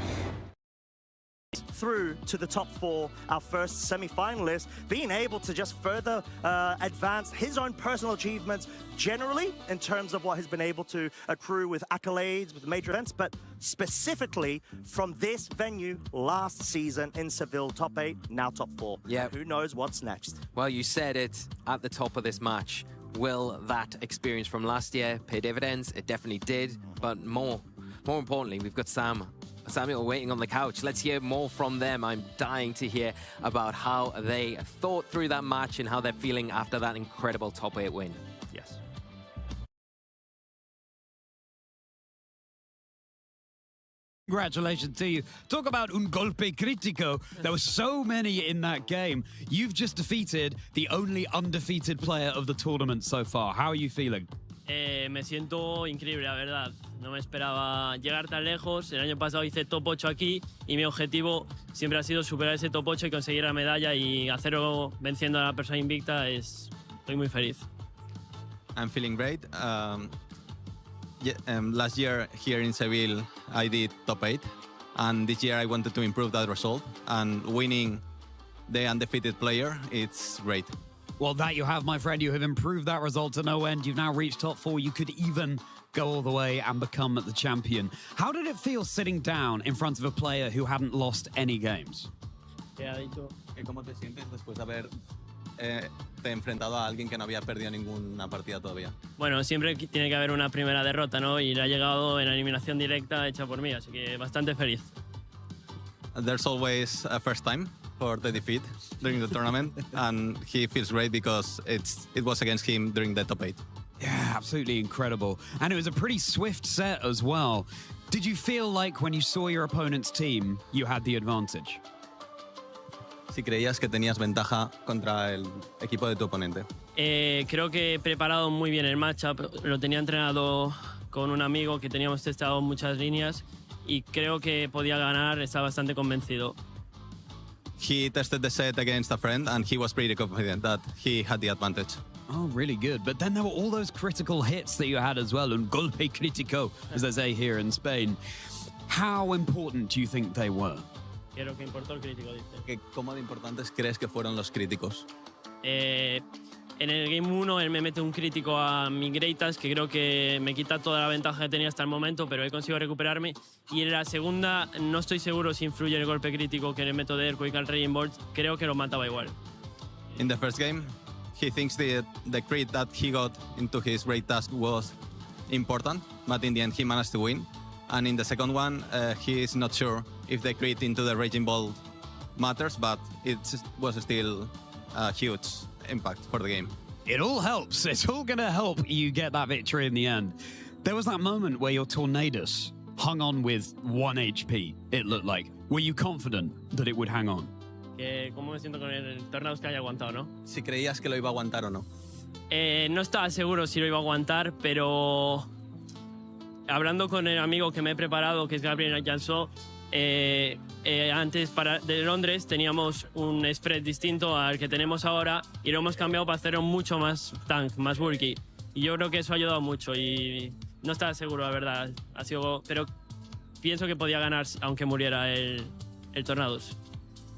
through to the top 4, our first semi-finalist, being able to just further advance his own personal achievements generally in terms of what has been able to accrue with accolades, with major events, but specifically from this venue last season in Seville, top 8, now top 4. Yeah. Who knows what's next? Well, you said it at the top of this match. Will that experience from last year pay dividends? It definitely did, but more importantly, we've got Samuel waiting on the couch. Let's hear more from them. I'm dying to hear about how they thought through that match and how they're feeling after that incredible top 8 win. Yes. Congratulations to you. Talk about un golpe critico. There were so many in that game. You've just defeated the only undefeated player of the tournament so far. How are you feeling? Me siento increíble, la verdad. No me esperaba llegar tan lejos. El año pasado hice top 8 aquí y mi objetivo siempre ha sido superar ese top 8 y conseguir la medalla, y hacerlo venciendo a la persona invicta. Estoy muy feliz. I'm feeling great. Last year here in Seville, I did top 8, and this year I wanted to improve that result, and winning the undefeated player, it's great. Well, that you have, my friend. You have improved that result to no end. You've now reached top 4. You could even go all the way and become the champion. How did it feel sitting down in front of a player who hadn't lost any games? ¿Cómo te sientes después de haber te enfrentado a alguien que no había perdido ninguna partida todavía? Bueno, siempre tiene que haber una primera derrota, ¿no? Y la ha llegado en eliminación directa hecha por mí, así que bastante feliz. There's always a first time for the defeat during the tournament, and he feels great because it was against him during the top 8. Yeah, absolutely incredible. And it was a pretty swift set as well. Did you feel like when you saw your opponent's team, you had the advantage? Si creías que tenías ventaja contra el equipo de tu oponente. Creo que he preparado muy bien el matchup. Lo tenía entrenado con un amigo que teníamos testado muchas líneas y creo que podía ganar. Estaba bastante convencido. He tested the set against a friend and he was pretty confident that he had the advantage. Oh, really good. But then there were all those critical hits that you had as well, un golpe crítico, as they say here in Spain. How important do you think they were? Quiero que importó el crítico, dice. ¿Cómo de importantes crees que fueron los críticos? En el Game 1 él me mete un crítico a mi Greytas, que creo que me quita toda la ventaja que tenía hasta el momento, pero he conseguido recuperarme. Y en la segunda no estoy seguro si influye el golpe crítico que le meto de Earthquake al Raging Bolt. Creo que lo mataba igual. In the first game, he thinks the crit that he got into his raid task was important, but in the end he managed to win. And in the second one, he is not sure if the crit into the Raging Ball matters, but it was still a huge impact for the game. It all helps. It's all going to help you get that victory in the end. There was that moment where your Tornadus hung on with 1 HP, it looked like. Were you confident that it would hang on? ¿Cómo me siento con el Tornadus que haya aguantado, no? Si creías que lo iba a aguantar o no. No estaba seguro si lo iba a aguantar, pero hablando con el amigo que me he preparado, que es Gabriel Jansó, antes de Londres teníamos un spread distinto al que tenemos ahora y lo hemos cambiado para hacerlo mucho más tank, más bulky. Y yo creo que eso ha ayudado mucho y no estaba seguro, la verdad. Pero pienso que podía ganar aunque muriera el Tornadus.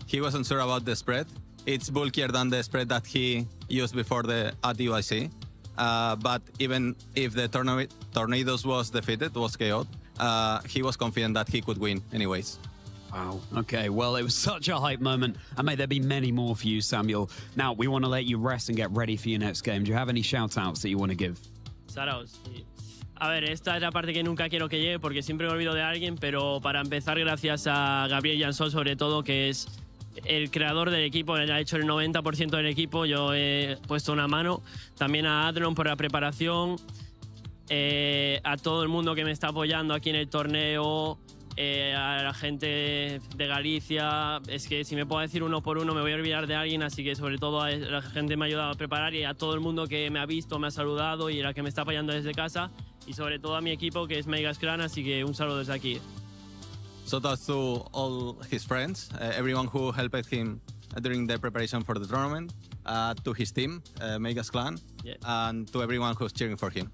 He wasn't sure about the spread. It's bulkier than the spread that he used before at UIC. But even if the Tornadoes was defeated, was KO'd, he was confident that he could win anyways. Wow. Okay, well, it was such a hype moment, and may there be many more for you, Samuel. Now, we want to let you rest and get ready for your next game. Do you have any shout-outs that you want to give? Saraos, sí. A ver, esta es la parte que nunca quiero que llegue porque siempre me olvido de alguien, pero para empezar, gracias a Gabriel Jansol, sobre todo, que es el creador del equipo, él ha hecho el 90% del equipo, yo he puesto una mano. También a Adron por la preparación, a todo el mundo que me está apoyando aquí en el torneo, a la gente de Galicia. Es que si me puedo decir uno por uno me voy a olvidar de alguien, así que sobre todo a la gente que me ha ayudado a preparar y a todo el mundo que me ha visto, me ha saludado y a la que me está apoyando desde casa, y sobre todo a mi equipo que es Megas Clan, así que un saludo desde aquí. So that's to all his friends, everyone who helped him during the preparation for the tournament, to his team, Megas Clan, and to everyone who's cheering for him.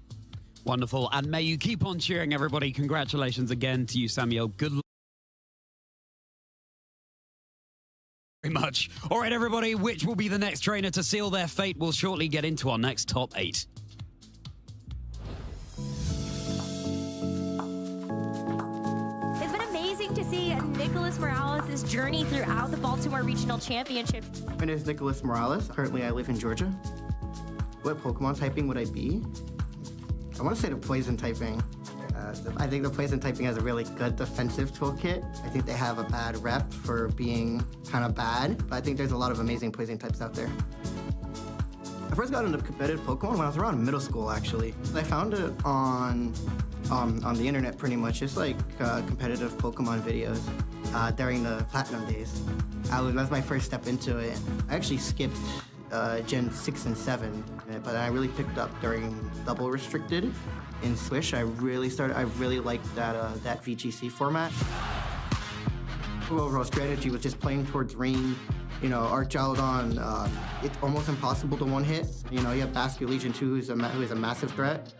Wonderful. And may you keep on cheering, everybody. Congratulations again to you, Samuel. Good luck. Very much. All right, everybody, which will be the next trainer to seal their fate? We'll shortly get into our next top 8. It's been amazing to see Nicholas Morales' journey throughout the Baltimore Regional Championship. My name is Nicholas Morales. Currently, I live in Georgia. What Pokemon typing would I be? I want to say the poison typing. I think the poison typing has a really good defensive toolkit. I think they have a bad rep for being kind of bad, but I think there's a lot of amazing poison types out there. I first got into competitive Pokemon when I was around middle school, actually. I found it on the internet pretty much, just like competitive Pokemon videos during the Platinum days. That was my first step into it. I actually skipped Gen 6 and 7, but I really picked up during Double Restricted in Swish. I really liked that VGC format. The overall strategy was just playing towards rain. You know, Archaludon, it's almost impossible to one-hit. You know, you have Basque Legion 2, who is a massive threat.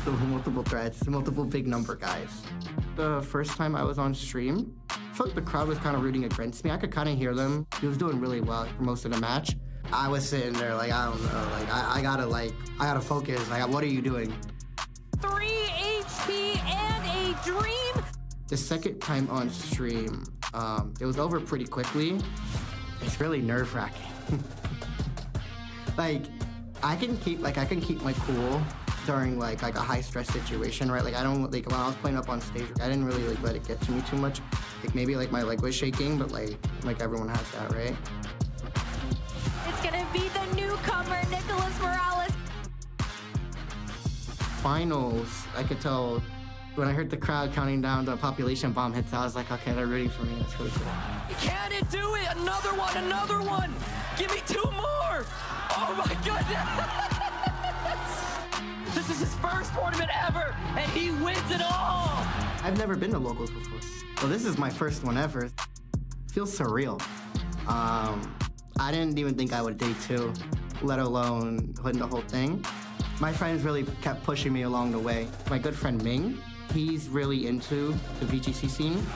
So multiple threats, multiple big number guys. The first time I was on stream, I felt like the crowd was kind of rooting against me. I could kind of hear them. He was doing really well for most of the match. I was sitting there like, I don't know, like, I gotta focus. Like, what are you doing? 3 HP and a dream. The second time on stream, it was over pretty quickly. It's really nerve-wracking. Like, I can keep my cool during like a high-stress situation, right? Like, I don't, like, when I was playing up on stage, I didn't really like let it get to me too much. Like, maybe like my leg was shaking, but like everyone has that, right? It's gonna be the newcomer, Nicholas Morales. Finals, I could tell when I heard the crowd counting down the population bomb hits, I was like, okay, they're rooting for me. That's really cool. Can it do it? Another one, another one. Give me 2 more. Oh my goodness. This is his first tournament ever, and he wins it all. I've never been to locals before. So this is my first one ever. Feels surreal. I didn't even think I would day 2, let alone win the whole thing. My friends really kept pushing me along the way. My good friend Ming, he's really into the VGC scene.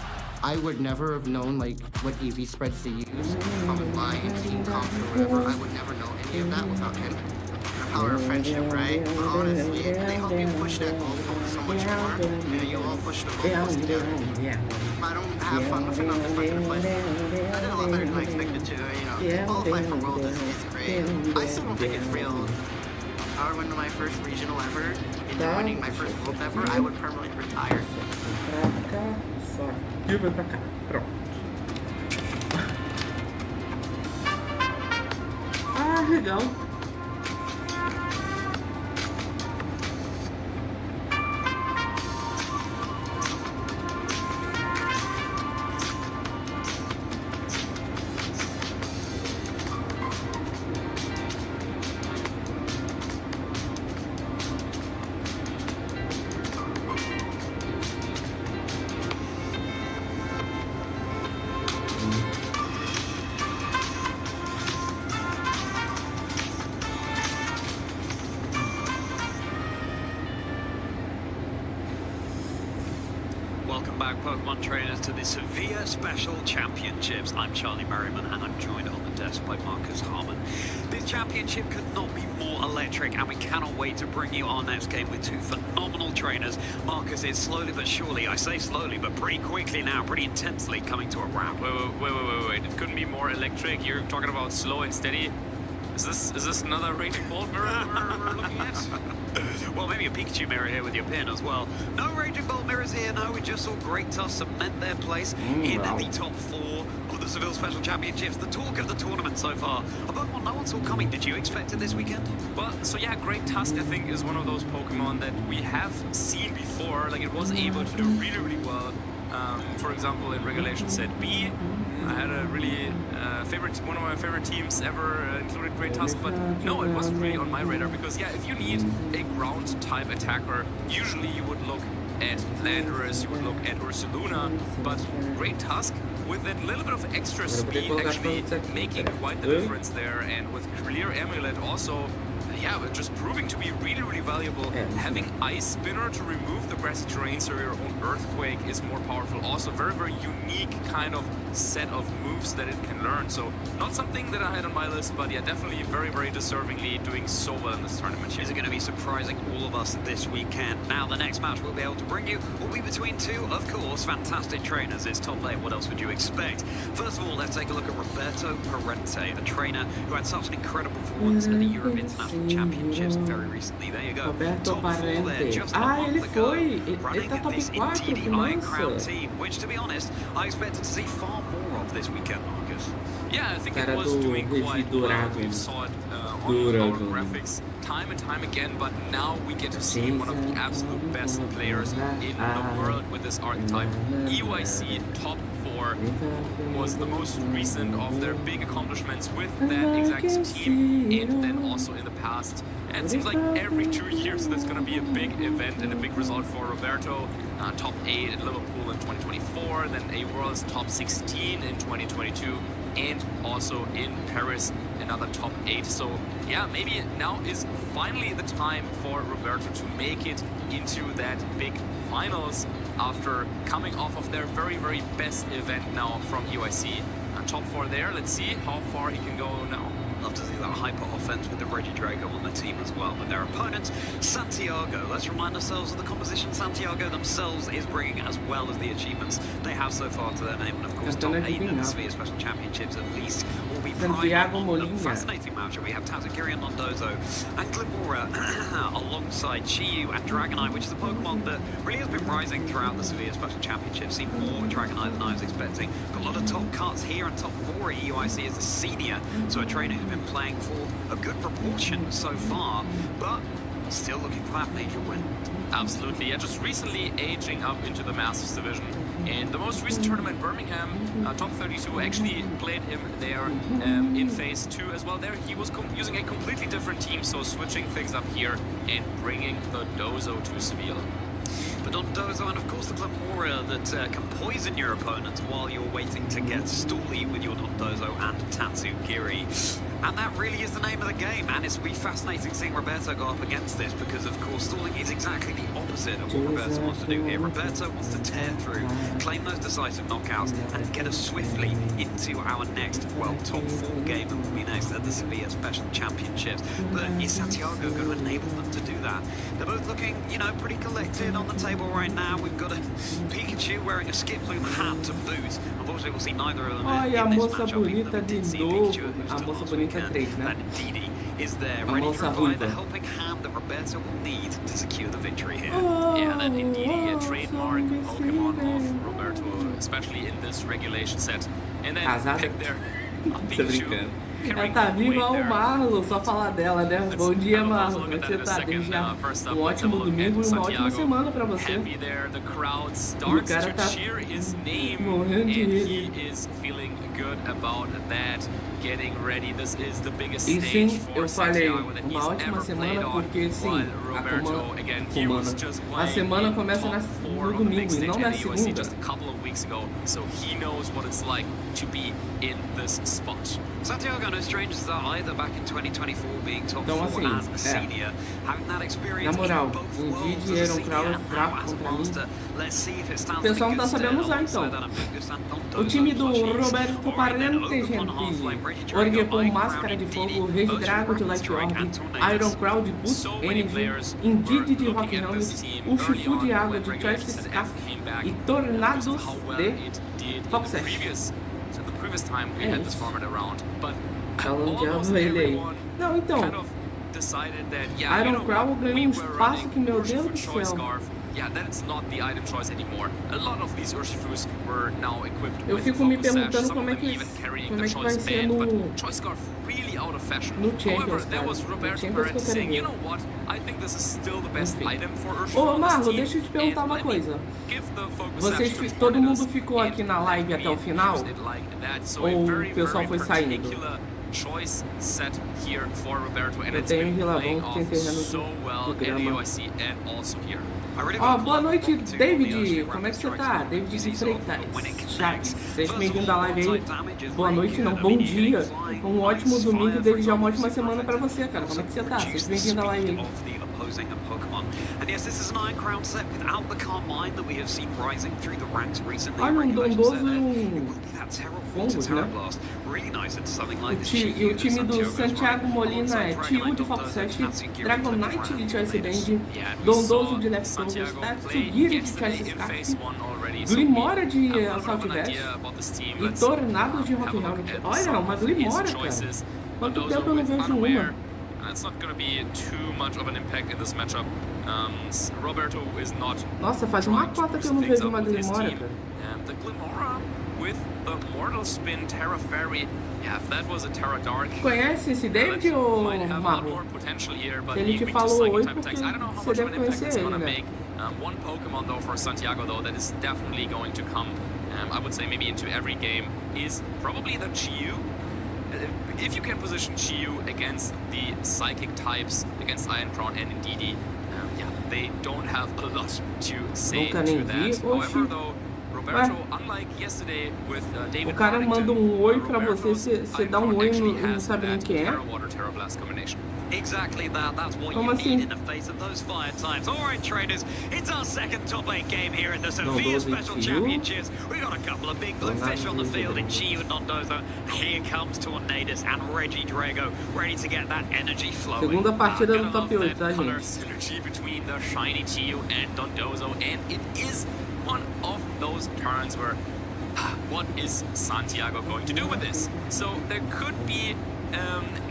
I would never have known like what EV spreads to use online, team comps or whatever. I would never know any of that without him. The power of friendship, right? But honestly, they help you push that goalpost so much more. And you all push the goalpost together. If I don't have fun with it, I'm just not gonna play. I did a lot better than I expected to. You know, qualify for World is great. I still don't think it's real. If I were winning my first regional ever and then winning my first World ever, I would permanently retire. Here you go. Welcome back, Pokemon trainers, to the Sevilla Special Championships. I'm Charlie Merriman, and I'm joined on the desk by Marcus Harmon. This championship could not be more electric, and we cannot wait to bring you our next game with 2 phenomenal trainers. Marcus is slowly but surely, I say slowly, but pretty quickly now, pretty intensely coming to a wrap. Wait. It couldn't be more electric. You're talking about slow and steady. Is this another Raging Bolt we're looking at? Well, maybe a Pikachu mirror here with your pin as well. No Raging Bolt mirrors here. No, we just saw Great Tusk cement their place in the top 4 of the Seville Special Championships. The talk of the tournament so far. A Pokemon no one saw coming. Did you expect it this weekend? Well, so yeah, Great Tusk, I think, is one of those Pokemon that we have seen before. Like, it was able to do really, really well. For example, in Regulation Set B, I had a really one of my favorite teams ever included Great Tusk, but no, it wasn't really on my radar because, yeah, if you need a ground-type attacker, usually you would look at Landorus, you would look at Ursaluna, but Great Tusk, with that little bit of extra speed, actually making quite the difference there, and with Clear Amulet also, yeah, just proving to be really, really valuable. Having Ice Spinner to remove the grassy terrain so your own Earthquake is more powerful. Also, very, very unique kind of set of moves that it can learn. So, not something that I had on my list, but yeah, definitely very, very deservingly doing so well in this tournament. Is it going to be surprising all of us this weekend? Now, the next match we'll be able to bring you will be between two, of course, fantastic trainers. It's top lane. What else would you expect? First of all, let's take a look at Roberto Parente, a trainer who had such an incredible performance in the Europe International Championships very recently. There you go. Top 4 there, just a month ago, running this DDI Crown team, which, to be honest, I expected to see far more of this weekend, Marcus. Yeah, I think it was doing quite well. We saw it on our graphics time and time again, but now we get to see one of the absolute best players in the world with this archetype. EUIC top 4 was the most recent of their big accomplishments with that exact team, and then also in the past. And it seems like every 2 years there's going to be a big event and a big result for Roberto. Top 8 in Liverpool in 2024, then a World's top 16 in 2022, and also in Paris another top 8. So yeah, maybe now is finally the time for Roberto to make it into that big finals after coming off of their very, very best event now from EUIC. Top 4 there. Let's see how far he can go now. Love to see that hyper offense with the Regidrago on the team as well. But their opponent, Santiago. Let's remind ourselves of the composition Santiago themselves is bringing, as well as the achievements they have so far to their name. And of course, top 8 in the Sevilla Special Championships at least will be prime. Fascinating matchup. We have Tazakiri and Nondozo and Glimora alongside Chiyu and Dragonite, which is a Pokemon that really has been rising throughout the Sevilla Special Championships. Seen more Dragonite than I was expecting. Got a lot of top cuts here, and top 4 at EUIC is a senior, so a trainer who's been playing for a good proportion so far, but still looking for that major win. Absolutely, yeah, just recently aging up into the Masters division. In the most recent tournament, Birmingham, top 32 actually played him there in phase 2 as well. There he was using a completely different team, so switching things up here and bringing the Dozo to Seville. But on Dozo and of course the Glimora that can poison your opponents while you're waiting to get Stoolie with your Nondozo and Tatsugiri. And that really is the name of the game, and it's will be fascinating seeing Roberto go up against this, because of course stalling is exactly the opposite of what Roberto wants to do here. Roberto wants to tear through, claim those decisive knockouts, and get us swiftly into our next, well, top 4 game that will be next at the Sevilla Special Championships. But is Santiago going to enable them to do that? They're both looking, you know, pretty collected on the table right now. We've got a Pikachu wearing a Skip Bloom hat to boot. Unfortunately, we'll see neither of them in this matchup, even though we did see Pikachu last weekend. And Didi is there, ready to provide the helping hand that Roberto will need to secure the victory here. Yeah, that indeed a trademark Pokemon of Roberto, especially in this regulation set. And then pick there Pikachu. Ela tá viva ao Marlon, só falar dela, né? Bom dia, Marlon. Como você tá? Desde já um ótimo domingo e uma ótima semana pra você. O cara tá morrendo de rir. E sim, eu falei, uma ótima semana porque sim, a semana começa no domingo e não na segunda. Santiago, no strangers to that either, back in 2024 being top 4 as a senior, having that experience na moral, o Didi era Crowler fraco contra mim. O pessoal não tá sabendo usar então. O time do Roberto Parente, gente, porque com Máscara de Fogo, Regidrago de Light Orb, Iron Crown de Boost Energy, Indeed de Rock Helmet, o Chufu de Água de Choice Scarf e Tornados de Foxash. Previous time we had this format around, but ele aí. Não, então, decided that, yeah, Iron Crow ganhou espaço que, meu Deus do céu. Yeah, then it's not the item choice anymore. A lot of these Urshifus were now equipped with fico me Focus Sash, perguntando some como of é them que, even carrying como the é que vai Choice ser Band, no, but Choice Scarf really out of fashion. no However, Champions, there cara. was No Roberto Champions que eu Perez quero saying, you ver. know what, I think this is still the best item for Urshifu Ô, on this Marlon, team, deixa eu te perguntar and uma let me coisa. give the Focus Vocês, Sash to todo Tornadus mundo ficou aqui na live até o final? use it like that. So Ou a o very, pessoal very foi saindo? particular choice set here for Roberto, and Eu it's tenho been playing Rilavão que tem off terreno so well de in the grama. UIC and also here. Ó, boa noite, David. Como é que você tá? David de Freitas. Chaves. Seja bem-vindo à live aí. Boa noite, não. Bom dia. Um ótimo domingo e desejar uma ótima semana pra você, cara. Como é que você tá? Seja bem-vindo à live aí. And yes, this is an Iron Crown set without the Carmine that we have seen rising through the ranks recently. Olha, dondoso e Fungos, né? Really nice into something like this. E o time do Santiago Molina é Tio de Fox 7, Dragonite de Choice Band, Dondoso de Leftovers, Tatsugiri de Choice Scarf, Glimora de Assault Vest e Tornados de Rock Helmet. Olha, uma Glimora, cara. Quanto tempo eu não vejo uma? It's not going to be too much of an impact in this matchup. Roberto is not. Nossa, faz uma cota que eu não vejo uma Glimora, cara. And the Glimora with the Mortal Spin Terra Fairy. Yeah, if that was a Terra Dark. Conhece esse David ou Marlon? Se ele te falou oi, porque você deve conhecer ele, né? One Pokemon though for Santiago though that is definitely going to come. I would say maybe into every game is probably the Chiyu. If you can position Chiyu against the Psychic types, against Iron Crown and Indeedee, yeah, they don't have a lot to say to that. However, though, Roberto, unlike yesterday with David, o cara manda oi pra você, você dá oi e não sabe nem quem é. Terra Blast combination. Exactly that. That's what you need in the face of those fire types. All right, traders, it's our second top 8 game here in the Sevilla Special Championships. We got a couple of big blue fish on the field in Chiyu and Dondozo. Here comes Tornadus and Reagindo, ready to get that energy flowing. Segunda partida do top 8, tá, gente? Synergy between the shiny Chiyu and Dondozo, and it is one of those turns where what is Santiago going to do with this? So there could be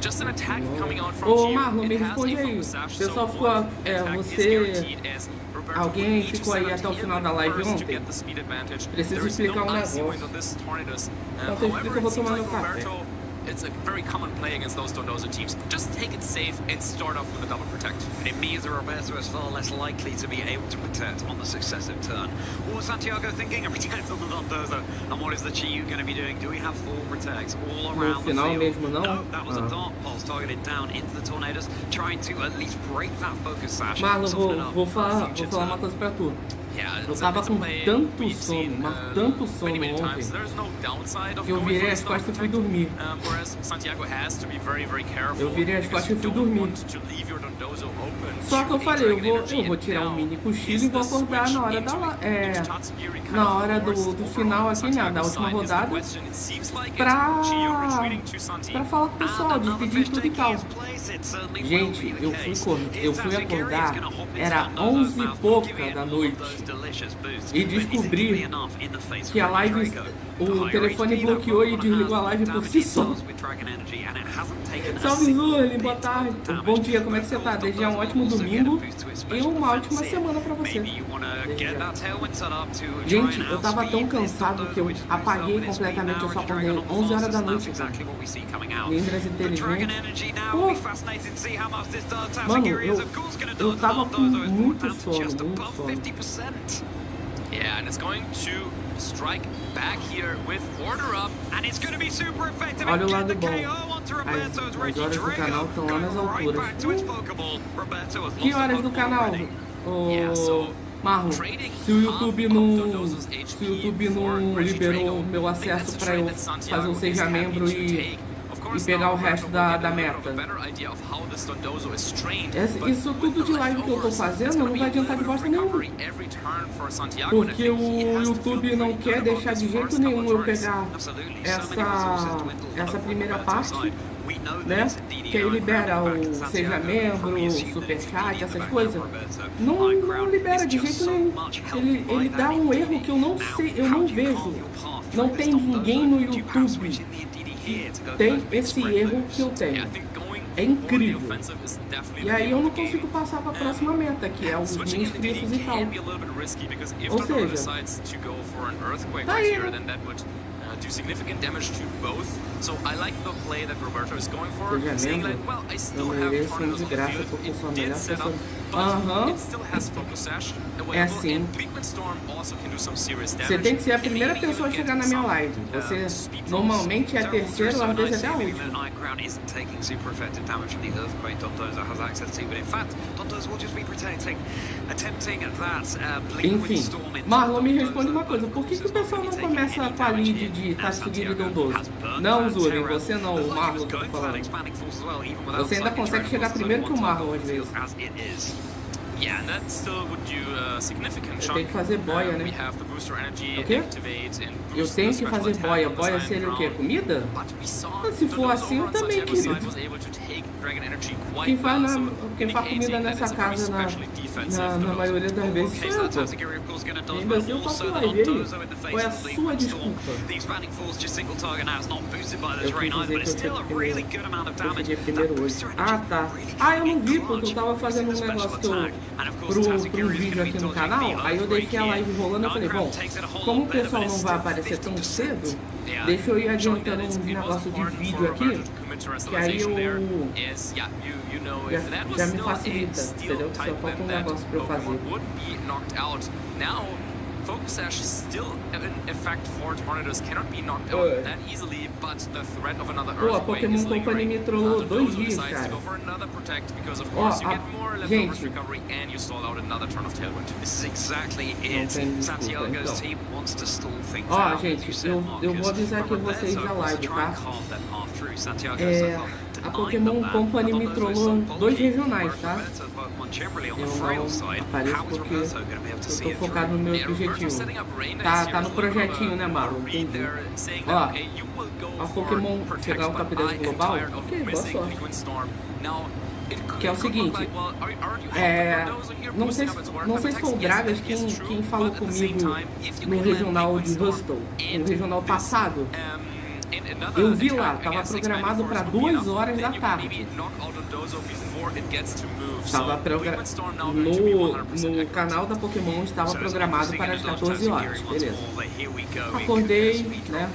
just an attack coming out from Ô, Marlon, me responde aí. O pessoal ficou, alguém ficou aí até o final da live ontem? Preciso explicar um negócio. Enquanto eu explico, eu vou tomar meu café. It's a very common play against those Dondozo teams. Just take it safe and start off with a double protect. It means that Roberto is far less likely to be able to protect on the successive turn. What was Santiago thinking? A protect on the Dondozo. And what is the Chiyu going to be doing? Do we have 4 protects all around the field? Mesmo, não? No, that was a Dark Pulse targeted down into the Tornadoes, trying to at least break that focus sash. Marlon, vou falar uma coisa pra tu. Eu tava com tanto sono, mas tanto sono ontem, que eu virei as costas e fui dormir. Eu virei as costas e fui dormir. Só que eu falei, eu vou tirar um mini cochilo e vou acordar na hora na hora do final aqui, né, da última rodada, pra falar com o pessoal, despedir tudo e tal. Gente, eu fui acordar, era 11 e pouca da noite. E descobri que a live, o telefone bloqueou e desligou a live por si só. Salve Zuli, boa tarde, bom dia, como é que você tá? Desejar um ótimo domingo e uma ótima semana pra você. Gente, eu tava tão cansado que eu apaguei completamente, eu só acordei 11 horas da noite. Lindras inteligentes. Pô, mano, eu tava com muito sono, Yeah, and it's going to strike back here with order up, and it's going to be super effective. Olha o lado bom. As horas do canal estão lá nas alturas. Que horas do canal? Marlon, se o YouTube não liberou o meu acesso para eu fazer um Seja Membro e pegar o resto da meta. Isso tudo de live que eu tô fazendo não vai adiantar de bosta nenhuma. Porque o YouTube não quer deixar de jeito nenhum eu pegar essa primeira parte, né? Que aí libera o Seja Membro, o Superchat, essas coisas. Não libera de jeito nenhum. Ele dá um erro que eu não sei, eu não vejo. Não tem ninguém no YouTube tem esse erro que eu tenho. É incrível. E aí eu não consigo passar para a próxima meta, que é os mil inscritos e tal. Ou seja, tá aí, né? Do significant damage to both. So I like the play that Roberto is going for, saying like, well, I still have tornadoes on the field. It did set up, but it still has focus sash. É assim. Você tem que ser a primeira pessoa a chegar na minha live. Você normalmente é a terceira, ou às vezes é a última. Enfim, Marlon, me responde uma coisa. Por que o pessoal não começa com a lead de tá seguindo do 12? Não, Zuri, você não, o Marlon que eu tô falando. Você ainda consegue chegar primeiro que o Marlon às vezes. Eu tenho que fazer boia, né? O quê? Eu tenho que fazer boia. Boia seria o quê? Comida? Se for assim, eu também, querido. Quem faz comida nessa casa, na maioria das vezes, sou eu, pô. E ainda assim eu faço live, aí. Qual é a sua desculpa? Eu quis dizer que eu cheguei primeiro hoje. Ah, tá. Ah, eu não vi, porque eu tava fazendo um negócio pro vídeo aqui no canal. Aí eu deixei a live rolando e falei, bom, como o pessoal não vai aparecer tão cedo, deixa eu ir adiantando um negócio de vídeo aqui, que aí eu já me facilita, entendeu? Só falta um negócio pra eu fazer. Focus Sash still an effect for tornadoes, cannot be knocked out that easily, but the threat of another earthquake. Pô, a Pokémon Company me trollou 2 dias, cara. Ó, gente. Ó, gente, eu vou avisar aqui vocês da live, tá? A Pokémon Company me trollou 2 regionais, tá? Eu não apareço porque eu tô focado no meu objetivo. Tá no projetinho, né, Marlon? Entendi. Ó, a Pokémon chegar ao top 10 global, ok, boa sorte. Que é o seguinte, não sei se foi o Bragas quem falou comigo no regional de Hustle, no regional passado. Eu vi lá, tava programado para 2 horas da tarde. Tava no canal da Pokémon estava programado para as 14 horas, beleza. Acordei, né?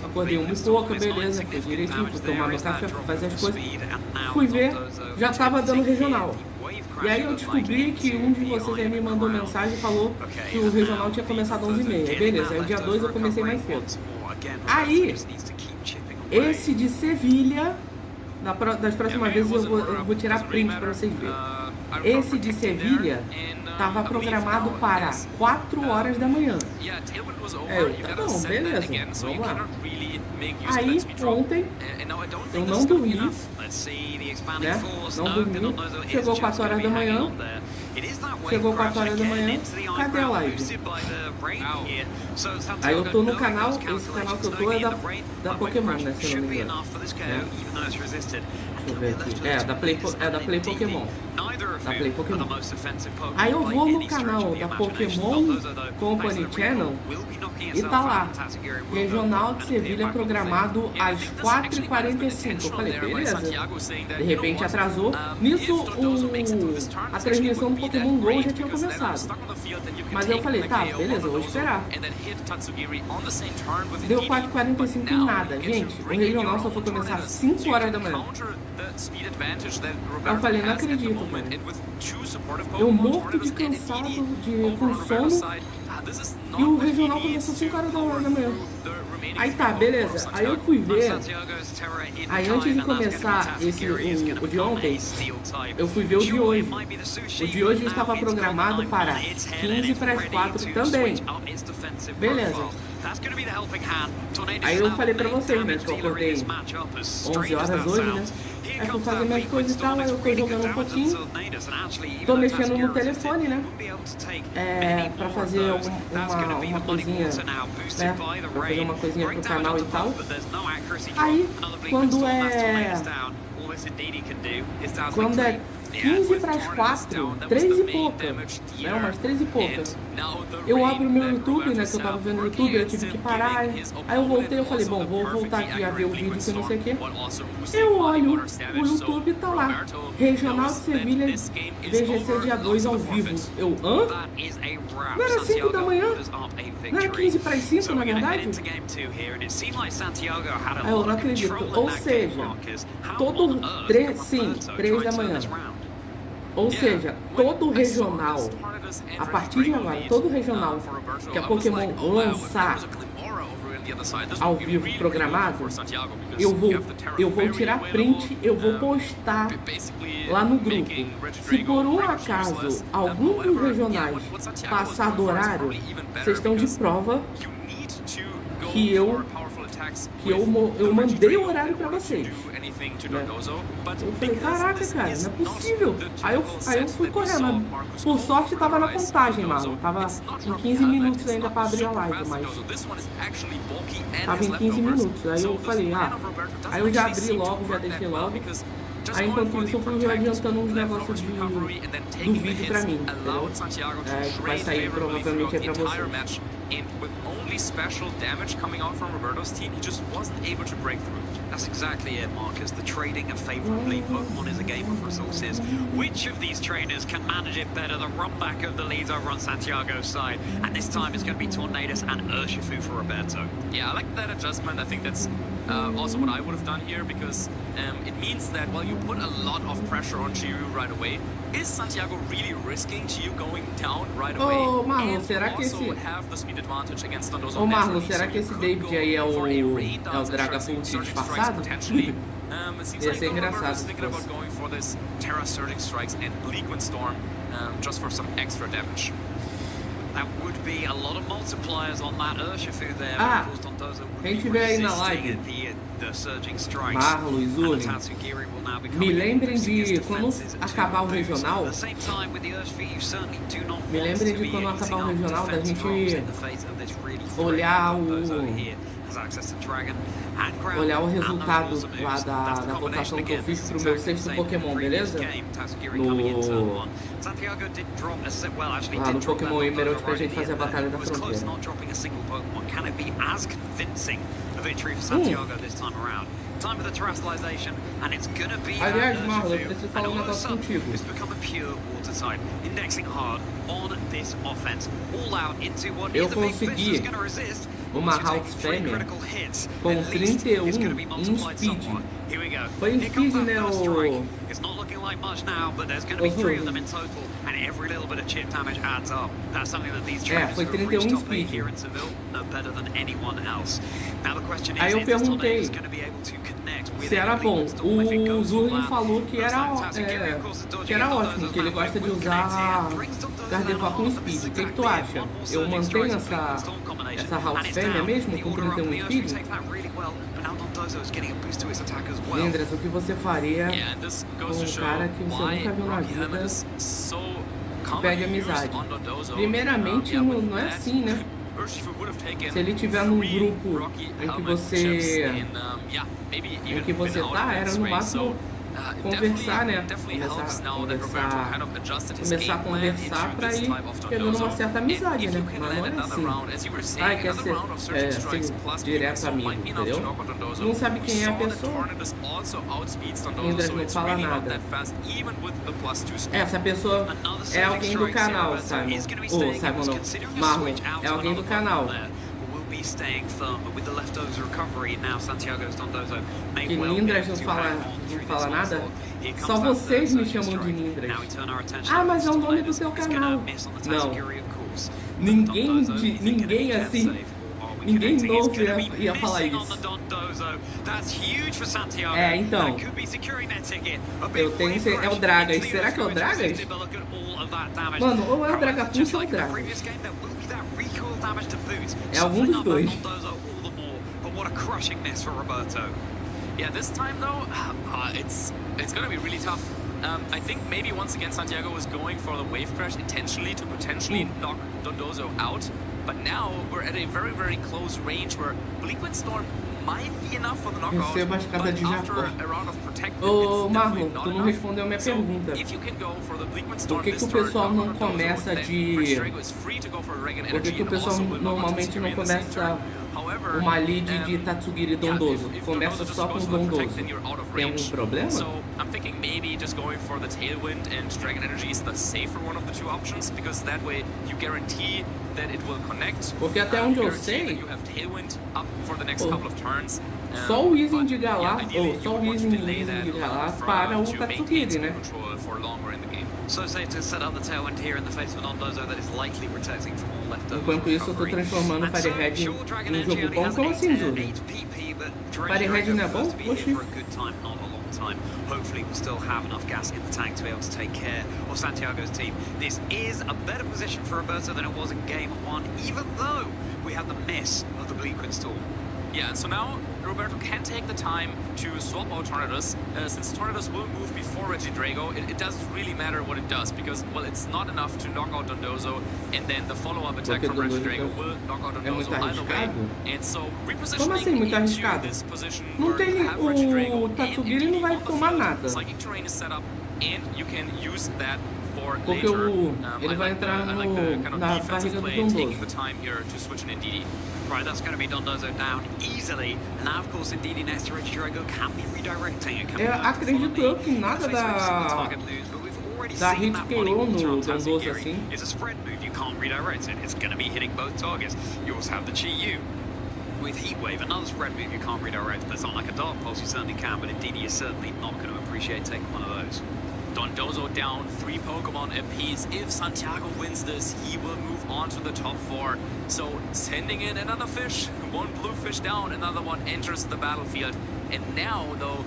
Acordei 1 e pouca, beleza, fiz direitinho, fui tomar meu café, fui fazer as coisas. Fui ver, já tava dando regional. E aí eu descobri que um de vocês aí me mandou mensagem e falou que o regional tinha começado às 11h30. Beleza, aí o dia 2 eu comecei mais cedo. Aí, esse de Sevilha, das próximas vezes eu vou tirar print para vocês verem. Esse de Sevilha estava programado para 4 horas da manhã. Tá bom, beleza, vamos lá. Aí, ontem, eu não dormi, né? Não dormi, chegou 4 horas da manhã. Chegou 4 horas da manhã, cadê a live? Aí eu tô no canal, esse canal que eu tô é da Pokémon, né, se eu não me engano. Deixa eu ver aqui. É da Play Pokémon. Da Play Pokémon. Aí eu vou no canal da Pokémon Company Channel e tá lá, Regional de Sevilha programado às 4h45. Eu falei, beleza. De repente atrasou. Nisso, a transmissão do Pokémon GO já tinha começado. Mas eu falei, tá, beleza, eu vou esperar. Deu 4h45 e nada. Gente, o regional só foi começar às 5 horas da manhã. Eu falei, não acredito, mano. Eu morto de cansado, com sono. E o regional começou às 5 horas da manhã. Aí tá, beleza. Aí eu fui ver. Aí antes de começar o de ontem, eu fui ver o de hoje. O de hoje estava programado para 15 para as 4 também. Beleza. Aí eu falei pra vocês, né, que eu acordei 11 horas hoje, né? Aí fui fazer minhas coisas e tal, aí eu tô jogando um pouquinho. Tô mexendo no telefone, né? Pra fazer uma coisinha, né? Pra fazer uma coisinha pro canal e tal. Aí, quando é 15 para as 4, 3 e pouca. Não, umas 3 e pouca. Eu abro meu YouTube, né? Que eu tava vendo no YouTube, eu tive que parar. Aí eu voltei, eu falei, bom, vou voltar aqui a ver o vídeo que eu não sei o quê. Eu olho, o YouTube tá lá. Regional de Sevilha, VGC dia 2 ao vivo. Eu, hã? Não era 5 da manhã? Não era 15 para as 5, na verdade? Eu não acredito. Ou seja, todo... 3 da manhã. Ou seja, todo regional, a partir de agora, todo regional que a Pokémon lançar ao vivo programado, eu vou tirar print, eu vou postar lá no grupo. Se por um acaso algum dos regionais passar do horário, vocês estão de prova que eu mandei o horário pra vocês. Né? Eu falei, caraca, cara, não é possível. Aí eu fui correndo. Por sorte tava na contagem, mano. Tava em 15 minutos ainda pra abrir a live, mas tava em 15 minutos. Aí eu falei, aí eu já abri logo, já deixei logo. Aí enquanto isso eu fui adiantando uns negócios do vídeo pra mim, entendeu? Que vai sair provavelmente aí pra vocês. Special damage coming out from Roberto's team, he just wasn't able to break through. That's exactly it, Marcus. The trading of favorably Pokemon is a game of resources. Which of these trainers can manage it better? The run back of the leads over on Santiago's side, and this time it's going to be Tornadus and Urshifu for Roberto. Yeah, I like that adjustment. I think that's also what I would have done here, because it means that, well, you put a lot of pressure on Chiyu right away. Is Santiago really risking Chiyu going down right away? Ô, Marlon, será que esse... Ô, Marlon, será que esse David aí é o Dragapult disfarçado? Ia ser engraçado se fosse. That would be a lot of multipliers on that Urshifu there. Quem tiver aí na live, Marlon e Zuli, me lembrem de quando acabar o regional. Me lembrem de quando acabar o regional da gente olhar o resultado lá da votação que eu fiz pro meu 6º Pokémon, beleza? Lá no Pokémon Emerald pra gente fazer a Batalha da Fronteira. Aliás, Marlon, eu preciso falar um negócio contigo. Eu consegui uma House Fêmea com 31 em Speed. Foi em Speed, né, o Zuri? Foi 31 em Speed. Aí eu perguntei se era bom. O Zuri me falou que era ótimo, que ele gosta de usar Gardevoir com Speed. O que tu acha? Eu mantenho essa House Fêmea mesmo com 31 Speed? Lindras, o que você faria com um cara que você nunca viu na vida que pede amizade? Primeiramente, não é assim, né? Se ele tiver num grupo em que você tá, era no máximo conversar, né? Começar a conversar pra ir pegando uma certa amizade, né? Mas não é assim. Quer ser direto amigo, entendeu? Não sabe quem é a pessoa. Lindras não fala nada. Essa pessoa é alguém do canal, sabe? Ou, sabe não? Marlon, é alguém do canal. Que Lindras não fala nada? Só vocês me chamam de Lindras. Mas é o nome do seu canal. Não. Ninguém assim. Ninguém novo ia falar isso. Então. Eu tenho. É o Dragas. Será que é o Dragas? Mano, ou é o Dragapult ou é o Dragas. É algum dos dois. Yeah, this time though, it's going to be really tough. I think maybe once again Santiago was going for the wave crash intentionally to potentially knock Dondozo out. But now we're at a very, very close range where Bleak Wind Storm Receba a escada de Jacó. Ô, Marlon, tu não respondeu a minha pergunta. Por que o pessoal não começa de... Por que o pessoal normalmente não começa uma lead de Tatsugiri Dondoso? Começa só com Dondoso. Tem algum problema? I'm thinking maybe just going for the Tailwind and Dragon Energy is the safer one of the two options, because that way you guarantee that it will connect. Porque até onde eu sei, you have Tailwind up for the next couple of turns. Só o Easing de Galar, ou só o Easing de Galar para o Tatsugiri, né? So safe to set up the Tailwind here in the face of an Dondozo that is likely protecting from all left over. Enquanto isso, eu tô transformando o Firehead em jogo bom. Como assim, Zuri? Firehead não é bom? Oxi. Hopefully we'll still have enough gas in the tank to be able to take care of Santiago's team. This is a better position for Roberto than it was in game 1, even though we had the miss of the Bleakwind Storm. Yeah, so now Roberto can take the time to swap out Tornadus. Since Tornadus will move before Regidrago, it doesn't really matter what it does, because, well, it's not enough to knock out Dondozo, and then the follow-up attack from Regidrago will knock out Dondozo either way. And so, repositioning into this position não where you tem, have Regidrago o Tatsugiri não vai tomar nada. Psychic terrain is set up, and you can use that for porque later. Ele vai entrar I like the kind of na defensive barriga do play, Dondozo. taking the time here to switch an Ndidi. Right, that's going to be Dondozo down easily. And now, of course, Indeed next to Regidrago can be redirecting. It can be Acredito eu que nada da hit KO no Dondozo assim. It's a spread move, you can't redirect it. It's going to be hitting both targets. You also have the Chi-Yu with Heatwave, another spread move you can't redirect, but it's not like a Dark Pulse, you certainly can, but Indeed is certainly not going to appreciate taking one of those. Dondozo down 3 Pokemon apiece. If Santiago wins this, he will move on to the top 4. So sending in another fish, one blue fish down, another one enters the battlefield. And now, though,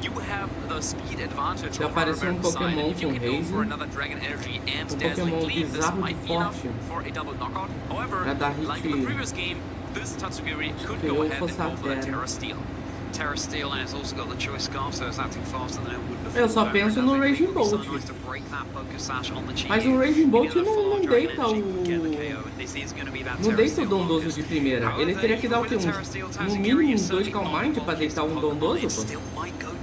you have the speed advantage over Roberto's side. If you can go for another Dragon Energy and Dazzling Gleam, this might be enough for a double knockout. However, like in the previous game, this Tatsugiri could go ahead and go for the Terra Steel. Terra Steel, and it's also got the Choice Scarf, so it's acting faster than it would before. Eu só penso no Raging Bolt. Mas o Raging Bolt não deita o... Não deita o Dondozo de primeira. Ele teria que dar o quê? No mínimo 2 Calm Mind pra deitar um Dondozo, pô.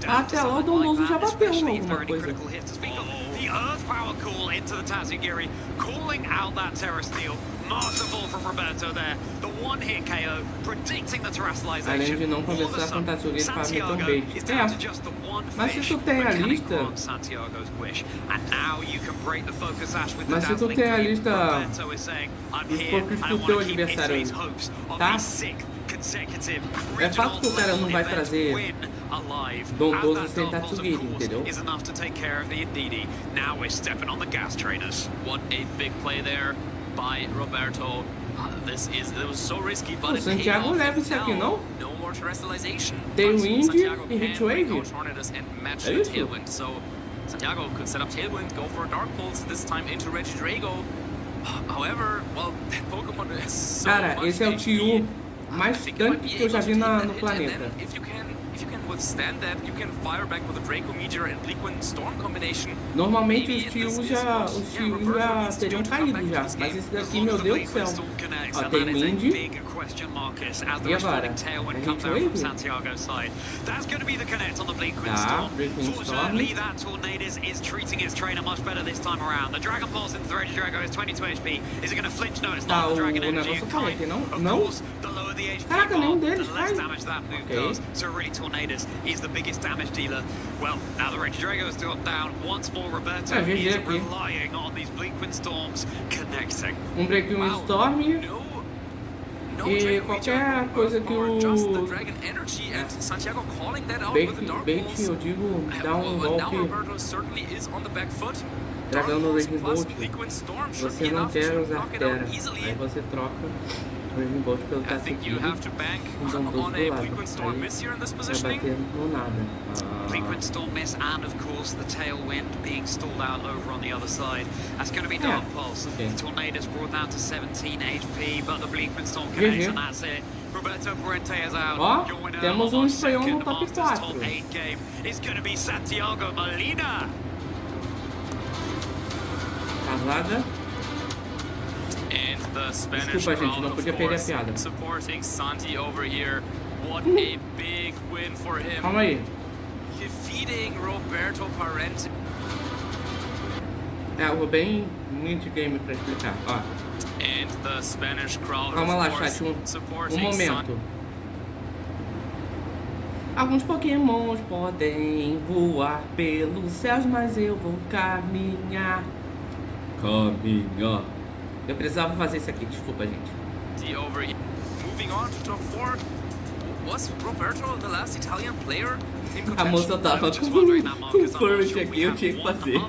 Até lá o Dondozo já bateu em alguma coisa. The Earth Power Call into the Tatsugiri, calling out that Terra Steel. Masterful from Roberto there. The one-hit KO, predicting the terrestrialization. Além de não começar com o Tatsugiri para meter um bait. Mas se tu tem a lista... Mas se tu tem a lista dos poucos que o teu adversário tá... É fato que o cara não vai trazer Dondozo sem Tatsugiri, entendeu? Now we're stepping on the gas trainers. What a big play there by Roberto. It was so risky, but o Santiago leva isso aqui, não? No more terrestrialization. Tailwind e Hitwave. É isso? So Santiago could set up Tailwind, go for a Dark Pulse, this time into Regidrago. However, well, Pokemon is so cara, esse é o Tio mais tanque que eu já vi no planeta. If you can withstand that, you can fire back with a Draco Meteor and Bleakwind Storm combination. Normalmente os tios já teriam caído já, mas esse daqui, meu Deus do céu. Ó, tem Wind. E agora? A gente wave? That's going to be the connect on the Bleakwind Storm. Fortunately, that Tornadus is treating his trainer much better this time around. The Dragon Pulse into the Regidrago is 22 HP. Is it going to flinch? No, it's not. The Dragon Energy is kind. Of course, the lower the HP, the less damage that move does. So really, Tornadus is the biggest damage dealer. Well, now the Regidrago is still down. Once more, Roberto is relying on these Bleakwind Storms connecting. Bleakwind Storm. E qualquer coisa que o bait, eu digo, dá golpe dragão no Raging Bolt, você não quer usar Terra, aí você troca o Raging Bolt pelo Tatsugiri com Dondozo do lado, aí vai bater no nada. Bleakwind Storm miss, and of course the Tailwind being stalled out over on the other side. That's going to be Dark Pulse. The Tornadus brought down to 17 HP, but the Bleakwind Storm connects, and that's it. Roberto Parente is out. Ó, temos espanhol no top 4. Game is going to be Santiago Molina. Casada. And the Spanish Desculpa, gente, não crowd, podia of perder a course, piada. supporting Santi over here. What a big win for him. Calma aí. Defeating Roberto Parente. É, eu vou bem mid-game pra explicar. Ó. And the Spanish crowd, Calma lá, of course, chat, um supporting momento. Alguns pokémons podem voar pelos céus, mas eu vou caminhar. Caminhar. Eu precisava fazer isso aqui, desculpa, gente. Over here. Moving on to top 4. Was Roberto the last Italian player? A moça tava com um furry aqui, eu tinha que fazer.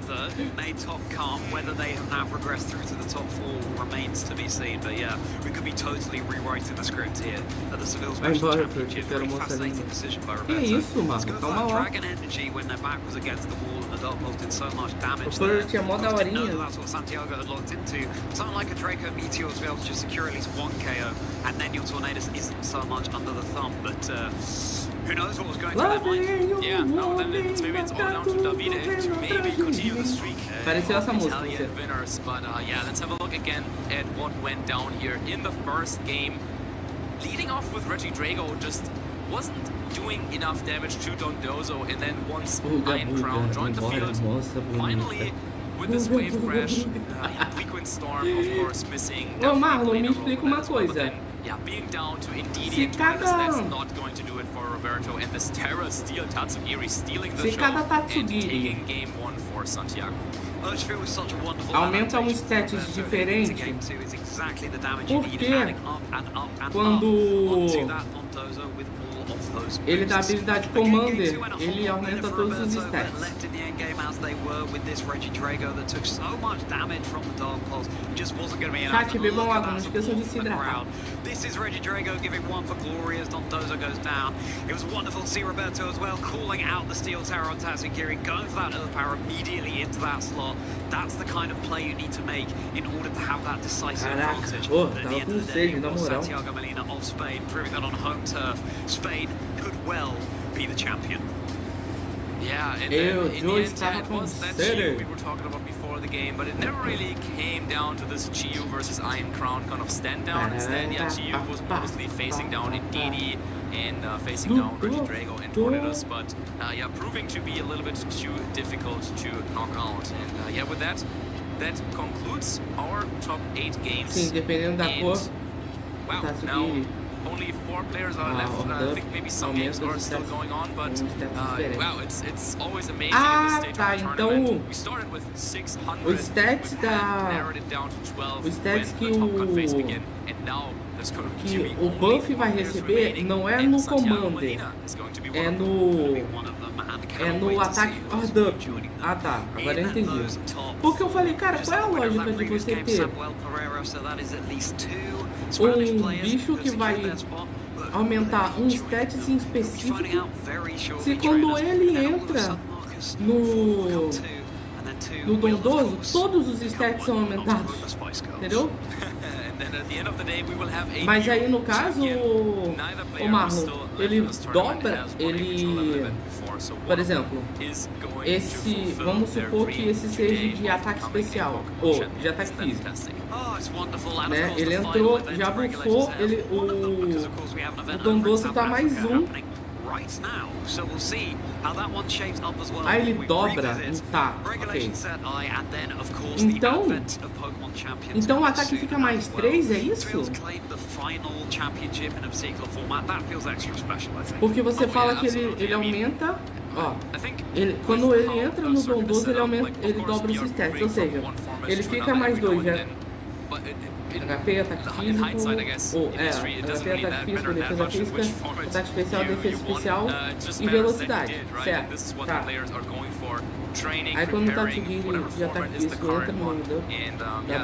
Made top comp. Whether they have now progressed through to the top 4 remains to be seen. But yeah, we could be totally rewriting the script here at the Seville Special Championship. Very fascinating decision by Roberto. Que isso, mano? Let's go for Calma that lá. dragon energy when their back was against the wall and the Dark Pulse did so much damage. O furry tinha mó da Didn't know horinha. that that's what Santiago had locked into. Something like a Draco Meteor to be able to just secure at least one KO, and then your Tornadus isn't so much under the thumb. But who knows what was going through their mind? Yeah, no, then maybe it's all down to Davide to maybe continue the streak. Pareceu essa música, Italian winners, but yeah, let's have a look again at what went down here in the first game. Leading off with Reagindo just wasn't doing enough damage to Dondozo, and then once Iron Crown joined the field, finally with this wave crash, Liquid Storm, of course, missing. Ô, Marlon, me explica uma coisa. Yeah, being down to Indeedee Se and Tornadus, that's cada... not going to do it for Roberto, and this Terra Steel Tatsugiri stealing the Se show cada and Tatsugiri taking game 1 for Santiago. aumenta um status diferente, porque quando ele dá habilidade Commander, ele aumenta todos os stats. Chat, bebam água, não esqueçam de se hidratar. This is Reagindo giving one for glory as Dondozo goes down. It was wonderful to see Roberto as well, calling out the Steel Terror on Tatsugiri, going for that Earth Power immediately into that slot. That's the kind of play you need to make in order to have that decisive advantage. Pô, But at the tava end com of the day, sede, it na was moral. Santiago Molina of Spain, proving that on home turf, Spain could well be the champion. Yeah, and Eu in the end, estava it com was that sede. Chiyu we were talking about before the game, but it never really came down to this Chiyu versus Iron Crown kind of stand down. Instead, yeah, Chiyu was mostly facing down Indeedee and facing down Reagindo and Tornadus, but yeah, proving to be a little bit too difficult to knock out. And yeah, with that concludes our top 8 games. Sim, dependendo da And, cor, wow, tá now subindo. only 4 players are left. I think maybe some games are still going on, but wow, it's always amazing at this stage tá, of the então tournament. We started with 600, o stats and da... narrowed it down to 12 O stats when que the top cut phase o... began, and now there's going to que be o buff vai receber não é no Commander, é no ataque Ordup. Ah tá, agora eu entendi. Porque eu falei, cara, qual é a lógica de você ter um bicho que vai aumentar um status em específico se quando ele entra no Dondozo, todos os stats são aumentados, entendeu? Mas aí no caso, o Marlon, ele dobra, ele, por exemplo, esse, vamos supor que esse seja de ataque especial, ou de ataque físico, né? Ele entrou, já buffou, ele, o Dondozo tá mais um. Aí ele dobra, tá, ok. Então o ataque fica mais 3, é isso? Porque você fala que ele aumenta, ó, quando ele entra no Dondozo, ele dobra os stats, ou seja, ele fica mais 2, já. HP, ataque físico, ou HP, ataque físico, defesa física, ataque especial, defesa especial e velocidade, certo? Tá. Aí quando o Tatsugiri de ataque físico entra no mundo, dá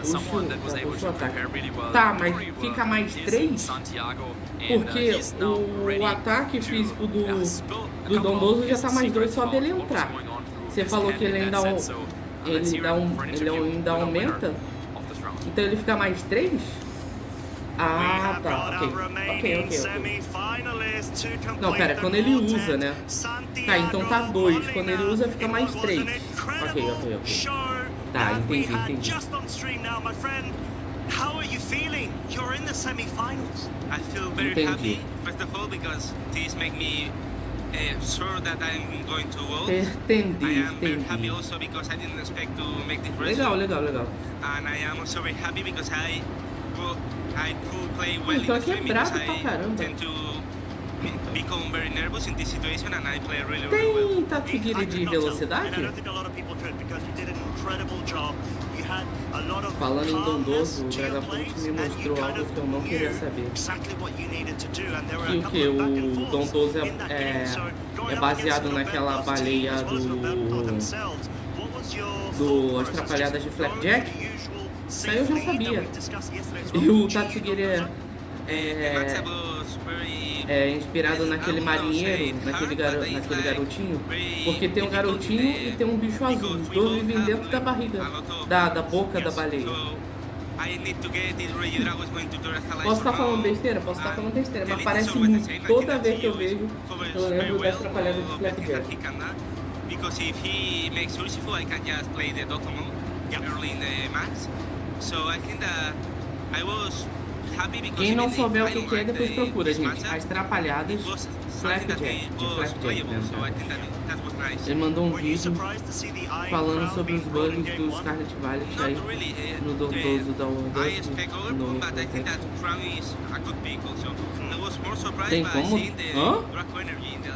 puxa o ataque. Tá, mas fica mais 3? Porque o ataque físico do Dondozo já tá mais 2 só dele entrar. Você falou que ele ainda aumenta? Então ele fica mais 3? Ah, tá, ok. Não, pera, quando ele usa, né? Tá, então tá 2. Quando ele usa, fica mais 3. Ok. Tá, entendi. you feeling? You're in the semi-finals. I feel very happy, first of all, because this makes me sure that I'm going to world. I am very happy also because I didn't expect to make this race. Legal. And I am also very happy because I could play well in Então the aqui é stream because brabo pra I caramba. tend to become very nervous in this situation and I play really well. Tem Tatsugiri de velocidade? Falando em Dondoso, o Dragapult me mostrou algo que eu não queria saber. Que o que? O Dondoso é baseado naquela baleia do As Trapalhadas de Flapjack? Isso aí eu já sabia. E o Tatsugiri é inspirado naquele marinheiro, naquele garotinho, porque tem um garotinho e tem um bicho azul, os dois vivem dentro da barriga, da boca da baleia. Posso estar falando besteira? Mas parece muito. Toda vez que eu vejo, eu lembro das Trapalhadas de Flapjack. Because if he makes useful, I can just play the Doctor mode early in the match. So I think that I was happy because quem não souber o que é, depois procura, gente. As Trapalhadas Flapjack, de Flapjack mesmo. Ele mandou um vídeo falando sobre os bugs do Scarlet Violet aí no Dondoso da World. Tem como? Hã?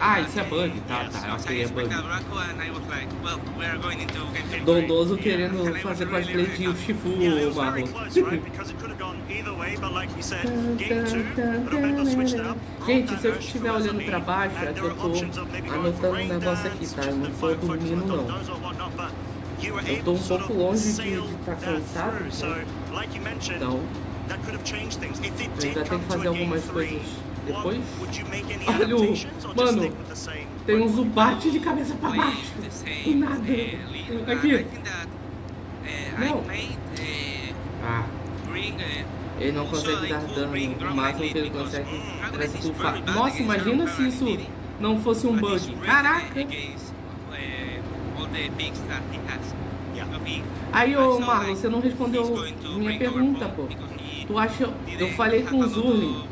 Ah, isso é bug, tá, ok, é bug. Dondoso querendo fazer cosplay de Shifu, Marlon. Gente, se eu estiver olhando pra baixo, é que eu tô anotando um negócio aqui, tá? Eu não tô dormindo, não. Eu tô um pouco longe de estar cansado, então eu ainda tenho que fazer algumas coisas depois. Olha o... Mano, tem um Zubat de cabeça pra baixo. Do nada. Aqui. Não. Ah. Ele não consegue dar dano. O máximo que ele consegue é estufar. Nossa, imagina se isso não fosse um bug. Caraca. Aí, ô Marlon, você não respondeu minha pergunta, pô. Tu acha... Eu falei com o Zurlin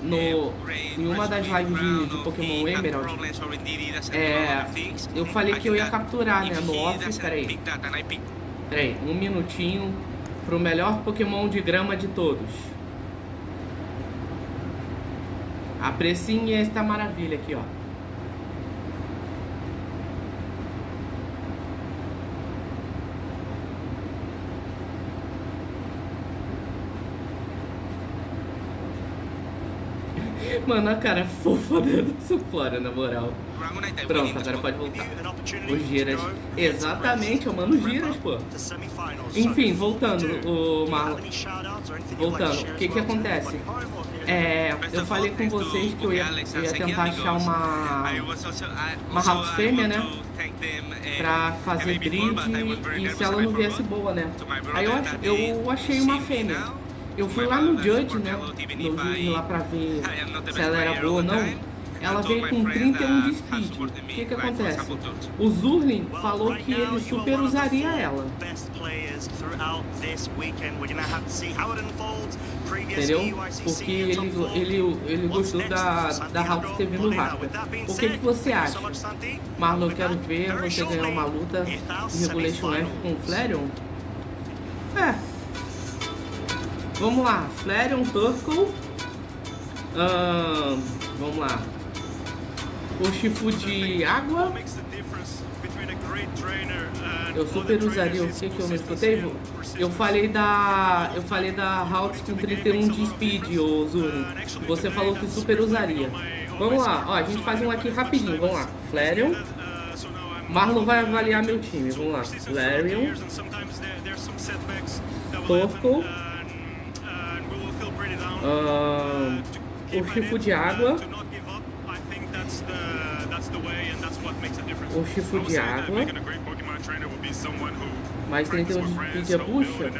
em uma das lives de Pokémon Emerald. Eu falei que eu ia capturar, né, no off. Peraí, um minutinho pro melhor Pokémon de grama de todos. Apreciem esta maravilha aqui, ó. Mano, a cara fofa dessa Flora, na moral. Pronto, agora pode voltar. O Giras. Exatamente, é o Mano Giras, pô. Enfim, voltando, o Marlon. Voltando, o que acontece? Eu falei com vocês que eu ia tentar achar uma house fêmea, né? Pra fazer breed e se ela não viesse boa, né? Aí eu achei uma fêmea. Eu fui lá no Judge, né? No vídeo lá pra ver se ela era boa ou não. Ela veio com 31 de speed. O que acontece? O Zurlin falou que ele super usaria ela. Entendeu? Porque ele gostou da House ter vindo rápido. O que você acha? Marlon, eu quero ver você ganhar uma luta de Regulation F com o Flareon. Vamos lá, Flareon, Turtle. Vamos lá. O Shifu de água. Eu super usaria o que eu não escutei? Eu falei da Hawks com 31 de speed, ô Zuri. Você falou que super usaria. Vamos lá, ó, a gente faz um aqui rapidinho. Vamos lá, Flareon. Marlon vai avaliar meu time. Vamos lá, Flareon. Turtle. O Shifu de água. O Shifu de água. Mais 31 de speed é bucha?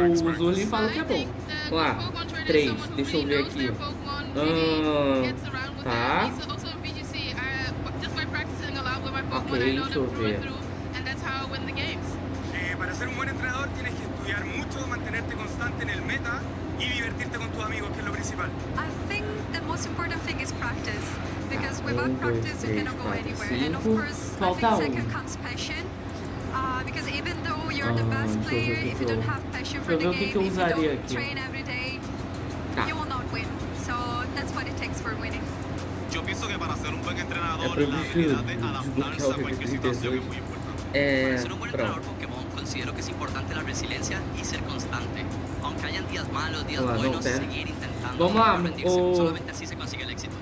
O Zurlin falou que é bom. Vamos lá, 3. Deixa eu ver aqui. Tá. Ok, deixa eu ver. estudiar mucho, mantenerte constante en el meta y divertirte con tus amigos, que es lo principal. I think the most important thing is practice, because without practice you cannot go anywhere. And of course, I think second comes passion. Because even though you're the best player, if you don't have passion for the game, if you don't train every day, you will not win. So that's what it takes for winning. Yo pienso que para ser un buen entrenador, la habilidad de adaptarse a cualquier situación es muy importante. É, Para ser un buen entrenador pronto. Pokémon, considero que es importante la resiliencia y ser constante. Aunque hayan días malos, días Vamos lá, buenos, não, pera. seguir intentando. Vamos lá, no rendirse. o- Solamente así se consigue el éxito.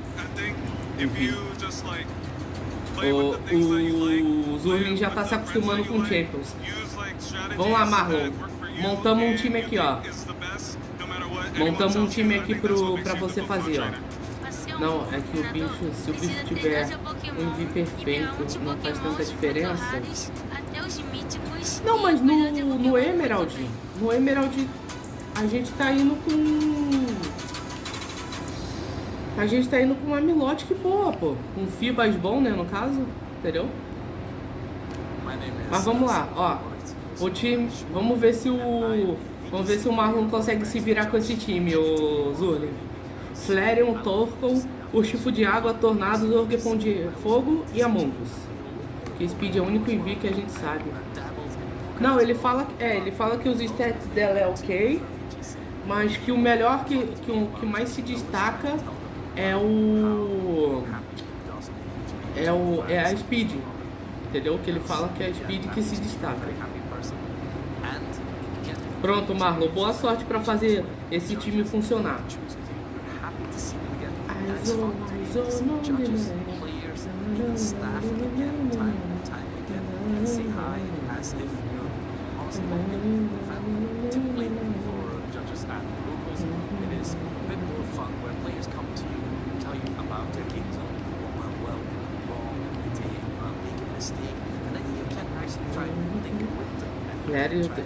O Zurlin já tá se acostumando com Champions. Vamos lá, Marlon. Montamos um time aqui, ó. Montamos um time aqui pra você fazer, ó. Não, é que o bicho, se o bicho tiver um envio perfeito, não faz tanta diferença. Não, mas no Emerald, a gente tá indo com... A gente tá indo com uma Milote que boa, pô. Com Fibas bom, né, no caso. Entendeu? Mas vamos lá, ó. O time... Vamos ver se o Marlon consegue se virar com esse time, o Zurlin. Flareon, Torkoal, o Chifo de Água, Tornado, Orgepon de Fogo e Among Us. Que Speed é o único envio que a gente sabe. Não, ele fala que os stats dela é ok, mas que o melhor, que mais se destaca é a Speed. Entendeu? Que ele fala que é a Speed que se destaca. Pronto, Marlon, boa sorte pra fazer esse time funcionar.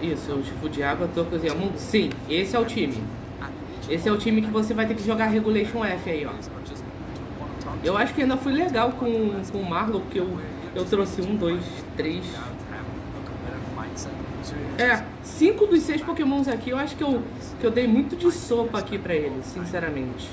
Isso, o Chifo de Água, Torcas e Among. Sim, esse é o time. Esse é o time que você vai ter que jogar Regulation F aí, ó. Eu acho que ainda fui legal com o Marlon, porque eu trouxe 1, 2, 3... 5 dos 6 Pokémons aqui, eu acho que eu dei muito de sopa aqui pra eles, sinceramente.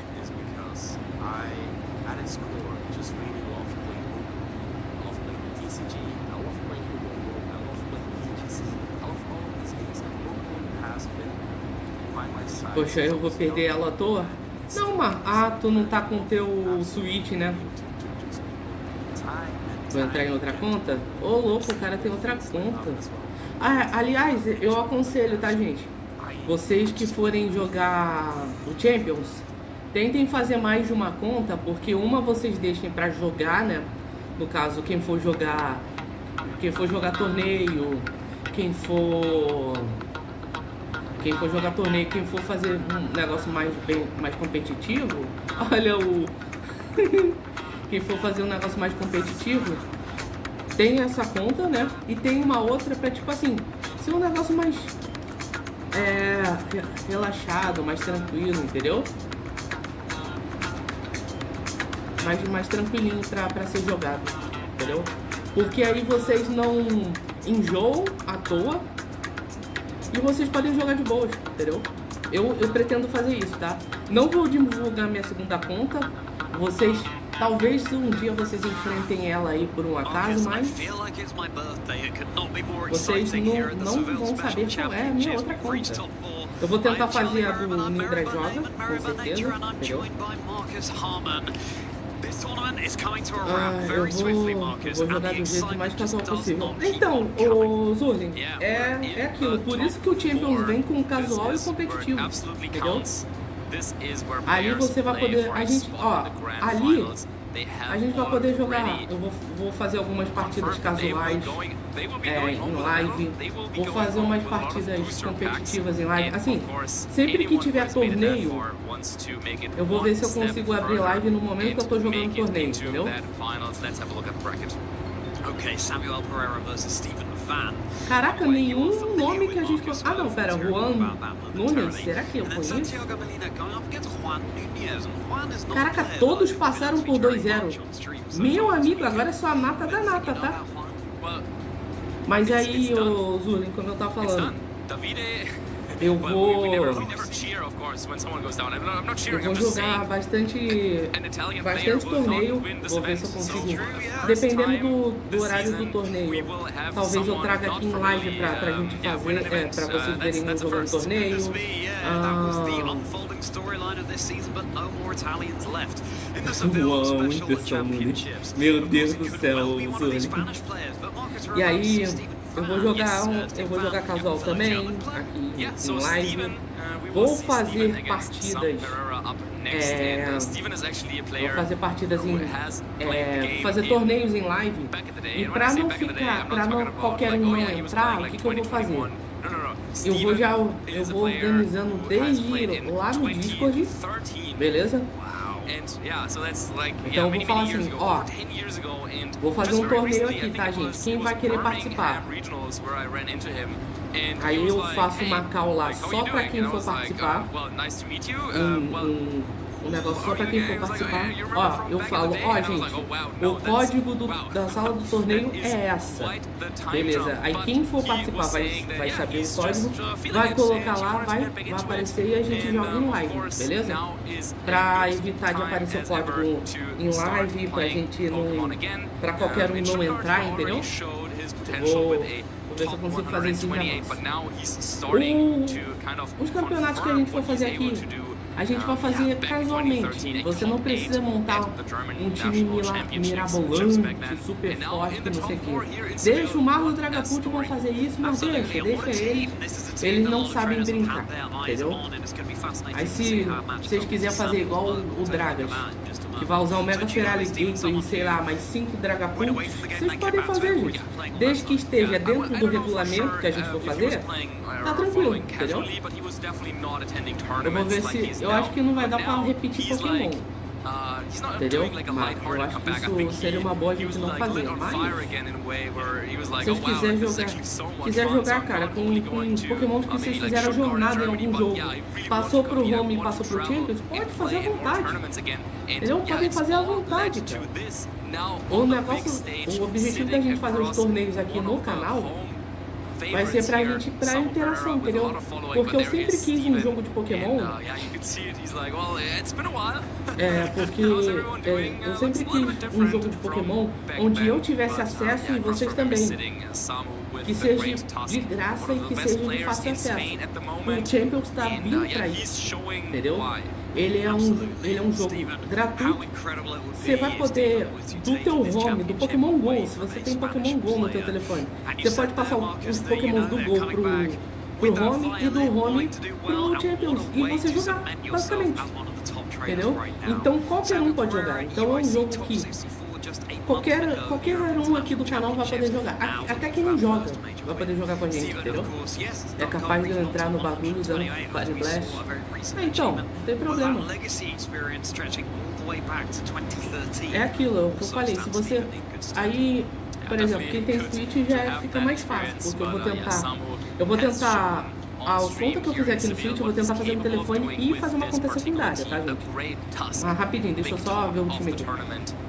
Poxa, eu vou perder ela à toa? Não, Mar. Ah, tu não tá com o teu Switch, né? Vou entrar em outra conta? Ô, louco, o cara tem outra conta. Ah, aliás, eu aconselho, tá, gente? Vocês que forem jogar o Champions, tentem fazer mais de uma conta, porque uma vocês deixem pra jogar, né? No caso, quem for jogar torneio, quem for jogar torneio, quem for fazer um negócio mais competitivo, olha quem for fazer um negócio mais competitivo, tem essa conta, né? E tem uma outra pra, tipo assim, ser um negócio mais relaxado, mais tranquilo, entendeu? Mais tranquilinho pra ser jogado, entendeu? Porque aí vocês não enjoam à toa e vocês podem jogar de boas, entendeu? Eu pretendo fazer isso, tá? Não vou divulgar minha segunda conta. Talvez um dia vocês enfrentem ela aí por um acaso, mas vocês não vão saber qual é a minha outra conta. Eu vou tentar fazer a do Nidra Joga, com certeza, entendeu? Eu vou jogar do jeito mais casual possível. Então, o Zurlin, é aquilo. Por isso que o Champions vem com casual e competitivo, entendeu? Ali você vai poder... ali a gente vai poder jogar. Eu vou fazer algumas partidas casuais em live. Vou fazer umas partidas competitivas em live. Assim, sempre que tiver torneio, eu vou ver se eu consigo abrir live no momento que eu tô jogando torneio, entendeu? Caraca, nenhum nome que a gente... Ah não, pera, Juan Nunes, será que eu conheço? Caraca, todos passaram por 2-0. Meu amigo, agora é só a nata da nata, tá? Mas aí, ô Zurlin, como eu tava falando, Eu vou jogar bastante torneio, vou ver se eu consigo, dependendo do horário do torneio, talvez eu traga aqui em live pra gente fazer, pra vocês verem eu jogando torneio. Uau, intenção, meu Deus do céu, Zone. E aí, eu vou jogar casual também, aqui em live. Vou fazer partidas. Vou fazer partidas fazer torneios em live. E pra não qualquer um não entrar, o que eu vou fazer? Eu vou organizando desde lá no Discord, beleza? Então eu vou falar assim, ó, vou fazer um torneio aqui, tá, gente? Quem vai querer participar? Aí eu faço uma call lá só pra quem for participar. Um negócio só pra quem for participar. Ó, eu falo, ó, gente, o código da sala do torneio é essa. Beleza, aí quem for participar vai saber o código, vai colocar lá, vai aparecer e a gente joga em live, beleza? Pra evitar de aparecer o código em live, pra gente não, pra qualquer um não entrar, entendeu? Vou ver se eu consigo fazer esse negócio. Os campeonatos que a gente for fazer aqui, a gente vai fazer casualmente. Você não precisa montar um time mirabolante, super forte, que não sei o que. Deixa o Marlon Dragapult vão fazer isso, mas deixa eles. Eles não sabem brincar, entendeu? Aí se vocês quiserem fazer igual o Dragas, que vai usar o Mega Feraligator e sei lá, mais 5 Dragapult, vocês podem fazer, gente. Desde que esteja dentro do regulamento que a gente for fazer, tá tranquilo, entendeu? Eu vou ver se... Eu acho que não vai dar pra repetir Pokémon, entendeu? Mas eu acho que isso seria uma boa a gente não fazer. Mas se vocês quiserem jogar, cara, com Pokémon que vocês fizeram jornada em algum jogo, passou pro home e passou pro Champions, pode fazer à vontade, entendeu? Podem fazer à vontade, cara. O objetivo da gente fazer os torneios aqui no canal vai ser pra interação, entendeu? Porque eu sempre quis um jogo de Pokémon. Porque eu sempre quis um jogo de Pokémon onde eu tivesse acesso e vocês também. Que seja de graça e que seja de fácil acesso. O Champions tá vindo pra isso, entendeu? Ele é um jogo gratuito. Você vai poder, do teu home, do Pokémon GO, se você tem Pokémon GO no teu telefone, você pode passar os Pokémon do GO pro home e do home pro Champions e você jogar, basicamente. Entendeu? Então qualquer um pode jogar. Então é um jogo que qualquer um aqui do canal vai poder jogar. Até quem não joga vai poder jogar com a gente, entendeu? É capaz de eu entrar no bagulho usando Fire Blast. Então, não tem problema. É aquilo, é o que eu falei. Se você... Aí, por exemplo, quem tem Switch já fica mais fácil, porque eu vou tentar a conta que eu fizer aqui no Switch, eu vou tentar fazer no telefone e fazer uma conta secundária, tá, gente? Rapidinho, deixa eu só ver o time aqui.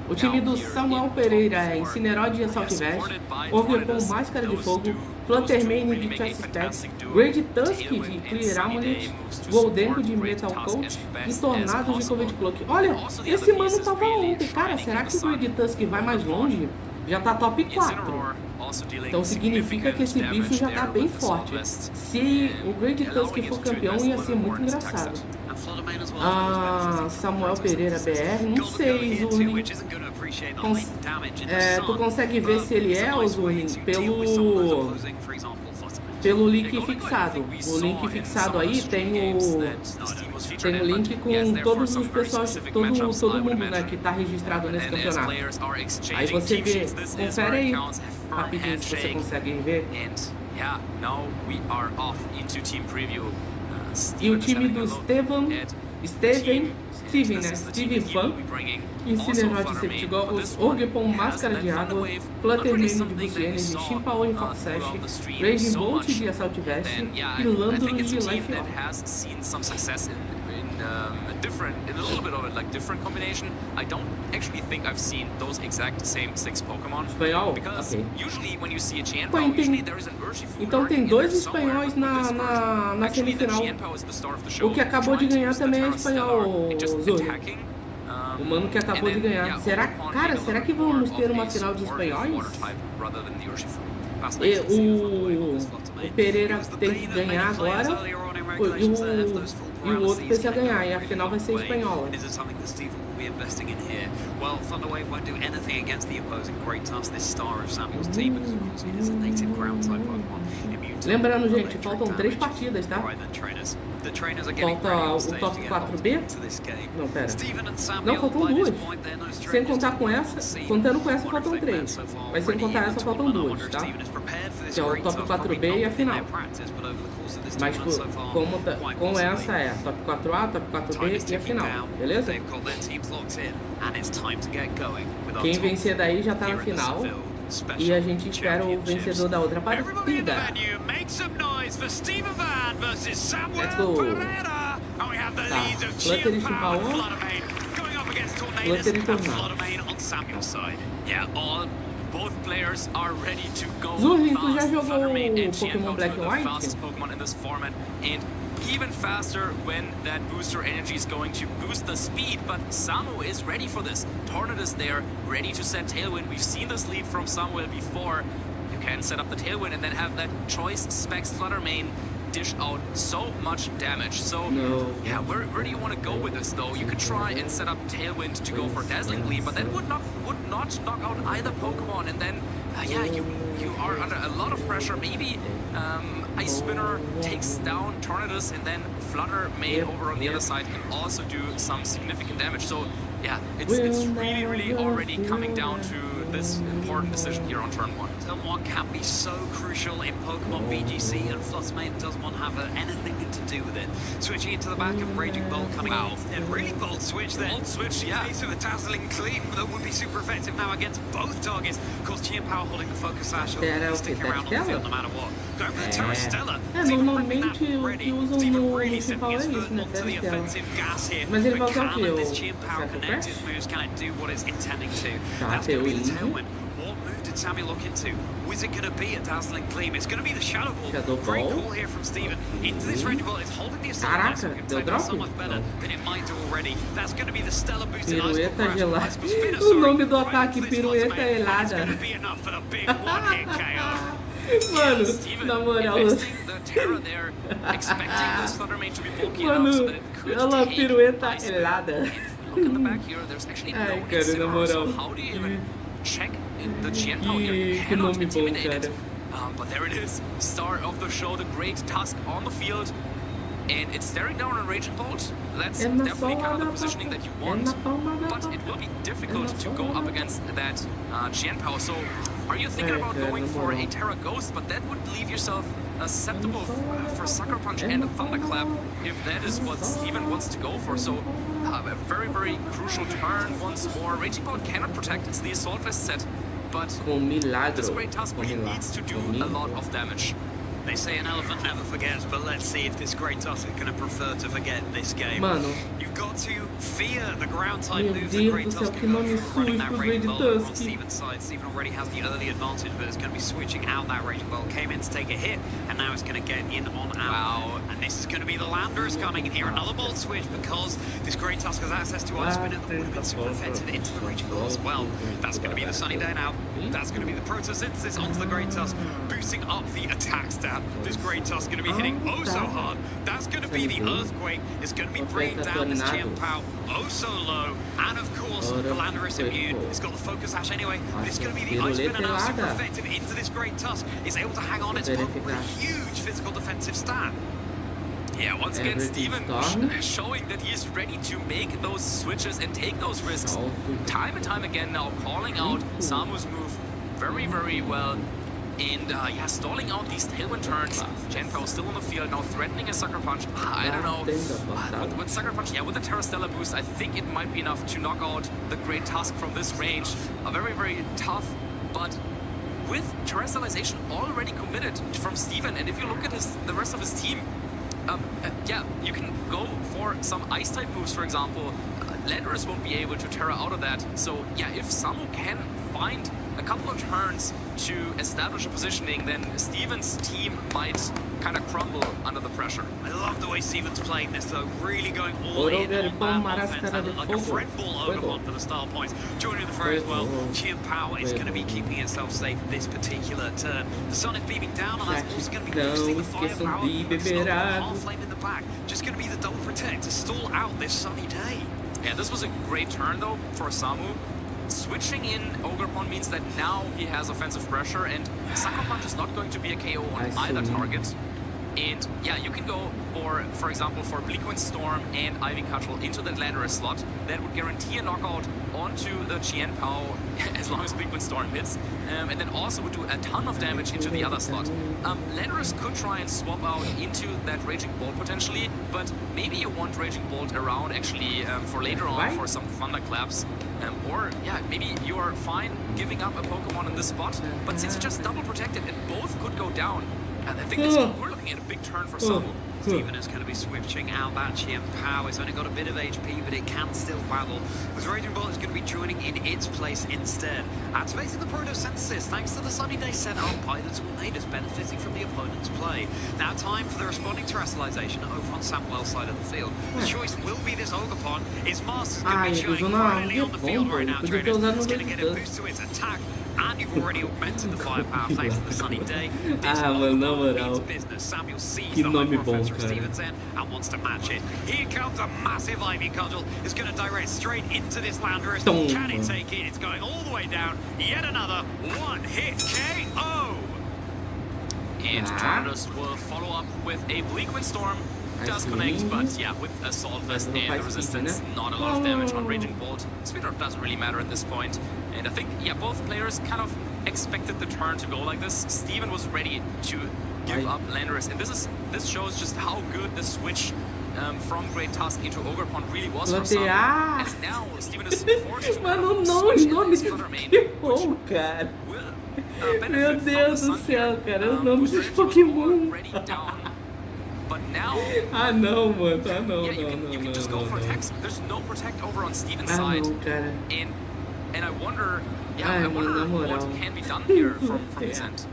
O time do Samuel Pereira é Incineroid de Assault Vest, Orgrimmon Máscara de Fogo, Fluttermane de Chest Specs, Great Tusk de Clear Amulet, Goldenko de Metal Coat e Tornado de Covid Cloak. Olha, esse mano tava ontem, cara, será que o Great Tusk vai mais longe? Já tá top 4. Então significa que esse bicho já tá bem forte. Se o Great Tusk for campeão, ia ser muito engraçado. Samuel Pereira BR, não sei, Zuni. Tu consegue ver se ele é, Zuni, pelo link fixado. O link fixado aí tem o link com todos os pessoas, todo mundo, né, que tá registrado nesse campeonato. Aí você vê, confere aí rapidinho se você consegue ver. E o time do Steven Fan, Incineroid de Safety Goggles, Orgrimmon Máscara de Água, Fluttermane de Boost Energy, Chimpaoy de Fox Sash, Reagindo de Assault Vest e Lando de Life Orb. different, in a little bit of a like different combination. I don't actually think I've seen those exact same 6 Pokemon. Espanhol? Because Ok. usually when you see a Jianpao, usually there is an Urshifu. Então tem dois espanhóis na semifinal. O que acabou de ganhar também é espanhol, Zuri. O mano que acabou de ganhar. Será que vamos ter uma final de espanhóis? O Pereira tem que ganhar agora e o outro precisa ganhar, e a final vai ser espanhola. Well, Thunderwave won't do anything against the opposing Great Tusk, this star of Samuel's team, because of course it is a native ground type Pokemon. Lembrando, gente, faltam 3 partidas, tá? Falta o top 4B? Não, pera. Não, faltam 2. Sem contar com essa, contando com essa, faltam 3. Mas sem contar essa, faltam 2, tá? Que é o top 4B e a final. Mas com essa é top 4A, top 4B e a final, beleza? Quem vencer daí já tá na final. E a gente espera o vencedor da outra partida. Let's go. Tá, Flutter e Chimpaon. Flutter e Tornado. Zurlin, tu já jogou o Pokémon Black and White? Even faster when that booster energy is going to boost the speed, but Samu is ready for this. Tornadus there, ready to set Tailwind. We've seen this lead from Samuel before. You can set up the Tailwind and then have that choice Specs Flutter Mane dish out so much damage. So, yeah, where do you want to go with this, though? You could try and set up Tailwind to go for Dazzling Gleam, but that would not knock out either Pokemon, and then, yeah, you are under a lot of pressure. Maybe Ice Spinner takes down Tornadus, and then Flutter Mane over on the other side can also do some significant damage. So, yeah, it's really already coming down to this important decision here on turn 1. Turn 1 can be so crucial in Pokemon VGC, and Flutter Mane doesn't want to have anything to do with it. Switching into the back of Raging Bolt coming out. And really bold switch there. Bold switch, yeah. Piece of a Dazzling Gleam that would be super effective now against both targets. Of course, Jianpao holding the Focus Sash will stick around on the field no matter what. Going for the Terra Stella. Normalmente o que usam no Chimpaon é isso, né? Terra Stella. Mas ele vai usar o quê? O Cycle Crash? Tá, Tailwind. Did Sammy look into? Was it going to be a Dazzling Gleam? It's going to be the Shadow Ball. Great call here from Steven. Into this Raging Ball. It's holding the Assault Blast. It can take that so much better than it might do already. That's going to be the Stellar boosted Ice Pirueta gelada. O nome do ataque, Pirueta helada. Mano, na moral. Mano, ela pirueta helada. Ai, cara, na moral. Check the Jianpao here cannot intimidate it. But there it is, star of the show, the Great Tusk on the field, and it's staring down on Raging Bolt. That's definitely kind of the positioning that you want, but it will be difficult to go up against that Jianpao. So, are you thinking about going for a Terra Ghost? But that would leave yourself susceptible for Sucker Punch and Thunderclap if that is what Steven wants to go for. So, a very, very crucial turn once more. Raging Bolt cannot protect, it's the Assault Vest set, but this Great Tusk really needs to do a lot of damage. They say an elephant never forgets, but let's see if this Great Tusk is going to prefer to forget this game. Mano. You've got to fear the ground type moves the Great Tusk can go for, running that Raging Bolt on Steven's side. Steven already has the early advantage, but it's going to be switching out that Raging Bolt. Came in to take a hit, and now it's going to get in on out. Wow. And this is going to be the Landorus coming in here. Another Bolt switch because this Great Tusk has access to Ice Spinner that would have been super effective into the Raging Bolt as well. That's going to be the Sunny Day now. That's going to be the Photosynthesis onto the Great Tusk, boosting up the attack stat. This Great Tusk going to be hitting oh so hard. That's going to be the Earthquake. It's going to be bringing down this Jianpao oh so low. And of course, the Landorus immune. It's got the Focus Sash anyway. But it's going to be the Ice Spinner now super effective into this Great Tusk. It's able to hang on its Pokemon with a huge physical defensive stat. Yeah, once again, Steven showing that he is ready to make those switches and take those risks. Time and time again now, calling out Samu's move very, very well. And yeah, stalling out these Tailwind turns. Jianpao still on the field, now threatening a Sucker Punch. I don't know. With Sucker Punch, yeah, with the Terra Stella boost, I think it might be enough to knock out the Great Tusk from this range. A very, very tough, but with Terrestrialization already committed from Steven, and if you look at the rest of his team, yeah, you can go for some Ice-type moves, for example. Landorus won't be able to Terra out of that. So, yeah, if Samu can find a couple of turns to establish a positioning, then Steven's team might kind of crumble under the pressure. I love the way Steven's playing this, though. Really going all in on that offense. That looked like a Fred ball Ogre for the style points. Joining the fray as well. Chien Power is going to be keeping itself safe this particular turn. The sun is beaming down, and that's also going to be boosting the firepower. Half lane in the back. Just going to be the double protect to stall out this sunny day. Yeah, this was a great turn, though, for Samu. Switching in Ogerpon means that now he has offensive pressure, and Sucker Punch is not going to be a KO on either target. And yeah, you can go for example, for Bleakwind Storm and Ivy Cudgel into the Landorus slot. That would guarantee a knockout onto the Chien Pao as long as Bleakwind Storm hits. And then also would do a ton of damage into the other slot. Landorus could try and swap out into that Raging Bolt potentially, but maybe you want Raging Bolt around actually for later on for some Thunderclaps. Or, yeah, maybe you are fine giving up a Pokemon in this spot, but since it's just double protected and both could go down, I think we're looking at a big turn for Samu. Steven is going to be switching out that Chien Pao. It's only got a bit of HP, but it can still battle. As Raging Bolt is going to be joining in its place instead. Activating the Protosynthesis thanks to the sunny day set up by the Tornadoes, benefiting from the opponent's play. Now time for the responding terrestrialization over on Samuel's side of the field. The choice will be this Ogapon. Its master's going to be showing brightly on the field right now, traders. It's going to get a boost to its attack. And you've already augmented the firepower thanks to the sunny day. This means business. Samuel sees the hyper-offense from Steven's end and wants to match it. Here comes a massive Ivy Cudgel. It's going to direct straight into this Landorus. Can it take it? It's going all the way down. Yet another one-hit KO. And Tornadoes will follow up with a Bleakwind Storm. Does connect, but yeah, with Assault Vest and the Resistance, not a lot of damage on Raging Bolt. Speedrun doesn't really matter at this point. And I think, yeah, both players kind of expected the turn to go like this. Steven was ready to give up Landorus, and this shows just how good the switch from Great Tusk into Ogerpon really was for Samu. And now Steven is forced to Mano, não, os nomes que bom, cara. Meu Deus do céu, cara, os nomes dos Pokémon. But now, não, mano, não, you can just go for attacks. There's no protect over on Steven's side, and I wonder, what can be done here from his end.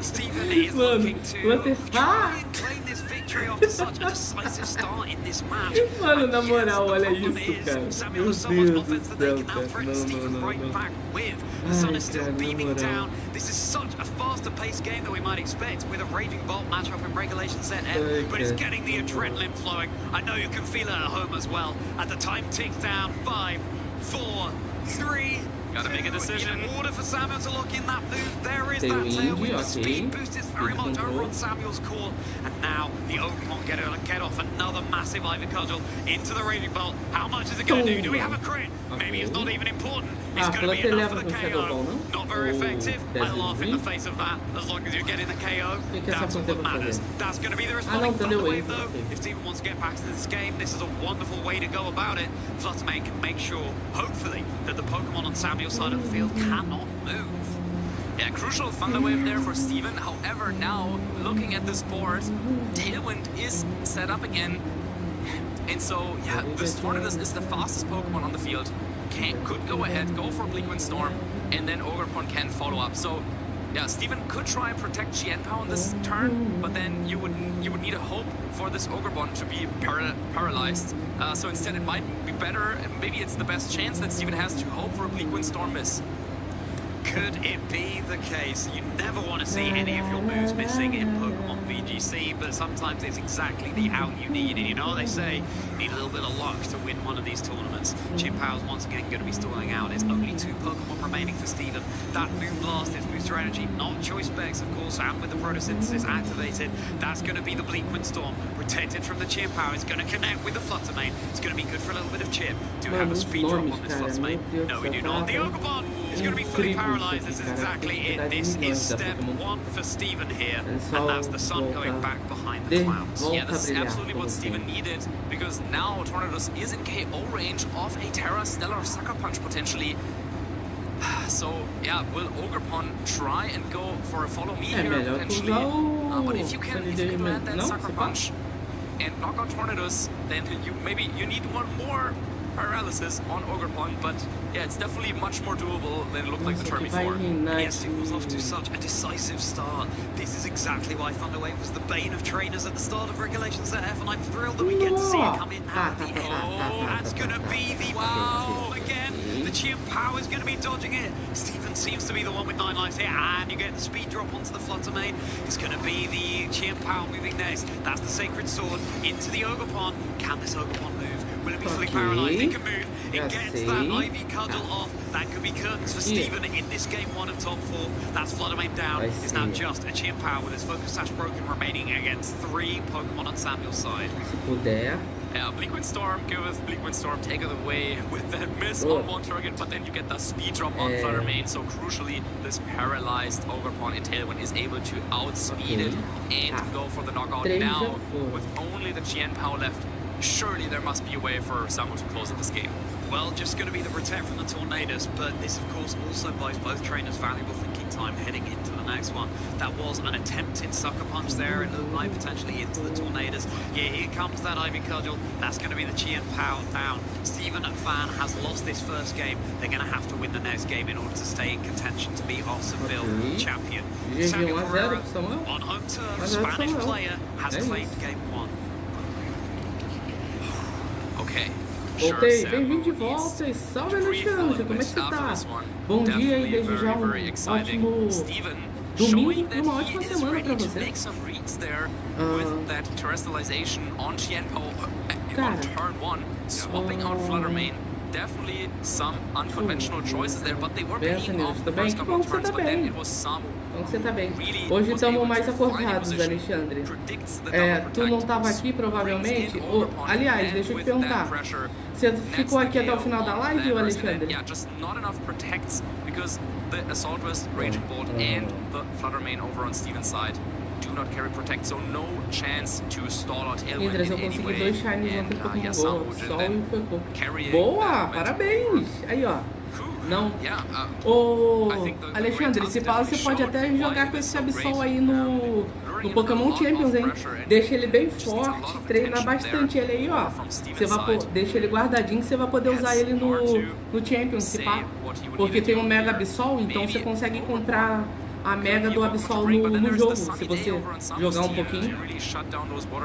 Steven is looking to try and claim this victory after such a decisive start in this match. Mano, na moral, olha isso, cara. Samuel has so much offense that they can now threaten Steven right back with. The sun is still beaming down. This is such a faster paced game than we might expect with a Raging Bolt matchup in Regulation Set N, but it's getting the adrenaline flowing. I know you can feel it at home as well. As the time ticks down, 5, 4, 3. Gotta make a decision. In order for Samuel to lock in that move, there is that tailwind. The speed boost is very much over on Samuel's core. And now the Ogerpon get off another massive Ivy Cudgel into the Raging Bolt. How much is it going to do? Do we have a crit? Maybe it's not even important. It's going to be enough for the KO. Not very effective. I laugh in the face of that. As long as you're getting the KO, that's all that matters. That's going to be the responding Thunderwave, though. If Steven wants to get back to this game, this is a wonderful way to go about it. Fluttermane can make sure, hopefully, that the Pokemon on Samuel's side of the field cannot move. Yeah, crucial Thunderwave there for Steven. However, now, looking at this board, Tailwind is set up again. And so, yeah, this Tornadus is the fastest Pokemon on the field. Could go ahead, go for Bleakwind Storm, and then Ogerpon can follow up. So, yeah, Steven could try and protect Chien Pao on this turn, but then you would need a hope for this Ogerpon to be paralyzed. So instead it might be better, maybe it's the best chance that Steven has to hope for a Bleakwind Storm miss. Could it be the case? You never want to see any of your moves missing in Pokemon VGC, but sometimes it's exactly the out you need. And you know what they say, you need a little bit of luck to win one of these tournaments. Chien Pao's once again going to be stalling out. There's only 2 Pokemon remaining for Steven. That Moon Blast is booster energy, not choice specs, of course, and with the Photosynthesis activated, that's going to be the Bleakwind Storm. Protected from the Chien Pao, it's going to connect with the Fluttermane. It's going to be good for a little bit of chip. Do we have a speed drop on this Fluttermane? No, we do not. The Ogabon is going to be fully paralyzed. This is exactly it. This is step 1 for Steven here, and that's the sun going back behind the clouds. Yeah, this is absolutely what Steven needed, because now Tornadus is in KO range of a Terra Stellar Sucker Punch potentially. So, yeah, will Ogerpon try and go for a follow me here potentially? But if you can land that Sucker Punch, and knockout tornadoes, then you need one more paralysis on Ogerpon, but yeah, it's definitely much more doable than it looked like the turn before. Yes, it was off to such a decisive start. This is exactly why Thunderwave was the bane of trainers at the start of Regulations ZF, and I'm thrilled that we get to see it come in now at the end. Oh, that's going to be the wow again. The Chien Pao is going to be dodging it. Steven seems to be the one with 9 lives here, and you get the speed drop onto the Flutter main. It's going to be the Chien Pao moving next. That's the Sacred Sword into the Ogerpon. Can this Ogerpon move? Will it be fully paralyzed? It can move. It gets that Ivy Cudgel off. That could be curtains for Steven in this game 1 of top 4. That's Fluttermane down. It's now just a Chien Pao with his Focus Sash broken remaining against 3 Pokemon on Samuel's side. Yeah, Bleakwind Storm, go with Bleakwind Storm, take it away with that miss on one target, but then you get the speed drop on Fluttermane. So crucially, this paralyzed Ogerpon in Tailwind is able to outspeed it and go for the knockout now with only the Chien Pao left. Surely there must be a way for someone to close out this game. Well, just going to be the protect from the Tornadoes, but this, of course, also buys both trainers valuable thinking time heading into the next one. That was an attempted Sucker Punch there. It looked like potentially into the Tornadoes. Yeah, here comes that Ivy Cudgel. That's going to be the Chien Pao down. Steven Fan has lost this first game. They're going to have to win the next game in order to stay in contention to be Seville champion. Samuel Pereira, on home turf, Spanish player, has claimed game 1. Okay. Voltei, bem-vindo de volta e salve Alexandre, como é que você tá? Bom dia e desde já ótimo domingo e uma ótima semana pra você. Cara, definitely some unconventional choices there, but they were paying off the first couple of turns, but then it was some. Bom que você tá bem. Hoje estamos mais acordados, Alexandre. Tu não estava aqui, provavelmente? Aliás, deixa eu te perguntar. Você ficou aqui até o final da live, Alexandre? Yeah, just not enough protects because the Assault West Raging Bolt and the Fluttermane over on Steven's side do not carry protect, so no chance to stall out Tailwind in any way. Eu consegui 2 shinies ontem com o Sol e foi pouco. Boa, parabéns! Aí, ó. Não. Ô, Alexandre, se fala, você pode até jogar com esse Absol aí no Pokémon Champions, hein? Deixa ele bem forte, treina bastante ele aí, ó. Você vai deixa ele guardadinho que você vai poder usar ele no Champions, se pá. Porque tem um Mega Absol, então você consegue comprar a Mega do Absol no jogo, se você jogar um pouquinho.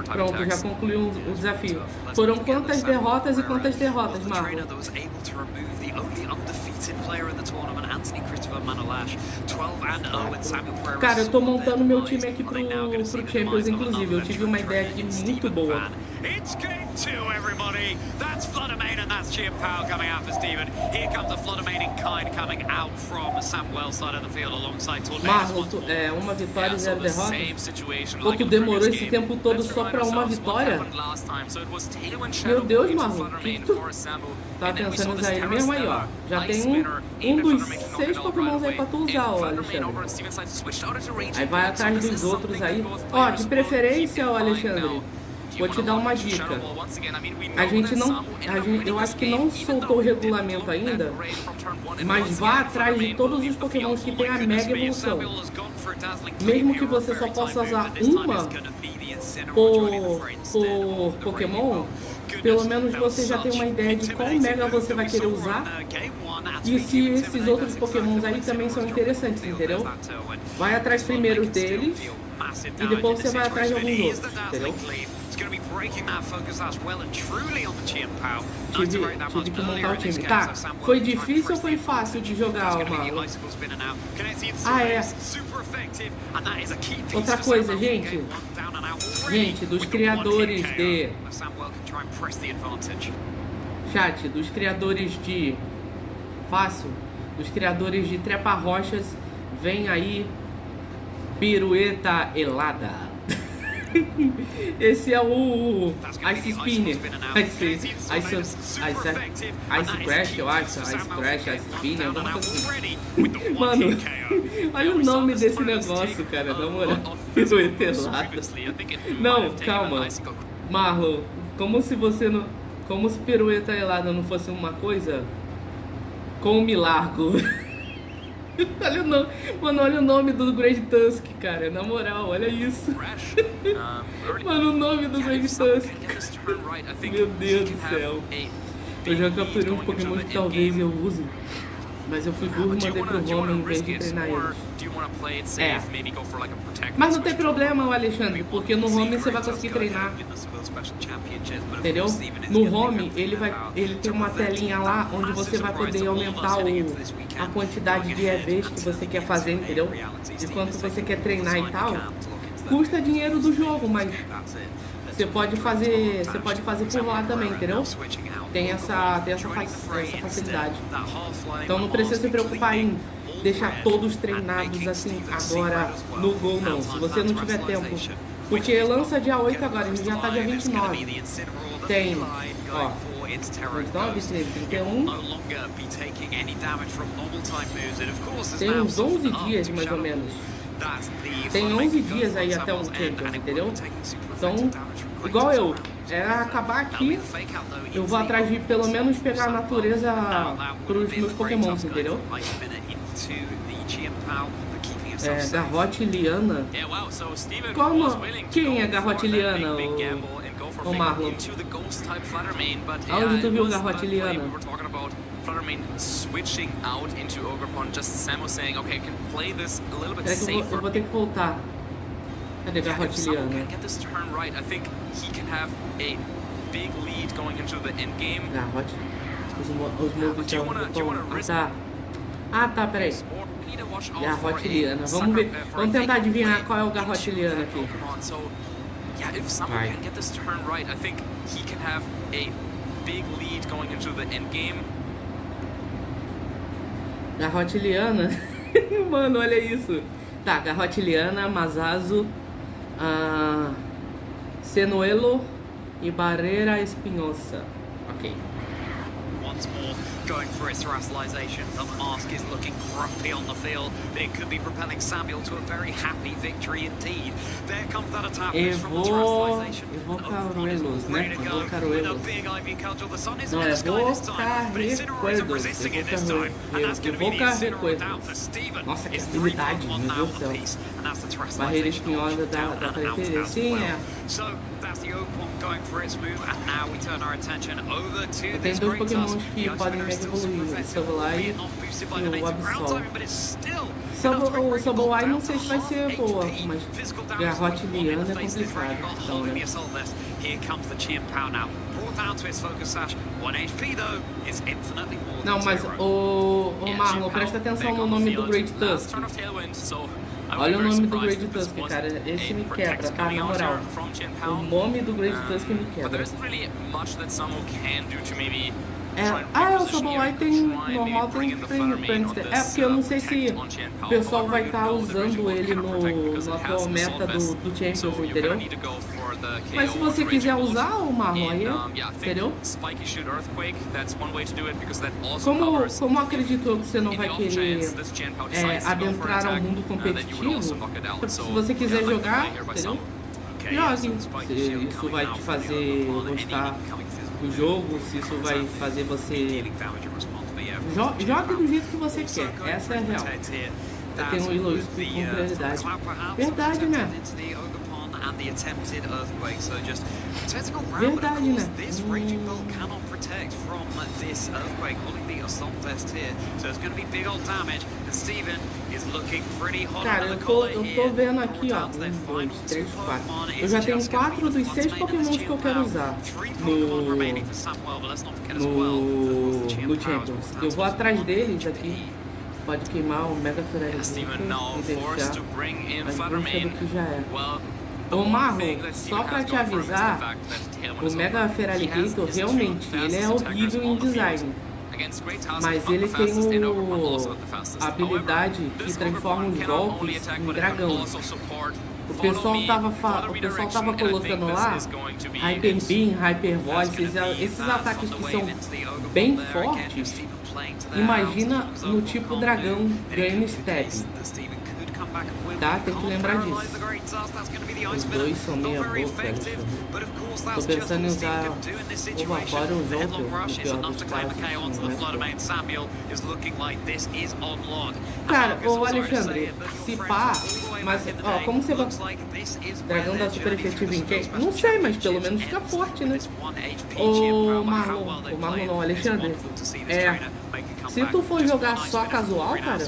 Pronto, já concluiu o desafio. Foram quantas derrotas e quantas derrotas, Marco? Cara, eu tô montando meu time aqui pro Champions, inclusive. Eu tive uma ideia aqui muito boa. It's game 2, everybody. That's Fluttermane and that's Chien Pao coming out for Steven. Here comes the Fluttermane in kind coming out from Samuel's side of the field alongside Marlon, uma vitória e 0 derrotas? Ou tu demorou esse tempo todo só pra uma vitória? Meu Deus, Marlon, o que tu tá pensando em usar ele mesmo aí, ó? Já tem um dos 6 Pokémons aí pra tu usar, ó, Alexandre. Aí vai atrás dos outros aí. Ó, de preferência, ó, Alexandre, vou te dar uma dica. Eu acho que não soltou o regulamento ainda, mas vá atrás de todos os Pokémons que tem a Mega Evolução. Mesmo que você só possa usar uma por Pokémon, pelo menos você já tem uma ideia de qual Mega você vai querer usar e se esses outros Pokémons aí também são interessantes, entendeu? Vai atrás primeiro deles e depois você vai atrás de alguns outros, entendeu? Tive que montar o time. Tá, foi difícil ou foi fácil de jogar, Marlon? Ah, é. Outra coisa, gente. Gente, dos criadores de... Chat, dos criadores de... Fácil. Dos criadores de trepa-rochas, vem aí pirueta helada. Esse é o Ice Spinner. Ice Crash, eu acho. Ice Crash, Ice Spinner, alguma coisa assim. Mano, olha o nome desse negócio, cara, na moral. Pirueta helada. Não, calma. Marlon, como se pirueta helada não fosse uma coisa com um milagre. Olha o nome, mano, olha o nome do Great Tusk, cara. Na moral, olha isso. Mano, o nome do Great Tusk. Meu Deus do céu. Eu já capturei uns Pokémon que talvez eu use. Mas eu fui burro e mandei pro home em vez de treinar eles. É. Mas não tem problema, Alexandre, porque no home você vai conseguir treinar. Entendeu? No home, ele tem uma telinha lá onde você vai poder aumentar a quantidade de EVs que você quer fazer, entendeu? De quanto você quer treinar e tal. Custa dinheiro do jogo, mas você pode fazer por lá também, entendeu? Tem essa facilidade. Então não precisa se preocupar em deixar todos treinados assim agora no Go, não. Se você não tiver tempo. Porque lança dia 8 agora, a gente já tá dia 29. Tem, ó, 29, 31. Tem uns 11 dias mais ou menos. Tem 11 dias aí até um Champions, entendeu? Então, igual eu, acabar aqui, eu vou atrás de pelo menos pegar a natureza pros meus Pokémons, entendeu? Garrote Liana. Quem é Garrote Liana, o Marlon? Aonde tu viu Garrote Liana? Eu vou ter que voltar. Cadê Garrote Liana? Garrote. Os movimentos estão... tá, peraí. Garrote Liana. Vamos ver. Vamos tentar adivinhar qual é o Garrote Liana aqui. Vai. Garrote Liana. Mano, olha isso. Tá, Garrote Liana, Mazazo, Senuelo e Barreira Espinhosa. Ok. Once more, going for its terrestrialization. The mask is looking grumpy on the field, but it could be propelling Samuel to a very happy victory indeed. There comes that attack from the terrestrialization. Evocaruelos, né? Evocaruelos. Não, Evocarecuerdos. Nossa, que habilidade, meu Deus do céu. Barreira espinhosa da característica. Sim, é. Tem dois Pokémons que podem mega evoluir, o Sableye e o Absol. O Sableye não sei se vai ser boa, mas Garrote Liana é complicado. Então, né? Não, mas o Marlon, presta atenção no nome do Great Tusk. Olha o nome do Great Tusk, cara. Esse me quebra, tá? Na moral. O nome do Great Tusk me quebra. O Sableye tem normal, tem porque eu não sei se o pessoal vai estar usando ele no atual meta do Champions, entendeu? Mas se você quiser usar o Marlon aí, entendeu? Como acredito eu que você não vai querer adentrar ao mundo competitivo, se você quiser jogar, entendeu? Jogue. Se isso vai te fazer gostar do jogo, se isso vai fazer você... Jogue do jeito que você quer, essa é a real. Eu tenho um elogio com realidade. Verdade, né? Verdade, né? Cara, eu tô vendo aqui, ó. 1, 2, 3, 4. Eu já tenho 4 dos 6 Pokémons que eu quero usar no Champions. Eu vou atrás deles aqui. Pode queimar o Mega Feraligatr e deixar a bruxa do que já é. Ô Marlon, só pra te avisar, o Mega Feraligatr realmente, ele é horrível em design. Mas ele tem a habilidade que transforma os golpes em dragão. O pessoal tava colocando lá Hyper Beam, Hyper Voice, esses ataques que são bem fortes. Imagina no tipo dragão ganhando step. Tá? Tem que lembrar disso. Os dois são meia boca, Alexandre. Tô pensando em usar o Vapor ou o Joker, o pior dos casos. Cara, ô Alexandre, se pá, mas ó, como você vai... Dragão dá super efetivo em quem? Não sei, mas pelo menos fica forte, né? Ô Marlon não, Alexandre, se tu for jogar só casual, cara,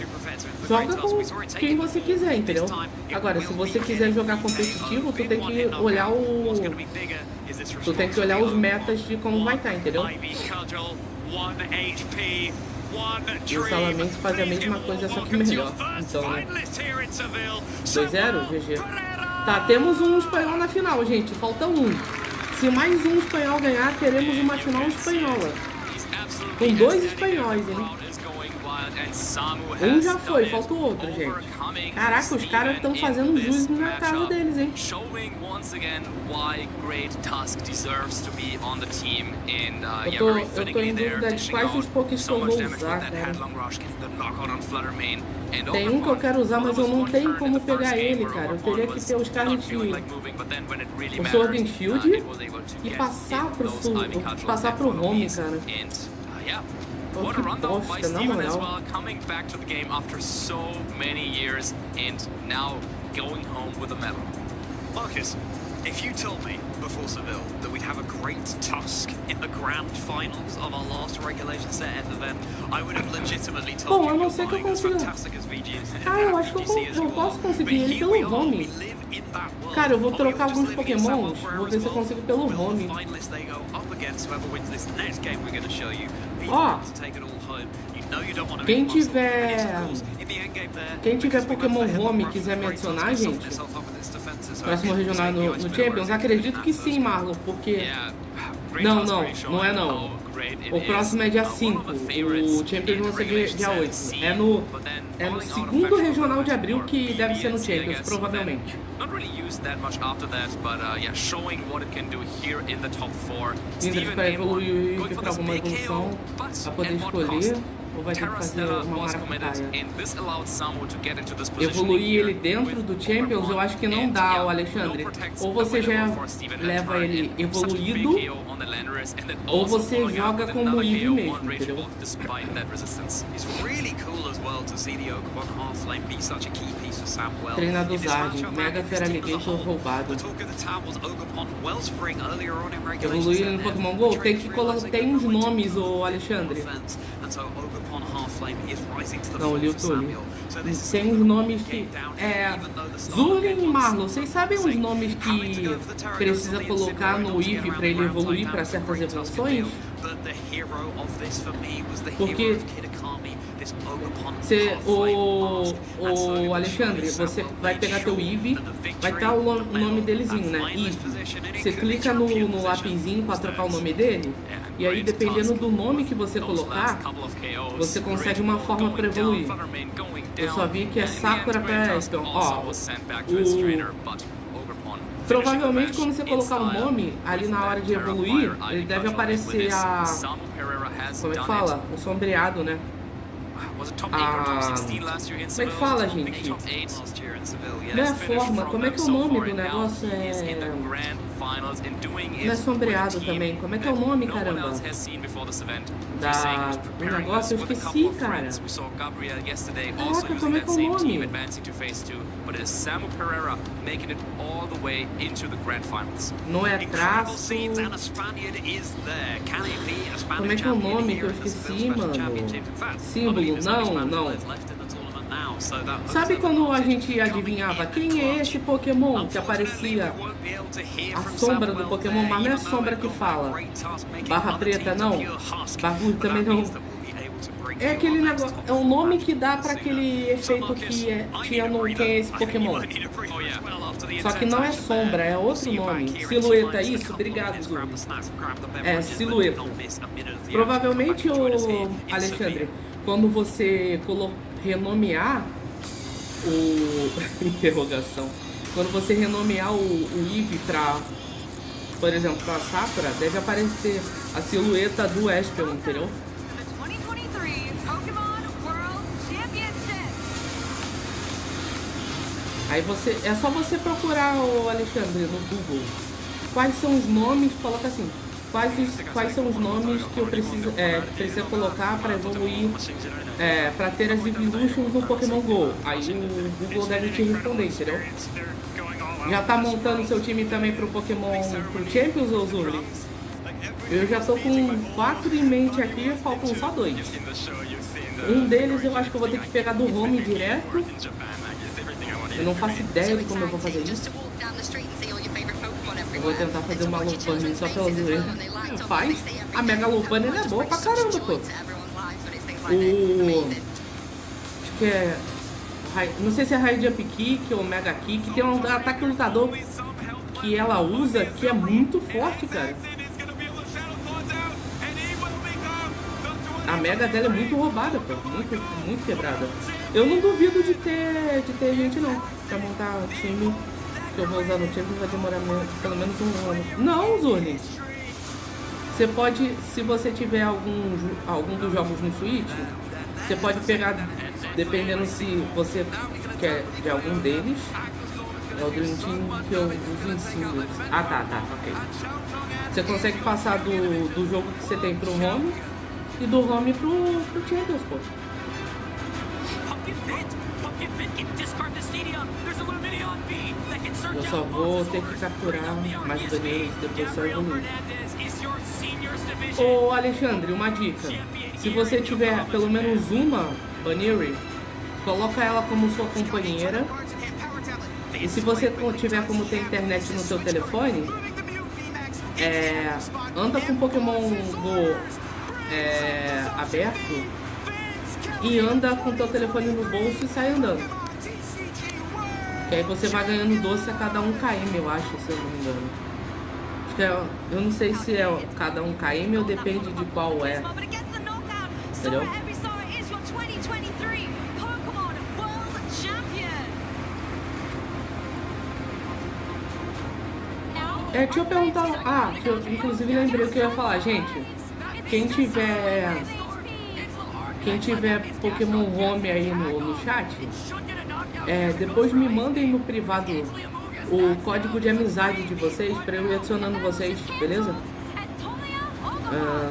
joga com quem você quiser, entendeu? Agora, se você quiser jogar competitivo, tu tem que olhar os metas de como vai estar, entendeu? E o Salamence faz a mesma coisa, só que melhor. Então, né? 2-0, GG. Tá, temos um espanhol na final, gente. Falta um. Se mais um espanhol ganhar, teremos uma final espanhola. Com 2 espanhóis, hein? Um já foi, falta o outro, gente. Caraca, os caras estão fazendo jus na casa deles, hein? Eu tô em dúvida de quais os pokés que eu vou usar, cara. Tem um que eu quero usar, mas eu não tenho como pegar ele, cara. Eu teria que ter os caras de... o Sword and Shield e passar pro home, cara. What a run though by Steven as well, coming back to the game after so many years and now going home with a medal. Marcus, if you told me before Seville that we'd have a great Tusk in the grand finals of our last regulation set ever, then I would have legitimately told you you're buying as fantastic as VG eu acho que eu posso conseguir ele pelo home. Cara, eu vou trocar alguns pokémons, vou ver se eu consigo pelo home. Ó, quem tiver Pokémon Home e quiser me adicionar, gente, próximo regional no Champions, acredito que sim, Marlon, porque... Não é não. O próximo é dia 5, o Champions vai ser dia 8. É no segundo regional de abril que deve ser no Champions, provavelmente. Indra para evoluir e para alguma evolução, para poder escolher, ou vai ter que fazer uma maracutaia. Evoluir ele dentro do Champions, eu acho que não dá, Alexandre. Ou você já leva ele evoluído, ou você joga como Eevee mesmo, entendeu? Treinador Zard, Mega Feraligator roubado. Evoluir no Pokémon GO? Tem uns nomes, ô Alexandre. Não, li o Tony. Tem uns nomes que... Zulin e Marlon, vocês sabem os nomes que precisa colocar no Eevee pra ele evoluir pra certas evoluções? Porque... o Alexandre, você vai pegar teu Eevee, vai estar o nome delezinho, né? Eevee. Você clica no lapisinho para trocar o nome dele, e aí dependendo do nome que você colocar, você consegue uma forma para evoluir. Eu só vi que é Sakura para Espanha. Ó, provavelmente quando você colocar o nome, ali na hora de evoluir, ele deve aparecer como é que fala? O sombreado, né? Como é que fala, gente? Não é forma, como é que é o nome do negócio? Não é sombreado também, como é que é o nome, caramba? Do negócio, eu esqueci, cara. Caraca, como é que é o nome? Não é traço. Como é que é o nome que eu esqueci, mano? Símbolo, não. Sabe quando a gente adivinhava quem é esse Pokémon que aparecia a sombra do Pokémon, mas não é a sombra que fala. Barra preta, não. Bagulho também não. É aquele negócio, é o nome que dá pra aquele efeito que tinha no quem é esse Pokémon. Só que não é sombra, é outro nome. Silhueta, isso? Obrigado, Zulu. É, silhueta. Provavelmente, o Alexandre, quando você renomear o... interrogação. Quando você renomear o Eevee pra, por exemplo, pra Sakura, deve aparecer a silhueta do Espeon, entendeu? Aí você, é só você procurar, o Alexandre, no Google. Quais são os nomes, coloca assim, quais são os nomes que eu preciso, que precisa colocar para evoluir, para ter as Evolutions no Pokémon GO. Aí o Google deve te responder, entendeu? Já tá montando seu time também pro Pokémon, pro Champions ou Zurli? Eu já tô com 4 em mente aqui, faltam só 2. Um deles eu acho que eu vou ter que pegar do home direto. Eu não faço ideia de como eu vou fazer isso. Eu vou tentar fazer uma Lopunny só pela zoeira. Faz. A Mega Lopunny é boa pra caramba, pô. Acho que é... Não sei se é High Jump Kick ou Mega Kick. Tem um ataque lutador que ela usa que é muito forte, cara. A Mega dela é muito roubada, pô. Muito quebrada. Eu não duvido de ter gente, não. Pra montar o time que eu vou usar no time vai demorar pelo menos um ano. Não, Zurli. Você pode, se você tiver algum dos jogos no Switch, você pode pegar, dependendo se você quer de algum deles. É o Dream Team que eu uso em singles. Ah, tá, ok. Você consegue passar do jogo que você tem pro home e do home pro Champions, pô. Eu só vou ter que capturar mais baneiros depois só evoluir. Ô Alexandre, uma dica. Se você tiver pelo menos uma Baneri, coloca ela como sua companheira. E se você tiver como ter internet no seu telefone, anda com Pokémon GO aberto e anda com teu telefone no bolso e sai andando. Que aí você vai ganhando doce a cada 1 km, eu acho, se eu não me engano. Acho que eu não sei se é cada 1 km ou depende de qual é. Entendeu? Deixa eu perguntar. Inclusive lembrei o que eu ia falar, gente. Quem tiver Pokémon Home aí no chat, depois me mandem no privado o código de amizade de vocês pra eu ir adicionando vocês, beleza?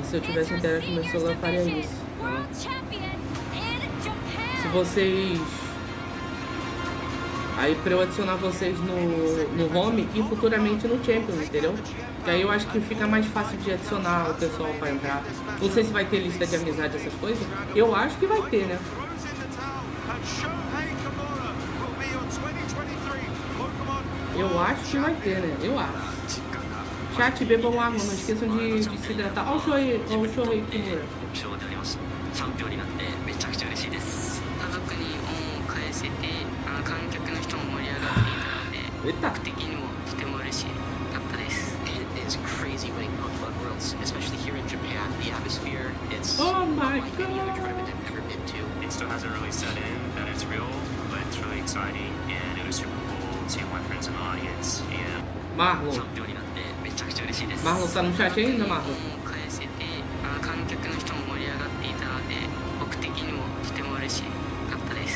Se eu tivesse internet no meu celular, eu faria isso. Se vocês... Aí pra eu adicionar vocês no home e futuramente no Champions, entendeu? Que aí eu acho que fica mais fácil de adicionar o pessoal pra entrar. Não sei se vai ter lista de amizade, essas coisas. Eu acho que vai ter, né? Eu acho que vai ter, né? Eu acho. Chat, bebam água, não esqueçam de se hidratar. Olha o Shohei Kimura. Eita! Oh my god! It still hasn't really set in that it's real, but it's really exciting, and it was super cool seeing my friends in the audience. And Marlon tá no chat ainda, Marlon?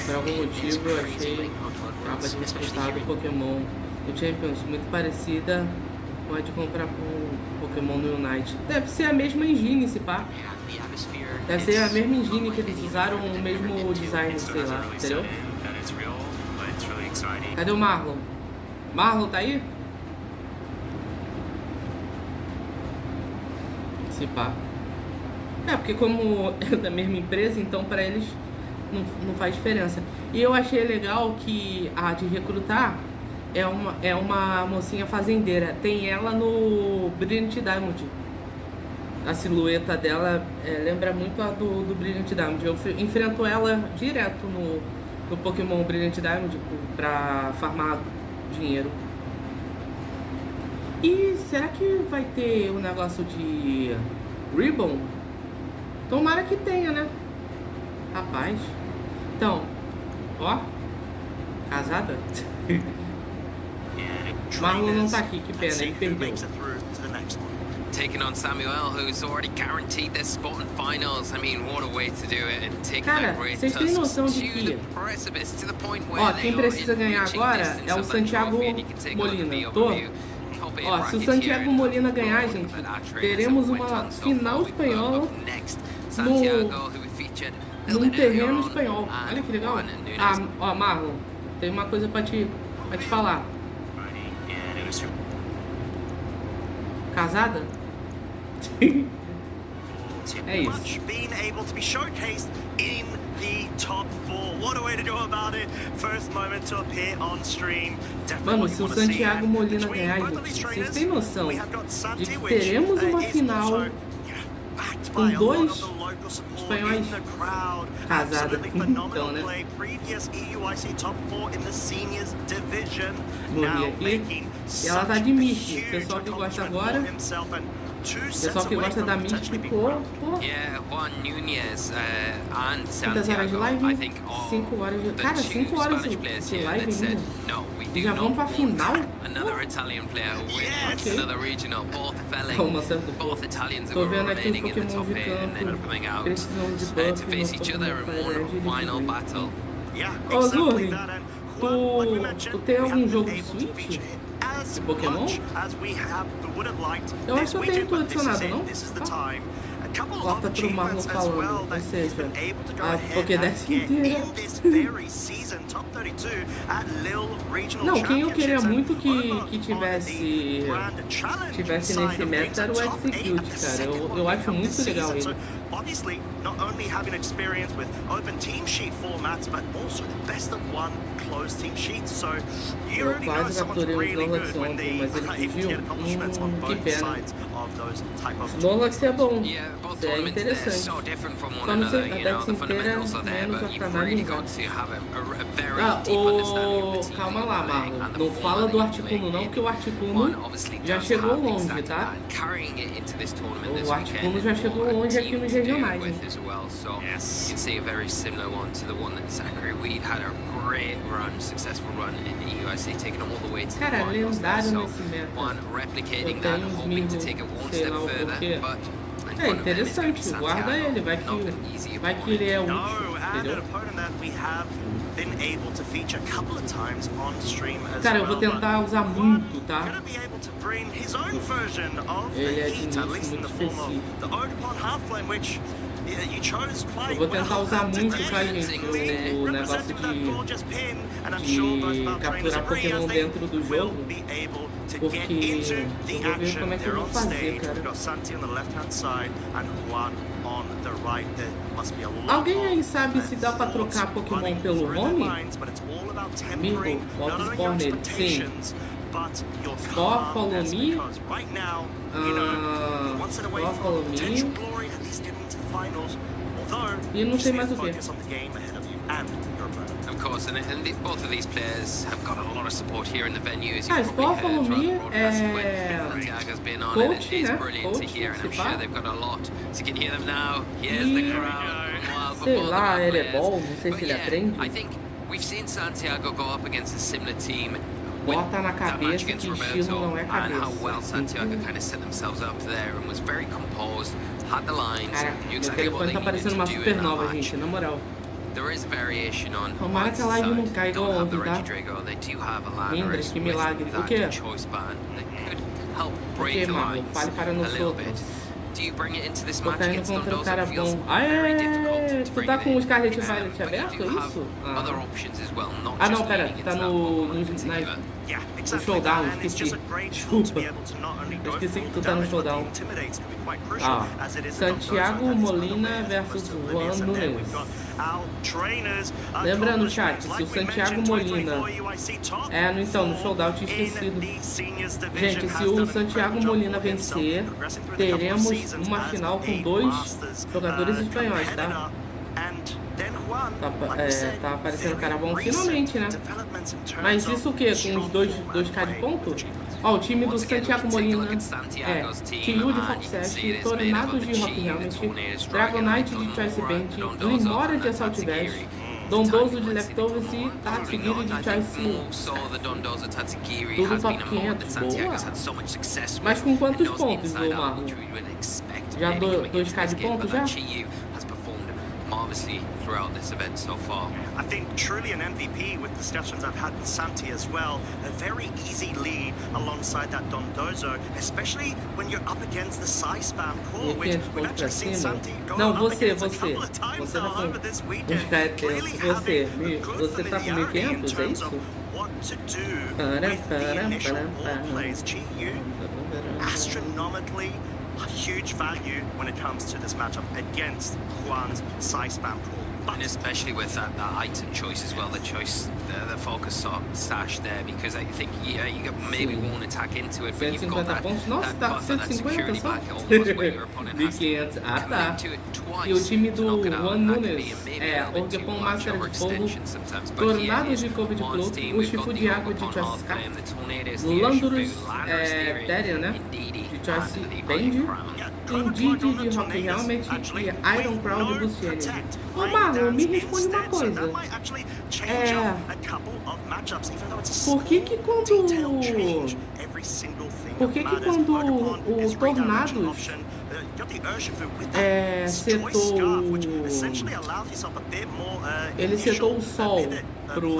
Por algum motivo eu achei a capa de resultado do Pokémon no Champions muito parecida com a de comprar com Pokémon no Unite. Deve ser a mesma engine, se pá. Deve ser a mesma engine que eles usaram, o mesmo design, sei lá, entendeu? Cadê o Marlon? Marlon tá aí? Se pá. Porque como é da mesma empresa, então pra eles não faz diferença. E eu achei legal que a de recrutar é uma mocinha fazendeira. Tem ela no Brilliant Diamond. A silhueta dela lembra muito a do Brilliant Diamond. Eu enfrento ela direto no Pokémon Brilliant Diamond pra farmar dinheiro. E será que vai ter um negócio de Ribbon? Tomara que tenha, né? Rapaz. Então, ó. Casada? Marlon não tá aqui, que pena, ele perdeu. taking on Samuel, who's already guaranteed their spot in finals. I mean, what a way to do it and take that great vocês têm noção de que quem precisa ganhar agora é o Santiago Molina. Ó, se o Santiago Molina ganhar, gente, teremos uma final espanhola num terreno espanhol. Olha que legal. Ah, ó, Marlon, tem uma coisa pra te falar. Casada? É isso. Being able to be showcased in the top 4. What a way to go about it. First moment to appear on stream. Mano, se o Santiago Molina ganhar, gente, vocês têm noção de que teremos uma final com 2 espanhóis casados. Então, né? Morri aqui. E ela tá de Michi. O pessoal que gosta agora. O pessoal que gosta da Michi ficou. Quantas horas de live? 5 horas de. Cara, 5 horas de live ainda. E já vamos pra final? Calma, certo? Tô vendo aqui os Pokémon de campo. Precisam de buff no Pokémon. Ô, Zurri, tu tem algum jogo de Switch? De Pokémon? Eu acho que eu tenho tudo adicionado, não? Corta pro Marlon falando, ou seja, a Pokédex inteira. Não, quem eu queria muito que tivesse nesse meta era o Execute, cara. Eu acho muito legal ele. Obviously, not only having experience with open team sheet formats, but also the best of one closed team sheet. So you already know someone's really good when they get accomplishments on both sides of those type of. Snorlax é bom, isso é interessante. Só não sei, a Dex inteira menos a canalizar. Calma lá, Marlon. Não fala do Articuno não, porque o Articuno já chegou longe, tá? O Articuno já chegou longe aqui nos regionais. Yes. You can see a very similar one to the one that Zachary Weed had a great run, successful run in the UIC, taking all the way to the finals. So one replicating that, hoping to take it one step further, but é interessante, guarda ele, vai que ele é útil, entendeu? Cara, eu vou tentar usar muito, tá? Ele é de nicho muito específico. Eu vou tentar usar muito, tá, gente, o negócio de capturar Pokémon dentro do jogo, porque eu vou ver como é que eu vou fazer, cara. Alguém aí sabe se dá pra trocar Pokémon pelo nome? Amigo, bota o Spore nele, sim. Spore, follow me. Spore, follow me. E não sei mais o que. Of course, and both of these players have got a lot of support here in the venue. As you Spore, follow me Santiago's been on, and it's brilliant to hear, and I'm sure they've got a lot. So you can hear them now. Here's the crowd. Sei lá, ele é bom, não sei se ele aprende. I think we've seen Santiago go up against a similar team. Bota na cabeça que estilo não é cabeça. And how well Santiago kind of set themselves up there and was very composed, had the lines, knew exactly what they needed to do in that match. Gente, na moral. There is variation on tomara que a live não caia igual ontem, tá? Lembra, que milagre. O quê? O quê, mano? Fale para nós outros. Tô caindo contra o cara bom. Aê! Tu tá com o Scarlet Violet aberto, é isso? Ah não, pera, tá no showdown, esqueci. Desculpa. Eu esqueci que tu tá no showdown. Santiago Molina versus Juan Nunes. Lembrando, chat, se o Santiago Molina... então, no showdown eu tinha esquecido. Gente, se o Santiago Molina vencer, teremos uma final com 2 jogadores espanhóis, tá? Tá aparecendo cara bom finalmente, né? Mas isso o que? Com os 2k de ponto? Ó, o time do Santiago Molina é Tio de Foxest, Tornados de Rock Helmet, Dragonite de Choice Band, Glimora de Assault Vest, Dondoso de Leftovers e Tatsugiri de Choice. Tudo top 500, boa. Mas com quantos pontos, ô Marlon? Já 2k de pontos já? Marvelously throughout this event so far. I think truly an MVP with discussions I've had with Santi as well. A very easy lead alongside that Dondozo, especially when you're up against the side spam core, which we've actually seen Santi go up against a couple of times now over this weekend. Clearly having Você tá com 1.500, é isso? What to do with the initial ball plays. GU astronomically huge value when it comes to this matchup against Juan's side spam pool. And especially with that item choice as well, the focus sort of stash there, because I think you got maybe one attack into it, but you've got that security back almost where your opponent has to come into it twice. E o time do Juan Nunes Orgepon Máscara de Fogo, Tornados de Couve de Clube, o Chifu de Água de Choice Sky, Landurus Darian, né? De Choice Band, Indeed de Rock Helmet e Iron Crown de Boost Energy. Ô Marlon, me responde uma coisa. Por que quando o Tornados ele setou o sol pro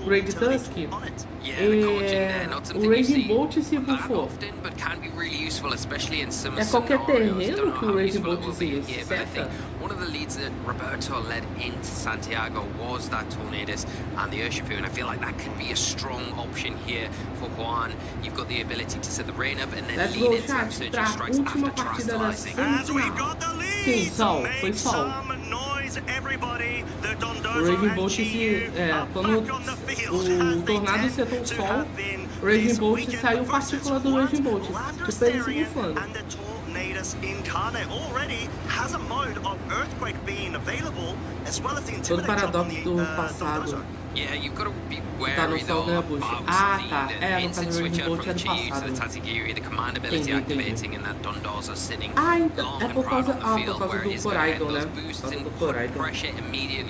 Raid Tusk, o Raging Bolt se bufou. É qualquer terreno que o Raging Bolt se seta. One of the leads that Roberto led into Santiago was that Tornadus and the Urshifu, and I feel like that could be a strong option here for Juan. You've got the ability to set the rain up and then lead into Surging Strikes after Terastallizing. Sim, sol, foi sol. O Raging Bolt quando o Tornado setou o sol, o Raging Bolt saiu partícula do Raging Bolt, tipo ele se bufando. Incarnate already has a mode of earthquake being available, as well as the todo paradoxo do passado. Tá no sol da bucha. Ah, tá. No caso do Raging Bolt é do passado. Entendi. Ah, então é por causa do Coraidon, né? Por causa do Coraidon.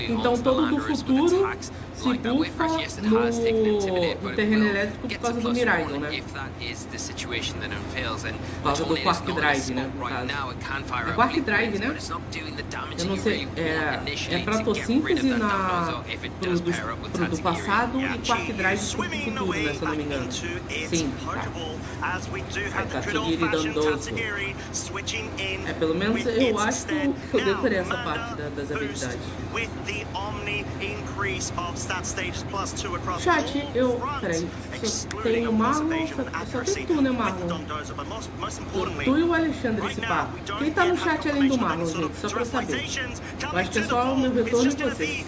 Então todo do futuro se bufa no terreno elétrico por causa do Miraidon, né? Por causa do Quark Drive, né? É Quark Drive, né? Eu não sei. É pratossíntese do passado e Quark Drive pro futuro, né? Se eu não me engano. Sim, tá. Tatsugiri Dondoso. Pelo menos eu acho que eu decorei essa parte das habilidades. Chat, peraí, só tem o Marlon, só tem tu, né, Marlon? Tu e o Alexandre esse papo. Quem tá no chat além do Marlon, gente? Só pra eu saber. Eu acho que é só o meu retorno e vocês.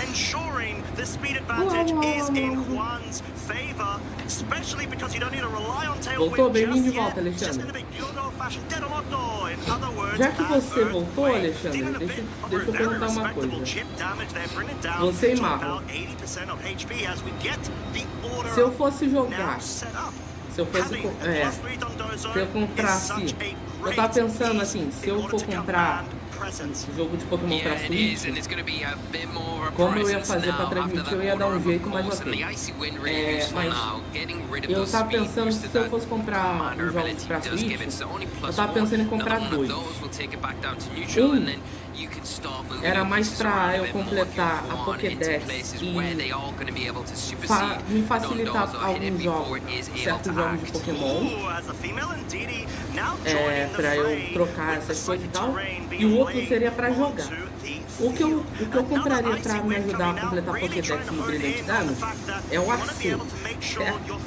Ensuring the speed advantage is in Juan's favor, especially because you don't need to rely on tailwind. Voltou bem de volta, Alexandre. Já que você voltou, Alexandre, deixa eu perguntar uma coisa. Você e Marlon, se eu fosse jogar, se eu comprasse, eu tava pensando assim, se eu for comprar jogo de Pokémon pra Switch, como eu ia fazer pra transmitir, eu ia dar um jeito, mas ok. Mas eu tava pensando, se eu fosse comprar um jogo pra Switch, eu tava pensando em comprar 2. Era mais pra eu completar a Pokédex e me facilitar alguns jogos, certos jogos de Pokémon, pra eu trocar essas coisas e tal, e o outro seria pra jogar. O que eu compraria pra me ajudar a completar a Pokédex no Brilhante Diamond é o Arceus, certo?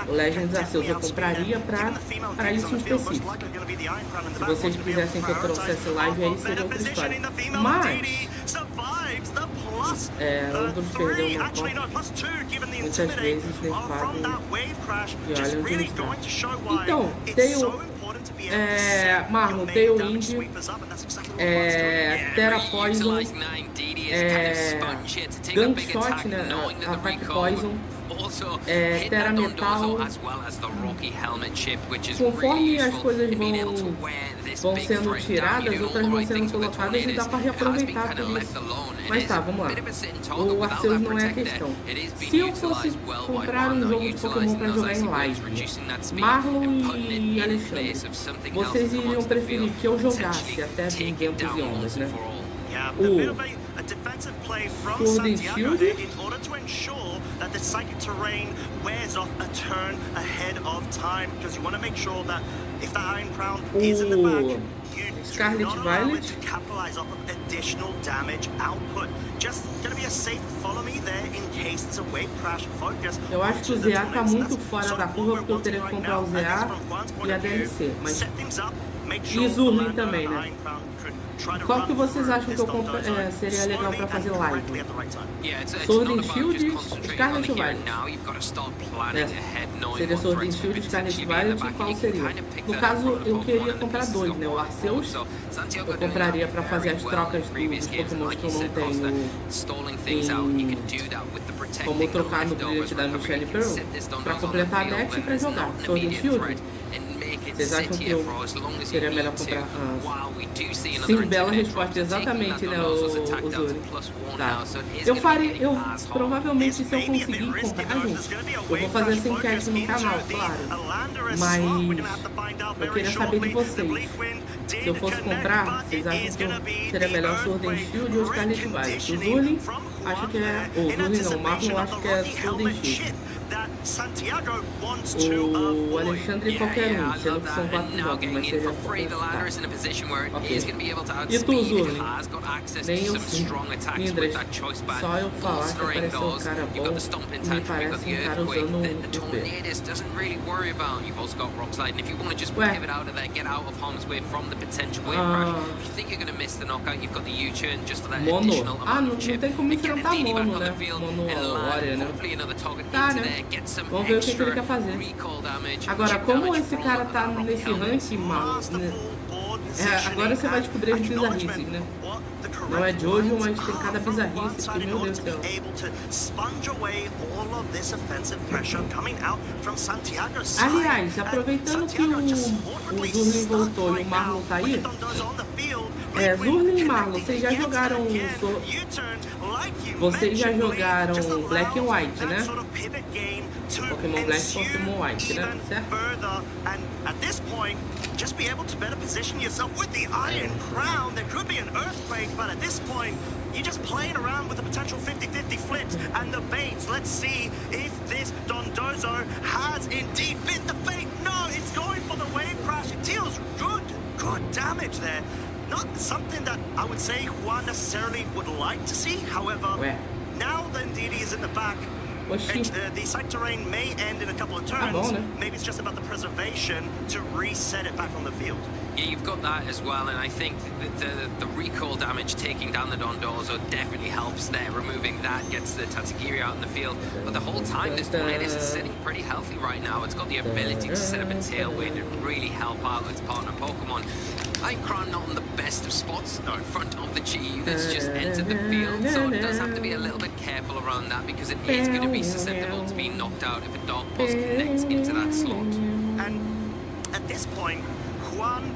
O Legends Arceus eu compraria pra isso em específico. Se vocês quisessem que eu trouxesse live, aí seria outra história. Mas Landros perdeu meu ponto muitas vezes nerfado e olha onde está. Então, Marlon, Tail Indie, Terra Poison, Gunshot, né? Attack Poison Terra Metal. Conforme as coisas vão sendo tiradas, outras vão sendo colocadas e dá para reaproveitar tudo isso. Mas tá, vamos lá. O Arceus não é a questão. Se eu fosse comprar um jogo de Pokémon para jogar em live, Marlon e Alexandre, vocês iriam preferir que eu jogasse até Ventos e Ondas, né? A defensive play from Sword and Santiago Shield? in order to ensure that the psychic terrain wears off a turn ahead of time, because you want to make sure that if the Iron Crown is in the back, you do not allow it to capitalize off of additional damage output. Just going to be a safe follow me there in case it's a wave crash focus. Eu acho que o ZA tá muito fora da curva porque eu teria que comprar o ZA e a DLC, mas e Zurlin também, né? Qual que vocês acham que eu seria legal para fazer live? Sword and Shield, Scarlet Violet. Seria Sword and Shield, Scarlet Violet e qual seria? No caso, eu queria comprar dois, né? O Arceus, eu compraria para fazer as trocas dos Pokémon que eu não tenho como trocar no brilhante da Michelle Pearl, para completar a deck e para jogar. Sword and Shield. Vocês acham que eu seria melhor comprar? Sim, bela resposta, exatamente, né, o Zuri. Tá. Eu provavelmente, se eu conseguir comprar, gente, eu vou fazer essa enquete no canal, claro. Mas eu queria saber de vocês. Se eu fosse comprar, vocês acham que seria melhor Sword and Shield ou Scarlet Violet? O Zuri acho que é... O Zuri não, o Marlon acho que é Sword and Shield. O Alexandre qualquer um, sendo que são 4 jogos, mas seria ok. E tu, Zurlin? Nem eu sim. Mindres, só eu falar que apareceu um cara bom, me parece um cara usando um UP. Mono? Ah, não tem como enfrentar Mono, né? Mono Warrior, né? Tá, né? Vamos ver o que ele quer fazer. Agora, como esse cara tá nesse ranking, mal, né? Agora você vai descobrir as bizarrices, né? Não é Jojo, mas tem cada bizarrice que, meu Deus do céu. Aliás, aproveitando que o Zurlin voltou e o Marlon tá aí, Zurlin e Marlon, vocês já jogaram Black and White, né? Pokémon Black e Pokémon White, né? Certo? Just be able to better position yourself with the Iron Crown. There could be an earthquake, but at this point, you're just playing around with the potential 50-50 flips and the baits. Let's see if this Dondozo has indeed bit the bait. No, it's going for the wave crash. It deals good damage there. Not something that I would say Juan necessarily would like to see. However, now that Ndidi is in the back, the site terrain may end in a couple of turns. Maybe it's just about the preservation to reset it back on the field. Yeah, you've got that as well, and I think that the recall damage taking down the Dondozo definitely helps there. Removing that gets the Tatsugiri out in the field. But the whole time, this Tornadus is sitting pretty healthy right now. It's got the ability to set up a tailwind and really help out its partner Pokemon. Iron Crown not in the best of spots in front of the Chi that's just entered the field, so it does have to be a little bit careful around that because it is going to be susceptible to being knocked out if a Dark Pulse connects into that slot. And at this point, Juan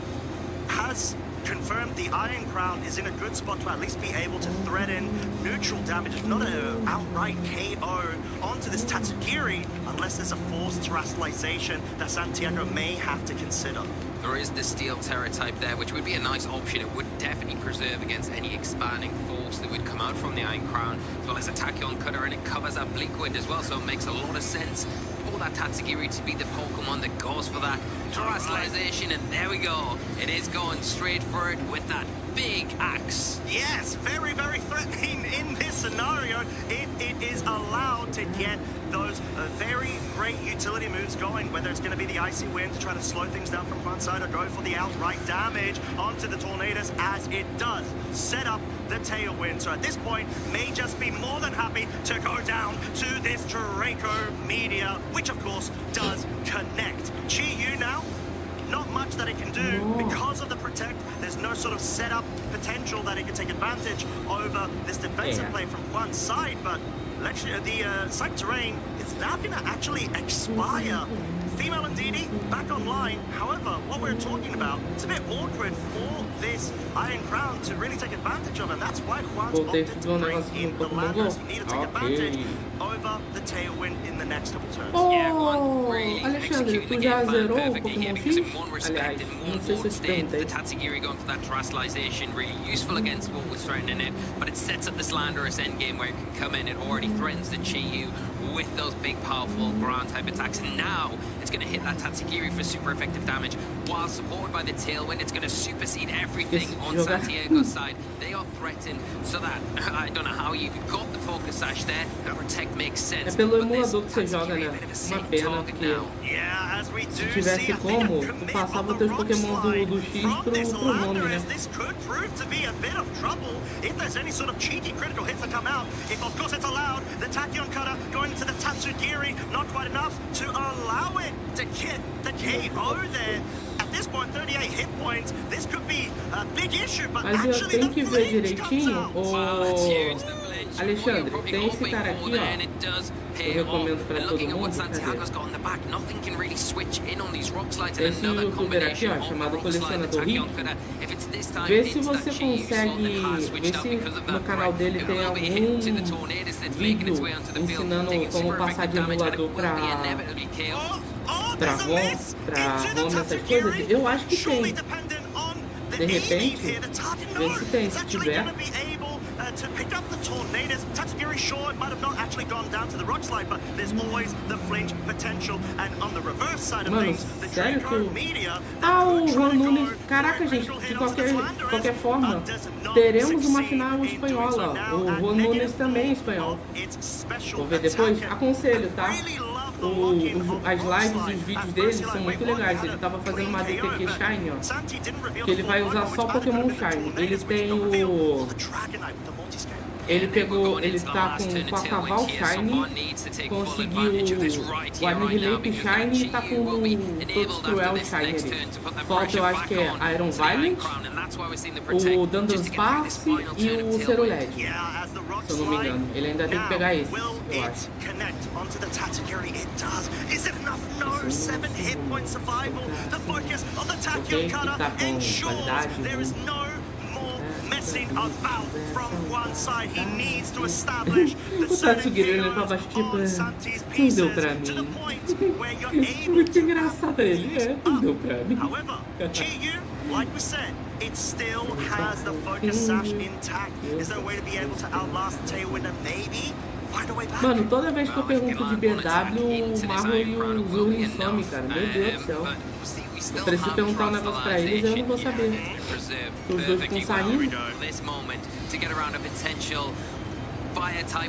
has confirmed the Iron Crown is in a good spot to at least be able to threaten neutral damage, if not an outright KO onto this Tatsugiri, unless there's a forced terrestrialization that Santiago may have to consider. There is the Steel Terror type there, which would be a nice option. It would definitely preserve against any expanding force that would come out from the Iron Crown, as well as a Tachyon Cutter, and it covers that Bleak Wind as well, so it makes a lot of sense for that Tatsugiri to be the Pokemon that goes for that terrestrialization, and there we go. It is going straight for it with that big axe. Yes, very, very threatening in this scenario. It is allowed to get those very great utility moves going, whether it's going to be the Icy Wind to try to slow things down from one side or go for the outright damage onto the Tornadus as it does set up the Tailwind. So at this point, may just be more than happy to go down to this Draco Meteor, which of course does connect. Chi-Yu now, not much that it can do because of the Protect. There's no sort of setup potential that it can take advantage over this defensive play from one side, but the site terrain, It's now going to actually expire. Female Ndidi back online. However, what we're talking about, it's a bit awkward for this Iron Crown to really take advantage of, and that's why Juan's opted to bring in the Landers. He needed to take advantage over the Tailwind in the next couple turns. Oh, Alexandre, tu já zerou o Pokémon X? Aliás, não sei se eu te perguntei. The Tatsugiri going for that terrestrialization, really useful against what was threatening it, but it sets up this Landorus endgame where it can come in. It already threatens the Chi-Yu with those big, powerful ground type attacks, and now it's going to hit that Tatsugiri for super effective damage. While supported by the Tailwind, it's going to supersede everything on Santiago's side. They are threatened, so that I don't know how you got the focus sash there. The protect makes sense. É pelo emulador que você joga, né? Uma pena, porque se tivesse como, tu passava teus Pokémon do X pro nome, né? This could prove to be a bit of trouble if there's any sort of cheeky critical hits that come out. If of course it's allowed, the Tachyon Cutter going into the Tatsugiri, not quite enough to allow it to get the KO there. At this point, 38 hit points. This could be a big issue, but mas eu actually tenho que the ver flinch comes direitinho out. Alexandre, tem esse cara aqui, ó. Eu recomendo pra todo mundo. Esse youtuber aqui, ó, chamado Colecionador Rico. Vê se você consegue. Vê se no canal dele tem algum vídeo ensinando como passar de emulador pra ROM, essas coisas. Eu acho que tem. De repente, vê se tem, se tiver. To pick up the Tornadoes, Tatsugiri, sure, it might have not actually gone down to the rock slide, but there's always the flinch potential. And on the reverse side of things, the Draco Media. O Juan Nunes. Caraca, gente, de qualquer forma, teremos uma final espanhola. O Juan Nunes também é espanhol. Vou ver depois. Aconselho, tá? As lives e os vídeos dele são muito legais. Ele tava fazendo uma DTQ Shine, ó, que ele vai usar só Pokémon Shine. Ele tem o... Ele tá com a Caval Shine, conseguiu o Annihilate Shine e tá com o Todos Cruel Shine ali. Falta, eu acho que é Iron Violent, o Dandon Sparse e o Ceruled, se eu não me engano. Ele ainda tem que pegar esse, eu acho. Ok, que tá com qualidade. Messing about from one side, he needs to establish the Tatsugiri olhando pra baixo, tipo, não deu pra mim. Muito engraçado ele, não deu pra mim. However, Chi-Yu, like we said, it still has the focus sash intact. Is there a way to be able to outlast the Tailwind and maybe find a way back? Mano, toda vez que eu pergunto de BW, o Marro e o Zurlin some, cara. Meu Deus do céu. Eu preciso perguntar um negócio pra eles e eu não vou saber. Os dois estão saindo.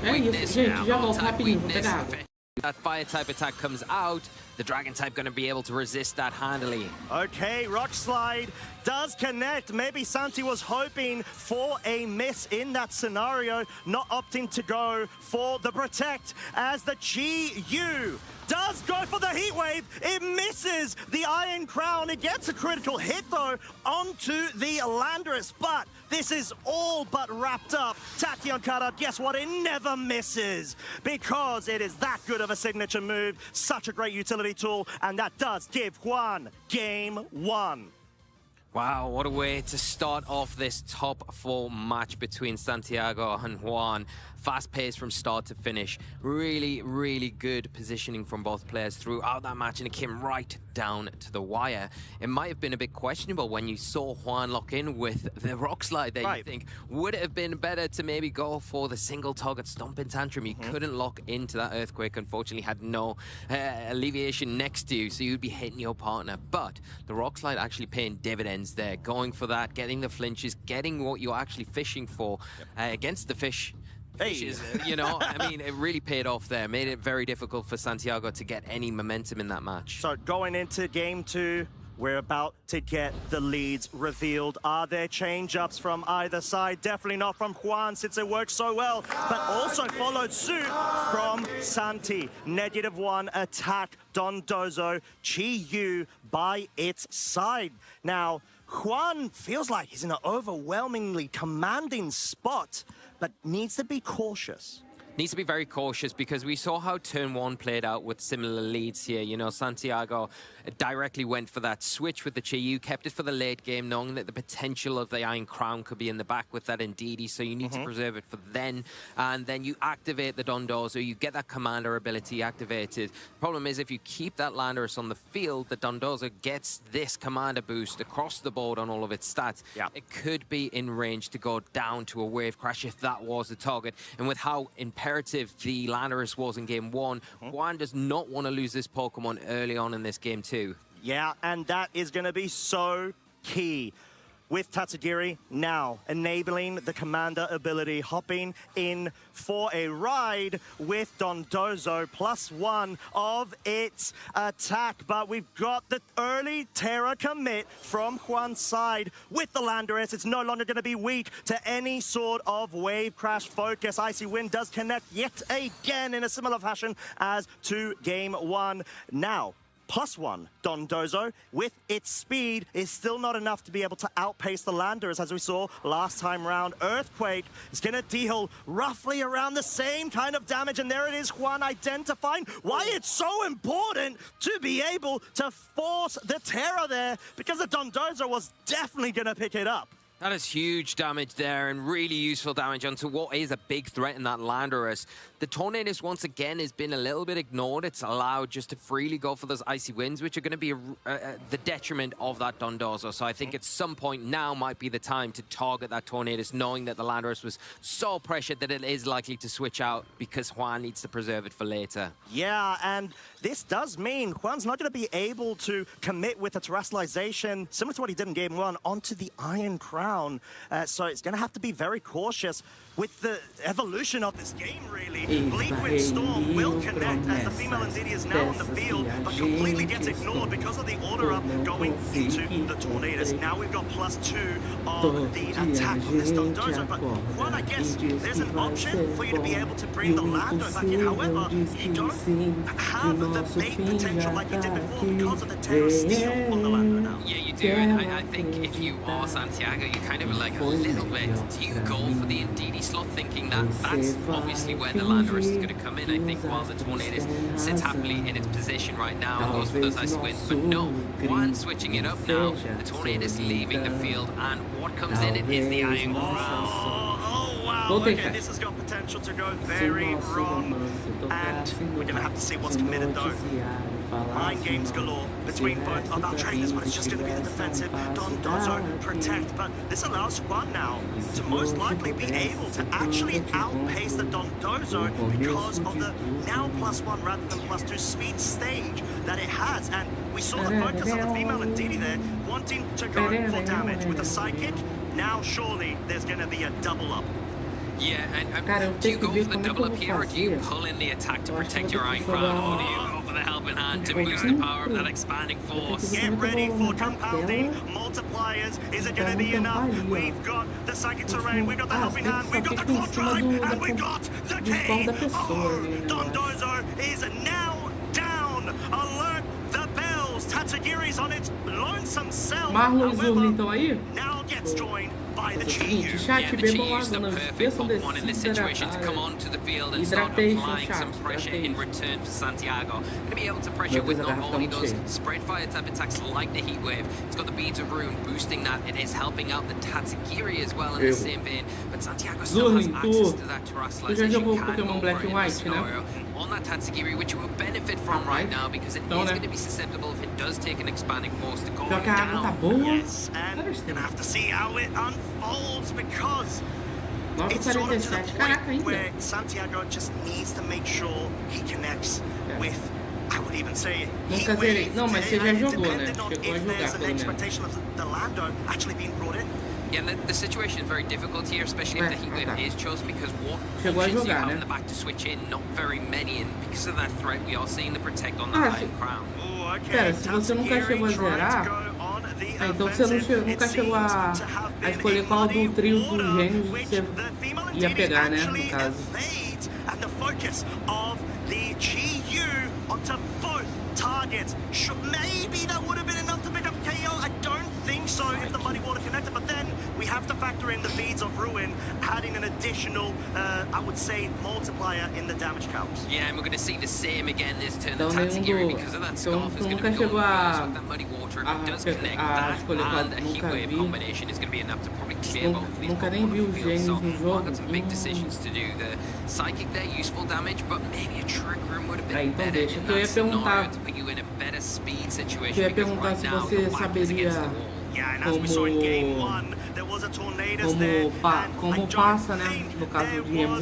É isso, gente. Já volto rapidinho, vou pegar água. That fire type attack comes out, the dragon type going to be able to resist that handily. Okay, rock slide does connect. Maybe Santi was hoping for a miss in that scenario, not opting to go for the protect as the Chi-Yu does go for the heat wave. It misses the Iron Crown. It gets a critical hit though onto the Landorus, but this is all but wrapped up. Tachyon Cutter, guess what? It never misses because it is that good of a signature move. Such a great utility tool, and that does give Juan game one. Wow, what a way to start off this top four match between Santiago and Juan. Fast pace from start to finish. Really, really good positioning from both players throughout that match, and it came right down to the wire. It might have been a bit questionable when you saw Juan lock in with the rock slide there. Right. You think, would it have been better to maybe go for the single target stomping tantrum? You couldn't lock into that earthquake, unfortunately, had no alleviation next to you, so you'd be hitting your partner. But the rock slide actually paying dividends there, going for that, getting the flinches, getting what you're actually fishing for against the fish. Fishes, you know, I mean, it really paid off there. Made it very difficult for Santiago to get any momentum in that match. So going into game two, we're about to get the leads revealed. Are there change-ups from either side? Definitely not from Juan, since it worked so well, but also followed suit from Santi. -1 attack, Dondozo, Chi-Yu by its side. Now, Juan feels like he's in an overwhelmingly commanding spot, but needs to be cautious. needs to be very cautious because we saw how turn one played out with similar leads here. You know, Santiago directly went for that switch with the Chi-Yu, kept it for the late game, knowing that the potential of the Iron Crown could be in the back with that Ndidi, so you need to preserve it for then. And then you activate the Dondozo, you get that commander ability activated. Problem is, if you keep that Landorus on the field, the Dondozo gets this commander boost across the board on all of its stats. It could be in range to go down to a wave crash if that was the target. And with how imperative the Landorus was in game one, Juan does not want to lose this Pokemon early on in this game too. Yeah, and that is going to be so key. With Tatsugiri now enabling the commander ability, hopping in for a ride with Dondozo, +1 of its attack. But we've got the early Terra commit from Juan's side with the Landorus. It's no longer going to be weak to any sort of wave crash focus. Icy Wind does connect yet again in a similar fashion as to game one. Now, +1 Dondozo with its speed is still not enough to be able to outpace the Landorus, as we saw last time round. Earthquake is going to deal roughly around the same kind of damage, and there it is, Juan identifying why it's so important to be able to force the Terra there, because the Dondozo was definitely going to pick it up. That is huge damage there, and really useful damage onto what is a big threat in that Landorus. The Tornadus, once again, has been a little bit ignored. It's allowed just to freely go for those Icy Winds, which are going to be the detriment of that Dondozo. So I think at some point now might be the time to target that Tornadus, knowing that the Landorus was so pressured that it is likely to switch out because Juan needs to preserve it for later. Yeah, and this does mean Juan's not going to be able to commit with a terrestrialization, similar to what he did in game one, onto the Iron Crown. So it's going to have to be very cautious with the evolution of this game, really. Bleak Wind Storm will connect as the female Ndidi is now on the field, but completely gets ignored because of the order up going into the Tornadus. Now we've got +2 of the attack on this Dondozo, but Juan, I guess there's an option for you to be able to bring the Lando back in. However, you don't have the bait potential like you did before because of the Terra Steel on the Lando now. Yeah, you do, and I think if you are Santiago, you kind of like a little bit, do you go for the Ndidi slot, thinking that that's obviously where the Landorus is going to come in? I think while the Tornadus sits happily in its position right now, goes for those Icy Winds, but no, Juan switching it up now, the Tornadus leaving the field, and what comes in it is the Iron Crown. Oh, wow, okay, this has got potential to go very wrong, and we're going to have to see what's committed though. Mind games galore between both of our trainers, but it's just going to be the defensive Dondozo protect. But this allows Juan now to most likely be able to actually outpace the Dondozo because of the now +1 rather than +2 speed stage that it has. And we saw the focus of the female Ndidi there, wanting to go for damage with a Psychic. Now surely there's going to be a double up. Yeah, and do you go for the double up here, or do you pull in the attack to protect your Iron Crown, or do you go for the helping hand to boost the power of that expanding force? Get ready for compounding multipliers. Is it going to be enough? We've got the Psychic Terrain, we've got the helping hand, we've got the Quad Drive, and we've got the King. Oh, Dondozo is now down. Alert the bells. Tatsugiri's on its lonesome self. Marlon e Zurli estão aí? Now gets joined by the Seguinte, chat, bebam água, não esqueçam de se situation to come onto the field and start applying some pressure in return for Santiago. Going to be able to pressure with not only those spread fire type attacks like the Heat Wave, it's got the Beads of Rune boosting that. It is helping out the Tatsugiri as well in the same vein, but Santiago still has access to that terrestrialization. Pokémon Black and White, né? On that Tatsugiri, which you will benefit from right now because it is going to be susceptible if it does take an expanding force to go down. Yes, and we're going to have to see how it unfolds because it's gotten to the point where Santiago just needs to make sure he connects with, I would even say, Heat Wave. Não, mas você já jogou, né? Depending on if there's an expectation of the Lando actually being brought in. Yeah, the situation is very difficult here, especially if the Heat Wave is chosen, because what options you have in the back to switch in, not very many, and because of that threat, we are seeing the protect on the Iron Crown. Pera, se você nunca chegou a zerar, então você nunca chegou a escolher qual do trio dos gênios você ia pegar, né, no caso. And the focus of the Chi-Yu onto both targets. Maybe that would have been enough to pick up KO. I don't think so if the Muddy Water connected, but then we have have to factor in the beads of ruin, adding an additional, I would say, multiplier in the damage counts. Yeah, and we're going to see the same again this turn. Então nenhum do... Então tu nunca chegou a escolher qual nunca vi. Nunca nem vi os gênios no jogo. Então deixa, que eu ia perguntar. Eu ia perguntar se você saberia como passa, né? No caso de Emu,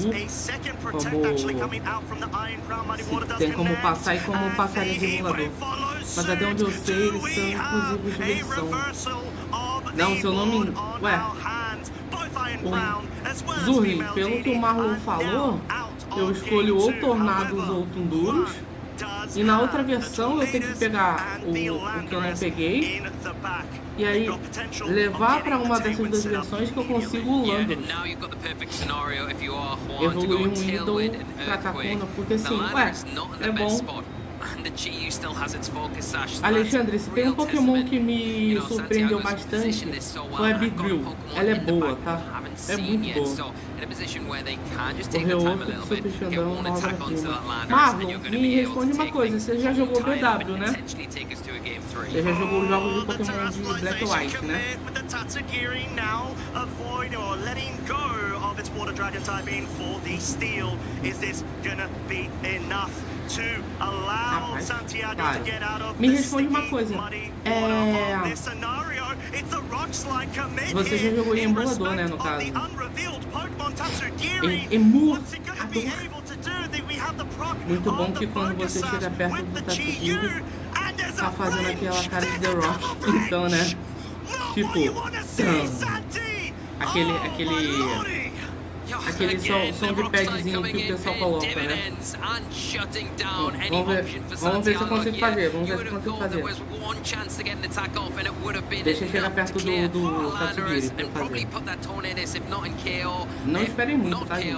como tem como passar e como passaria de emulador. Mas até onde eu sei, eles são inclusive de versão. Não, seu nome. Ué. O Zurri, pelo que o Marlon falou, eu escolho ou Tornados ou Tunduros. E na outra versão eu tenho que pegar o que eu não peguei e aí levar para uma dessas duas versões que eu consigo o Landorus. Evoluir um ídolo pra Kakuna, porque assim, ué, é bom. Alexandre, se tem um Pokémon que me surpreendeu bastante, foi a Beedrill. Ela é boa, tá? É muito boa. Correu outro do Super Xandão na obra-prima. Marlon, me responde uma coisa, você já jogou BW, né? Você já jogou os jogos de Pokémon de Black and White, né? Rapaz, claro. Me responde uma coisa. Você já jogou em emulador, né, no caso? Emulador. Muito bom que quando você chega perto do Tatsugiri, tá fazendo aquela cara de The Rock. Então, né? Tipo, aquele som de padzinho que o pessoal coloca, né? Vamos ver se eu consigo fazer. Deixa eu chegar perto do Tatsugiri pra fazer. Não esperem muito, tá, gente?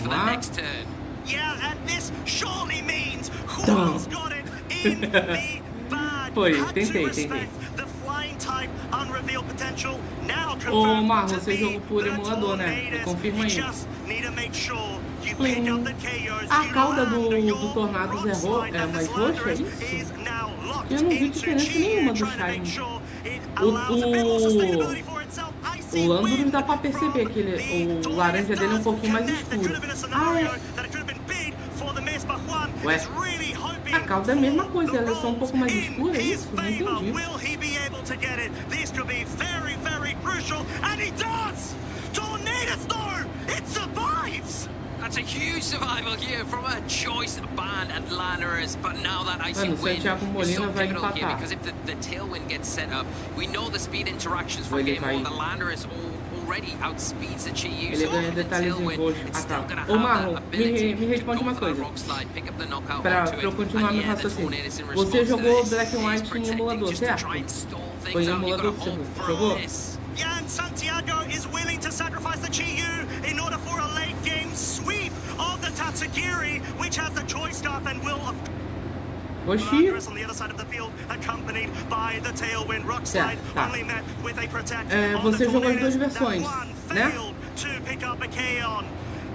Vamos lá. Foi, tentei. Ô Marlon, você jogou por emulador, né? Confirma aí. A cauda do Tornados é mais roxa, é isso? Eu não vi diferença nenhuma do Shine. O Landorus dá pra perceber que o laranja dele é um pouquinho mais escuro. Ué, a cauda é a mesma coisa, ela é só um pouco mais escura, é isso? Não entendi. That's a huge survival here from a choice band and Lannerers, but now that Icy Wind is so pivotal here because if the Tailwind gets set up, we know the speed interactions from game 1, the Lannerers already outspeeds the Chi-Yu, so the Tailwind, it's still gonna have that ability me responde uma coisa. Pick up the knockout pra eu continuar meu raciocínio. Você jogou Black and White em emulador, certo? Foi em emulador que você jogou? Yeah, and Santiago is willing to sacrifice the Chi-Yu in order for a late game sweep of the Tatsugiri, which has the choice scarf and will Landorus on the other side of the field, accompanied by the Tailwind Rock Slide, only met with a protect on the Tornados. That one failed to pick up a Kaon.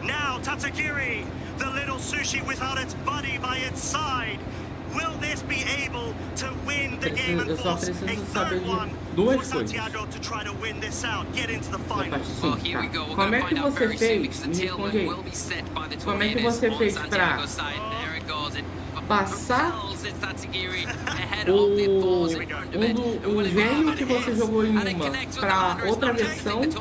Now Tatsugiri, the little sushi without its buddy by its side. Will this be able to win the game and force a third one for Santiago to try to win this out, get into the final? Well, here we go. We're Como going é to que find out você very soon fez? because the Me Tailwind responde will be set by the Como é que Tornados você on fez Santiago's side. There it goes. Passar o gênio que você jogou em uma para outra versão, e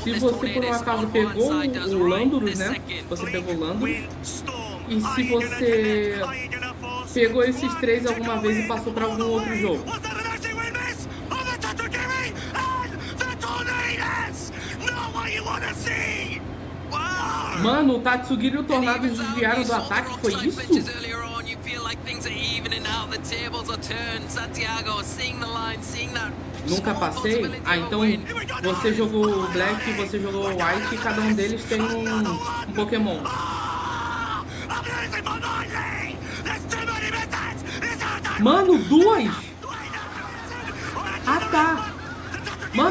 se você por um acaso pegou o Landorus, né? Você pegou o Landorus, e se você pegou esses três alguma vez e passou para algum outro jogo. Mano, o Tatsugiri e o Tornados desviaram do ataque, foi isso? Nunca passei? Ah, então você jogou o Black e você jogou o White e cada um deles tem um Pokémon. Mano, duas? Ah, tá. Mano,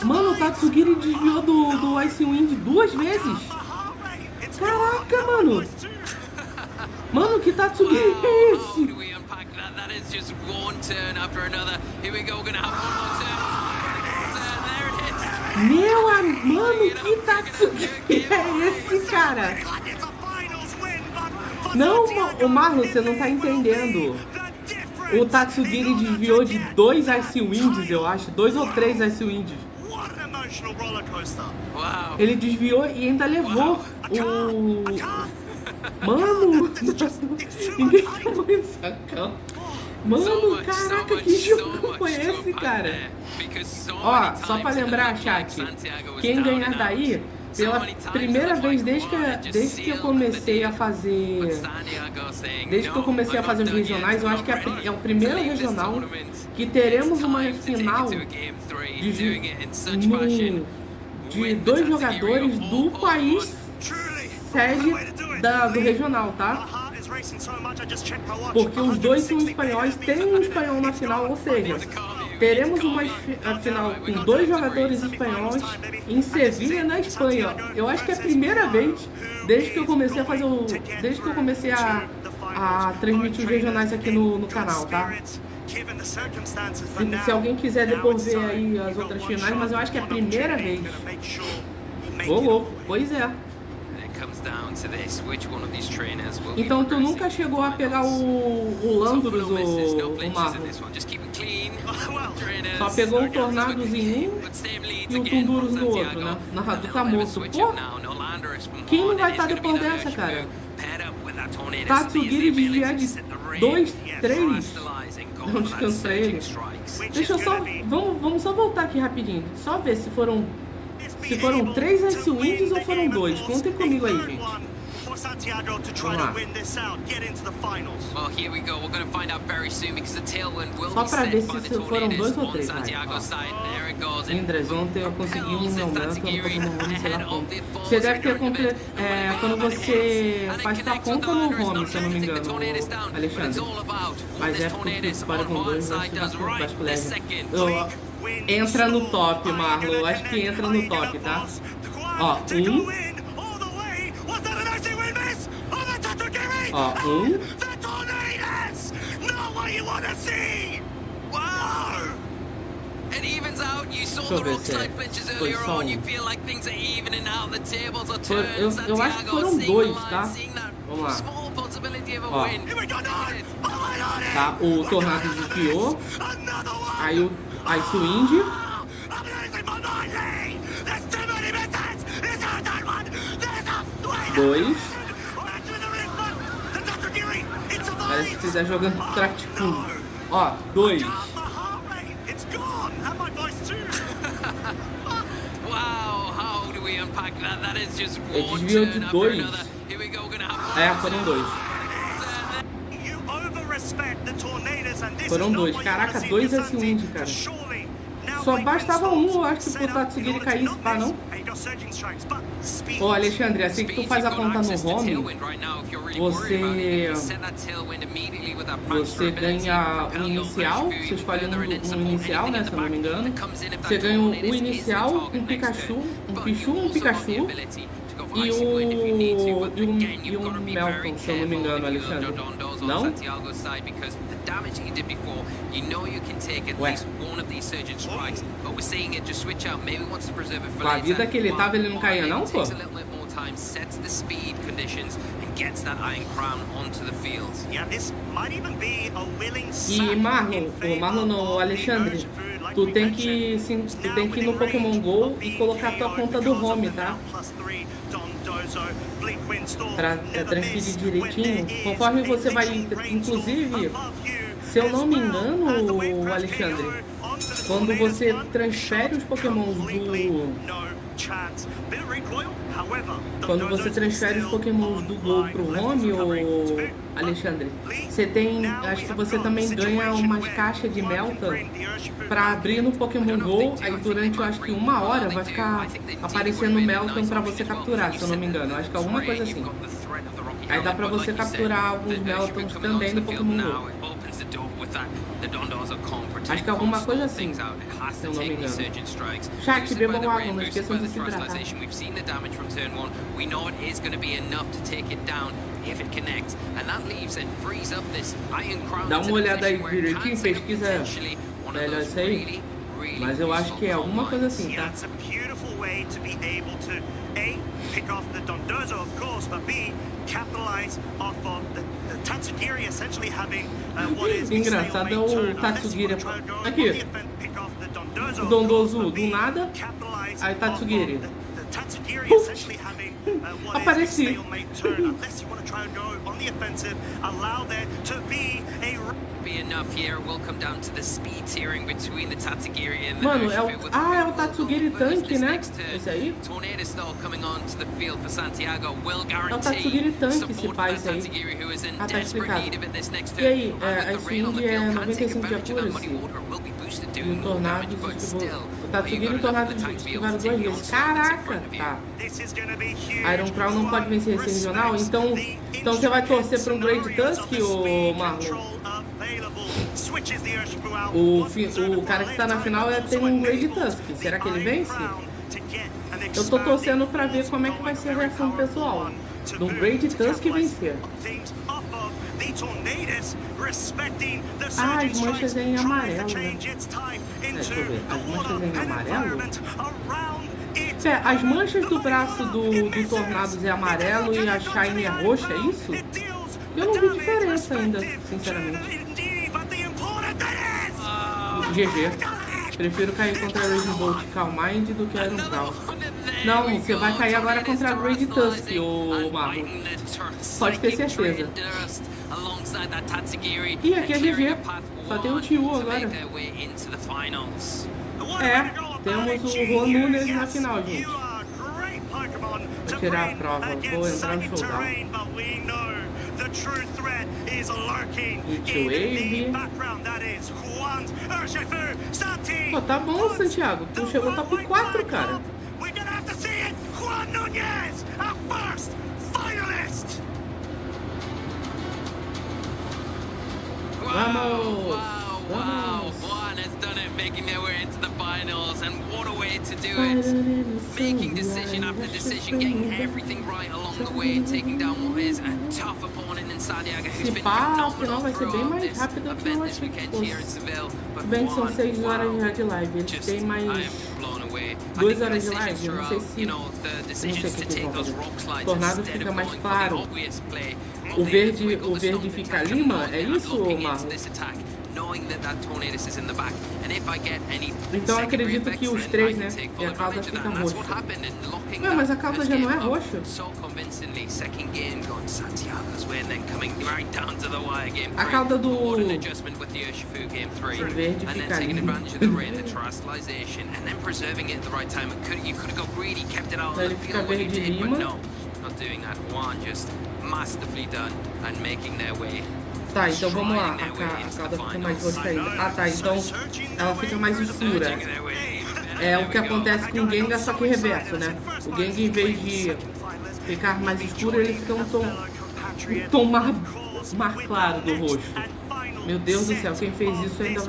Mano, o Tatsugiri desviou do Ice Wind 2 vezes. Caraca, mano. Mano, que Tatsugiri é esse? That is just one turn after another. Here we go, we're gonna have one more turn. There it is. Meu amigo, mano, que Tatsugiri é esse, cara? Não, o Marlon, você não tá entendendo. O Tatsugiri desviou de 2 Ice Winds, eu acho. 2 ou 3 Ice Winds. Ele desviou e ainda levou o... Mano, ninguém tomou esse sacão. Mano, caraca, que jogo foi esse, cara? Ó, só pra lembrar, chat, quem ganhar daí, pela primeira vez desde que eu comecei a fazer... Desde que eu comecei a fazer os regionais, eu acho que é o primeiro regional que teremos uma final de 2 jogadores do país sede do regional, tá? Porque os 2 são espanhóis, tem um espanhol na final, ou seja, teremos uma final com 2 jogadores espanhóis em Sevilha, na Espanha. Eu acho que é a primeira vez desde que eu comecei a fazer desde que eu comecei a transmitir os regionais aqui no canal, tá? Se alguém quiser depois ver aí as outras finais, mas eu acho que é a primeira vez. Ô, louco, pois é. Então tu nunca chegou a pegar o Landros, o Marlon? Só pegou o Tornados em um e o Tunduros no outro, né? Na Hadouken morto. Pô, quem não vai estar depois dessa, cara? Tatsugiri desviar de 2, 3. Dá um descanso pra ele. Deixa eu só... Vamos só voltar aqui rapidinho. Só ver se foram 3 Ice Winds ou foram 2. Contem comigo aí, gente. Vamos lá. Só pra ver se foram 2 ou 3. Indres, ontem eu consegui um meu gato no Pokémon Home, sei lá como. Você deve ter quando você faz tua conta no Home, se eu não me engano, Alexandre. Mas é porque você para com 2, eu acho que leve. Entra no top, Marlon. Eu acho que entra no top, tá? Ó, 1. Ó, 1. Deixa eu ver se foi só 1. Eu acho que foram 2, tá? Vamos lá. Ó. Tá, o Tornado desviou. Aí o Ice Wind. 2. Parece que você tá jogando Tracticum. Ó, 2. Ele desviou de 2. É, foram 2. Foram 2. Caraca, 2 Ice Wind, cara. Só bastava um, eu acho, pro Tatsugiri cair, pá, não? Ô, Alexandre, assim que tu faz a conta no home, você ganha um inicial, você escolhe um inicial, né, se eu não me engano. Você ganha um inicial, um Pikachu, um Pikachu e um Melton, se eu não me engano, Alexandre. Não? Ué. Com a vida que ele tava, ele não caía não, pô? E Marlon não, Alexandre, tu tem que ir no Pokémon GO e colocar a tua conta do home, tá? Pra transferir direitinho. Conforme você vai, inclusive, se eu não me engano, Alexandre, quando você transfere os Pokémons Quando você transfere os Pokémons do Go pro home, ou Alexandre, você tem, acho que você também ganha umas caixas de Melton pra abrir no Pokémon Go, aí durante, eu acho que 1 hora vai ficar aparecendo Melton pra você capturar, se eu não me engano, acho que é alguma coisa assim. Aí dá pra você capturar alguns Meltons também no Pokémon Go. Acho que é alguma coisa assim, se eu não me engano. Chat, bebam água, não esqueçam de se hidratar. Dá uma olhada aí direitinho, pesquisa melhor isso aí. Mas eu acho que é alguma coisa assim, tá? Pick off the Dondozo, of course, but B, capitalize off of the Tatsugiri essentially having what is engraçado é o Tatsugiri. Aqui. O Dondozo do nada. Aí Tatsugiri. Apareci. Mano, é o Tatsugiri tanque, né? Esse aí? É o Tatsugiri tanque, esse pai, esse aí. Ah, tá explicado. E aí, a Swing é 95 de accuracy. E o Tornado esquivou. O Tatsugiri e o Tornado esquivaram 2 vezes. Caraca! Tá. Iron Crown não pode vencer esse regional, então você vai torcer para um Great Tusk, ô Marlon? O cara que tá na final tem um Great Tusk. Será que ele vence? Eu tô torcendo pra ver como é que vai ser a reação do pessoal. Do Great Tusk vencer. Ah, as manchas em amarelo, né? Deixa eu ver. As manchas em amarelo? As manchas do braço do Tornados é amarelo e a Shine é roxa, é isso? Eu não vi diferença ainda, sinceramente. GG. Prefiro cair contra a Reagindo Calm Mind do que a Iron Crown. Não, você vai cair agora contra a Great Tusk, ô Marlon. Pode ter certeza. E aqui é GG. Só tem o Tiu agora. Temos o Juan Nunes na final, gente. Vou tirar a prova. Vou entrar no showdown. Wave. Pô, tá bom, Santiago. Tu chegou top 4, cara. Vamos! Wow, Juan has done it, making their way into the finals, and what a way to do it. Making decision after decision, getting everything right along the way, taking down what is a tough opponent in Santiago, who's been phenomenal throughout this event this weekend here in Seville. But bem, são 6 horas já de live, eles têm mais 2 horas de live, eu não sei se... Eu não sei o que eles vão fazer. O Tornado fica mais claro. O verde fica lima? É isso, Marlon? Então eu acredito que os 3, né? E a cauda fica roxa. Ué, mas a cauda já não é roxa? A cauda do verde fica lima. Ele fica verde lima. Tá, então vamos lá. A cauda fica mais roxa ainda. Ah, tá, então ela fica mais escura. É o que acontece com o Gengar, só que reverso, né? O Gengar, em vez de ficar mais escuro, ele fica um tom mais claro do rosto. Meu Deus do céu, quem fez isso ainda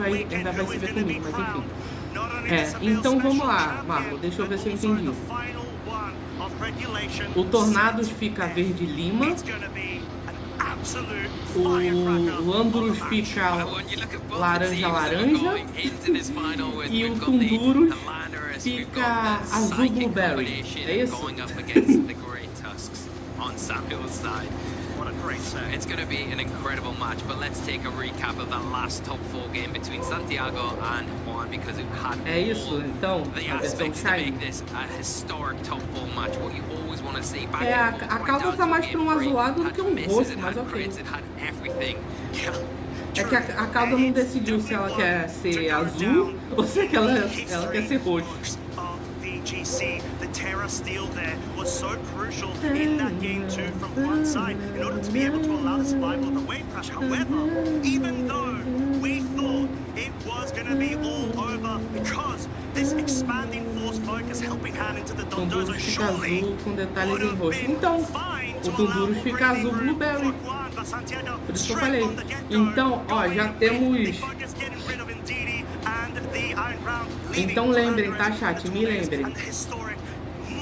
vai se ver comigo, mas enfim. Então vamos lá, Marco, deixa eu ver se eu entendi. O Tornados fica verde lima. O Landurus fica laranja e o Tundurus fica azul blueberry. É isso? It's going to be an incredible match, but let's take a recap of that last top 4 game between Santiago and Juan, because it had all the aspects to make this a historic top 4 match. What you always want to see. A cauda tá mais para um azulado do que um roxo, mas ok. É que a cauda não decidiu se ela quer ser azul ou se ela quer ser roxo. The Terra Steel there was so crucial in that game too from one side in order to be able to allow the survival of the wave crash. However, even though we thought it was going to be all over because this expanding force focus helping hand into the Dondozo surely azul com detalhes em roxo. Então, o Tundurus fica azul blueberry. Por isso que eu falei. Então, ó, já temos Então lembrem, tá, chat? Me lembrem.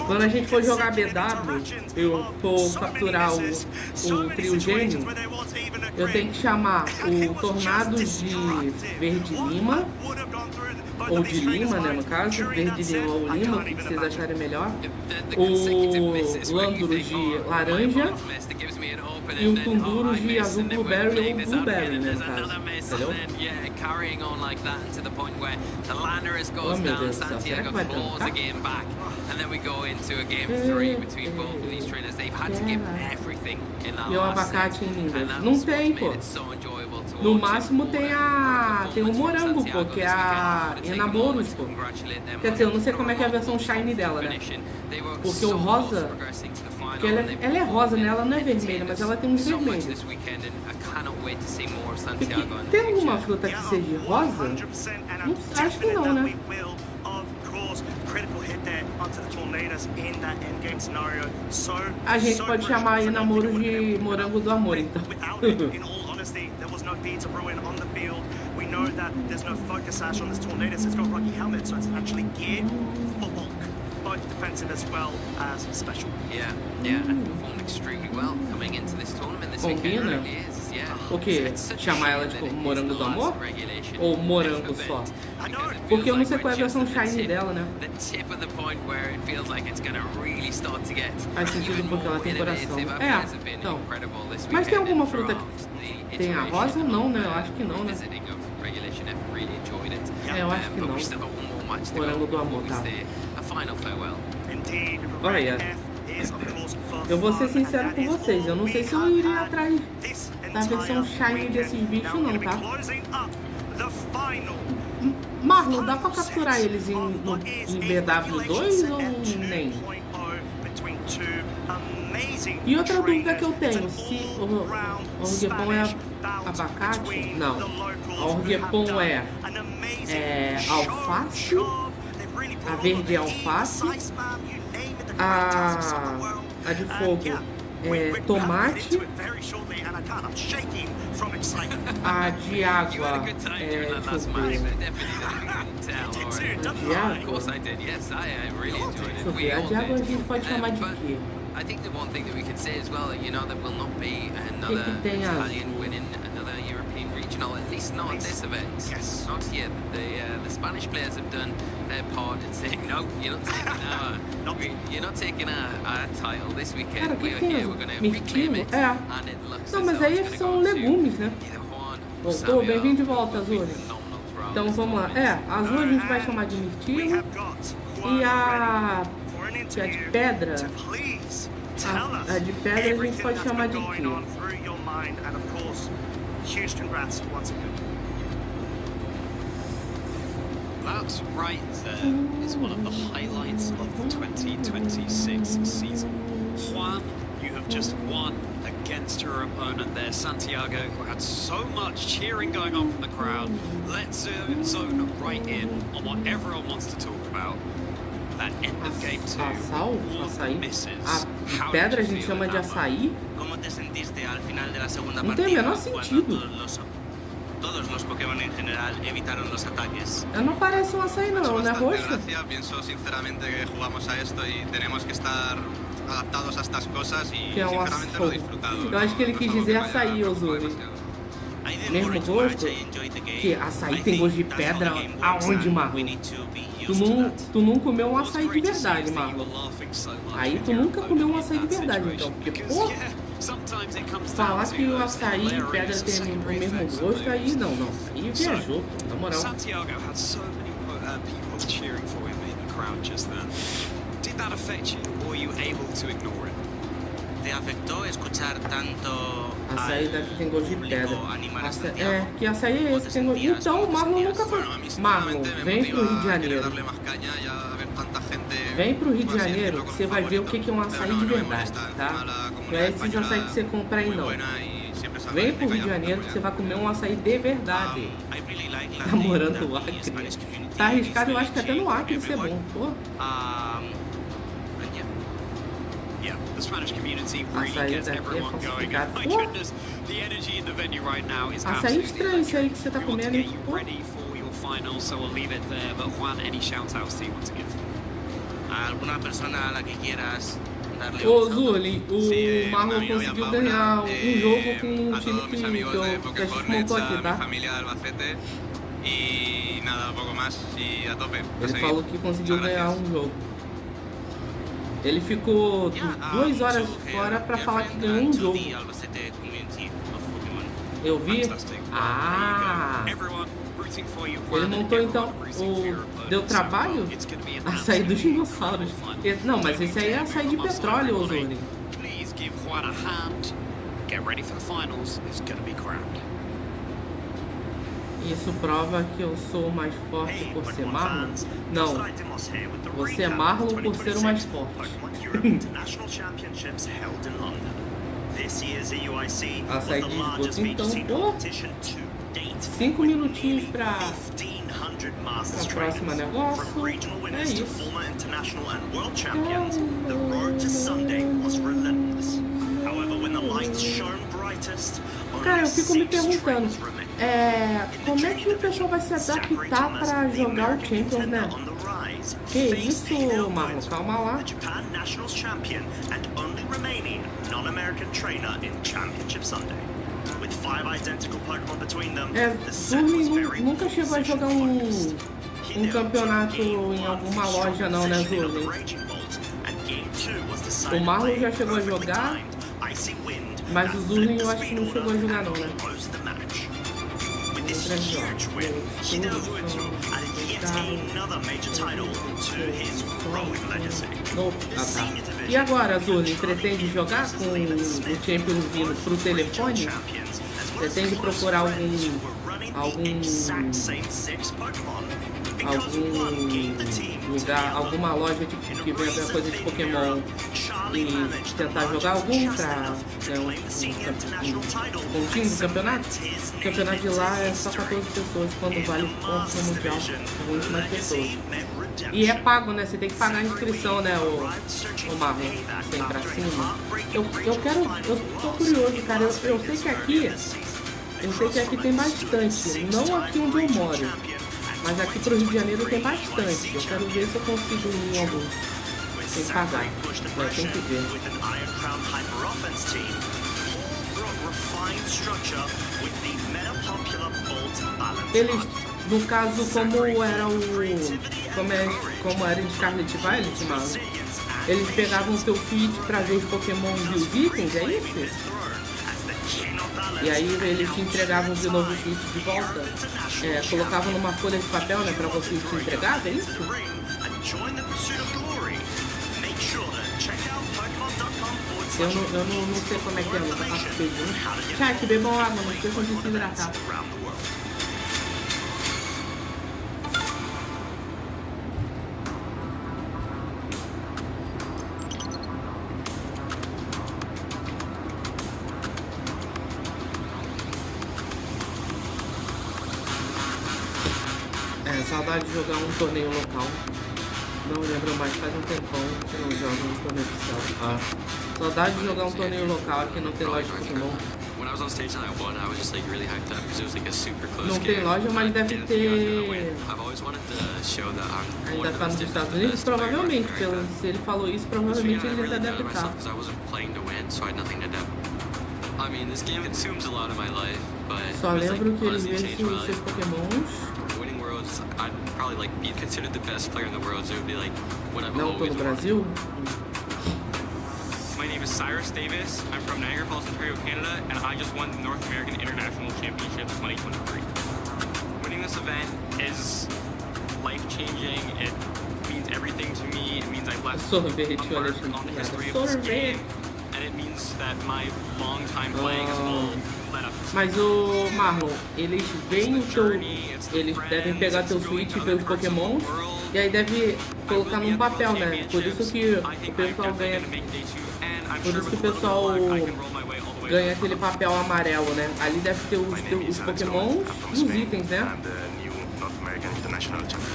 Quando a gente for jogar BW, eu for capturar o trio gênio, eu tenho que chamar o Tornados de Verde Lima, ou de Lima, né, no caso, Verde Lima ou Lima, o que vocês acharem melhor, o Landurus de Laranja e o Tundurus de Azul Blueberry ou Blueberry, né, no caso, entendeu? Oh meu Deus do céu, será que vai tancar? E o abacate em Lindas? Não tem, pô. No máximo tem o morango, pô, que é a Enamoros, pô. Quer dizer, eu não sei como é que é a versão Shiny dela, né? Porque o rosa, porque ela é rosa, né? Ela não é vermelha, mas ela tem uns vermelhos. Tem alguma fruta que seja rosa? Não, acho que não, né? A gente pode chamar aí namoro de morango do amor, então. We know that there's no focus sash on this Tornadus. It's got rocky helmet, so it's actually geared for bulk, both defensive as well as special. Yeah, and performed extremely well coming into this tournament this weekend. Really is, yeah. O que? Chamar ela de morango do amor? Ou morango só? Porque eu não sei qual é a versão shiny dela, né? Faz sentido porque ela tem coração. É, então. Mas tem alguma fruta que tem a rosa? Não, né? Eu acho que não, né? É, eu acho que não. Morango do amor, tá? Olha, eu vou ser sincero com vocês. Eu não sei se eu iria atrás da versão shiny desses bichos, não, tá? Marlon, dá pra capturar eles em BW2 ou nem? E outra dúvida que eu tenho, se o Orgepon é abacate? Não. A Orgepon é alface, a verde é alface, a de fogo é tomate, a de água é, deixa eu ver, a de água a gente pode chamar de quê? I think the one thing that we could say as well, you know, there will not be another Italian winning another European regional, at least not at this event. Yes. Not yet. The Spanish players have done their part in saying, no, you're not taking our title this weekend. Cara, we're here, we're going to reclaim it. É. And it looks Não, mas aí são legumes, né? Voltou, bem-vindo de volta, Azul. Então vamos lá. A Azul a gente vai chamar de mirtilo. E a de pedra. A de pedra a gente pode chamar de quê? That right there is one of the highlights of the 2026 season. Juan, you have just won against your opponent there, Santiago, who had so much cheering going on from the crowd. Let's zone right in on what everyone wants to talk about. That end of game 2. A pedra a gente chama de açaí? Não tem o menor sentido. Todos los Pokémon en general evitaron los ataques. No parece um açaí não, não é roxo? Pienso sinceramente que jugamos a esto y tenemos que estar adaptados a estas cosas y sinceramente lo he disfrutado. Eu acho que ele quis dizer açaí, Ozuri. Mesmo gosto? Que açaí tem gosto de pedra aonde, Marlon? Tu não comeu um açaí de verdade, Marlon. Aí tu nunca comeu um açaí de verdade, então. Porque, pô, falar que o açaí e pedra tem o mesmo gosto, aí não. Aí viajou, na moral. Santiago had so many people cheering for him in the crowd just then. Did that affect you, or were you able to ignore it? ¿Te afectó escuchar tanto açaí daqui tem gosto de pedra. Que açaí é esse que tem gosto de... Então, o Marlon nunca foi... Marlon, vem pro Rio de Janeiro. Vem pro Rio de Janeiro que você vai ver o que é um açaí de verdade, tá? Não é esses açaí que você compra aí, não. Vem pro Rio de Janeiro que você vai comer um açaí de verdade. Tá morando no Acre. Tá arriscado, eu acho que até no Acre isso é bom, pô. The Spanish community really gets everyone going. My goodness, the energy in the venue right now is açaí estranho isso aí que você tá comendo, hein? final, so we'll leave it there. But Juan, any shout-outs do you want to give? ¿Alguna persona a la que quieras darle Ô, Zuli, o Marlon conseguiu ganhar um jogo com um time que a gente montou aqui, tá? Y nada, poco más y a tope. Ele falou que conseguiu ganhar um jogo. Ele ficou 2 horas fora pra falar que ganhou um jogo. Eu vi? Ah! Ele montou então deu trabalho a sair dos dinossauros. Não, mas esse aí é a sair de petróleo, Ozone. Please give Juan a hand. Get ready for the finals. It's gonna be grand. Isso prova que eu sou o mais forte por ser Marlon? Não. Você é Marlon por ser o mais forte. A saída de esgoto, então, pô, 5 minutinhos pra próxima negócio. É isso. Cara, eu fico me perguntando, como é que o pessoal vai se adaptar pra jogar o Champions, né? Que isso, Marlon? Calma lá. Zurli nunca chegou a jogar um campeonato em alguma loja não, né, Zurli? O Marlon já chegou a jogar, mas o Zurli eu acho que não chegou a jogar não, né? E agora, Zurli, pretende jogar com o Champions vindo pro telefone? Pretende procurar algum lugar, alguma loja que venda coisa de Pokémon e tentar jogar algum pra um time do campeonato? O campeonato de lá é só 14 pessoas, quando vale pontos no mundial, com muito mais pessoas. E é pago, né? Você tem que pagar a inscrição, né, o Marlon, assim, pra cima. Eu tô curioso, cara, eu sei que aqui tem bastante, não aqui onde eu moro, mas aqui pro Rio de Janeiro tem bastante. Eu quero ver se eu consigo ir em algum. Sem pagar. Tem que ver. Eles, no caso, como era de Scarlet Violet, mano, eles pegavam o seu feed pra ver os Pokémon e os itens, é isso? E aí eles te entregavam de novo o feed de volta, colocavam numa folha de papel, né, pra você te entregar, é isso? Eu não sei como é que é, eu nunca participei de um. Chat, bebam água, não esqueçam de se hidratar. Saudade de jogar um torneio local. Não lembro mais, faz um tempão que não jogo um torneio oficial. Saudade de jogar um torneio local, aqui não tem loja de Pokémon. Não tem loja, mas deve ter. Ainda tá nos Estados Unidos? Provavelmente, se ele falou isso, provavelmente ele ainda deve estar. Só lembro que ele vê os seus Pokémons. I'd probably be considered the best player in the world, so it would be what I've always wanted. My name is Cyrus Davis. I'm from Niagara Falls, Ontario, Canada, and I just won the North American International Championships 2023. Winning this event is life-changing. It means everything to me. It means I left a mark on the history of this game, and it means that my long time playing as well led up. Mas o Marlon, eles veem o teu. Eles devem pegar teu Switch e ver os Pokémon e aí deve colocar num papel, né? Por isso que o pessoal ganha. Por isso que o pessoal ganha aquele papel amarelo, né? Ali deve ter os Pokémon e os itens, né?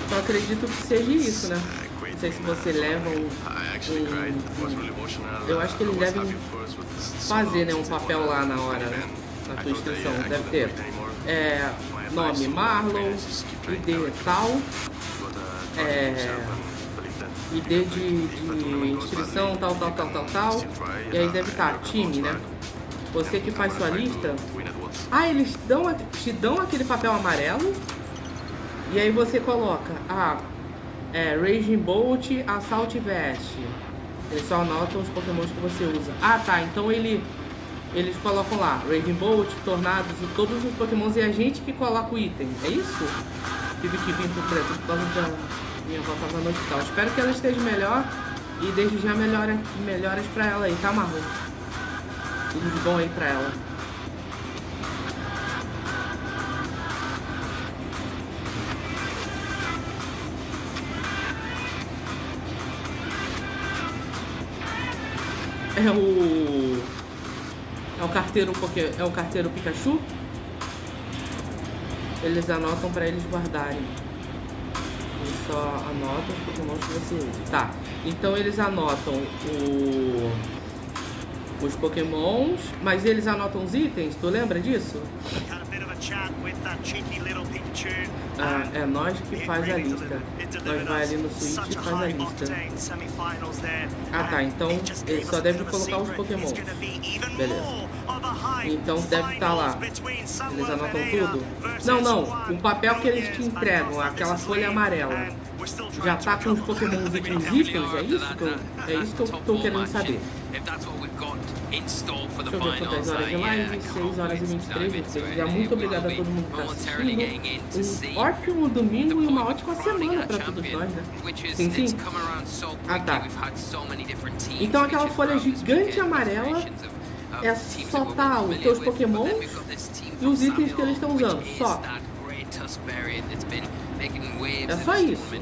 Então acredito que seja isso, né? Não sei se você leva eu acho que eles devem fazer, né, um papel lá na hora, né? Na tua inscrição, deve ter. nome Marlon, ID tal, ID de inscrição, tal. E aí deve estar time, né? Você que faz sua lista. Ah, eles te dão aquele papel amarelo. E aí você coloca Reagindo, Assault Vest. Eles só anotam os pokémons que você usa. Ah, tá. Então eles colocam lá Reagindo, Tornados e todos os pokémons. E a gente que coloca o item. É isso? Tive que vir pro preto por causa da minha avó tava no hospital. Espero que ela esteja melhor. E desde já melhoras pra ela aí, tá, Marlon? Tudo de bom aí pra ela. É o carteiro Pikachu. Eles anotam pra eles guardarem. Eles só anotam os pokémons que você usa. Tá. Então eles anotam os pokémons, mas eles anotam os itens. Tu lembra disso? É nós que faz a lista. Nós vai ali no Switch e faz a lista. Ah, tá. Então eles só devem colocar os pokémons. Beleza. Então deve estar lá. Eles anotam tudo? Não. O papel que eles te entregam, aquela folha amarela, já tá com os pokémons e com os itens? É isso que eu tô querendo saber. Deixa eu ver quantas horas de live, 6 horas e 23 minutos. Já muito obrigado a todo mundo que tá assistindo. Um ótimo domingo e uma ótima semana pra todos nós, né? Sim. Ah, tá. Então aquela folha gigante amarela só tá os teus pokémons e os itens que eles estão usando, só. É só isso.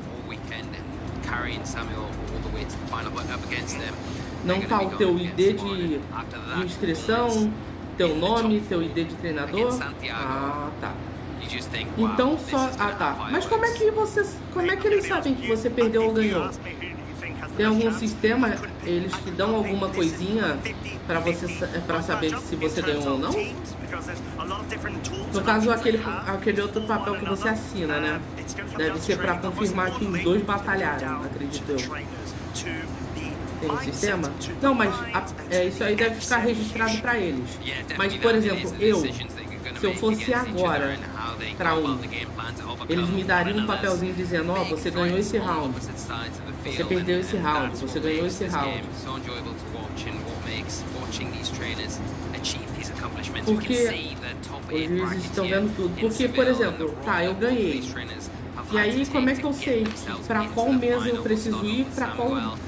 Não tá o teu ID de inscrição, teu nome, teu ID de treinador. Ah, tá. Então só... Ah, tá. Mas como é que eles sabem que você perdeu ou ganhou? Tem algum sistema, eles te dão alguma coisinha pra saber se você ganhou ou não? No caso, aquele outro papel que você assina, né? Deve ser pra confirmar que os dois batalharam, acredito eu. Tem um sistema? Não, mas isso aí deve ficar registrado pra eles. Mas, por exemplo, se eu fosse agora pra eles me dariam um papelzinho dizendo, ó, você ganhou esse round, você perdeu esse round, você ganhou esse round. Porque eles estão vendo tudo. Porque, por exemplo, tá, eu ganhei. E aí, como é que eu sei pra qual mesa eu preciso ir, pra qual...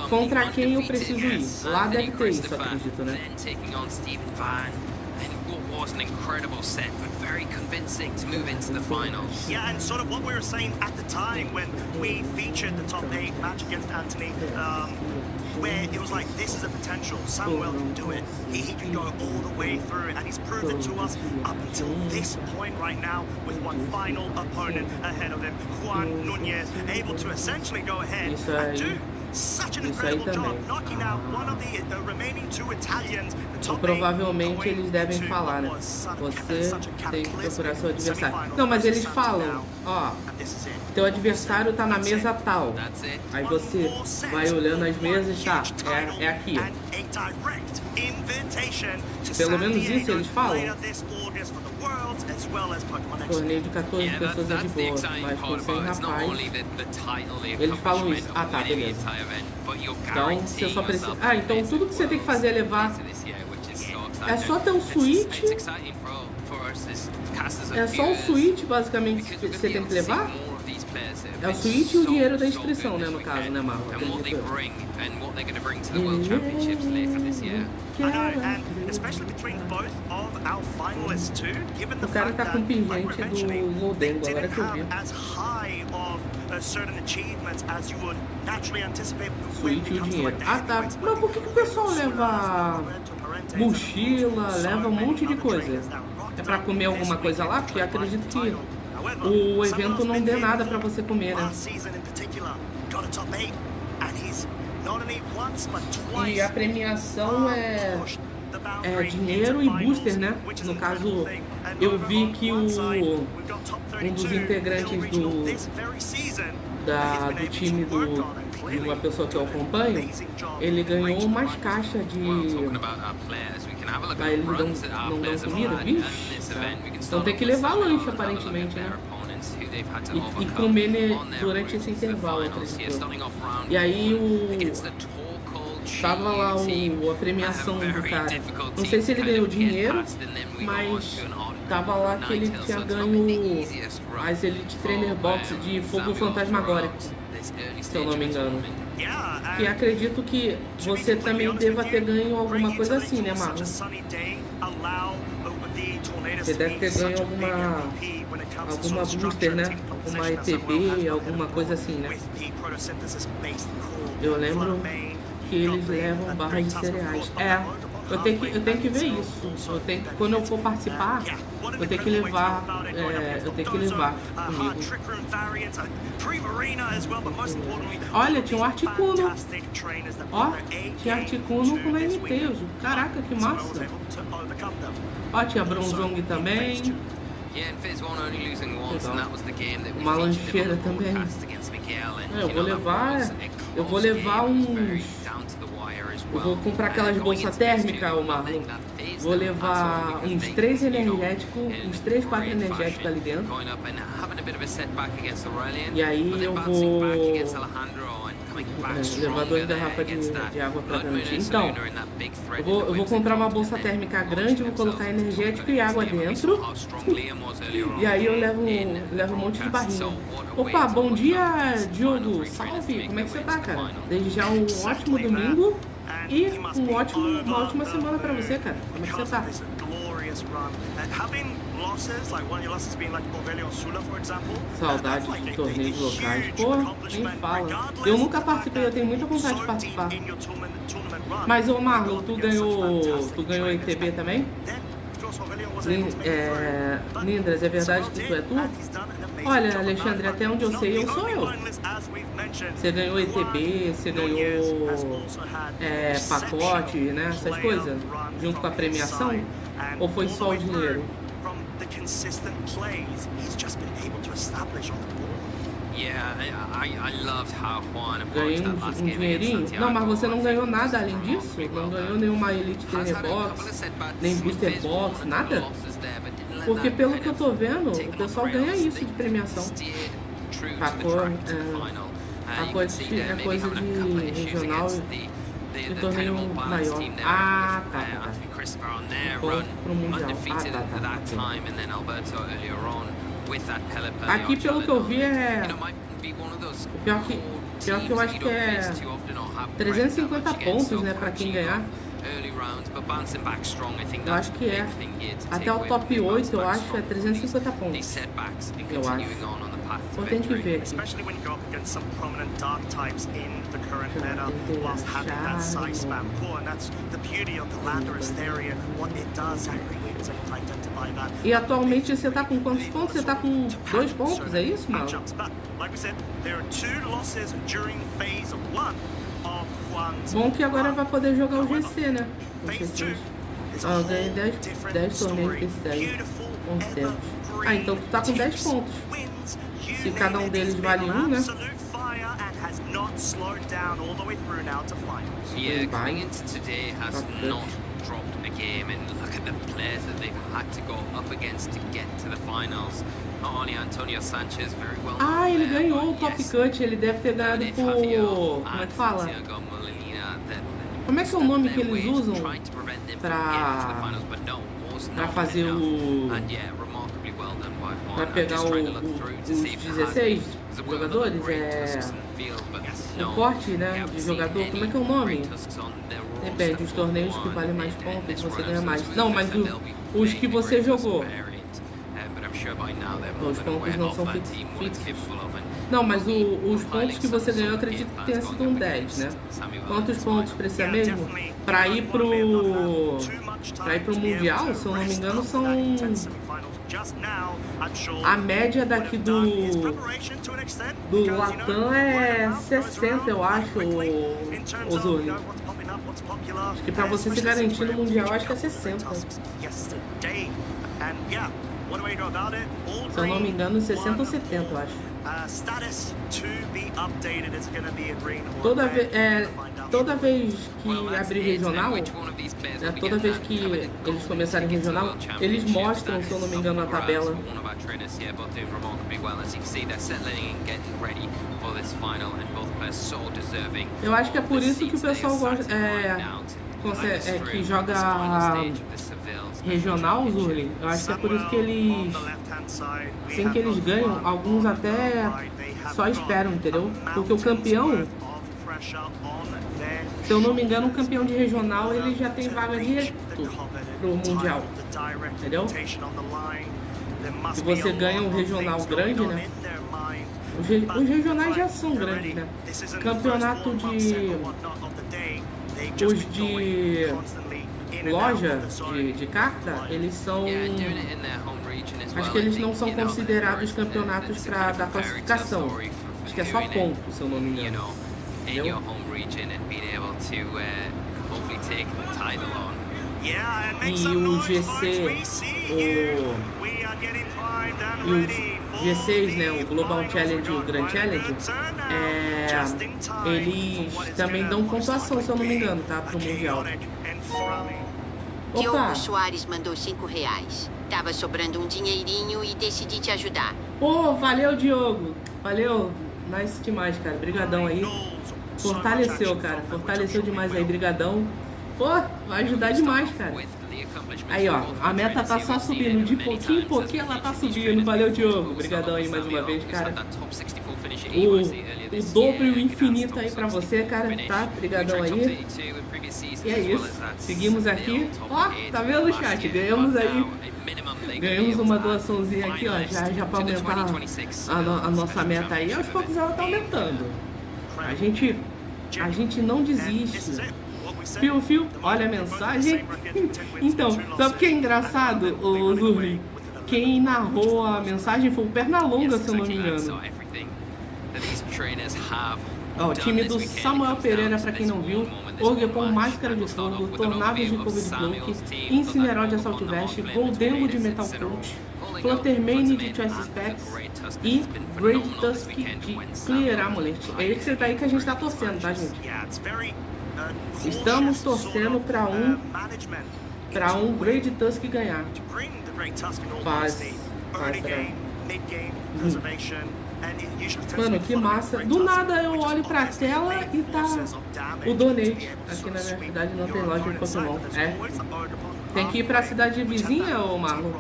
contra quem eu preciso ir? Lá deve ter isso, acredito, né? Was an incredible set, but very convincing to move into the finals. Yeah, and sort of what we were saying at the time when we featured the top 8 match against Anthony, where it was like, this is a potential. Samuel can do it. He can go all the way through, and he's proved it to us up until this point right now, with one final opponent ahead of him, Juan Nunez, able to essentially go ahead and do such an incredible job, knocking out one of the remaining two Italians. E provavelmente eles devem falar, né? Você tem que procurar seu adversário. Não, mas eles falam, ó, teu adversário tá na mesa tal. Aí você vai olhando as mesas, tá, é aqui. Pelo menos isso eles falam. Torneio de 14 pessoas é de boa, mas com 100 rapaz, eles falam isso. Ah, tá, beleza. Então, você só precisa... Ah, então tudo que você tem que fazer é levar... É só ter um Switch. É só um Switch, basicamente, que você tem que levar? É o Switch e o dinheiro da inscrição, né, no caso, né, Marlon? O cara tá com o pingente do Lodengo, agora que eu vi. Switch e o dinheiro. Ah, tá. Mas por que o pessoal leva mochila, leva um monte de coisa? É pra comer alguma coisa lá? Porque acredito que o evento não dê nada pra você comer, né? E a premiação é dinheiro e booster, né? No caso, eu vi que um dos integrantes do time de uma pessoa que eu acompanho, ele ganhou umas caixas de... Aí eles não dão comida, vixe. Então tem que levar lanche, aparentemente, né? E comer durante esse intervalo, acredito. E aí tava lá a premiação do cara. Não sei se ele ganhou dinheiro, mas tava lá que ele tinha ganho as Elite Trainer Box de fogo fantasmagórico, se eu não me engano. E acredito que você também deva ter ganho alguma coisa assim, né, Marlon? Você deve ter ganho alguma booster, né? Alguma ETB, alguma coisa assim, né? Eu lembro que eles levam barras de cereais. Eu tenho que ver isso. Quando eu for participar, eu tenho que levar comigo. Olha, tinha um Articuno. Ó, tinha Articuno com NT. Caraca, que massa. Ó, tinha Bronzong também. Uma lancheira também. Eu vou levar uns... Eu vou comprar aquelas bolsas térmicas, Marlon. Vou levar uns 3 energéticos, uns 3, 4 energéticos ali dentro. E aí eu vou levar 2 garrafas de água pra garantir. Então, eu vou comprar uma bolsa térmica grande, vou colocar energético e água dentro. E aí eu levo um monte de barrinha. Opa, bom dia, Diogo. Salve, como é que você tá, cara? Desde já um ótimo domingo. E uma ótima semana pra você, cara. Como é que você tá? Saudade de torneios locais. Pô, nem fala. Eu nunca participei, eu tenho muita vontade de participar. Mas, ô Marlon, tu ganhou ETB também? Lindras, é verdade que tu é tu? Olha, Alexandre, até onde eu sei, eu sou eu. Você ganhou ETB, você ganhou pacote, né? Essas coisas, junto com a premiação? Ou foi só o dinheiro? Ganhei um dinheirinho? Não, mas você não ganhou nada além disso? Não ganhou nenhuma Elite Trainer Box, nem Booster Box, nada? Porque pelo que eu tô vendo, o pessoal ganha isso de premiação. Pacote é coisa de regional e torneio maior. Ah, tá. Pro Mundial. Aqui, pelo que eu vi, o pior que eu acho que é 350 pontos, né, pra quem ganhar. Eu acho que é. Até o top 8, eu acho, é 350 pontos. Eu acho. Vou ter que ver aqui. E atualmente você tá com quantos pontos? Você tá com 2 pontos, é isso, mano? Bom que agora vai poder jogar o GC, né? Eu ganhei 10 torneios desses aí. Então tu tá com 10 pontos. Se cada um deles vale 1, né? Ah, ele ganhou o Top Cut, ele deve ter ganhado por... Como é que fala? Como é que é o nome que eles usam pra fazer o... Pra pegar os 16 jogadores? O corte, né, de jogador, como é que é o nome? Depende, os torneios que valem mais pontos, você ganha mais. Não, mas os que você jogou. Os pontos não são fixos. Não, mas os pontos que você ganhou, eu acredito que tenha sido um 10, né? Quantos pontos precisa mesmo? Pra ir pro Mundial, se eu não me engano, são... A média daqui do Latam é 60, eu acho, o Zuni. Acho que pra você se garantir no Mundial, acho que é 60. And yeah, what do we do about it? All Se eu não me engano, 60 ou 70, eu acho. status to be updated is going to be a green or Toda red. vez que abrir regional, né, toda vez que eles começarem regional, eles mostram, se eu não me engano, a tabela. Eu acho que é por isso que o pessoal gosta, que joga regional, Zurli. Eu acho que é por isso que eles, assim que eles ganham, alguns até só esperam, entendeu? Porque o campeão, se eu não me engano, o campeão de regional, ele já tem vaga direto pro Mundial, entendeu? Se você ganha um regional grande, né? Os regionais já são grandes, né? Campeonato de... Os de loja de carta, eles são... Acho que eles não são considerados campeonatos da classificação. Acho que é só ponto, se eu não me engano. Entendeu? E o GC, o G6, né, o Global Challenge e o Grand Challenge, eles também dão pontuação, se eu não me engano, tá? Pro Mundial. Opa! Diogo Soares mandou R$5. Tava sobrando um dinheirinho e decidi te ajudar. Pô, valeu, Diogo. Valeu. Nice demais, cara. Brigadão aí. Fortaleceu, cara. Fortaleceu demais aí. Brigadão. Pô, vai ajudar demais, cara. Aí, ó. A meta tá só subindo. De pouquinho em pouquinho ela tá subindo. Valeu, Diogo. Brigadão aí mais uma vez, cara. O dobro e o infinito aí pra você, cara. Tá? Brigadão aí. E é isso. Seguimos aqui. Ó, tá vendo, chat? Ganhamos aí. Ganhamos uma doaçãozinha aqui, ó. Já pra aumentar a nossa meta aí. Aos poucos ela tá aumentando. A gente não desiste. Fio, olha a mensagem. Então, sabe o que é engraçado, o Zurli? Quem narrou a mensagem foi o Pernalonga, se eu não me engano. Ó, o time do Samuel Pereira, pra quem não viu, Orgepon Máscara de Fogo, Tornados de Covid Cloak, Incineral de Assault Vest, Goldengo de Metal Coat, Fluttermane de Choice Specs e Great Tusk de Clear Amulet. É esse daí que a gente tá torcendo, tá, gente? Estamos torcendo pra um Great Tusk ganhar. Mano, que massa. Do nada eu olho pra tela e tá o donate. Aqui na minha cidade não tem loja de Pokémon. Tem que ir pra cidade vizinha, ô Marlon.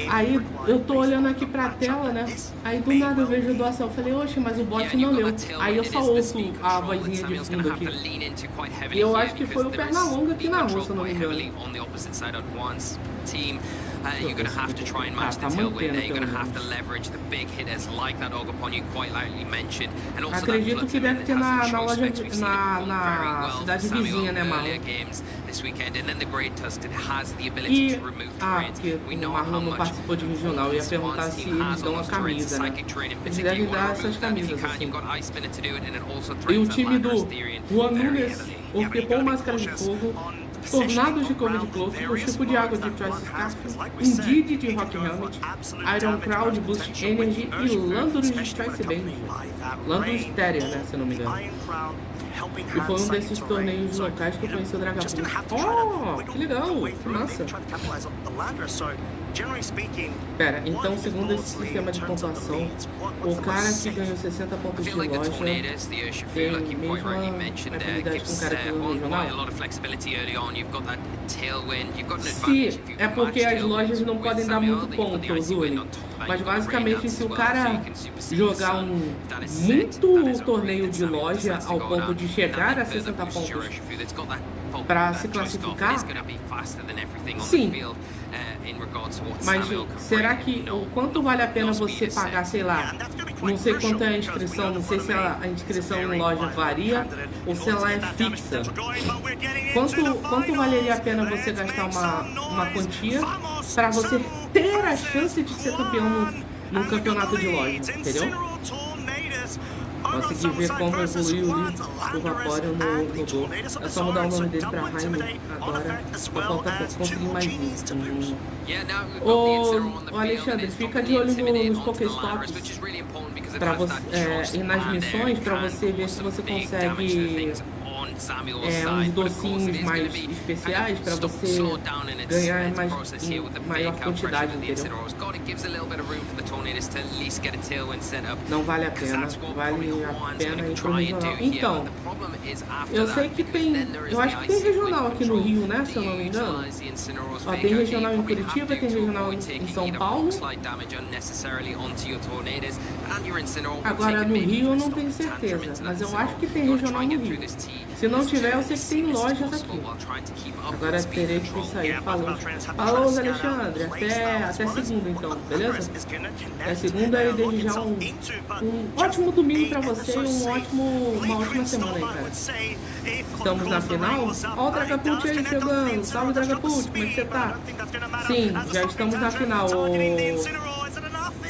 Aí eu tô olhando aqui pra tela, né? Aí do nada eu vejo a doação. Eu falei, oxe, mas o bot não leu. Aí eu só ouço a vozinha de fundo aqui. E eu acho que foi o Pernalonga que narrou, se eu não me engano. You're going to have to try and match the tailwind there. You're going to have to leverage the big hitters like that Ogapon you quite lightly mentioned. And also acredito que deve ter na loja, na cidade vizinha, né, Marlon? Que o Marlon não participou de regional. Eu ia perguntar se eles dão uma camisa, né? Eles devem dar essas camisas, assim. E o time do Juan Nunes, o Pepon Máscara de Fogo, Tornados de Covid Cloak, o Chupo de Água de Choice Scarf, Indeed de Rock Helmet, Iron Crowd Boost Energy e Landorus de Choice Band. Landorus Terrier, né, se eu não me engano. E foi um desses torneios locais que eu conheci o Dragapult. Oh, que legal, que massa. Pera, então segundo esse sistema de pontuação, o cara que ganhou 60 pontos de loja tem a mesma habilidade com o cara que ganhou regional? Se é porque as lojas não podem dar muito ponto, Zuri. Mas basicamente se o cara jogar muito torneio de loja ao ponto de chegar a 60 pontos para se classificar, sim. Mas será que o quanto vale a pena você pagar, sei lá, não sei quanto é a inscrição, não sei se a inscrição em loja varia ou se ela é fixa. Quanto valeria a pena você gastar uma quantia para você ter a chance de ser campeão num campeonato de loja, entendeu? Consegui ver como evoluiu o Vapório no gol. É só mudar o nome dele pra Jaime agora. Só falta conseguir mais um. Ô Alexandre, fica de olho nos Pokéstops pra você, e nas missões pra você ver se você consegue uns docinhos mais especiais para você ganhar em maior quantidade, entendeu? Não vale a pena, vale a pena ir pro regional. Então, eu sei que tem, eu acho que tem regional aqui no Rio, né, se eu não me engano. Ó, tem regional em Curitiba, tem regional em São Paulo. Agora no Rio eu não tenho certeza, mas eu acho que tem regional no Rio. Se não tiver, eu sei que tem lojas aqui. Agora terei que sair. Falou. Falou, Alexandre. Até segunda, então. Beleza? Até segunda e desde já um ótimo domingo pra você e uma ótima semana aí, cara. Estamos na final. Ó o Dragapult aí chegando. Salve, Dragapult. Como é que você tá? Sim, já estamos na final.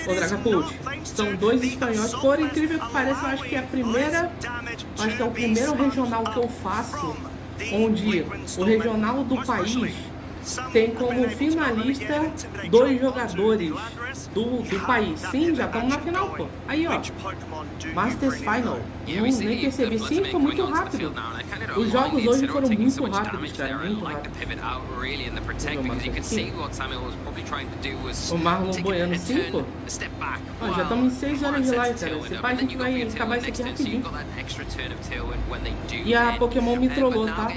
Ô Dragapult, são 2 espanhóis. Por incrível que pareça, eu acho que é a primeira. Acho que é o primeiro regional que eu faço onde o regional do país tem como finalista 2 jogadores do país. Sim, já estamos na final, pô. Aí, ó. Masters Final. Nem percebi. Sim, foi muito rápido. Os jogos hoje foram muito rápidos, cara. Muito rápido. O Marlon Boiano 5. Ó, já estamos em 6 horas de live, cara. Se pá, a gente vai acabar isso aqui rapidinho. E a Pokémon me trollou, tá?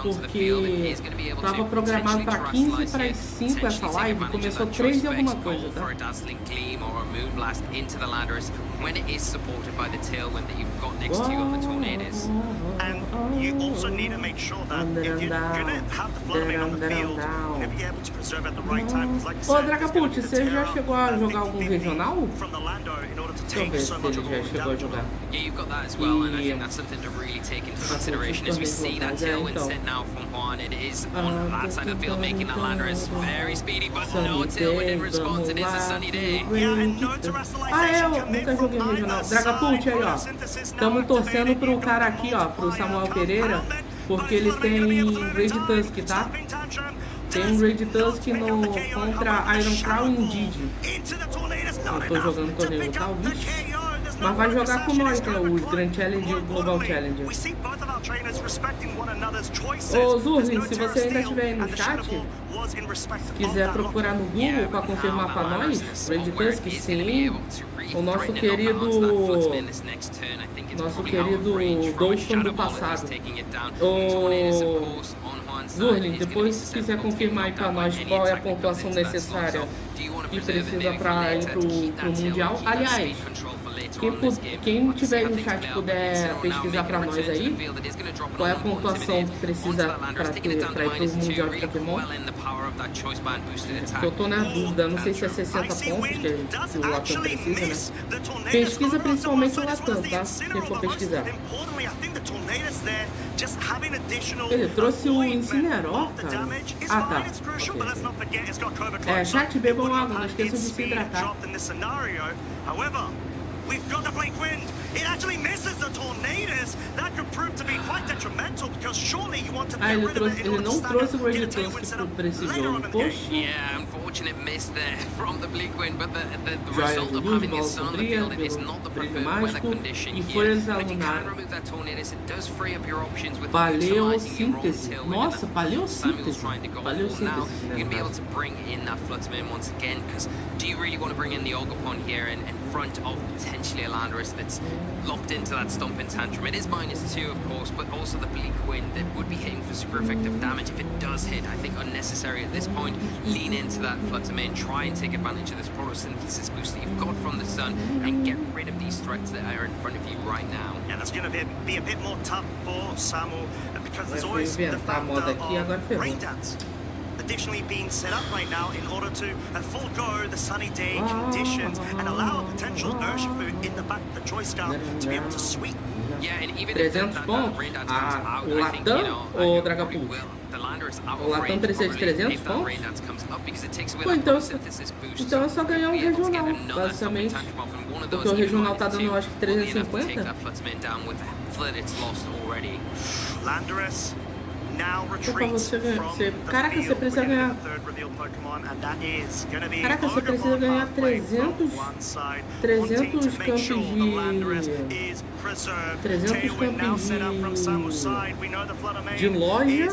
Porque tava programado para 15 para as 5 essa live. Começou 3 e alguma coisa, tá? When it is supported by the tailwind that you've got next to you on the Tornadoes. And you also need to make sure that if you're going to have the Floodman on the field, you're going to be able to preserve at the right time. Ô, Dragapult, você já chegou a jogar algum regional? Deixa eu ver se ele já chegou a jogar. Yeah, you've got that as well, and I think that's something to really take into consideration as we see that tailwind set now from Juan. It is on that side of the field, making that Landorus very speedy, but no tailwind in response. It is a sunny day. Yeah, and no terrestrialization Eu nunca joguei regional. Dragapult aí, ó. Estamos torcendo pro cara aqui, ó, pro Samuel Pereira, porque ele tem Raid Tusk, tá? Tem um Raid Tusk contra Iron Crown e Didi. Eu tô jogando torneio local, vixe. Mas vai jogar com nós, né? Os Grand Challenge e o Global Challenge. Ô Zurlin, se você ainda estiver aí no chat, se quiser procurar no Google para confirmar para nós, Raid Tusk, sim. O nosso querido Dolphin do passado. Zurlin, depois se quiser confirmar aí para nós qual é a pontuação necessária que precisa para ir pro Mundial. Aliás, quem tiver aí no chat puder pesquisar para nós aí qual é a pontuação que precisa para ir pro Mundial de Pokémon. Eu tô na dúvida, não sei se é 60 pontos que o Latam precisa, né? Pesquisa principalmente o Latam, tá? Quem for pesquisar. Ele trouxe o Incineroar, cara. Ah, tá. Okay. Chat, bebam água, não esqueçam de se hidratar. We've got the Blink Wind. It actually misses the Tornadoes. That could prove to be quite detrimental because surely you want to get rid of it in order to stand up, get a tailwind later on in the game. Yeah, unfortunate miss there from the Blink Wind, but the result of having his son on the field is not the preferred weather condition here. But if you can remove that Tornadoes, it does free up your options with maximizing your own tailwind. Nossa, Samuel's trying to go for now. You're going to be able to bring in that Flutterman once again, because do you really want to bring in the Ogerpon here in front of potentially a Landorus that's locked into that Stomping Tantrum? It is -2, of course, but also the Bleak Wind that would be hitting for super effective damage. If it does hit, I think unnecessary at this point. Lean into that Flutterman, try and take advantage of this photosynthesis boost that you've got from the sun and get rid of these threats that are in front of you right now. Yeah, that's going to be a bit more tough for Samu because there's always the factor of Rain Dance additionally being set up right now in order to forego the sunny day conditions and allow a potential Urshifu in the back of the Choice Scout to be able to sweep. Yeah, and even 300 pontos? O Latam ou o Dragapult? The Landorus O Latam precisa de 300 pontos? Pô, então é só ganhar um regional, basicamente. Porque o regional tá dando, eu acho que 350. Pra você ganhar. Caraca, você precisa ganhar. Caraca, você precisa ganhar 300 campos de 300 campos de loja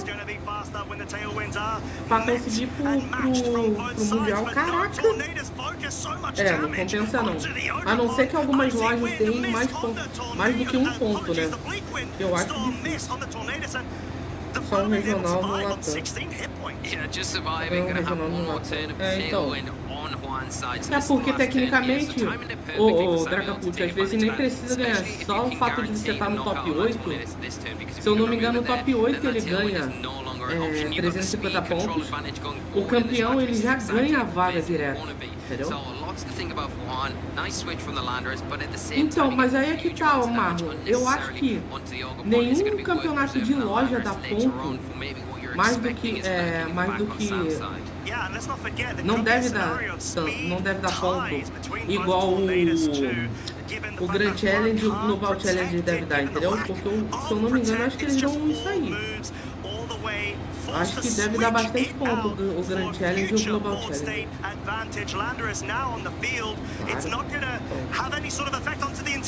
pra conseguir pro Mundial. Caraca! É, não compensa não. A não ser que algumas lojas tenham mais do que um ponto, né? Eu acho difícil. Só um regional no Latam. Então. É porque tecnicamente o Dragapult às vezes nem precisa ganhar. Só o fato de você estar no top 8. Se eu não me engano, no top 8 ele ganha 350 pontos. O campeão ele já ganha a vaga direto. Entendeu? Então, mas aí é que tá, Marlon. Eu acho que nenhum campeonato de loja dá ponto mais do que não deve dar ponto igual o Grand Challenge e o Global Challenge deve dar, entendeu? Porque se eu não me engano, acho que eles dão isso aí. Acho que deve dar bastante ponto o Grand Challenge e o Global Challenge.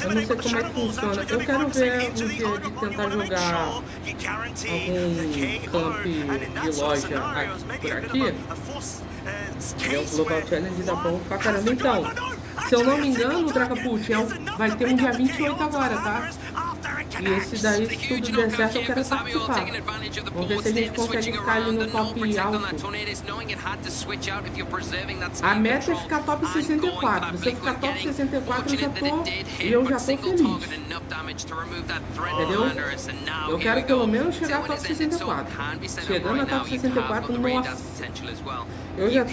Eu não sei como é que funciona. Eu quero ver um dia de tentar jogar algum camp de loja por aqui. O Global Challenge dá bom pra caramba. Então, se eu não me engano, o Dragapult vai ter um dia 28 agora, tá? E esse daí, se tudo der certo, eu quero participar. Vamos ver se a gente consegue ficar ali no top alto. A meta é ficar top 64. Se eu ficar top 64, eu já tô feliz. Entendeu? Eu quero pelo menos chegar a top 64. Chegando a top 64, nossa. Eu já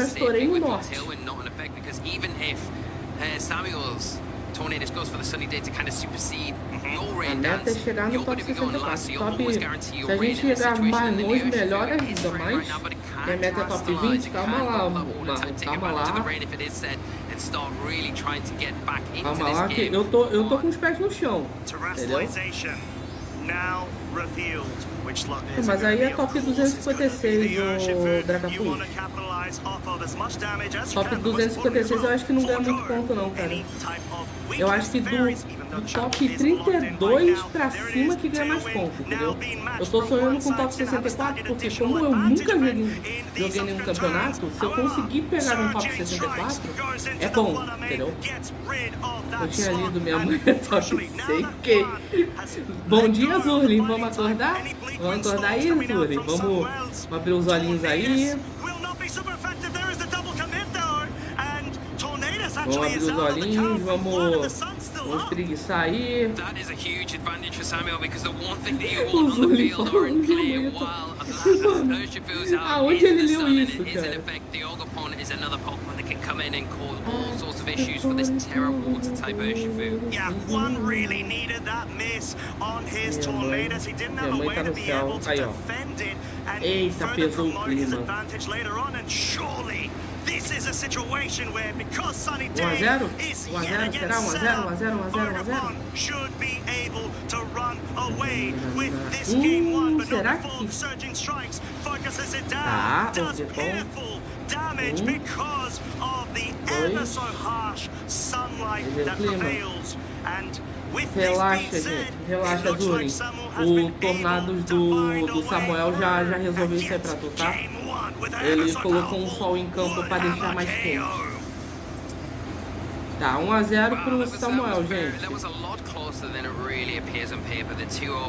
estourei no norte. A meta é chegar no top 64. Se a gente chegar mais longe, melhor ainda. Mas minha meta é top 20. Calma lá, calma lá. Calma lá que eu tô com os pés no chão. Entendeu? Mas aí é top 256 o Dragapult. Top 256 eu acho que não ganha muito ponto não, cara. Eu acho que do top 32 pra cima que ganha mais ponto, entendeu? Eu tô sonhando com top 64 porque como eu nunca joguei nenhum campeonato, se eu conseguir pegar um top 64, é bom, entendeu? Eu tinha lido minha mãe top 100 que... Bom dia, Zurlin, vamos acordar? Vamos acordar aí, Zurlin? Vamos abrir os olhinhos aí. Vamos abrir os olhinhos, vamos espreguiçar aí. O Zurlin falando de aonde ele leu isso, cara? Yeah, one really needed that miss on his Tornadoes. He didn't have a way to be able to defend it, and he further promoted his advantage later on. And surely this is a situation where, because Sunny Day is yet again Oregon should be able to run away with this game one. But no, before the surging strikes focuses it down, does fearful damage because of the ever so harsh sunlight that prevails. And relaxa, gente. Relaxa, Zuri. O Tornados do Samuel já resolveu isso aí pra tu, tá? Ele colocou um sol em campo pra deixar mais quente. Tá, 1-0 pro Samuel, gente.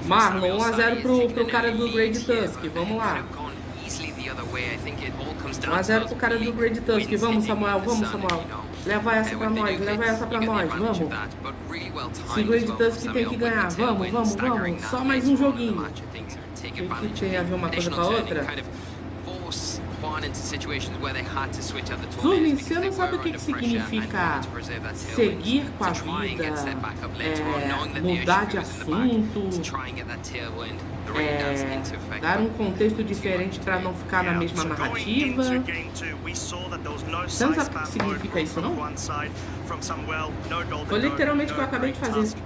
Marlon, 1-0 pro cara do Great Tusk. Vamos lá. 1-0 pro cara do Great Tusk. Vamos, Samuel. Vamos, Samuel. Leva essa pra nós. Leva essa pra nós. Vamos. Se o Great Tusk tem que ganhar. Vamos, vamos, vamos. Só mais um joguinho. Que tem a ver uma coisa com a outra? Zurlin, você não sabe o que significa seguir com a vida, mudar de assunto, dar um contexto diferente para não ficar na mesma narrativa. Você não sabe o que significa isso, não? Foi literalmente o que eu acabei de fazer.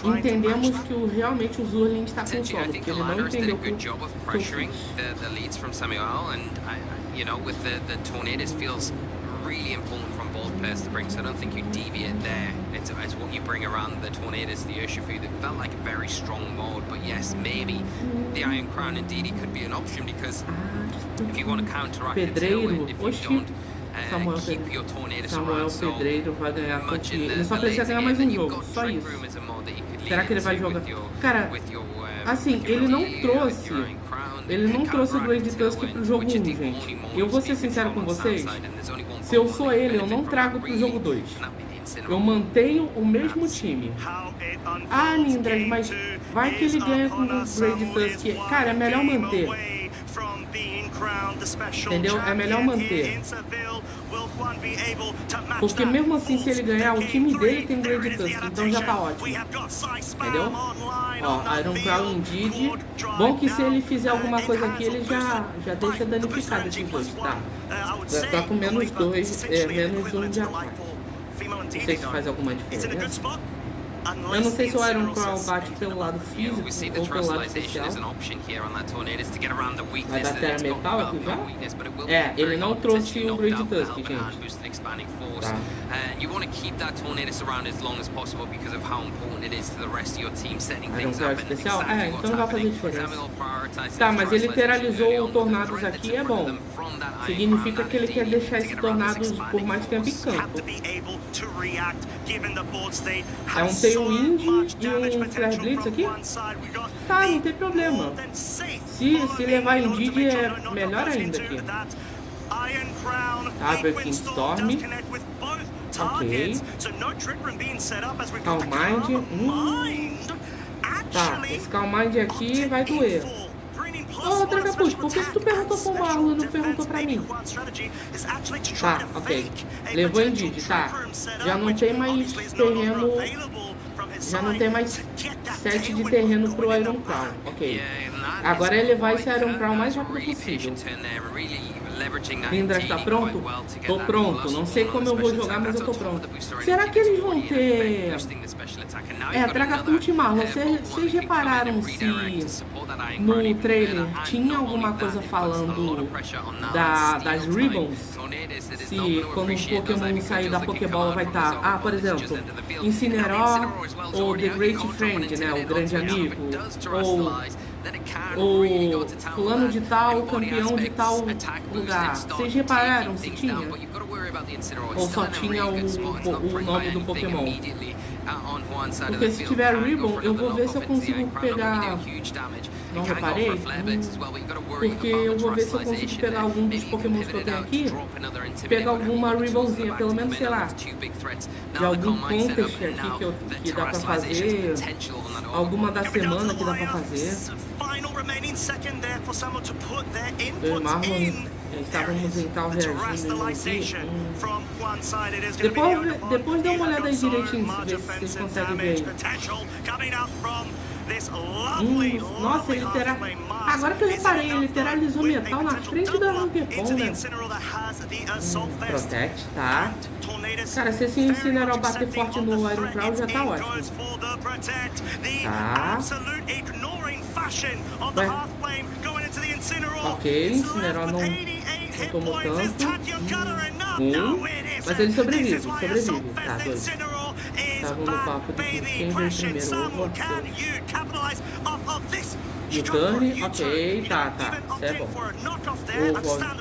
Entendemos que realmente o Zurlin está com sono, porque ele não entendeu o que eu fiz. Really important from both pairs to bring, so I don't think you deviate there. It's what you bring around the Tornadoes, the Urshifu, that felt like a very strong mode, but yes, maybe the Iron Crown and DD could be an option, because if you want to counteract the tailwind, if you don't keep your Tornadoes around, so Pedreiro vai ganhar contigo. Ele só precisa ganhar mais um jogo, só isso. Será que ele vai jogar? Cara, assim, ele não trouxe o Great Tusk pro jogo 1, gente. Eu vou ser sincero com vocês, se eu sou ele, eu não trago pro jogo 2. Eu mantenho o mesmo time. Ah, Nindras, mas vai que ele ganha com o Great Tusk. Cara, é melhor manter. Entendeu? É melhor manter. Porque mesmo assim, se ele ganhar, o time dele tem Great Tusk, então já tá ótimo. Entendeu? Ó, Iron Crown Indeed. Bom que se ele fizer alguma coisa aqui, ele já deixa danificado esses dois, tá? Já tá com menos 2, menos 1 de ataque. Não sei se faz alguma diferença. Eu não sei se o Iron Crown bate pelo lado físico ou pelo lado especial. Vai dar terra metal aqui já? É, ele não trouxe o Great Tusk, gente. Tá. Iron Crown especial? É, então não vai fazer diferença. Tá, mas ele literalizou o Tornados aqui, é bom. Significa que ele quer deixar esse Tornados por mais tempo em campo. É um Tailwind e um Flash Blitz aqui? Tá, não tem problema. Se levar Indeed é melhor ainda aqui. Breaking Storm. Ok. Calm Mind. Tá, esse Calm Mind aqui vai doer. Ô, Dragapult, por que tu perguntou pro Marlon e não perguntou pra mim? Tá, ok. Levou Indeed, tá. Já não tem mais terreno. Já não tem mais 7 de terreno pro Iron Crown. Ok. Agora é levar esse Iron Crown o mais rápido possível. Lindras tá pronto? Tô pronto. Não sei como eu vou jogar, mas eu tô pronto. Será que eles vão ter... Dragapult e Marlon, vocês repararam se no trailer tinha alguma coisa falando das Ribbons? Se quando um Pokémon sair da Pokébola vai estar... por exemplo, Incineroar ou The Great Friend, né? O grande amigo. Ou fulano de tal, campeão de tal lugar. Vocês repararam se tinha? Ou só tinha o nome do Pokémon? Porque se tiver Ribbon, eu vou ver se eu consigo pegar... Não reparei? Porque eu vou ver se eu consigo pegar algum dos Pokémons que eu tenho aqui. Pegar alguma Ribbonzinha, pelo menos, sei lá, de algum contest aqui que dá pra fazer. Alguma da semana que dá pra fazer. Eu e Marlon estávamos em tal Reagindo aqui. Depois dá uma olhada aí direitinho, se vocês conseguem ver aí. Nossa, ele agora que eu reparei, ele literalizou metal na frente da Lampepon, né? Protect, tá. Cara, se esse Incineroar bater forte no Iron Crown, já tá ótimo. Tá. Ok, Incineroar não tomou tanto. Mas ele sobrevive. Tá, 2. Estavam no papo de quem veio primeiro, ou você. E o turn, ok, tá, isso é bom.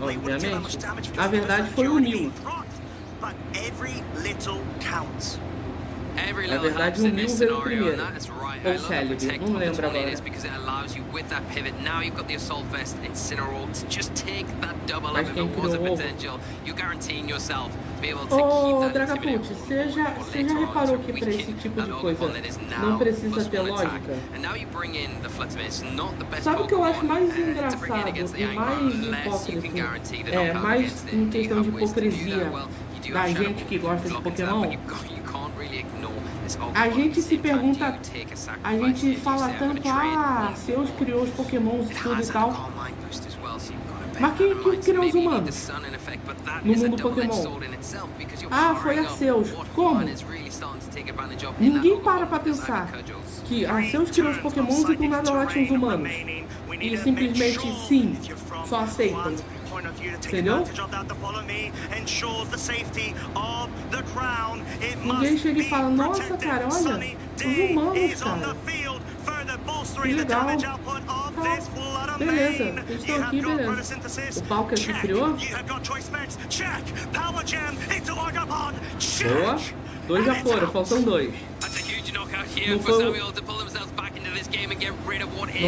Obviamente, na verdade foi o Neil. Na verdade, o Mil veio primeiro. Ou Celebi, não lembro agora. Mas quem criou o ovo? Ô, Dragapult, você já reparou que para esse tipo de coisa não precisa ter lógica? Sabe o que eu acho mais engraçado e mais hipócrita? Mais em questão de hipocrisia da gente que gosta de Pokémon? A gente se pergunta, a gente fala tanto, Zeus criou os Pokémons e tudo e tal. Mas quem criou os humanos no mundo Pokémon? Foi Arceus. Como? Ninguém para pra pensar que Arceus criou os Pokémons e do nada lá tinha os humanos. E simplesmente, sim, só aceitam. Entendeu? Ninguém chega e fala, nossa, cara, olha, os humanos, cara. Que legal. Beleza, eles estão aqui, beleza. O Palkia que criou? Boa. 2 já foram, faltam 2. Não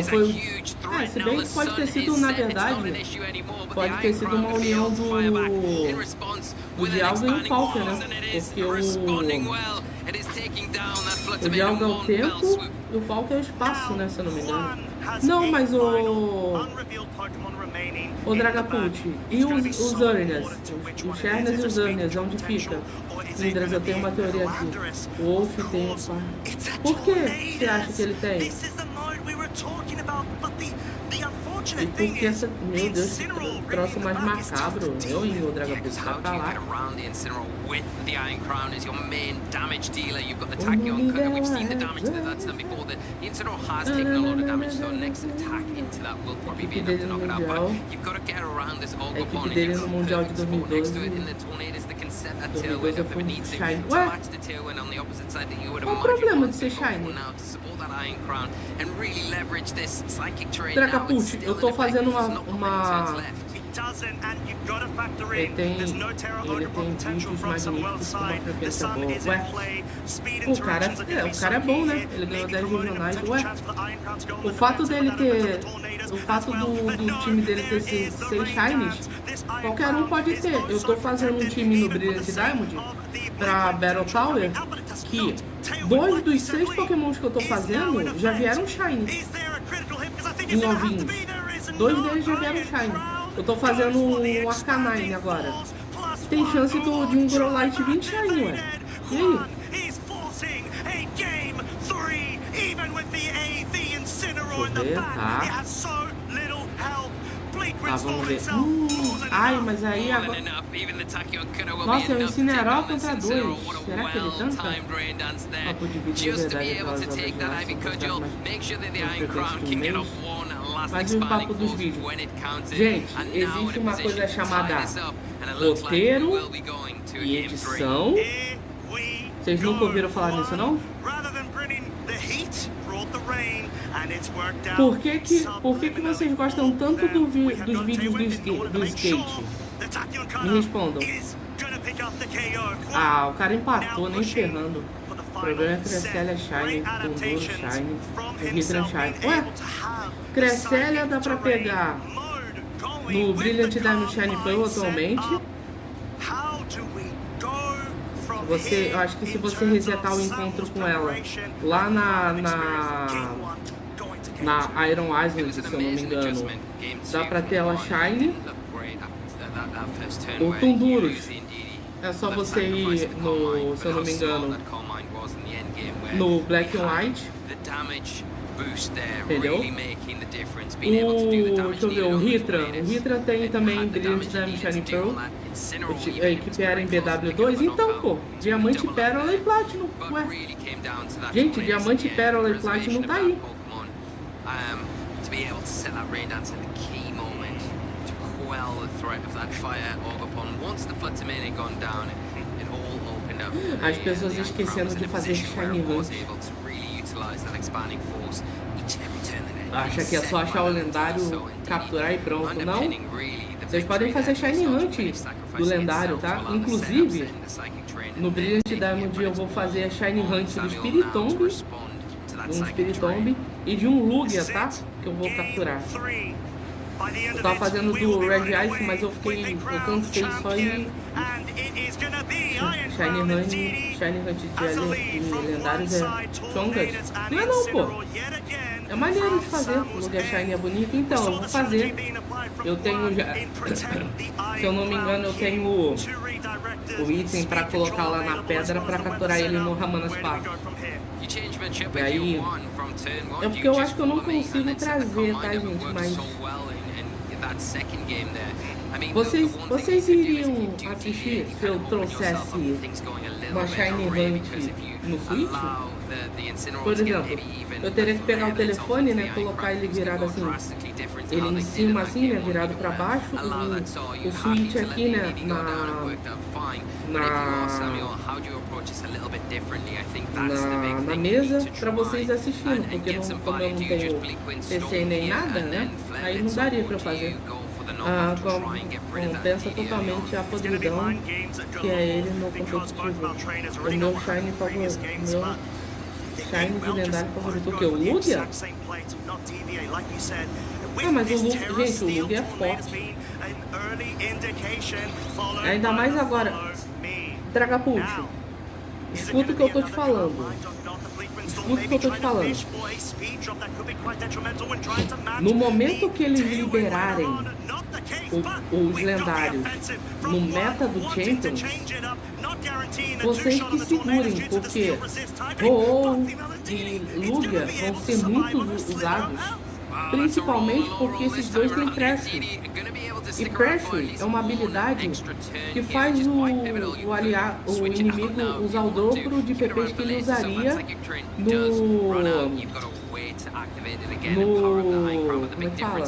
foi o... se bem que pode ter sido, na verdade, pode ter sido uma união do Dialga e o Palkia, né? Porque o Dialga é o tempo e o Palkia é o espaço, né? Se eu não me engano. Não, mas o Dragapult e os Urnias, os Chernas e os Urnias, onde fica? Lindras, eu tenho uma teoria aqui. O Wolf tem Por que você acha que ele tem? E porque essa... Meu Deus, que troço mais macabro. Eu e o Dragapult vai pra lá. A equipe dele no Mundial. A equipe dele no Mundial de 2012. 2012 eu fui Shine. Ué? Qual o problema de ser Shine? Dragapult, eu tô fazendo uma... Ele tem vídeos magníficos com uma frequência boa. Ué, o cara é bom, né? Ele ganhou 10 regionais. Ué, o fato dele ter... O fato do time dele ter 6 Shinies, qualquer um pode ter. Eu tô fazendo um time no Brilliant Diamond pra Battle Tower que 2 dos 6 Pokémons que eu tô fazendo já vieram Shiny. Novinhos. 2 deles já vieram Shiny. Eu tô fazendo um Arcanine agora. Tem chance de um Growlite 20 Shiny, ué. E aí? Deixa eu ver, tá. Vamos ver. Ai, mas aí agora... Nossa, é um Incineroar contra 2. Será que ele tanca? Papo de vídeo de verdade aquelas obras mais um papo dos vídeos. Gente, existe uma coisa chamada roteiro e edição. Vocês nunca ouviram falar nisso, não? Por que vocês gostam tanto dos vídeos do skate? Me respondam. O cara empatou, nem ferrando. O problema é Cresselia Shine, Tunduro Shine, Hydran Shine. Ué, Cresselia dá pra pegar no Brilliant Diamond Shine Pearl atualmente. Eu acho que se você resetar o encontro com ela lá na Iron Island, se eu não me engano, dá pra ter ela Shine. O Tundurus, é só você ir no, se eu não me engano, no Black and White. Entendeu? Deixa eu ver, o Hydran tem também Brilliant Diamond Shiny Pearl. Que era em BW2. Então, pô, Diamante, Pérola e Platinum. Ué. Gente, Diamante, Pérola e Platinum tá aí. As pessoas esquecendo de fazer Shiny Hunt. Acha que é só achar o lendário, capturar e pronto, não? Vocês podem fazer Shiny Hunt do lendário, tá? Inclusive, no Brilliant Diamond eu vou fazer a Shiny Hunt do Spiritomb, de um Spiritomb e de um Lugia, tá? Que eu vou capturar. Eu tava fazendo do Reagindo, mas eu cansei só em Shiny Hunt de lendários é Chongas. Não é não, pô. É maneiro de fazer, o Lugia Shiny é bonito, então eu vou fazer. Eu tenho já, se eu não me engano, eu tenho o item pra colocar lá na pedra pra capturar ele no Ramanas Park. E aí, é porque eu acho que eu não consigo trazer, tá, gente, mas vocês iriam assistir se eu trouxesse uma Shiny Hunt no Switch? Por exemplo, eu teria que pegar o telefone, né, colocar ele virado assim, ele em cima assim, né, virado pra baixo, o Switch aqui, né, na mesa pra vocês assistindo, porque como eu não tenho PC nem nada, né, aí não daria pra eu fazer. Compensa totalmente a podridão que é ele no competitivo. O meu Shiny favorito, meu Shiny de lendário favorito, o que? O Lugia? Ah, mas o Lugia, gente, o Lugia é forte. Ainda mais agora. Dragapult, escuta o que eu tô te falando. Escuta o que eu tô te falando. No momento que eles liberarem os lendários no meta do Champions, vocês que segurem, porque Ho-Oh e Lugia vão ser muito usados, principalmente porque esses dois têm Pressure. E Pressure é uma habilidade que faz o inimigo usar o dobro de PPs que ele usaria como é que fala?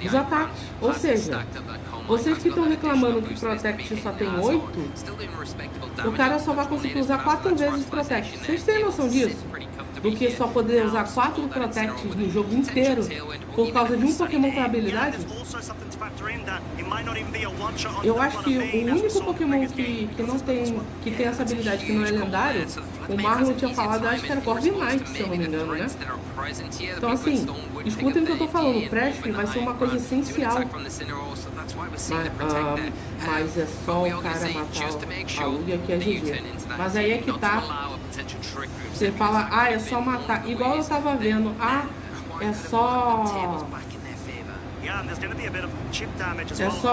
Os ataques. Ou seja, vocês que estão reclamando que Protect só tem 8, o cara só vai conseguir usar 4 vezes Protect. Vocês têm noção disso? Do que só poder usar 4 Protects no jogo inteiro por causa de um Pokémon com habilidade? Eu acho que o único Pokémon que não tem, que tem essa habilidade, que não é lendário, o Marlon tinha falado, eu acho que era Corviknight, se eu não me engano, né? Então assim, escutem o que eu tô falando, o Pressure vai ser uma coisa essencial. Mas é só o cara matar a Lugia que é GG. Mas aí é que tá. Você fala, ah, é só matar. Igual eu tava vendo, ah, é só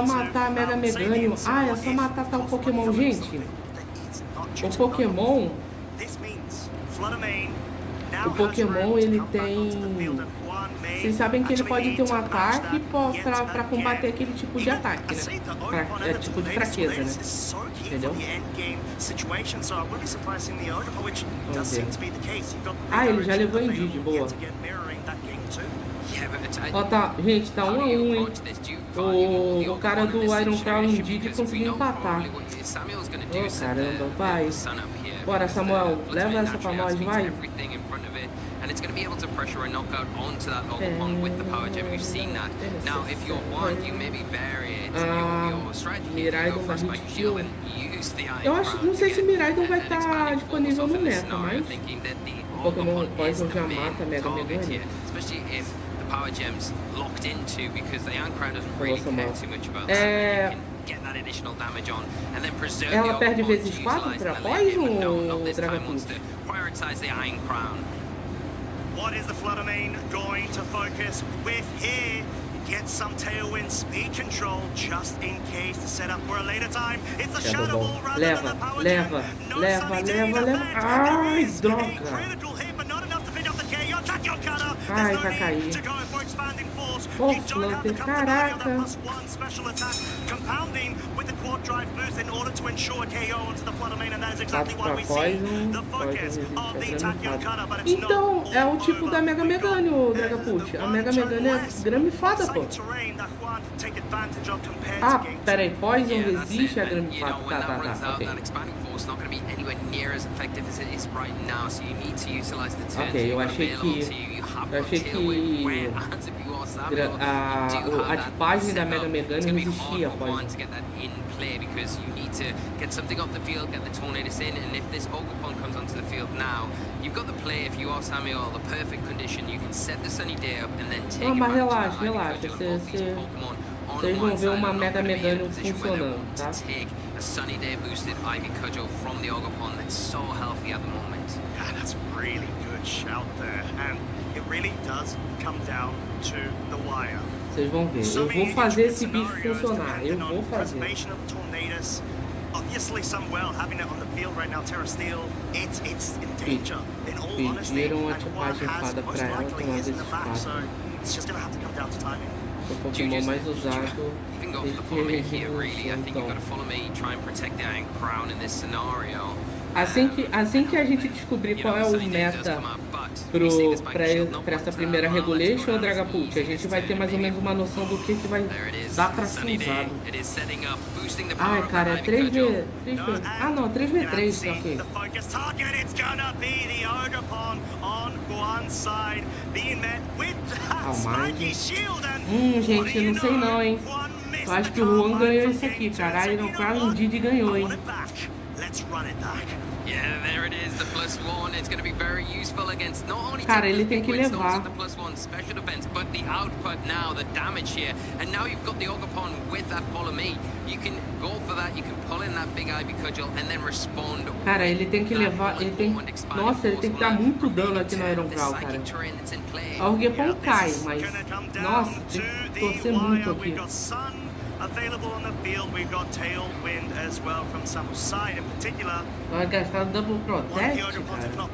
matar a Mega Meganium. Ah, é só matar tal Pokémon. Gente, o Pokémon ele tem... Vocês sabem que ele pode ter um ataque pra combater aquele tipo de ataque, né? Tipo de fraqueza, né? Entendeu? Vamos ver. Ah, ele já levou em Didi, boa. Ó, tá, gente, tá 1 a 1, hein? O cara do Iron Crown em Didi conseguiu empatar. Oh, caramba, vai. Bora, Samuel, leva essa pra nós, vai. It's going to be able to pressure a knockout onto that Ogerpon with the power gem. We've seen that. Now, if you want, you maybe vary it your strategy. Go for a spike shield and use the iron. Eu acho, não sei se Miraidon vai estar disponível no meta, mas Pokémon Poison já mata Mega Meganium. Especially if the power gem's locked into, because the Iron Crown doesn't really care too much about that. Get that additional damage on and then preserve ela perde vezes 4 pra Poison ou Dragapult? Prioritize the Iron Crown. What is the Fluttermane going to focus with here? Get some tailwind speed control just in case to set up for a later time. It's the Shadow Ball rather than the Power Gem. Leva. Ai, droga. Ai, vai cair. Oh, Flutter, caraca. Então, é o tipo da Mega Meganium, o Dragapult. A Mega Meganium é gramifada, pô. Ah, peraí, Poison resiste a gramifada. Tá, ok. Ok, eu achei que a tipagem da Mega Megane não existia após. Because you need to get something off the field, get the Tornadus in, and if this Ogerpon comes onto the field now, you've got the play, if you are Samuel, the perfect condition, you can set the Sunny Day up and then take Não, it mas back relaxa. Vocês vão ver uma Mega Megane funcionando, tá? Take a Sunny Day boosted Ivy Cudgel from the Ogerpon that's so healthy at the moment. Yeah, that's a really good shout there, and it really does come down to the wire. Vocês vão ver. Eu vou fazer esse bicho funcionar. Eu vou fazer. Obviously, Samuel having it on the field right now, Terra Steel, it's in danger. In all honesty, Pediram a tipagem fada pra ela tomar esse espaço. It's just gonna have to come down to timing. O Pokémon mais usado. You can go for the follow me here, really. I think you've got to follow me, try and protect the Iron Crown in this scenario. Assim que a gente descobrir qual é o meta pra essa primeira regulation, Dragapult, a gente vai ter mais ou menos uma noção do que vai dar pra ser usado. Ai, cara, é 3v... Ah, não, 3v3, ok. Gente, não sei não, hein. Eu acho que o Juan ganhou isso aqui, cara. Iron Crown e Didi ganhou, hein. Cara, ele tem que levar. Cara, ele tem que levar. Nossa, ele tem que dar muito dano aqui no Iron Crown, cara. A Orgepon cai, mas. Nossa, tem que torcer muito aqui. Available on the field, we've got Tailwind as well from Samuel's side in particular. Vai gastar double protect, cara.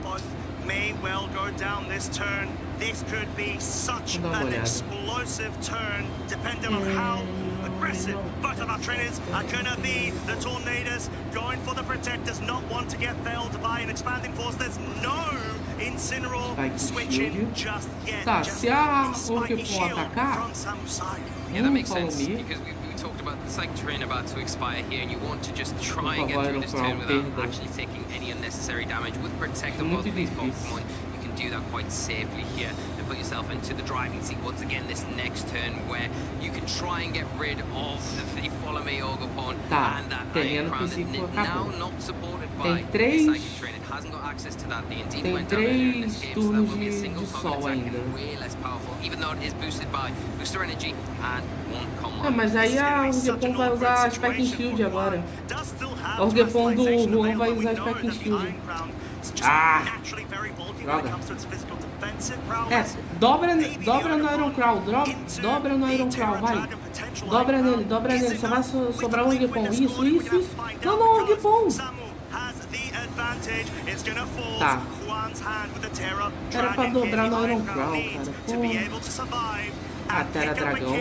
May well go down this turn. This could be such an explosive turn, depending on how aggressive both of our trainers are gonna be. The Tornadoes going for the Protectors, not want to get failed by an expanding force. There's no Incineroar switching just yet. Tá, se a Orgepon atacar, that makes sense because we talked about the Psychic Terrain about to expire here, and you want to just try and get through this turn without actually taking any unnecessary damage. With Protect on both of these Pokemon, you can do that quite safely here and put yourself into the driving seat once again this next turn, where you can try and get rid of the Follow Me Ogerpon and that Iron Crown that's now not supported by the Psychic Terrain. It hasn't got access to that. The Indeed went down there in this game, so that will be a single Pokemon attack and way less powerful, even though it is boosted by Booster Energy and one Common. Ah, mas aí a Orgepon vai usar a Spike Shield agora. A Orgepon do Juan vai usar a Spike Shield. Ah! Droga. Dobra no Iron Crown, dobra no Iron Crown, vai. Dobra nele, só vai sobrar um Orgepon. Isso. Não, Orgepon. Tá. Era pra dobrar no Iron Crown, cara. Pô. Ah, Terra Dragão.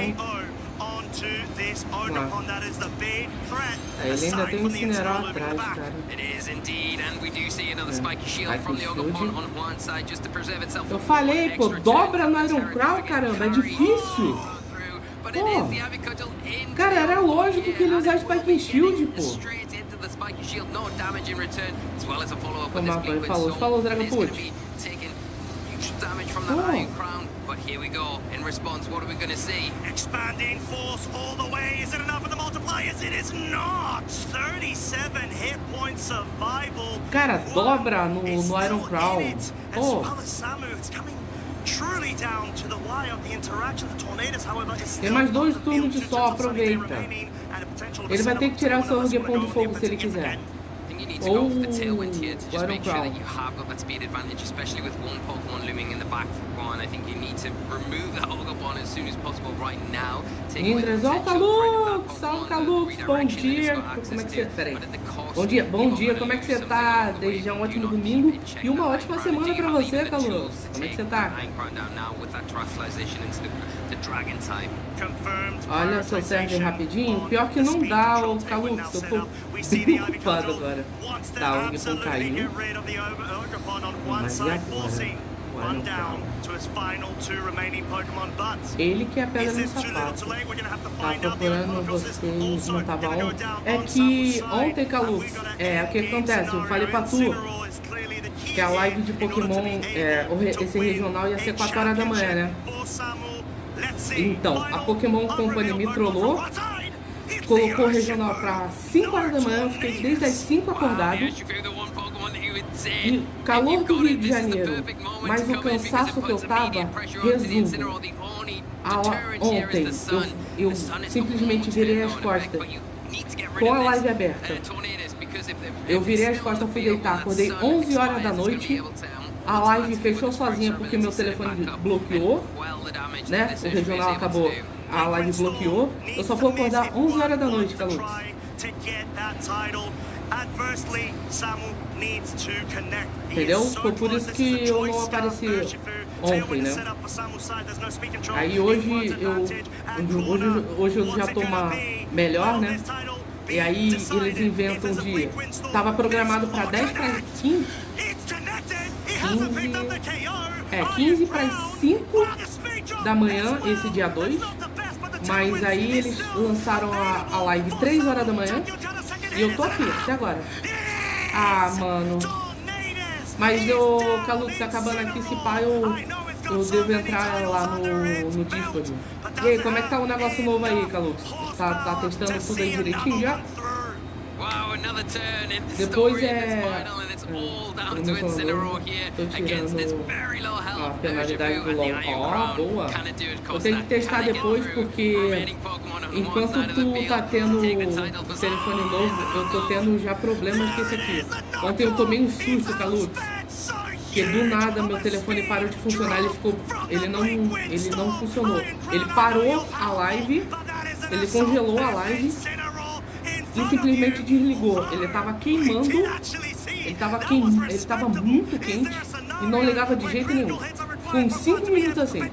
Aí ele ainda tem um Incineroar atrás, cara. Eu falei, pô, dobra no Iron Crown, caramba, é difícil. Pô, cara, era lógico que ele usar Spike Shield, pô. Tomar banho, falou, Dragapult. But here we go. In response, what are we going to see? Expanding force all the way. Is it enough for the multipliers? It is not. 37 hit point survival. Cara, dobra no Iron Crown. Oh. Truly down to the wire of the interaction. The Tornadoes, however, is tem mais 2 turnos de sol, aproveita. Ele vai ter que tirar seu Orgepon do fogo se ele quiser. Ou o Iron Crown. Indras, ó, Calux, bom dia. Como é que você tá? Peraí. Bom dia, como é que você tá? Desde um ótimo domingo e uma ótima semana pra você, Calux. Como é que você tá? Olha, seu serve rapidinho. Pior que não dá, o Calux. Eu tô bem ocupado agora. Tá, o Orgepon caiu. Mas e agora? Ele que é a pedra no sapato. Tá procurando vocês, não tava ontem. É que ontem, Calux, o que acontece? Eu falei pra tu que a live de Pokémon, esse regional ia ser 4 horas da manhã, né? Então, a Pokémon Company me trollou, colocou o regional pra 5 horas da manhã, eu fiquei desde as 5 acordado. E calor do Rio de Janeiro, mas o cansaço que eu tava, resumo. Ontem eu simplesmente virei as costas com a live aberta. Eu virei as costas, fui deitar, acordei 11 horas da noite. A live fechou sozinha porque meu telefone bloqueou, né? O regional acabou, a live bloqueou. Eu só fui acordar 11 horas da noite, Calux. Entendeu? Foi por isso que eu não apareci ontem, né? Aí hoje eu já tô melhor, né? E aí eles inventam de... Tava programado para 10 para 15 para as 5 da manhã, esse dia 2. Mas aí eles lançaram a live 3 horas da manhã. E eu tô aqui, até agora. Ah, mano. Mas eu, Calux, acabando aqui, esse pai, eu devo entrar lá no Discord. E aí, como é que tá o negócio novo aí, Calux? Tá testando tudo aí direitinho já? Depois tô tirando a penalidade do LoL. Ó, boa. Eu tenho que testar depois porque enquanto tu tá tendo o telefone novo, eu tô tendo já problemas com esse aqui. Ontem eu tomei um susto, Calux. Porque do nada meu telefone parou de funcionar, ele não funcionou. Ele parou a live, ele congelou a live e simplesmente desligou. Ele tava queimando, ele tava muito quente e não ligava de jeito nenhum. Ficou uns 5 minutos assim.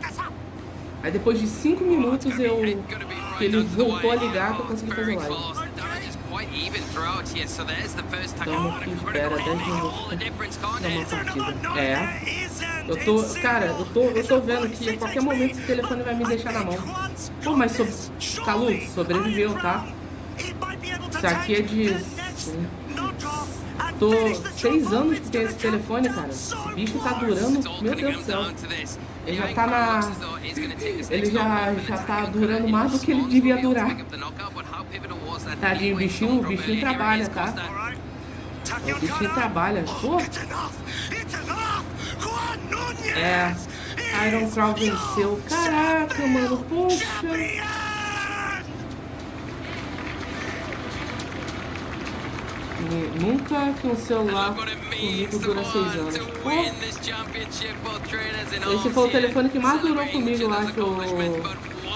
Aí depois de 5 minutos que ele voltou a ligar que eu consegui fazer live. Então aqui espera 10 minutos pra dar uma partida. Eu tô vendo que a qualquer momento esse telefone vai me deixar na mão. Pô, mas Calux, sobreviveu, tá? Isso aqui é de... Tô 6 anos que tem esse telefone, cara. Esse bicho tá durando, meu Deus do céu. Ele já tá Ele já tá durando mais do que ele devia durar. Tadinho, o bichinho trabalha, tá? O bichinho trabalha. Pô. Iron Crow venceu. Caraca, mano, poxa. Nunca que um celular comigo dura 6 anos. Pô. Esse foi o telefone que mais durou comigo, eu acho.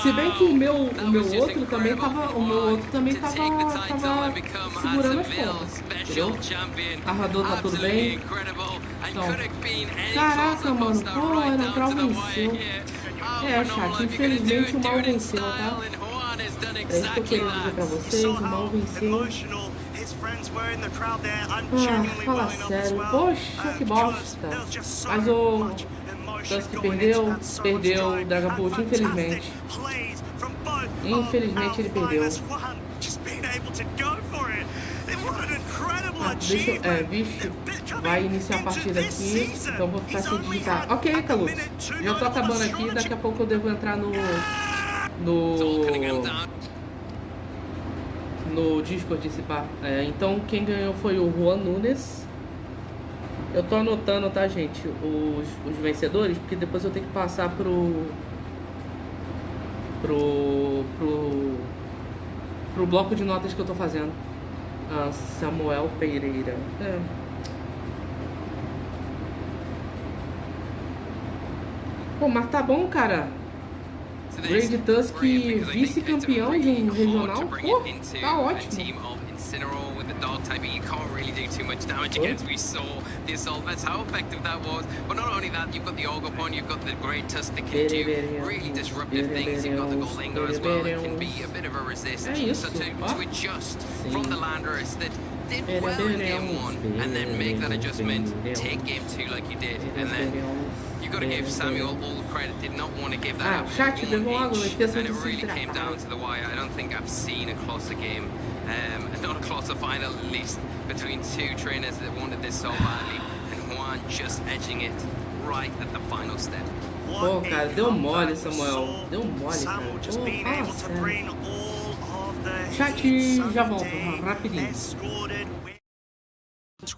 Se bem que o meu outro também tava. O meu outro também tava segurando as pontas. Entendeu? A radar tá tudo bem. Então. Caraca, mano. Pô, era o Crow venceu. Chat, infelizmente o mal venceu, tá? É isso que eu queria dizer pra vocês, o mal venceu. Fala sério, poxa, que bosta. Mas o Tusk perdeu o Dragapult, infelizmente. Infelizmente ele perdeu. Vixe, vai iniciar a partida aqui, então vou ficar sem digitar. Ok, Calux, já tô acabando aqui, daqui a pouco eu devo entrar no Discord desse par. Então quem ganhou foi o Juan Nunes. Eu tô anotando, tá, gente, os vencedores, porque depois eu tenho que passar pro bloco de notas que eu tô fazendo. Samuel Pereira. Pô, mas tá bom, cara. Grade Tusk vice-campeão de um regional, pô, tá ótimo. Dog typing, you can't really do too much damage against. We saw the assault vest, how effective that was. But not only that, you've got the Ogopon, you've got the Great Tusk that can do really disruptive things. You've got the Golingo as well, that can be a bit of a resist. So to adjust from the Landorus that did well in game 1 and then make that adjustment, take game 2 like you did, and then you've got to give Samuel all the credit. Did not want to give that up. And it really came down to the wire. I don't think I've seen a closer game. Not a closer final, at least, between two trainers that wanted this so badly, and Juan just edging it right at the final step. Pô, cara, deu mole, Samuel. Deu mole, cara. Pô, fala sério. Chat, já volto, rapidinho.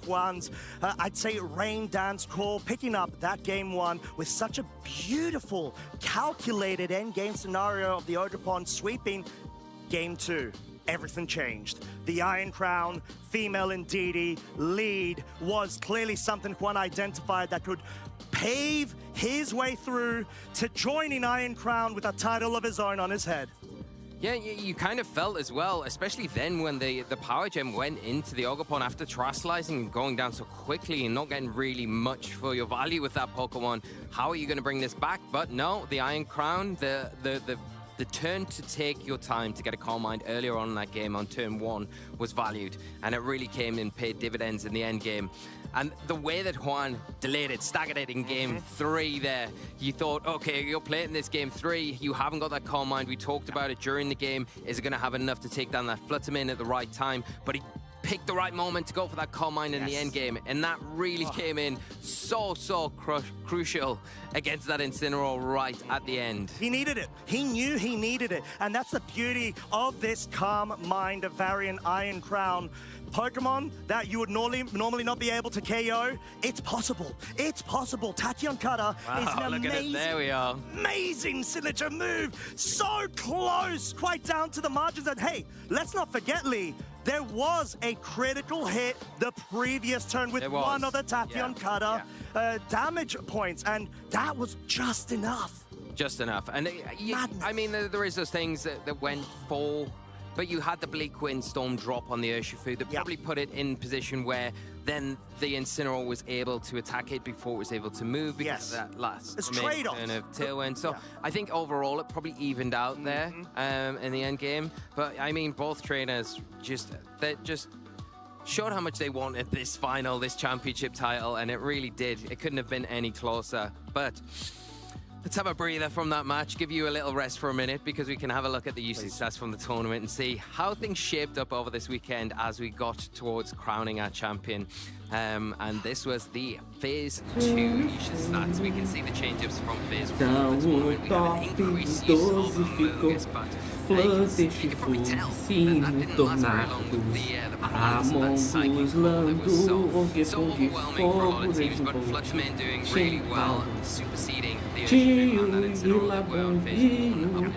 Juan's, I'd say, rain dance call, picking up that game one with such a beautiful, calculated endgame scenario of the Ogerpon sweeping game two. Everything changed. The Iron Crown, female Ndidi, lead was clearly something Juan identified that could pave his way through to joining Iron Crown with a title of his own on his head. Yeah, you kind of felt as well, especially then when the power gem went into the Ogerpon after Terastallizing and going down so quickly and not getting really much for your value with that Pokemon. How are you going to bring this back? But no, the Iron Crown, the turn to take your time to get a Calm Mind earlier on in that game on turn one was valued, and it really came and paid dividends in the end game. And the way that Juan delayed it, staggered it in game three there, you thought, okay, you're playing this game three, you haven't got that Calm Mind. We talked about it during the game. Is it going to have enough to take down that Fluttermane at the right time? But he picked the right moment to go for that Calm Mind in the end game, and that really came in so crucial against that Incineroar right at the end. He needed it. He knew he needed it, and that's the beauty of this Calm Mind variant Iron Crown Pokemon that you would normally not be able to KO. It's possible. It's possible. Tachyon Cutter is an look at it. There we are. amazing signature move. So close, quite down to the margins. And hey, let's not forget, Lee, there was a critical hit the previous turn with one of the Tachyon Cutter damage points, and that was just enough. Just enough. And I mean, there is those things that went for, but you had the Bleak Wind Storm drop on the Urshifu that probably put it in position where then the Incineroar was able to attack it before it was able to move because of that last turn of Tailwind. So I think overall it probably evened out there in the end game. But I mean, both trainers just showed how much they wanted this final, this championship title, and it really did. It couldn't have been any closer. But let's have a breather from that match, give you a little rest for a minute, because we can have a look at the usage stats from the tournament and see how things shaped up over this weekend as we got towards crowning our champion. And this was the Phase 2 usage stats. We can see the change-ups from Phase 1 of the tournament. We have an increased use of Amogus, but you can probably tell that didn't last very long with the performance of that Psychic Ball that was so overwhelming for a lot of teams. You've got Fluttermane doing really well, superseding the Urshifu and that Incineroar that were facing up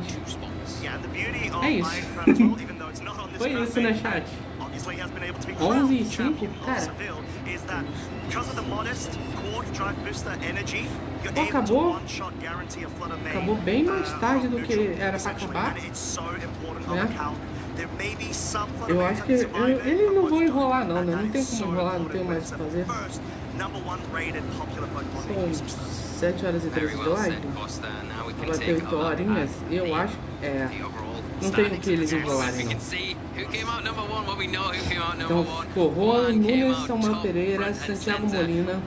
2 spots. Yeah, the beauty of Iron Crown as well, even though it's not on this map, obviously has been able to be crowned champion of Seville, is that because of the modest Core Drive Booster energy, you're able to one-shot guarantee a Fluttermane. Acabou bem mais tarde do que era pra acabar. Eu acho que eles não vão enrolar não, né? Não tem como enrolar, não tem mais o que fazer. São 7 horas e 13 de live. Bateu 8 horinhas. Eu acho não tem o que eles enrolarem não. Então ficou Juan Nunes, Samuel Pereira, Santiago Molina,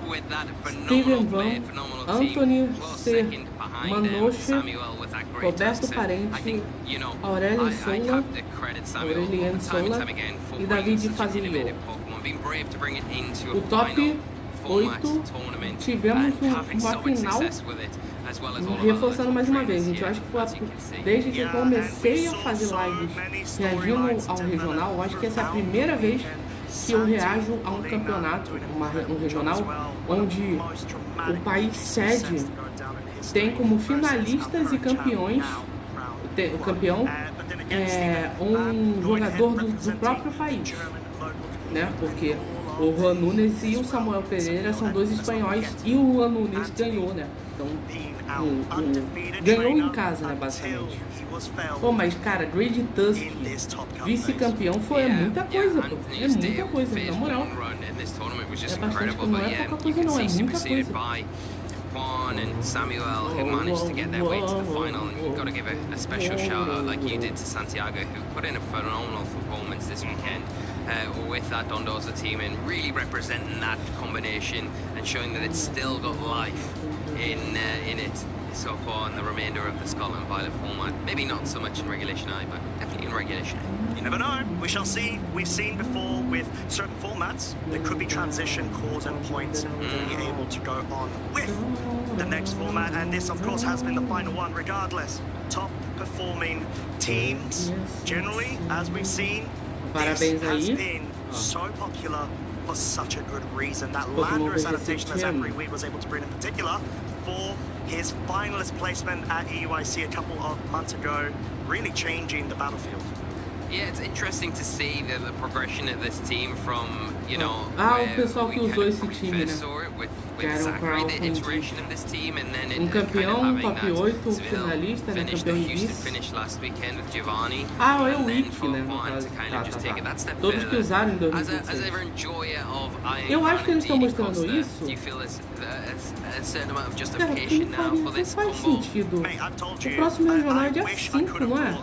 Steven Van, Anthony C. Manoche, Roberto Parente, Aureliane Sola e David Fazilho. O top 8 tivemos uma final, reforçando mais uma vez, gente. Eu acho que foi desde que eu comecei a fazer lives reagindo ao regional, eu acho que essa é a primeira vez que eu reajo a um campeonato, um regional, onde o país sede tem como finalistas e campeões, o campeão é um jogador do próprio país, né? Porque o Juan Nunes e o Samuel Pereira são 2 espanhóis e o Juan Nunes ganhou, né? Então, ganhou em casa, né, basicamente. Pô, mas cara, Great Tusk, vice-campeão, é muita coisa, pô. É muita coisa, na moral. É bastante, não é pouca coisa não, é muita coisa. Juan and Samuel who managed to get their way to the final, and you've got to give a special shout out like you did to Santiago, who put in a phenomenal performance this weekend with that Dondoza team and really representing that combination and showing that it's still got life in it. so far in the remainder of the Scotland Violet format. Maybe not so much in Regulation I, but definitely in Regulation A. You never know. We shall see. We've seen before with certain formats, there could be transition cores and points being able to go on with the next format. And this, of course, has been the final one regardless. Top performing teams, generally, as we've seen, this has been so popular for such a good reason. That Landorus adaptation that Zachary Weed was able to bring in particular for his finalist placement at EUIC a couple of months ago, really changing the battlefield. Yeah, it's interesting to see the progression of this team from, you know, o pessoal que usou esse time, né? with Zachary, the iteration of this team, and then it campeão, top 8, finalista, né? Campeão em vice. Finish last weekend with Giovanni. É o Wick, né? No caso. Todos que usaram em 2016. Eu acho que eles estão mostrando isso. Cara, porque não faz sentido. O próximo regional é dia 5, não é?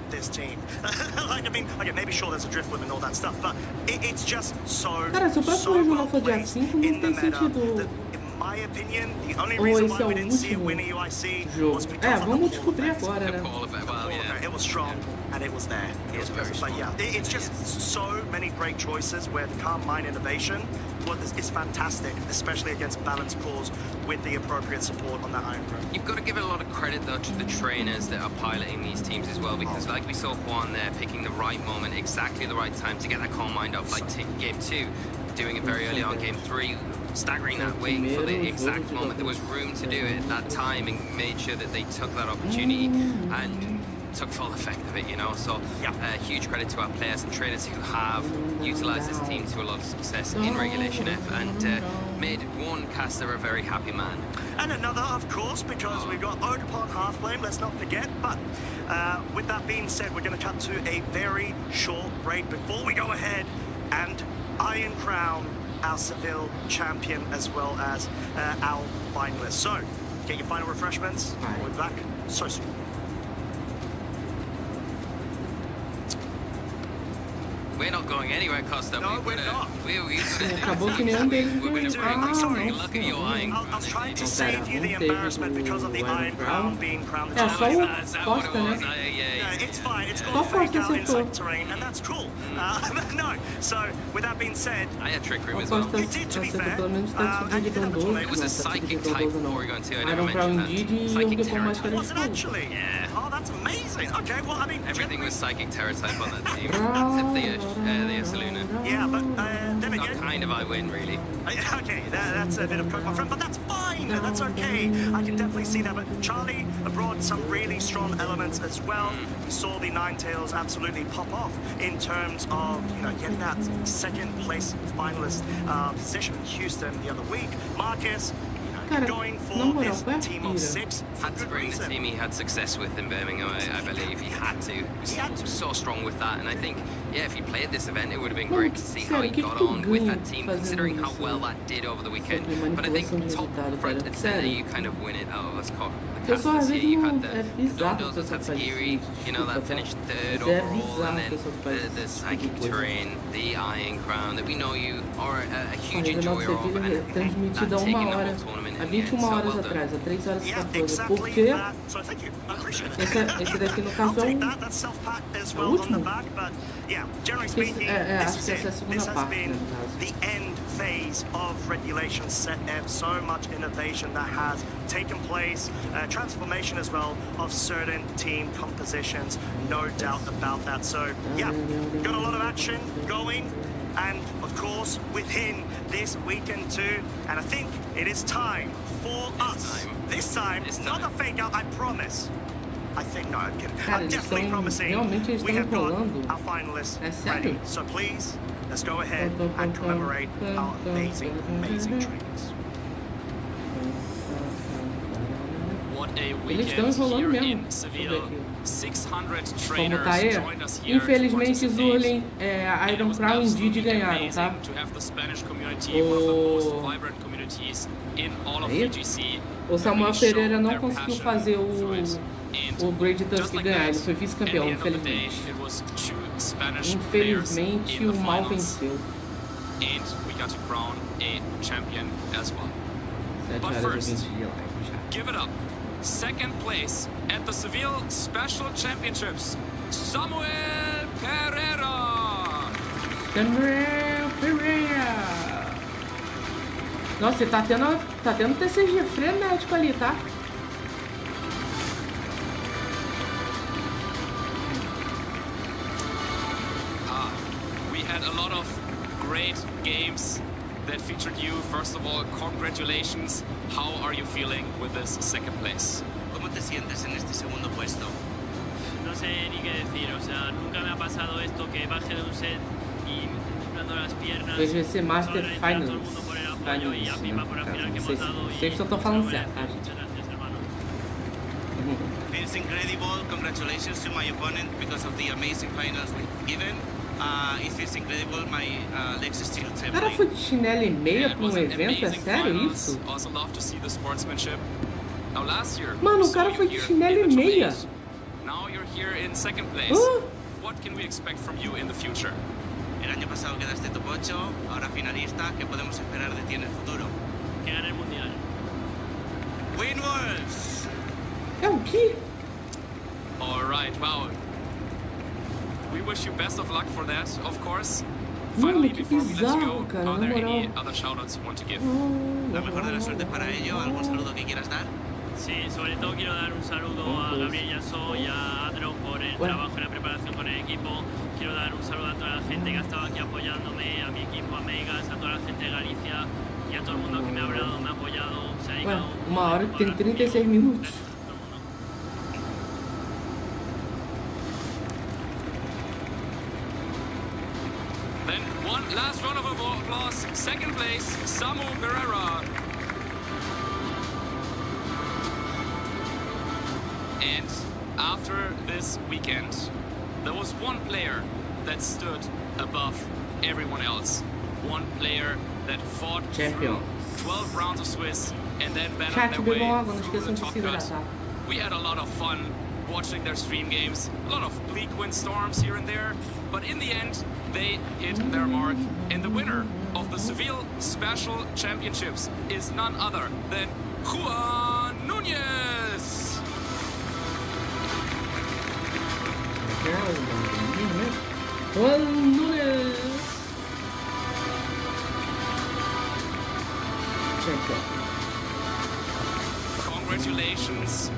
Cara, se o próximo regional for dia 5, não tem sentido. Ou esse é o último jogo? Vamos descobrir agora, né? And it was there. It was present. But yeah, it's just so many great choices where the Calm Mind innovation is fantastic, especially against balanced cores with the appropriate support on that Iron Crown. You've got to give it a lot of credit though to the trainers that are piloting these teams as well, because like we saw Juan there picking the right moment, exactly the right time to get that Calm Mind up, like game 2, doing it very early on, game 3, staggering that wing for the exact moment. There was room to do it at that time and made sure that they took that opportunity and took full effect of it, you know. So huge credit to our players and trainers who have utilized this team to a lot of success in Regulation F and made one caster a very happy man. And another, of course, because we've got Odepan half-flame, let's not forget. But with that being said, we're going to cut to a very short break before we go ahead and Iron Crown our Seville champion as well as our finalists. So, get your final refreshments. We'll be back so soon. We're not going anywhere, Costa. No, we're not. Acabou que nenhum deles Look at your Iron Crown. I was trying to save you the embarrassment because of the Iron Crown being crowned the só champion. o Costa, né? Yeah, it's fine. It's going to fake out inside terrain, and that's cool. No, so with that being said, I had Trick Room as well. You did, to be fair. It was a psychic type Oregon too. I never mentioned that. Psychic terror type. Was it actually? Yeah. Oh, that's amazing. Okay, well, I mean, everything was psychic terror type on that team, except the Saluna. Yeah, but then again, kind of I win really. Okay, that's a bit of Pokemon friend, but that's fine. That's okay. I can definitely see that. But Charlie brought some really strong elements as well. We saw the Ninetales absolutely pop off in terms of getting that second place finalist position in Houston the other week. Marcus. Going for this team of 6 had to bring the team he had success with in Birmingham. I believe he had to. He was so strong with that, and I think if he played this event, it would have been great to see how he got on with that team, considering how well that did over the weekend. But I think top front and center, you kind of win it out of us. You had the Dondos with Tatsugiri, that finished 3rd overall, and then the Psychic Terrain, the Iron Crown, that we know you are a huge enjoyer of, and that taking the whole tournament. Há 21 horas atrás, há 3 horas e 14. Por quê? Esse daqui no caso é o último. Acho que essa é a segunda parte, né, no caso. The end phase of Regulation Set F. So much innovation that has taken place, transformation as well of certain team compositions, no doubt about that. So got a lot of action going. And, of course, within this weekend too. And I think it is time for us. This time, not a fake out, I promise. I think, no, I'm kidding. I'm definitely promising we have got our finalists ready. So please, let's go ahead and commemorate our amazing, amazing trainers. What a weekend here in Seville. 600 trainers joined us here. Infelizmente, Zurlin, Iron Crown e Didi ganharam, tá? O Samuel Pereira não conseguiu fazer o Great Tusk ganhar, ele foi vice-campeão, infelizmente. Infelizmente, o mal venceu. And we got to crown a champion as well. But first, give it up second place at the Seville Special Championships, Samuel Pereira. Samuel Pereira. Nossa, tá tendo TCG frenético ali, tá? We had a lot of great games that featured you. First of all, congratulations. How are you feeling with this second place? ¿Cómo te sientes en este segundo puesto? No sé ni qué decir, o sea, nunca me ha pasado esto que baje de un set y dando las piernas. VGC Master todo el Finals. mundo por el apoyo y a Pima por la final que hemos dado. Sei que eu tô falando certo, tá? Feels incredible. Congratulations to my opponent because of the amazing finals we've given. It feels incredible. My legs are still O trembling. cara foi de chinelo e meia pra um evento? É sério isso? Also love to see the sportsmanship. Now last year, Mano, o cara foi de chinelo e meia. now you're here in second place. What can we expect from you in the future? El año pasado quedaste top 8, ahora finalista. ¿Qué podemos esperar de ti en el futuro? Que gane el mundial. Win Wolves! É o quê? Alright, wow. We wish you best of luck for that, of course. Mano, Finally, que before we let you bizarro, go, cara, are na there any moral. other shoutouts you want to give? La mejor de las suertes para ello. ¿Algún saludo que quieras dar? Sí, sobre todo quiero dar un saludo a Gabriel Yansó y a Adro por el trabajo y la preparación con el equipo. Quiero dar un saludo a toda la gente que ha estado aquí apoyándome, a mi equipo, a Megas, a toda la gente de Galicia y a todo el mundo que me ha hablado, me ha apoyado, se ha Ué, dedicado. uma hora que tem 36 minutos. Then one last round of applause. Second place, Samu Pereira. And after this weekend, there was one player that stood above everyone else. One player that fought Champion. through 12 rounds of Swiss and then battled Chat, their way bebam água, não through esqueçam the de top se cut. hidratar. We had a lot of fun watching their stream games, a lot of bleak windstorms here and there, but in the end, they hit their mark. And the winner of the Seville Special Championships is none other than Juan Núñez. Juan Núñez. Champion. Congratulations.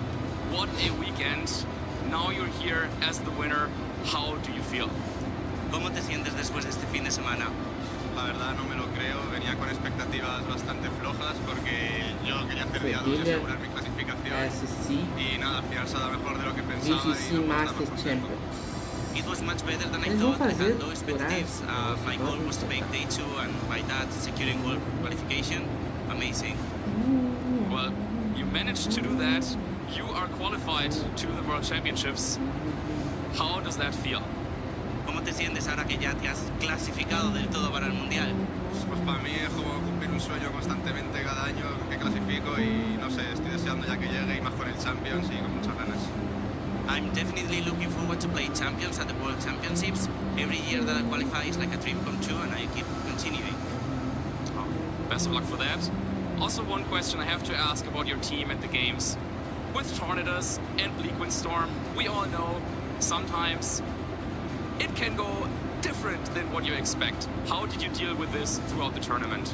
What a weekend. Now you're here as the winner. How do you feel? ¿Cómo te sientes después de este fin de semana? La verdad no me lo creo, venía con expectativas bastante flojas porque yo quería hacer día 2 y asegurar mi clasificación. Y nada, al final se da mejor de lo que pensaba. VGC Master Champion. It was much better than I Eles vão thought. I fazer had low expectations. My goal was to make day 2 and by that securing world qualification. Amazing. Well, you managed to do that. You are qualified to the World Championships. How does that feel? ¿Cómo te sientes ahora que ya te has clasificado del todo para el Mundial? Pues para mí es como cumplir un sueño constantemente cada año que clasifico y no sé, estoy deseando ya que llegue y más con el Champions y con muchas ganas. I'm definitely looking forward to play champions at the World Championships. Every year that I qualify is like a dream come true and I keep continuing. Best of luck for that. Also, one question I have to ask about your team at the games. With Tornadoes and Bleak Windstorm, we all know sometimes it can go different than what you expect. How did you deal with this throughout the tournament?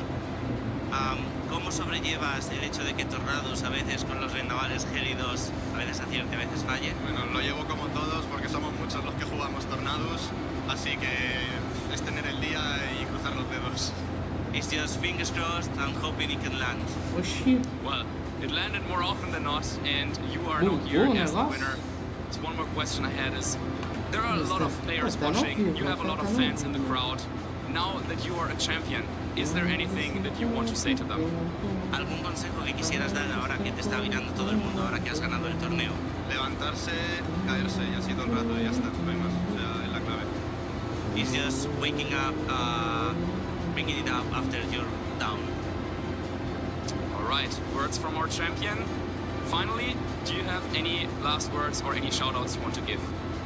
¿Cómo sobrellevas el hecho de que Tornados a veces con los vendavales gélidos a veces acierte, a veces falle? Bueno, lo llevo como todos porque somos muchos los que jugamos Tornados, así que es tener el día y cruzar los dedos. It's just fingers crossed and hoping it can land. Well, it landed more often than not, and you are now here as the winner. So one more question I had is, there are a lot of players watching, you have a lot of fans in the crowd. Now that you are a champion, is there anything that you want to say to them? ¿Algún consejo que quisieras dar ahora que te está mirando todo el mundo, ahora que has ganado el torneo? Levantarse, caerse y así todo el rato y ya está, no hay más, o sea, es la clave. It's just waking up, bringing it up after you're down. All right, words from our champion. Finally, do you have any last words or any shout-outs you want to give?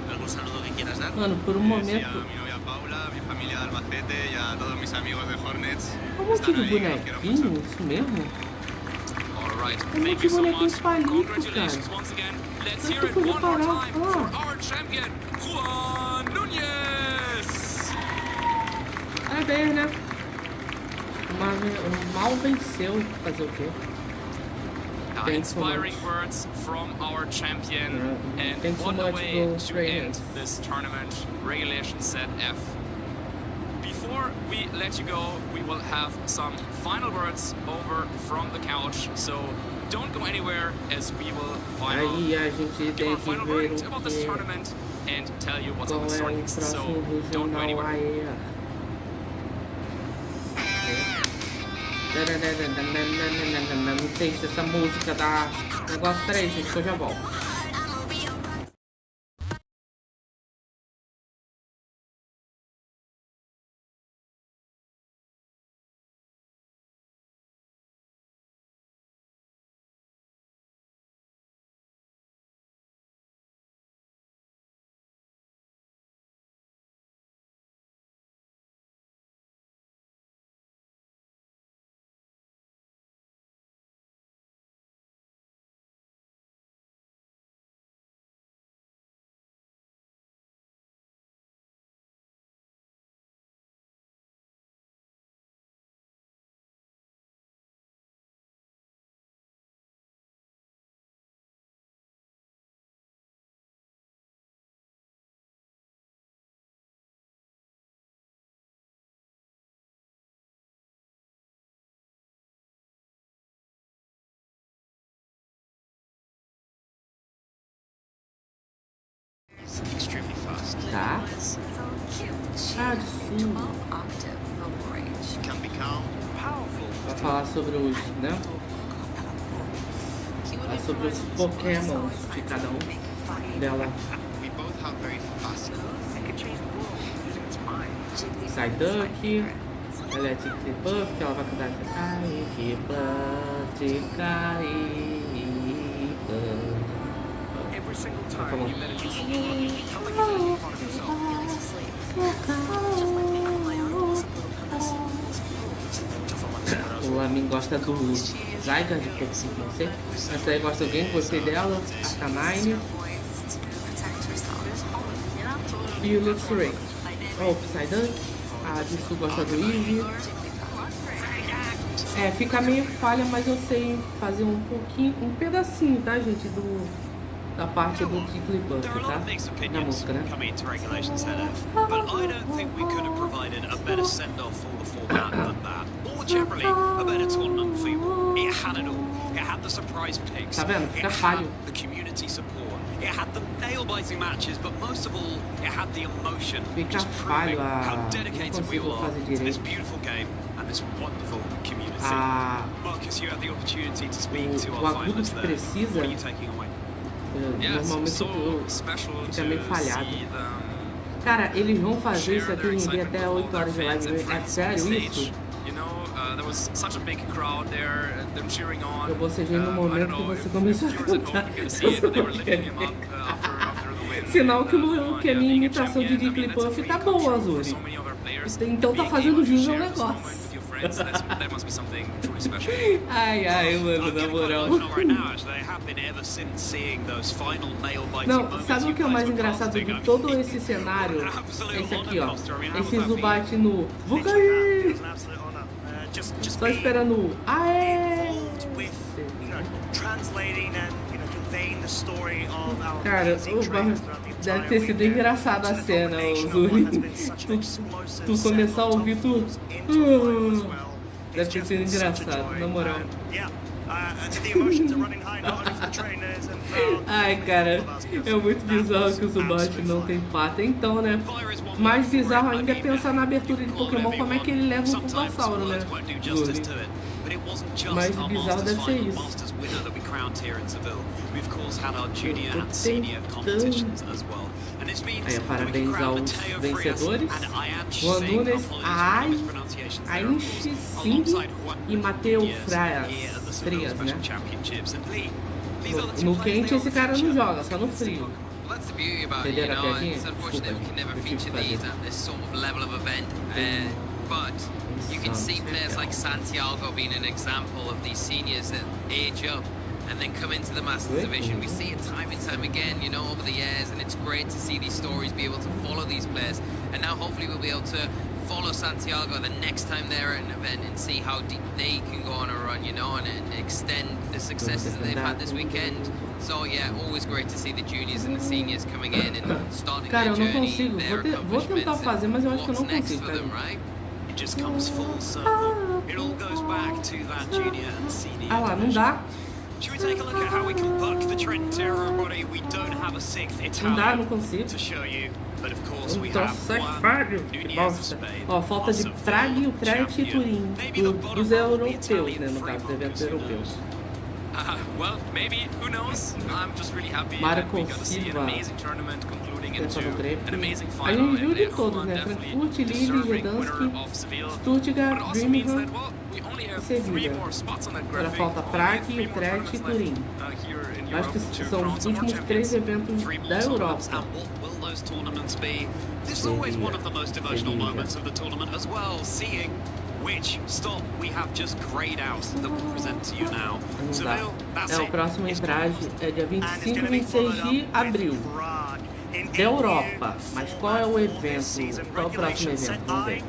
¿Algún saludo que quieras dar? Mano, por un Sí, momento. a mi novia Paula, a mi familia de Albacete y a todos mis amigos de Hornets. Como Están aquele ahí, que los quiero mucho. bonequinho, isso mesmo? All right. Thank you so much. Congratulations once again. Let's hear it one more time for our champion, Juan Núñez. Parabéns, né? Mal venceu. Fazer o quê? Inspiring words from our champion, and what a way to end this tournament. Regulation set F. Before we let you go, we will have some final words over from the couch, so don't go anywhere as we will give our final verdict about this tournament and tell you what's on the starting list, so don't go anywhere. Não sei se essa música dá negócio. Peraí, gente, que eu já volto. Extremely fast. Tá. Ah, sim. Can be calm, powerful. Vai falar sobre os, né? Falar sobre os Pokémon de cada um dela. We both have very fast. Psyduck, Electric Buff, que ela vai cantar Every single time you let it just O Lamin gosta do Zygarde, que eu não sei. Essa daí gosta do Game, gostei dela. Arcanine. E o Luxray. O Psyduck. A Dissu gosta do Eevee. É, fica meio falha, mas eu sei fazer um pouquinho, um pedacinho, tá, gente, da parte do Jigglypuff, tá? Na música, né? But I don't think we could have provided a better send-off for the format than that. Or generally, a better tournament feel. It had it all. It had the surprise picks. Tá vendo? Fica falho. The community support. It had the nail-biting matches, but most of all, it had the emotion. Fica falho, how dedicated we all are to this beautiful game and this wonderful community. Marcus, you had the opportunity to speak to our finalists there. What are you taking away? Normalmente fica meio falhado. Cara, eles vão fazer isso aqui render até 8 horas de live. É sério isso? Eu bocejei no momento que você começou a cantar. Sinal que a minha imitação de Jigglypuff tá boa, Azuri. Então tá fazendo jus ao negócio. Ai, mano, na moral. Não, sabe o que é o mais engraçado de todo esse cenário? Esse aqui, ó. Esse Zubat no... Vou cair! Só esperando o... Aê! Cara, deve ter sido engraçada a cena, Zuri. Tu começar a ouvir, tu... Deve ter sido engraçado, na moral. Ai, cara, é muito bizarro que o Zubat não tem pata. Então, né? Mais bizarro ainda é pensar na abertura de Pokémon, como é que ele leva um Bulbasauro, né? Zuri. Mais bizarro deve ser isso. Aí, parabéns aos vencedores: Juan Núñez, Ainshi Singh e Matheus Frias, né? No quente esse cara não joga, só no frio. Entenderam a piadinha? Desculpa, eu tive que fazer. but you can see players like Santiago being an example of these seniors that age up and then come into the Masters Division. We see it time and time again, you know, over the years, and it's great to see these stories, be able to follow these players. And now hopefully we'll be able to follow Santiago the next time they're at an event and see how deep they can go on a run, you know, and extend the successes that they've had this weekend. So yeah, always great to see the juniors and the seniors coming in and starting their journey, their accomplishments, and what's next for them, right? It just comes full circle. It all goes back to that junior and senior division. Should we take a look at how we can buck the trend here, everybody? We don't have a sixth Italian to show you, but of course we have one. Nossa. Ó, falta de Prague, Utrecht e Turim. Dos europeus, né? No caso, dos eventos europeus. Well, maybe, who knows? I'm just really happy that we got to see an amazing tournament concluding into an amazing A final. gente viu de todos, né? Frankfurt, Lille, Gdansk, Stuttgart, Birmingham e Sevilha. Agora falta Prague, Utrecht e Turim. Acho que são os últimos 3 eventos da Europa. Those tournaments be? This is always one of the most emotional moments of the tournament as well, seeing which stop we have just grayed out that we'll present to you now. Seville, that's o próximo em Prague é dia 25 e 26 de abril. Da Europa. Mas qual é o evento? Qual é o próximo evento? Vamos ver.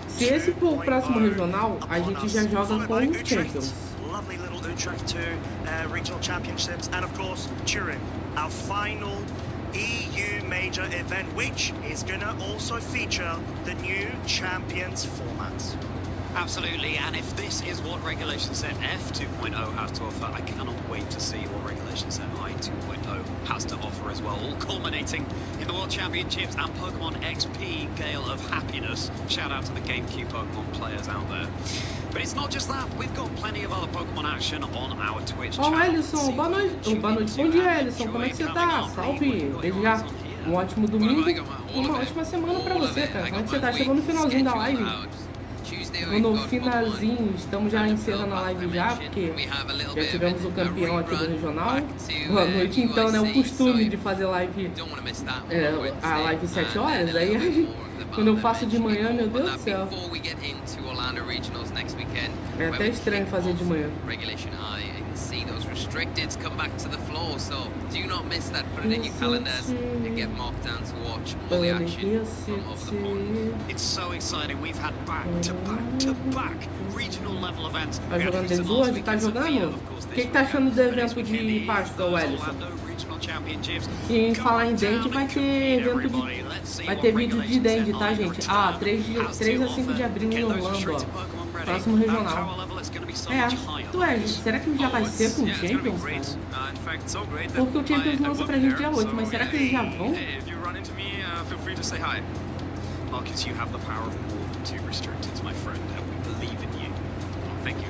Se esse for o próximo regional, a gente já joga com o Champions. Lovely little Utrecht 2 regional championships, and of course Turin, our final EU major event, which is going to also feature the new Champions format. Absolutely, and if this is what Regulation Set F 2.0 has to offer, I cannot wait to see what Regulation Set I 2.0 has to offer as well, all culminating in the World Championships and Pokemon XP Gale of Happiness. Shout out to the GameCube Pokemon players out there. But it's not just that, we've got plenty of other Pokemon action on our Twitch channel. Ellison, boa noite. Boa noite, bom dia, Ellison. Como é que você tá? Salve. Desde já, um ótimo domingo e uma ótima semana pra você, cara. Como é que você tá? Chegou no finalzinho da live. No finalzinho, estamos já encerrando a live já, porque já tivemos o campeão aqui do regional. Boa noite, então, né? O costume de fazer live, a live 7 horas, aí quando eu faço de manhã, meu Deus do céu. É até estranho fazer de manhã. Those restricteds come back to the floor, so do not miss that. Put it in your calendars and get marked down to watch all the action from over the pond. It's so exciting. We've had back regional level events. Tá jogando desde hoje? Tá jogando? O que tá achando do evento de Páscoa, Ellison? E em falar em Dende, vai ter evento de... Vai ter vídeo de Dende, tá, gente? 3 a 5 de abril em Orlando, ó. Próximo regional. Será que já vai ser com o Champions, cara? Porque o Champions lança pra gente dia 8, mas será que eles já vão?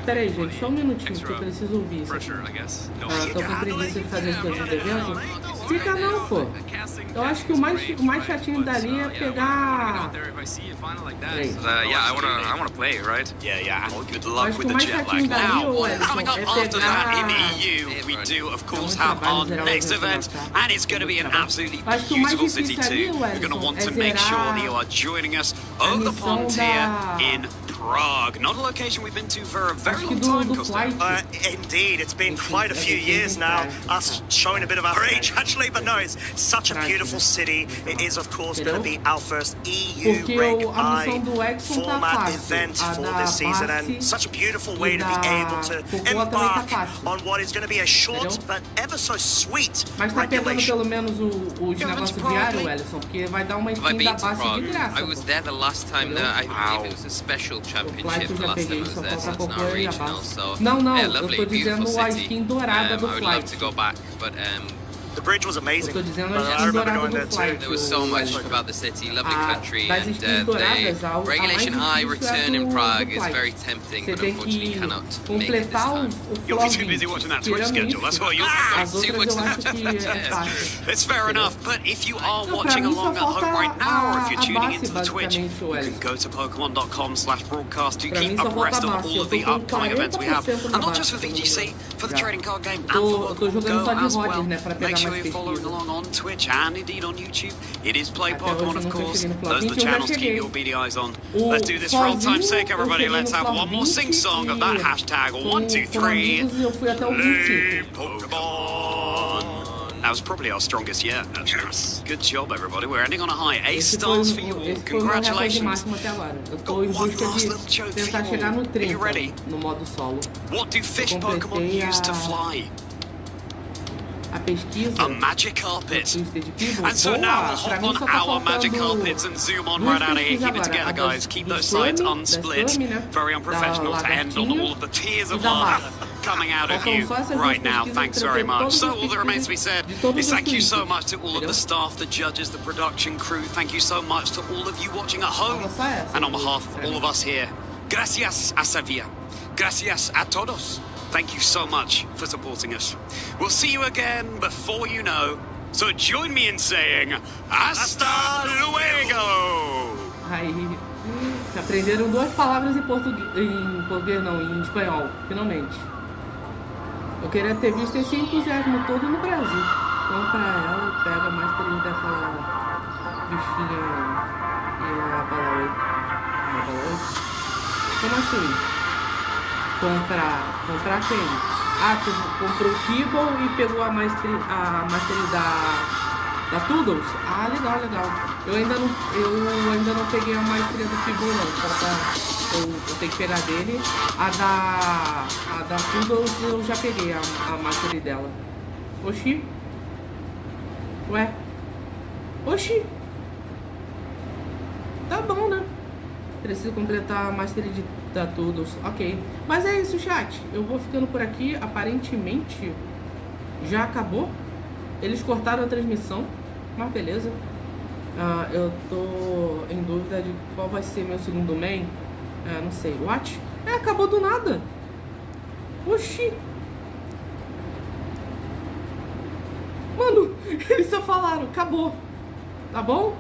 Pera aí, gente, só um minutinho que eu preciso ouvir isso aqui. Tô com preguiça de fazer as coisas do evento. Fica não, pô. Eu acho que o mais chatinho dali é pegar... Yeah, I wanna play, right? Yeah. Good luck with the jet lag. Now, coming up after that in EU, we do of course have our next event, and it's going to be an absolutely beautiful city too. We're going to want to make sure that you are joining us over the pond here in Prague. Not a location we've been to for a very long time, Costa. Indeed, it's been quite a few years now, us showing a bit of our age actually, but no, it's such a beautiful city. It is of course going to be our first EU Reg I format event for this season, and such a beautiful way to be able to embark on what is going to be a short but ever so sweet regulation. Pelo menos os negócios diários, Ellison, porque vai dar uma skin da base de graça. I was there the last time that I believe it was a special championship. The last time I was there, so it's not a regional. So não, lovely, eu tô dizendo a skin dourada do I would love to go back, but the bridge was amazing. I remember going there too. There was so much about the city, lovely country, and the Regulation I return in Prague is very tempting, but unfortunately cannot make it this time. You'll be too busy watching that Twitch schedule, that's what you'll be. Too much Snapchat. It's fair enough, but if you are watching along at home right now, or if you're tuning into the Twitch, you can go to Pokemon.com/broadcast to keep abreast of all of the upcoming events we have. And not just for VGC, for the trading card game, and for Pokemon Go as well. Make sure you're following along on Twitch and indeed on YouTube. It is Play Pokemon, of course. Those are the channels to keep your beady eyes on. Let's do this for old time's sake, everybody. Let's have one more sing-song of that hashtag. 1, 2, 3. Play Pokemon. That was probably our strongest yet. Yes. Good job, everybody. We're ending on a high. A stars for you all. Congratulations. Got one last little joke for you all. Are you ready? What do fish Pokemon use to fly? A pesquisa. A magic carpet. And so now we'll hop on our magic carpets and zoom on right out of here. Keep it together, guys. Keep those sides unsplit. Very unprofessional to end on all of the tears of love coming out of you right now. Thanks very much. So all that remains to be said is thank you so much to all of the staff, the judges, the production crew. Thank you so much to all of you watching at home. And on behalf of all of us here, gracias a Sevilla. Gracias a todos. Thank you so much for supporting us. We'll see you again before you know. So join me in saying hasta luego. Aí, aprenderam 2 palavras em português não, em espanhol, finalmente. Eu queria ter visto esse entusiasmo todo no Brasil. Vamos pra ela e pega mais 3 daquela bichinha e a bala 8. Uma bala 8? Como assim? Comprar quem? Ah, tu comprou o Kibble e pegou a mastery da Toodles? Ah, legal. Eu ainda não peguei a maestria do Kibble não. Eu tenho que pegar dele. A da Toodles eu já peguei a mastery dela. Oxi. Ué. Oxi. Tá bom, né? Preciso completar a mastery da Toodles. Ok. Mas é isso, chat. Eu vou ficando por aqui. Aparentemente já acabou. Eles cortaram a transmissão. Mas beleza. Eu tô em dúvida de qual vai ser meu segundo main. Não sei. What? Acabou do nada. Oxi. Mano, eles só falaram. Acabou. Tá bom?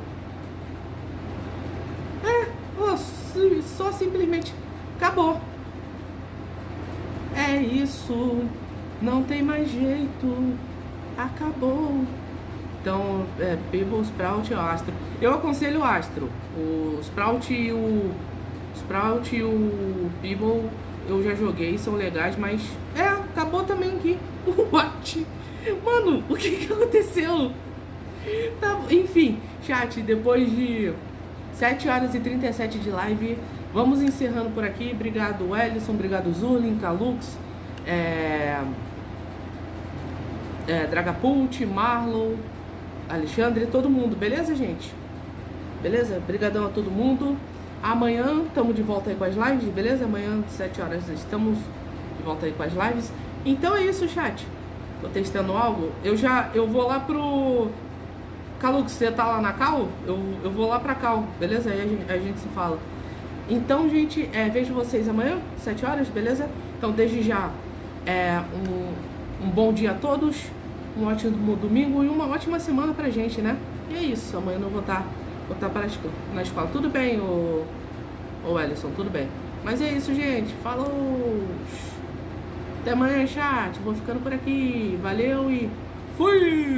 Só simplesmente acabou. É isso. Não tem mais jeito. Acabou. Então, Pebble, Sprout e Astro. Eu aconselho o Astro. O Sprout e o Pebble eu já joguei, são legais, mas acabou também aqui. What? Mano, o que aconteceu? Tá, enfim, chat, depois de 7 horas e 37 de live, vamos encerrando por aqui. Obrigado, Ellison, obrigado, Zurlin, Calux, Dragapult, Marlon, Alexandre, todo mundo, beleza, gente? Beleza? Obrigadão a todo mundo. Amanhã estamos de volta aí com as lives, beleza? Amanhã, 7 horas, estamos de volta aí com as lives. Então é isso, chat. Tô testando algo. Eu vou lá pro... Calux, você tá lá na Cal? Eu vou lá pra Cal, beleza? Aí a gente se fala. Então, gente, vejo vocês amanhã, 7 horas, beleza? Então, desde já, um bom dia a todos, um ótimo domingo e uma ótima semana pra gente, né? E é isso, amanhã eu vou estar na escola. Tudo bem, ô Ellison, tudo bem. Mas é isso, gente. Falou! Até amanhã, chat. Vou ficando por aqui. Valeu e fui!